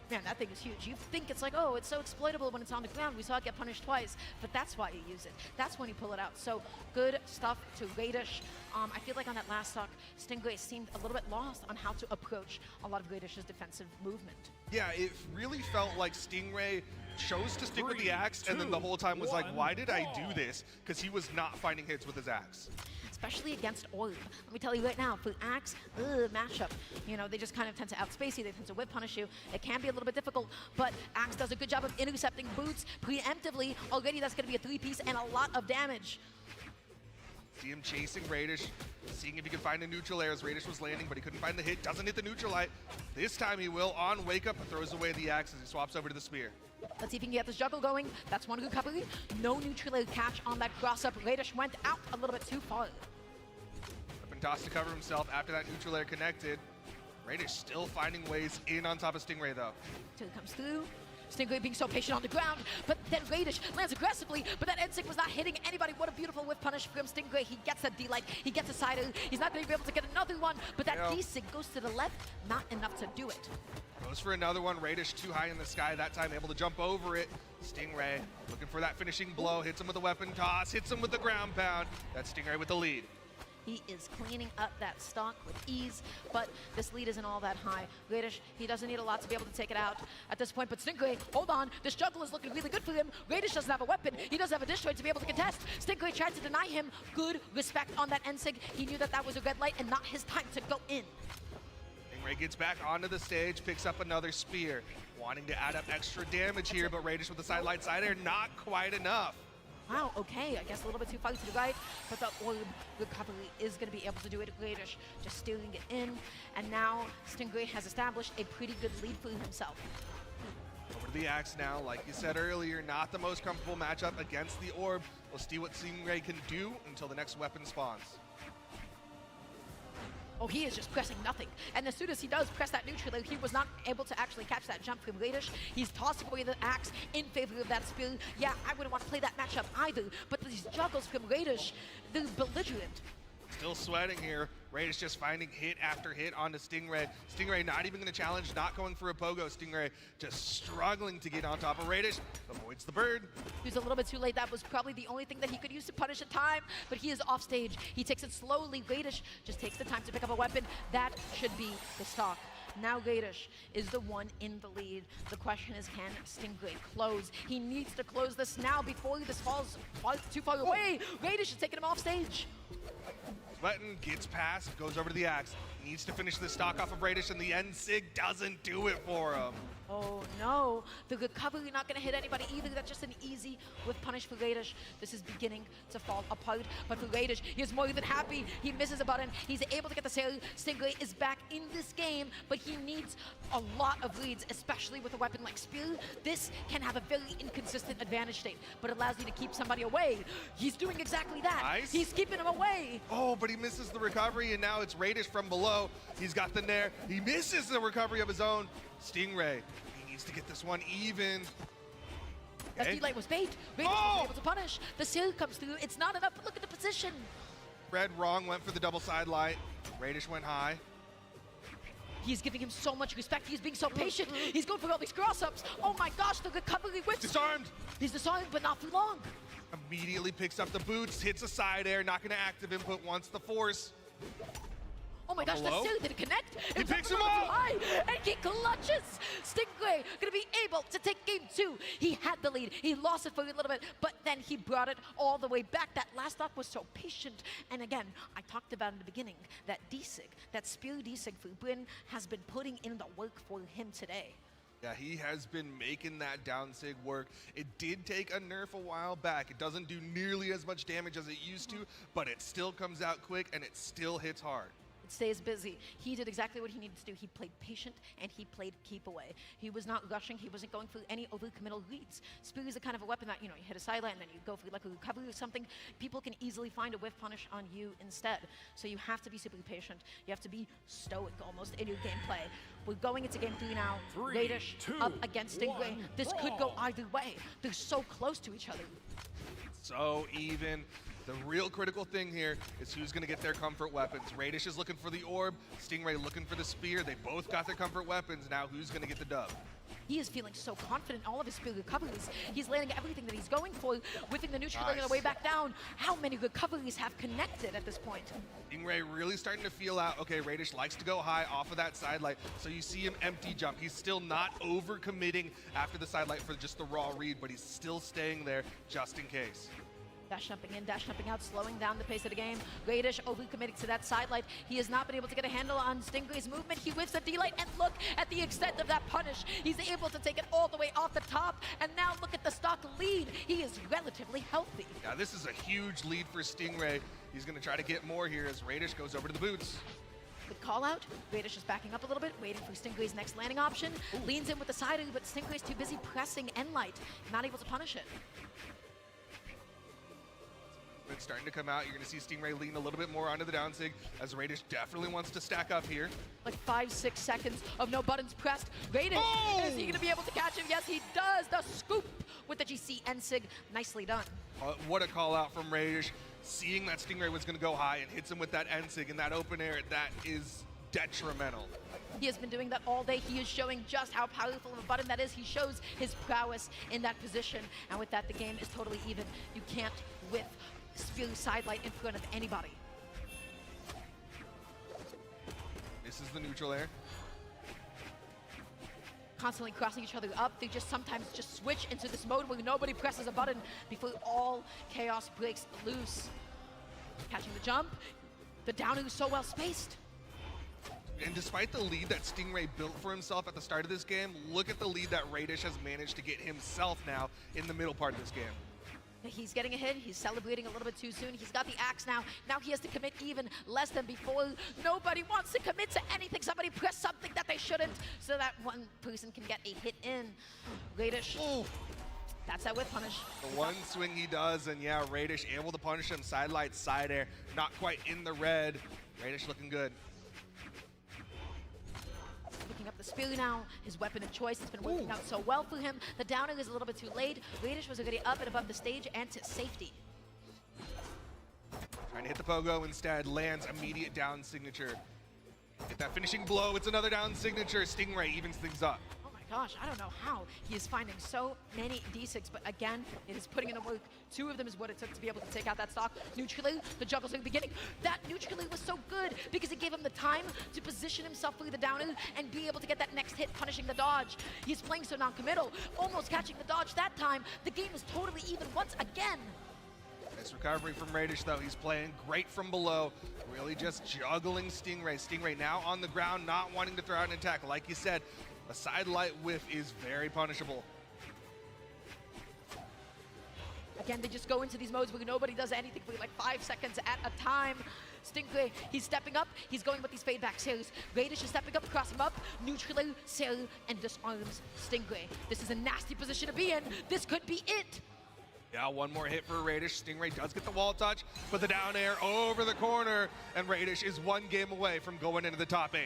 man, that thing is huge. You think it's like, oh, it's so exploitable when it's on the ground. We saw it get punished twice, but that's why you use it. That's when you pull it out. So good stuff to Radish. I feel like on that last stock, Stingray seemed a little bit lost on how to approach a lot of Radish's defensive movement. Yeah, it really felt like Stingray chose to stick with the axe, and then the whole time was like, why did I do this? Because he was not finding hits with his axe. Especially against Orb. Let me tell you right now, for Axe, matchup, you know, they just kind of tend to outspace you, they tend to whip punish you. It can be a little bit difficult, but Axe does a good job of intercepting boots preemptively. Already that's going to be a 3-piece and a lot of damage. See him chasing Radish, seeing if he can find a neutral air as Radish was landing, but he couldn't find the hit, doesn't hit the neutralite. This time he will on wake up and throws away the axe as he swaps over to the spear. Let's see if he can get this juggle going. That's one recovery. No neutral air catch on that cross-up. Radish went out a little bit too far. Up and toss to cover himself after that neutral air connected. Radish still finding ways in on top of Stingray though. Till it comes through. Stingray being so patient on the ground, but then Radish lands aggressively, but that NSIG was not hitting anybody. What a beautiful whip punish from Stingray. He gets a D-Light, he gets a side O. He's not going to be able to get another one, but that D-Sig goes to the left, not enough to do it. Goes for another one. Radish too high in the sky that time, able to jump over it. Stingray looking for that finishing blow, hits him with a weapon toss, hits him with the ground pound. That's Stingray with the lead. He is cleaning up that stock with ease, but this lead isn't all that high. Radish, he doesn't need a lot to be able to take it out at this point, but Stingray, hold on, this juggle is looking really good for him. Radish doesn't have a weapon, he doesn't have a destroy to be able to contest. Stingray tried to deny him. Good respect on that NSIG. He knew that that was a red light and not his time to go in. Stingray gets back onto the stage, picks up another spear. Wanting to add up extra damage here, but Radish with the sidelight side air, not quite enough. Wow, okay, I guess a little bit too far to the right, but the Orb recovery is going to be able to do it. Radish just stealing it in, and now Stingray has established a pretty good lead for himself. Over to the axe now, like you said earlier, not the most comfortable matchup against the Orb. We'll see what Stingray can do until the next weapon spawns. Oh, he is just pressing nothing. And as soon as he does press that neutral, he was not able to actually catch that jump from Radish. He's tossing away the axe in favor of that spear. Yeah, I wouldn't want to play that matchup either, but these juggles from Radish, they're belligerent. Still sweating here. Radish just finding hit after hit onto Stingray. Stingray not even going to challenge, not going for a pogo. Stingray just struggling to get on top of Radish. Avoids the bird. He was a little bit too late. That was probably the only thing that he could use to punish a time, but he is off stage. He takes it slowly. Radish just takes the time to pick up a weapon. That should be the stock. Now Radish is the one in the lead. The question is, can Stingray close? He needs to close this now before this falls too far away. Radish is taking him off stage. Sweatin gets past, goes over to the axe. Needs to finish the stock off of Radish, and the NSIG doesn't do it for him. Oh no, the recovery not going to hit anybody either. That's just an easy whip punish for Radish. This is beginning to fall apart, but for Radish, he is more than happy. He misses a button. He's able to get the sale. Stingray is back in this game, but he needs a lot of leads, especially with a weapon like Spear. This can have a very inconsistent advantage state, but allows you to keep somebody away. He's doing exactly that. Nice. He's keeping him away. Oh, but he misses the recovery, and now it's Radish from below. He's got the nair. He misses the recovery of his own. Stingray, he needs to get this one even. That D-Light was bait. Radish was able to punish. The seal comes through. It's not enough, but look at the position. Red wrong, went for the double side light. Radish went high. He's giving him so much respect. He's being so patient. He's going for all these cross-ups. Oh my gosh, the recovery whips. Disarmed. He's disarmed, but not for long. Immediately picks up the boots, hits a side air, not going to active input once the force. Oh my gosh, that still didn't connect. He picks him up! High, and he clutches. Stingray gonna be able to take game 2. He had the lead. He lost it for a little bit, but then he brought it all the way back. That last stock was so patient. And again, I talked about in the beginning, that D-Sig, that Spear D-Sig for Bryn has been putting in the work for him today. Yeah, he has been making that down sig work. It did take a nerf a while back. It doesn't do nearly as much damage as it used to, but it still comes out quick and it still hits hard. It stays busy. He did exactly what he needed to do. He played patient and he played keep away. He was not rushing. He wasn't going for any overcommittal leads. Spear is the kind of a weapon that, you know, you hit a sideline and then you go for like a recovery or something. People can easily find a whiff punish on you instead. So you have to be super patient. You have to be stoic almost in your gameplay. We're going into game 3 now. Radish up against Stingray. This could go either way. They're so close to each other. So even. The real critical thing here is who's going to get their comfort weapons. Radish is looking for the orb, Stingray looking for the spear. They both got their comfort weapons. Now who's going to get the dub? He is feeling so confident in all of his spear recoveries. He's landing everything that he's going for, whipping the neutral on the way back down. How many recoveries have connected at this point? Stingray really starting to feel out. Okay, Radish likes to go high off of that side light, so you see him empty jump. He's still not over committing after the side light for just the raw read, but he's still staying there just in case. Dash jumping in, dash jumping out, slowing down the pace of the game. Radish overcommitting to that side light. He has not been able to get a handle on Stingray's movement. He whiffs a D-light, and look at the extent of that punish. He's able to take it all the way off the top, and now look at the stock lead. He is relatively healthy. Yeah, this is a huge lead for Stingray. He's going to try to get more here as Radish goes over to the boots. Good call out. Radish is backing up a little bit, waiting for Stingray's next landing option. Leans in with the side, but Stingray's too busy pressing N-light, not able to punish it. It's starting to come out. You're going to see Stingray lean a little bit more onto the down sig as Radish definitely wants to stack up here. Like 5-6 seconds of no buttons pressed. Radish, is he going to be able to catch him? Yes, he does. The scoop with the GC N-sig. Nicely done. What a call out from Radish. Seeing that Stingray was going to go high and hits him with that N-sig in that open air, that is detrimental. He has been doing that all day. He is showing just how powerful of a button that is. He shows his prowess in that position. And with that, the game is totally even. You can't whiff spear sidelight in front of anybody. This is the neutral air. Constantly crossing each other up. They just sometimes just switch into this mode where nobody presses a button before all chaos breaks loose. Catching the jump. The down is so well spaced. And despite the lead that Stingray built for himself at the start of this game, look at the lead that Radish has managed to get himself now in the middle part of this game. He's getting a hit. He's celebrating a little bit too soon. He's got the axe now. Now he has to commit even less than before. Nobody wants to commit to anything. Somebody press something that they shouldn't so that one person can get a hit in. Radish. That's that whip punish. The one swing he does, and yeah, Radish able to punish him. Side light, side air. Not quite in the red. Radish looking good. Picking up the spear now, his weapon of choice has been working out so well for him. The downer is a little bit too late. Radish was already up and above the stage and to safety. Trying to hit the pogo instead, lands immediate down signature. Get that finishing blow, it's another down signature. Stingray evens things up. Oh my gosh, I don't know how he is finding so many D6, but again, it is putting in the work. 2 of them is what it took to be able to take out that stock. Neutrally, the juggles in the beginning. That neutrally was so good because it gave him the time to position himself for the downer and be able to get that next hit, punishing the dodge. He's playing so non-committal, almost catching the dodge that time. The game is totally even once again. Nice recovery from Radish though. He's playing great from below. Really just juggling Stingray. Stingray now on the ground, not wanting to throw out an attack. Like you said, a side light whiff is very punishable. Again, they just go into these modes where nobody does anything for like 5 seconds at a time. Stingray, he's stepping up. He's going with these fade back sails. Radish is stepping up, cross him up. Neutrally, sail, and disarms Stingray. This is a nasty position to be in. This could be it. Yeah, one more hit for Radish. Stingray does get the wall touch, but the down air over the corner, and Radish is 1 game away from going into the top 8.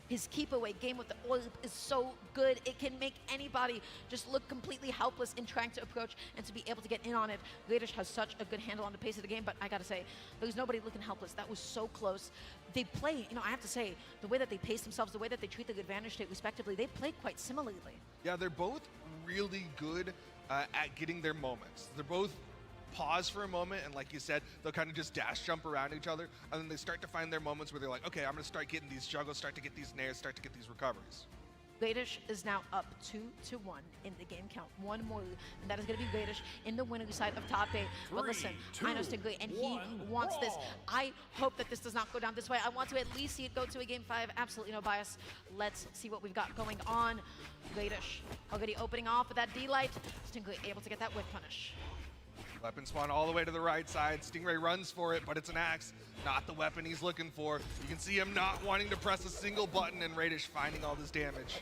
His keep away game with the orb is so good. It can make anybody just look completely helpless in trying to approach and to be able to get in on it. Radish has such a good handle on the pace of the game, but I gotta say, there's nobody looking helpless. That was so close. They play, you know, I have to say, the way that they pace themselves, the way that they treat the advantage state respectively, they play quite similarly. Yeah, they're both really good at getting their moments. They're both pause for a moment, and like you said, they'll kind of just dash jump around each other, and then they start to find their moments where they're like, okay, I'm going to start getting these juggles, start to get these nairs, start to get these recoveries. Radish is now up 2-1 in the game count. One more, and that is going to be Radish in the winning side of top 8. But listen, I know Stingray, and he wants this. I hope that this does not go down this way. I want to at least see it go to a game 5. Absolutely no bias. Let's see what we've got going on. Radish already opening off with that D-Light. Stingray able to get that whip punish. Weapon spawn all the way to the right side. Stingray runs for it, but it's an axe, not the weapon he's looking for. You can see him not wanting to press a single button, and Radish finding all this damage.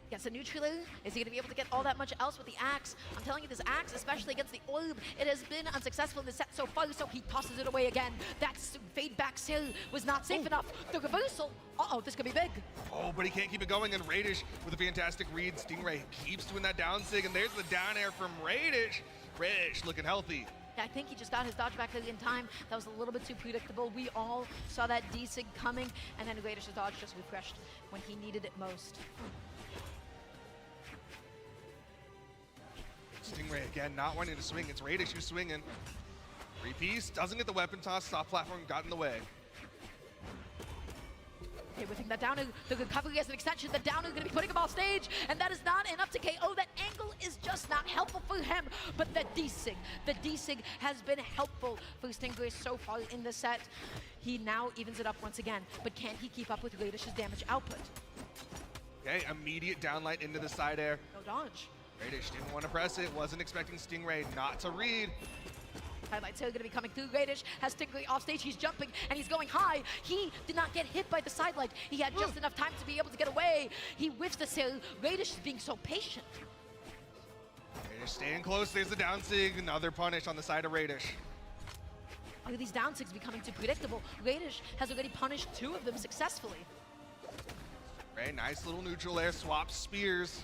Gets a neutral. Is he going to be able to get all that much else with the axe? I'm telling you, this axe, especially against the orb, it has been unsuccessful in the set so far, so he tosses it away again. That fade back still was not safe enough. The reversal. Uh-oh, this could be big. Oh, but he can't keep it going, and Radish with a fantastic read. Stingray keeps doing that down sig, and there's the down air from Radish. Radish looking healthy. I think he just got his dodge back in time. That was a little bit too predictable. We all saw that D-Sig coming, and then Radish's dodge just refreshed when he needed it most. Stingray again, not wanting to swing. It's Radish who's swinging. Three-piece, doesn't get the weapon toss. Soft platform got in the way. Okay, we think that down the recovery as an extension. The down is going to be putting him off stage, and that is not enough to KO. That angle is just not helpful for him. But the D-Sig has been helpful for Stingray so far in the set. He now evens it up once again, but can he keep up with Radish's damage output? Okay, immediate downlight into the side air. No dodge. Radish didn't want to press it, wasn't expecting Stingray not to read. Highlights here going to be coming through. Radish has Stingray off stage. He's jumping and he's going high. He did not get hit by the sidelight. He had just enough time to be able to get away. He whiffs the sail. Radish is being so patient. Radish staying close. There's the down sig. Another punish on the side of Radish. Are these down sigs becoming too predictable? Radish has already punished 2 of them successfully. Very nice little neutral air. Swaps spears.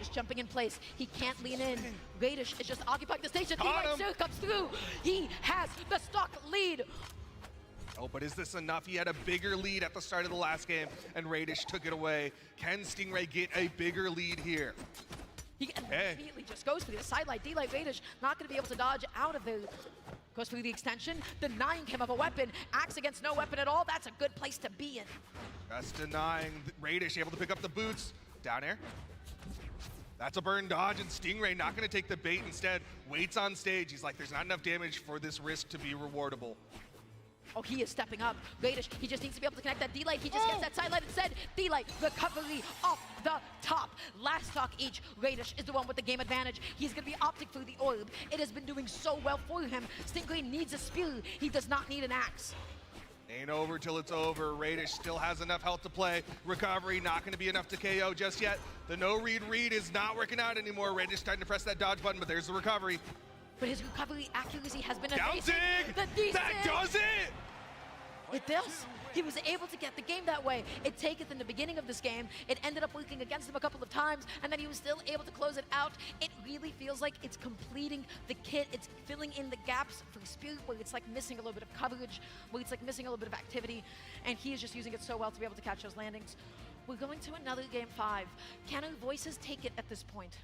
Just jumping in place. He can't lean in. Radish is just occupying the station. D-Light still comes through. He has the stock lead. Oh, but is this enough? He had a bigger lead at the start of the last game, and Radish took it away. Can Stingray get a bigger lead here? He immediately just goes for the sidelight. D-Light Radish not going to be able to dodge out of the... Goes through the extension, denying him of a weapon. Axe against no weapon at all. That's a good place to be in. Just denying Radish, able to pick up the boots. Down air. That's a burn dodge, and Stingray not going to take the bait. Instead, waits on stage. He's like, there's not enough damage for this risk to be rewardable. Oh, he is stepping up. Radish, he just needs to be able to connect that D-Light. He just gets that sidelight instead. D-Light, recovery off the top. Last stock each. Radish is the one with the game advantage. He's going to be opting for the orb. It has been doing so well for him. Stingray needs a spear. He does not need an axe. Ain't over till it's over. Radish still has enough health to play. Recovery not going to be enough to KO just yet. The no-read read is not working out anymore. Radish starting to press that dodge button, but there's the recovery. But his recovery accuracy has been amazing. That does it! It does. He was able to get the game that way. It taketh in the beginning of this game. It ended up working against him a couple of times, and then he was still able to close it out. It really feels like it's completing the kit. It's filling in the gaps for Spirit, where it's like missing a little bit of coverage, where it's like missing a little bit of activity, and he is just using it so well to be able to catch those landings. We're going to another game 5. Can our voices take it at this point?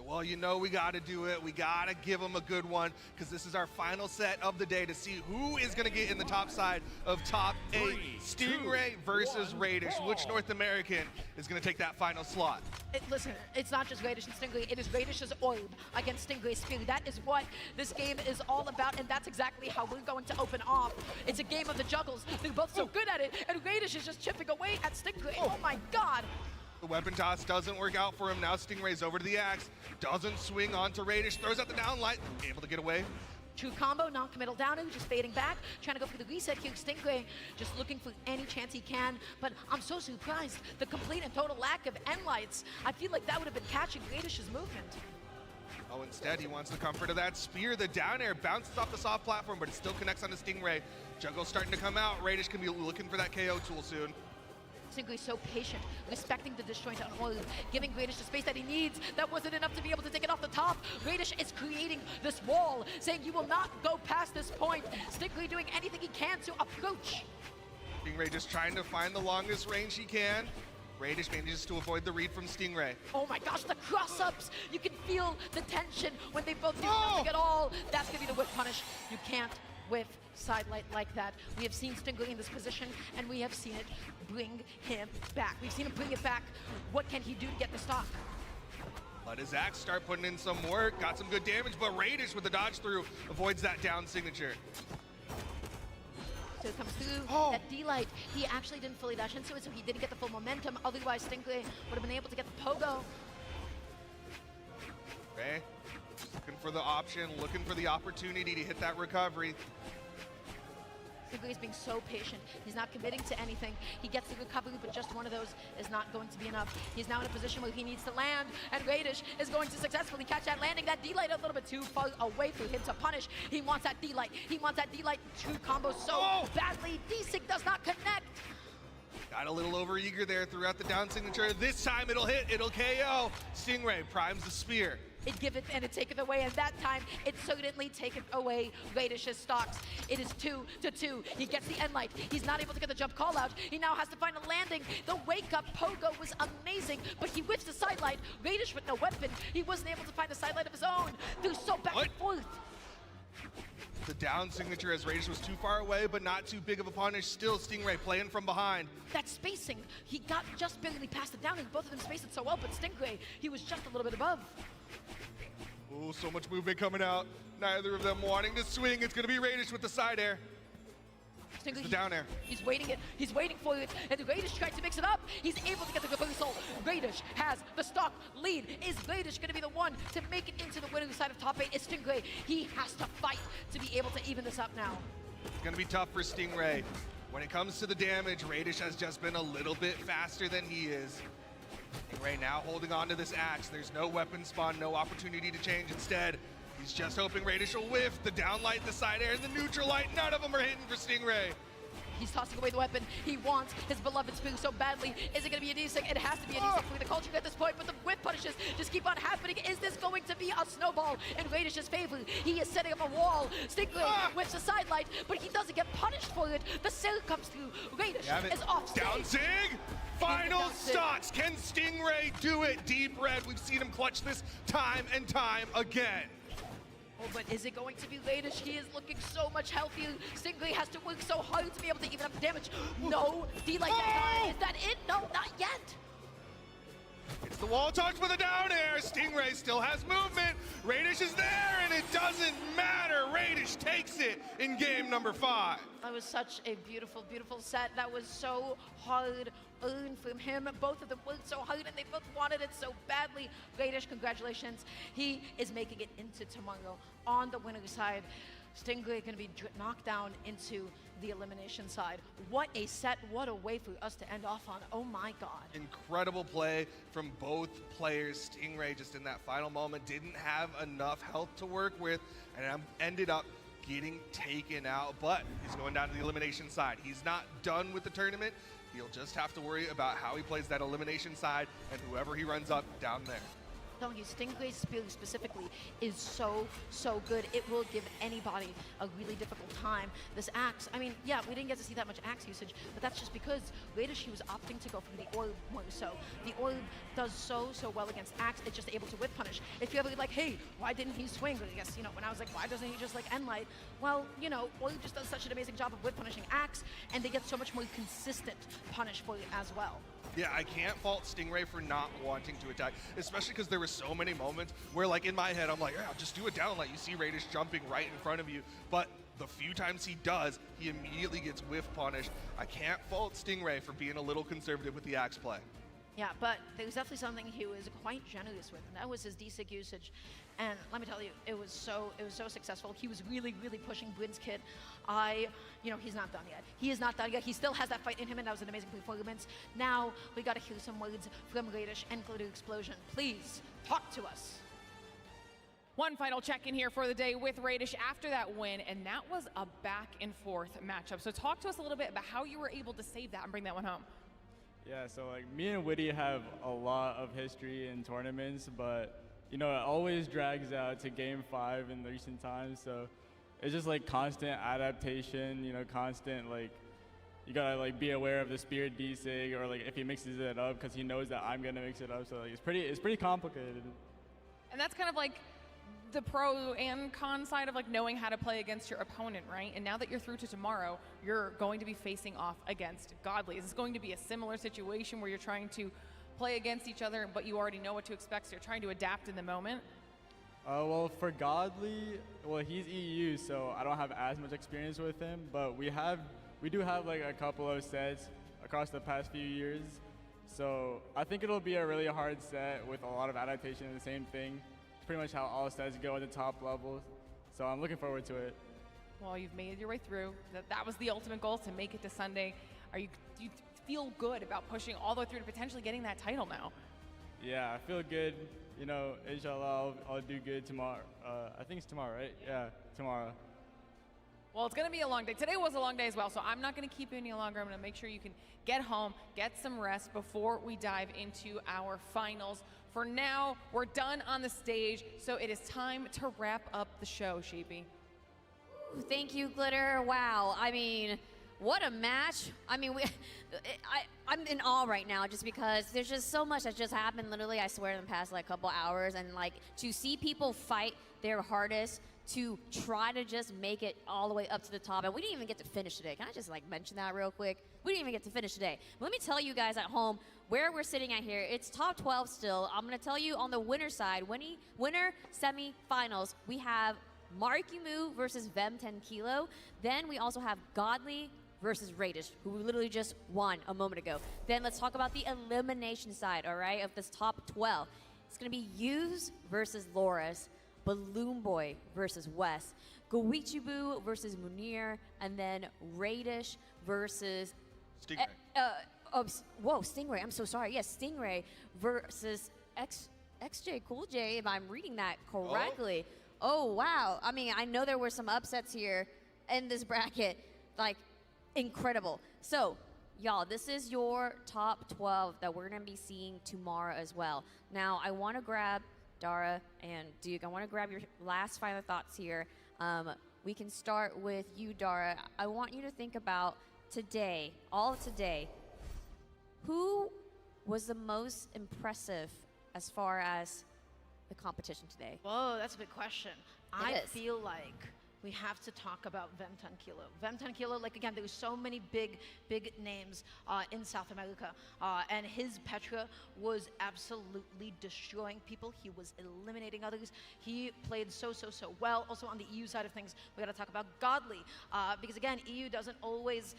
Well, you know we got to do it. We got to give them a good one, because this is our final set of the day to see who is going to get in the top side of top 8. Stingray versus Radish. Which North American is going to take that final slot? Listen, it's not just Radish and Stingray. It is Radish's orb against Stingray's spear. That is what this game is all about, and that's exactly how we're going to open off. It's a game of the juggles. They're both so good at it, and Radish is just chipping away at Stingray. Oh my God. The weapon toss doesn't work out for him. Now Stingray's over to the axe. Doesn't swing onto Radish. Throws out the downlight. Able to get away. True combo, non-committal down, just fading back. Trying to go for the reset here. Stingray just looking for any chance he can. But I'm so surprised. The complete and total lack of end lights. I feel like that would have been catching Radish's movement. Oh, instead he wants the comfort of that spear. The down air bounces off the soft platform, but it still connects on the Stingray. Juggle's starting to come out. Radish can be looking for that KO tool soon. Stingray so patient, respecting the disjoint on orb, giving Radish the space that he needs. That wasn't enough to be able to take it off the top. Radish is creating this wall, saying you will not go past this point. Stingray doing anything he can to approach. Stingray just trying to find the longest range he can. Radish manages to avoid the read from Stingray. Oh my gosh, the cross-ups! You can feel the tension when they both do nothing at all. That's gonna be the whip punish. You can't with sidelight like that. We have seen Stingray in this position, and we have seen it bring him back. We've seen him bring it back. What can he do to get the stock? Let his axe start putting in some work. Got some good damage, but Radish with the dodge through avoids that down signature. So it comes through that D-Light. He actually didn't fully dash into it, so he didn't get the full momentum. Otherwise, Stingray would have been able to get the pogo. Okay, looking for the option, looking for the opportunity to hit that recovery. Stingray's being so patient. He's not committing to anything. He gets the recovery, but just one of those is not going to be enough. He's now in a position where he needs to land, and Radish is going to successfully catch that landing. That D-Light a little bit too far away for him to punish. He wants that D-Light. He wants that D-Light to combo so badly. D-Sig does not connect. Got a little over-eager there throughout the down signature. This time it'll hit, it'll KO. Stingray primes the spear. It giveth and it taketh away, and that time it certainly taketh away Radish's stocks. It is 2-2. He gets the end light. He's not able to get the jump call out. He now has to find a landing. The wake up pogo was amazing, but he whips the side light. Radish with no weapon. He wasn't able to find the side light of his own. They're so back and forth. The down signature as Radish was too far away, but not too big of a punish. Still Stingray playing from behind. That spacing, he got just barely past it down, and both of them spaced it so well, but Stingray, he was just a little bit above. Oh, so much movement coming out. Neither of them wanting to swing. It's going to be Radish with the side air. Stingray, the down air. He's waiting for it, and Radish tries to mix it up. He's able to get the reversal. Radish has the stock lead. Is Radish going to be the one to make it into the winning side of top 8? It's Stingray. He has to fight to be able to even this up now. It's going to be tough for Stingray. When it comes to the damage, Radish has just been a little bit faster than he is. Stingray now holding on to this axe. There's no weapon spawn, no opportunity to change. Instead, he's just hoping Radish will whiff. The down light, the side air, and the neutral light. None of them are hitting for Stingray. He's tossing away the weapon. He wants his beloved spoon so badly. Is it going to be a D-Sig? It has to be a D-Sig for the culture at this point, but the whip punishes just keep on happening. Is this going to be a snowball in Radish's favor? He is setting up a wall. Stingray whips the side light, but he doesn't get punished for it. The sail comes through. Radish is off stage. Down Sig! Final stocks. Can Stingray do it? Deep red. We've seen him clutch this time and time again. Oh, but is it going to be Radish? He is looking so much healthier. Stingray has to work so hard to be able to even up damage. No, D-Light that time. Is that it? No, not yet. It's the wall touch with a down air. Stingray still has movement. Radish is there, and it doesn't matter. Radish takes it in game number 5. That was such a beautiful, beautiful set. That was so hard earned from him. Both of them worked so hard, and they both wanted it so badly. Radish, congratulations. He is making it into tomorrow on the winner's side. Stingray going to be knocked down into the elimination side. What a set, what a way for us to end off on. Oh my God. Incredible play from both players. Stingray just in that final moment didn't have enough health to work with and ended up getting taken out, but he's going down to the elimination side. He's not done with the tournament. He'll just have to worry about how he plays that elimination side and whoever he runs up down there. Telling you, Stingray's spear specifically is so good. It will give anybody a really difficult time. This axe, I mean, yeah, we didn't get to see that much axe usage, but that's just because Radish, he was opting to go for the orb more so. The orb does so well against axe. It's just able to whip punish. If you're ever like, hey, why didn't he swing? I guess, you know, when I was like, why doesn't he just like end light? Well, you know, orb just does such an amazing job of whip punishing axe, and they get so much more consistent punish for it as well. Yeah, I can't fault Stingray for not wanting to attack, especially because there were so many moments where, like, in my head, I'm like, yeah, just do it down. Like, you see Radish jumping right in front of you, but the few times he does, he immediately gets whiff punished. I can't fault Stingray for being a little conservative with the axe play. Yeah, but there's definitely something he was quite generous with, and that was his D-Sig usage. And let me tell you, it was so successful. He was really pushing Bryn's kid. You know, he's not done yet. He is not done yet. He still has that fight in him, and that was an amazing performance. Now, we gotta hear some words from Radish and Glitter Explosion. Please, talk to us. One final check-in here for the day with Radish after that win, and that was a back-and-forth matchup. So talk to us a little bit about how you were able to save that and bring that one home. Yeah, so like me and Witty have a lot of history in tournaments, but you know, it always drags out to game 5 in recent times. So it's just like constant adaptation, you know, constant like, you gotta like be aware of the Spirit D-Sig, or like if he mixes it up, because he knows that I'm gonna mix it up. So like it's pretty complicated. And that's kind of like the pro and con side of like knowing how to play against your opponent, right? And now that you're through to tomorrow, you're going to be facing off against Godly. Is this going to be a similar situation where you're trying to play against each other, but you already know what to expect, so you're trying to adapt in the moment? Well, for Godly, well, he's EU, so I don't have as much experience with him, but we do have like a couple of sets across the past few years. So I think it'll be a really hard set with a lot of adaptation and the same thing. It's pretty much how all sets go at the top levels. So I'm looking forward to it. Well, you've made your way through. That was the ultimate goal, to make it to Sunday. Do you feel good about pushing all the way through to potentially getting that title now? Yeah, I feel good. You know, inshallah, I'll do good tomorrow. I think it's tomorrow, right? Yeah, tomorrow. Well, it's going to be a long day. Today was a long day as well, so I'm not going to keep you any longer. I'm going to make sure you can get home, get some rest before we dive into our finals. For now, we're done on the stage, so it is time to wrap up the show, Sheepy. Thank you, Glitter. Wow. I mean, what a match. I mean, I'm in awe right now just because there's just so much that just happened literally, I swear, in the past like couple hours. And like to see people fight their hardest to try to just make it all the way up to the top. And we didn't even get to finish today. Can I just like mention that real quick? We didn't even get to finish today. But let me tell you guys at home where we're sitting at here. It's top 12 still. I'm going to tell you on the winner side, winner semi-finals, we have Markimu versus Vem 10 Kilo. Then we also have Godly versus Radish, who literally just won a moment ago. Then let's talk about the elimination side, all right, of this top 12. It's going to be Yuz versus Loris, Balloon Boy versus Wes, Goichibu versus Munir, and then Radish versus Stingray. Stingray. I'm so sorry. Yes, Stingray versus XJ Cool J, if I'm reading that correctly. Oh, wow. I mean, I know there were some upsets here in this bracket. Like, incredible. So, y'all, this is your top 12 that we're going to be seeing tomorrow as well. Now, I want to grab Dara and Duke. I want to grab your last final thoughts here. We can start with you, Dara. I want you to think about today, all of today. Who was the most impressive as far as the competition today? Whoa, that's a big question. I It is. feel like we have to talk about Vem 10 Kilo. Vem 10 Kilo, like again, there was so many big names in South America, and his Petra was absolutely destroying people. He was eliminating others. He played so well. Also on the EU side of things, we got to talk about Godly, because again, EU doesn't always,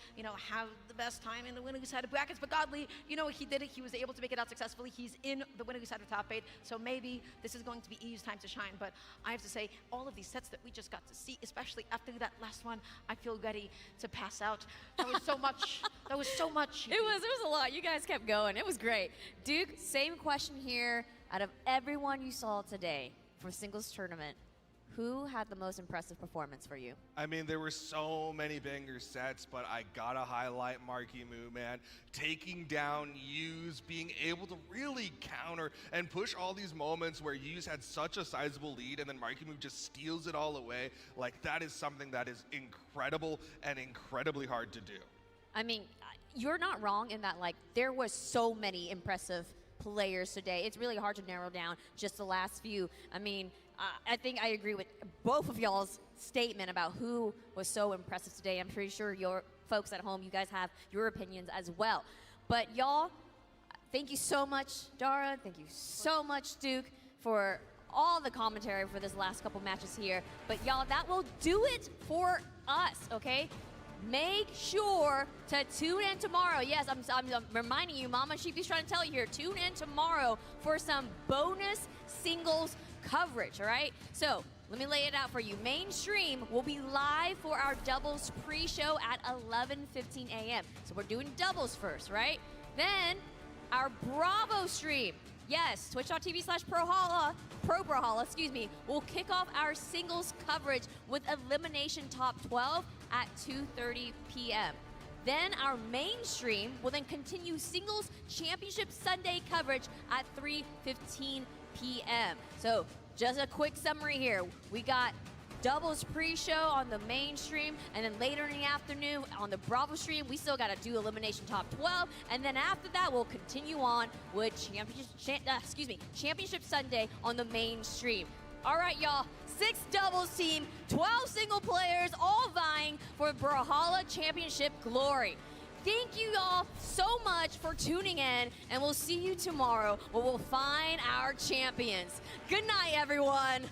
have the best time in the winning side of brackets, but Godly, he did it. He was able to make it out successfully. He's in the winning side of top 8, so maybe this is going to be EU's time to shine. But I have to say, all of these sets that we just got to see, especially after that last one, I feel ready to pass out. That was so much. That was so much. It was a lot. You guys kept going. It was great. Duke, same question here. Out of everyone you saw today for singles tournament, who had the most impressive performance for you? I mean, there were so many banger sets, but I gotta highlight Markimu, man. Taking down Yuz, being able to really counter and push all these moments where Yuz had such a sizable lead and then Markimu just steals it all away. Like, that is something that is incredible and incredibly hard to do. I mean, you're not wrong in that, like, there was so many impressive players today. It's really hard to narrow down just the last few. I mean, I think I agree with both of y'all's statement about who was so impressive today. I'm pretty sure your folks at home, you guys have your opinions as well. But y'all, thank you so much, Dara. Thank you so much, Duke, for all the commentary for this last couple matches here. But y'all, that will do it for us, okay? Make sure to tune in tomorrow. Yes, I'm reminding you, Mama Sheepy's trying to tell you here, tune in tomorrow for some bonus singles coverage, all right? So let me lay it out for you. Mainstream will be live for our doubles pre-show at 11:15 a.m. So we're doing doubles first, right? Then our Bravo stream, yes, twitch.tv/Brawlhalla, Brawlhalla, will kick off our singles coverage with Elimination Top 12 at 2:30 p.m. Then our mainstream will then continue singles championship Sunday coverage at 3:15 p.m. So just a quick summary here. We got doubles pre-show on the mainstream, and then later in the afternoon on the Bravo stream, we still got to do Elimination Top 12, and then after that, we'll continue on with Championship Sunday on the mainstream. All right, y'all, 6 doubles team, 12 single players, all vying for Brawlhalla Championship glory. Thank you all so much for tuning in, and we'll see you tomorrow where we'll find our champions. Good night, everyone.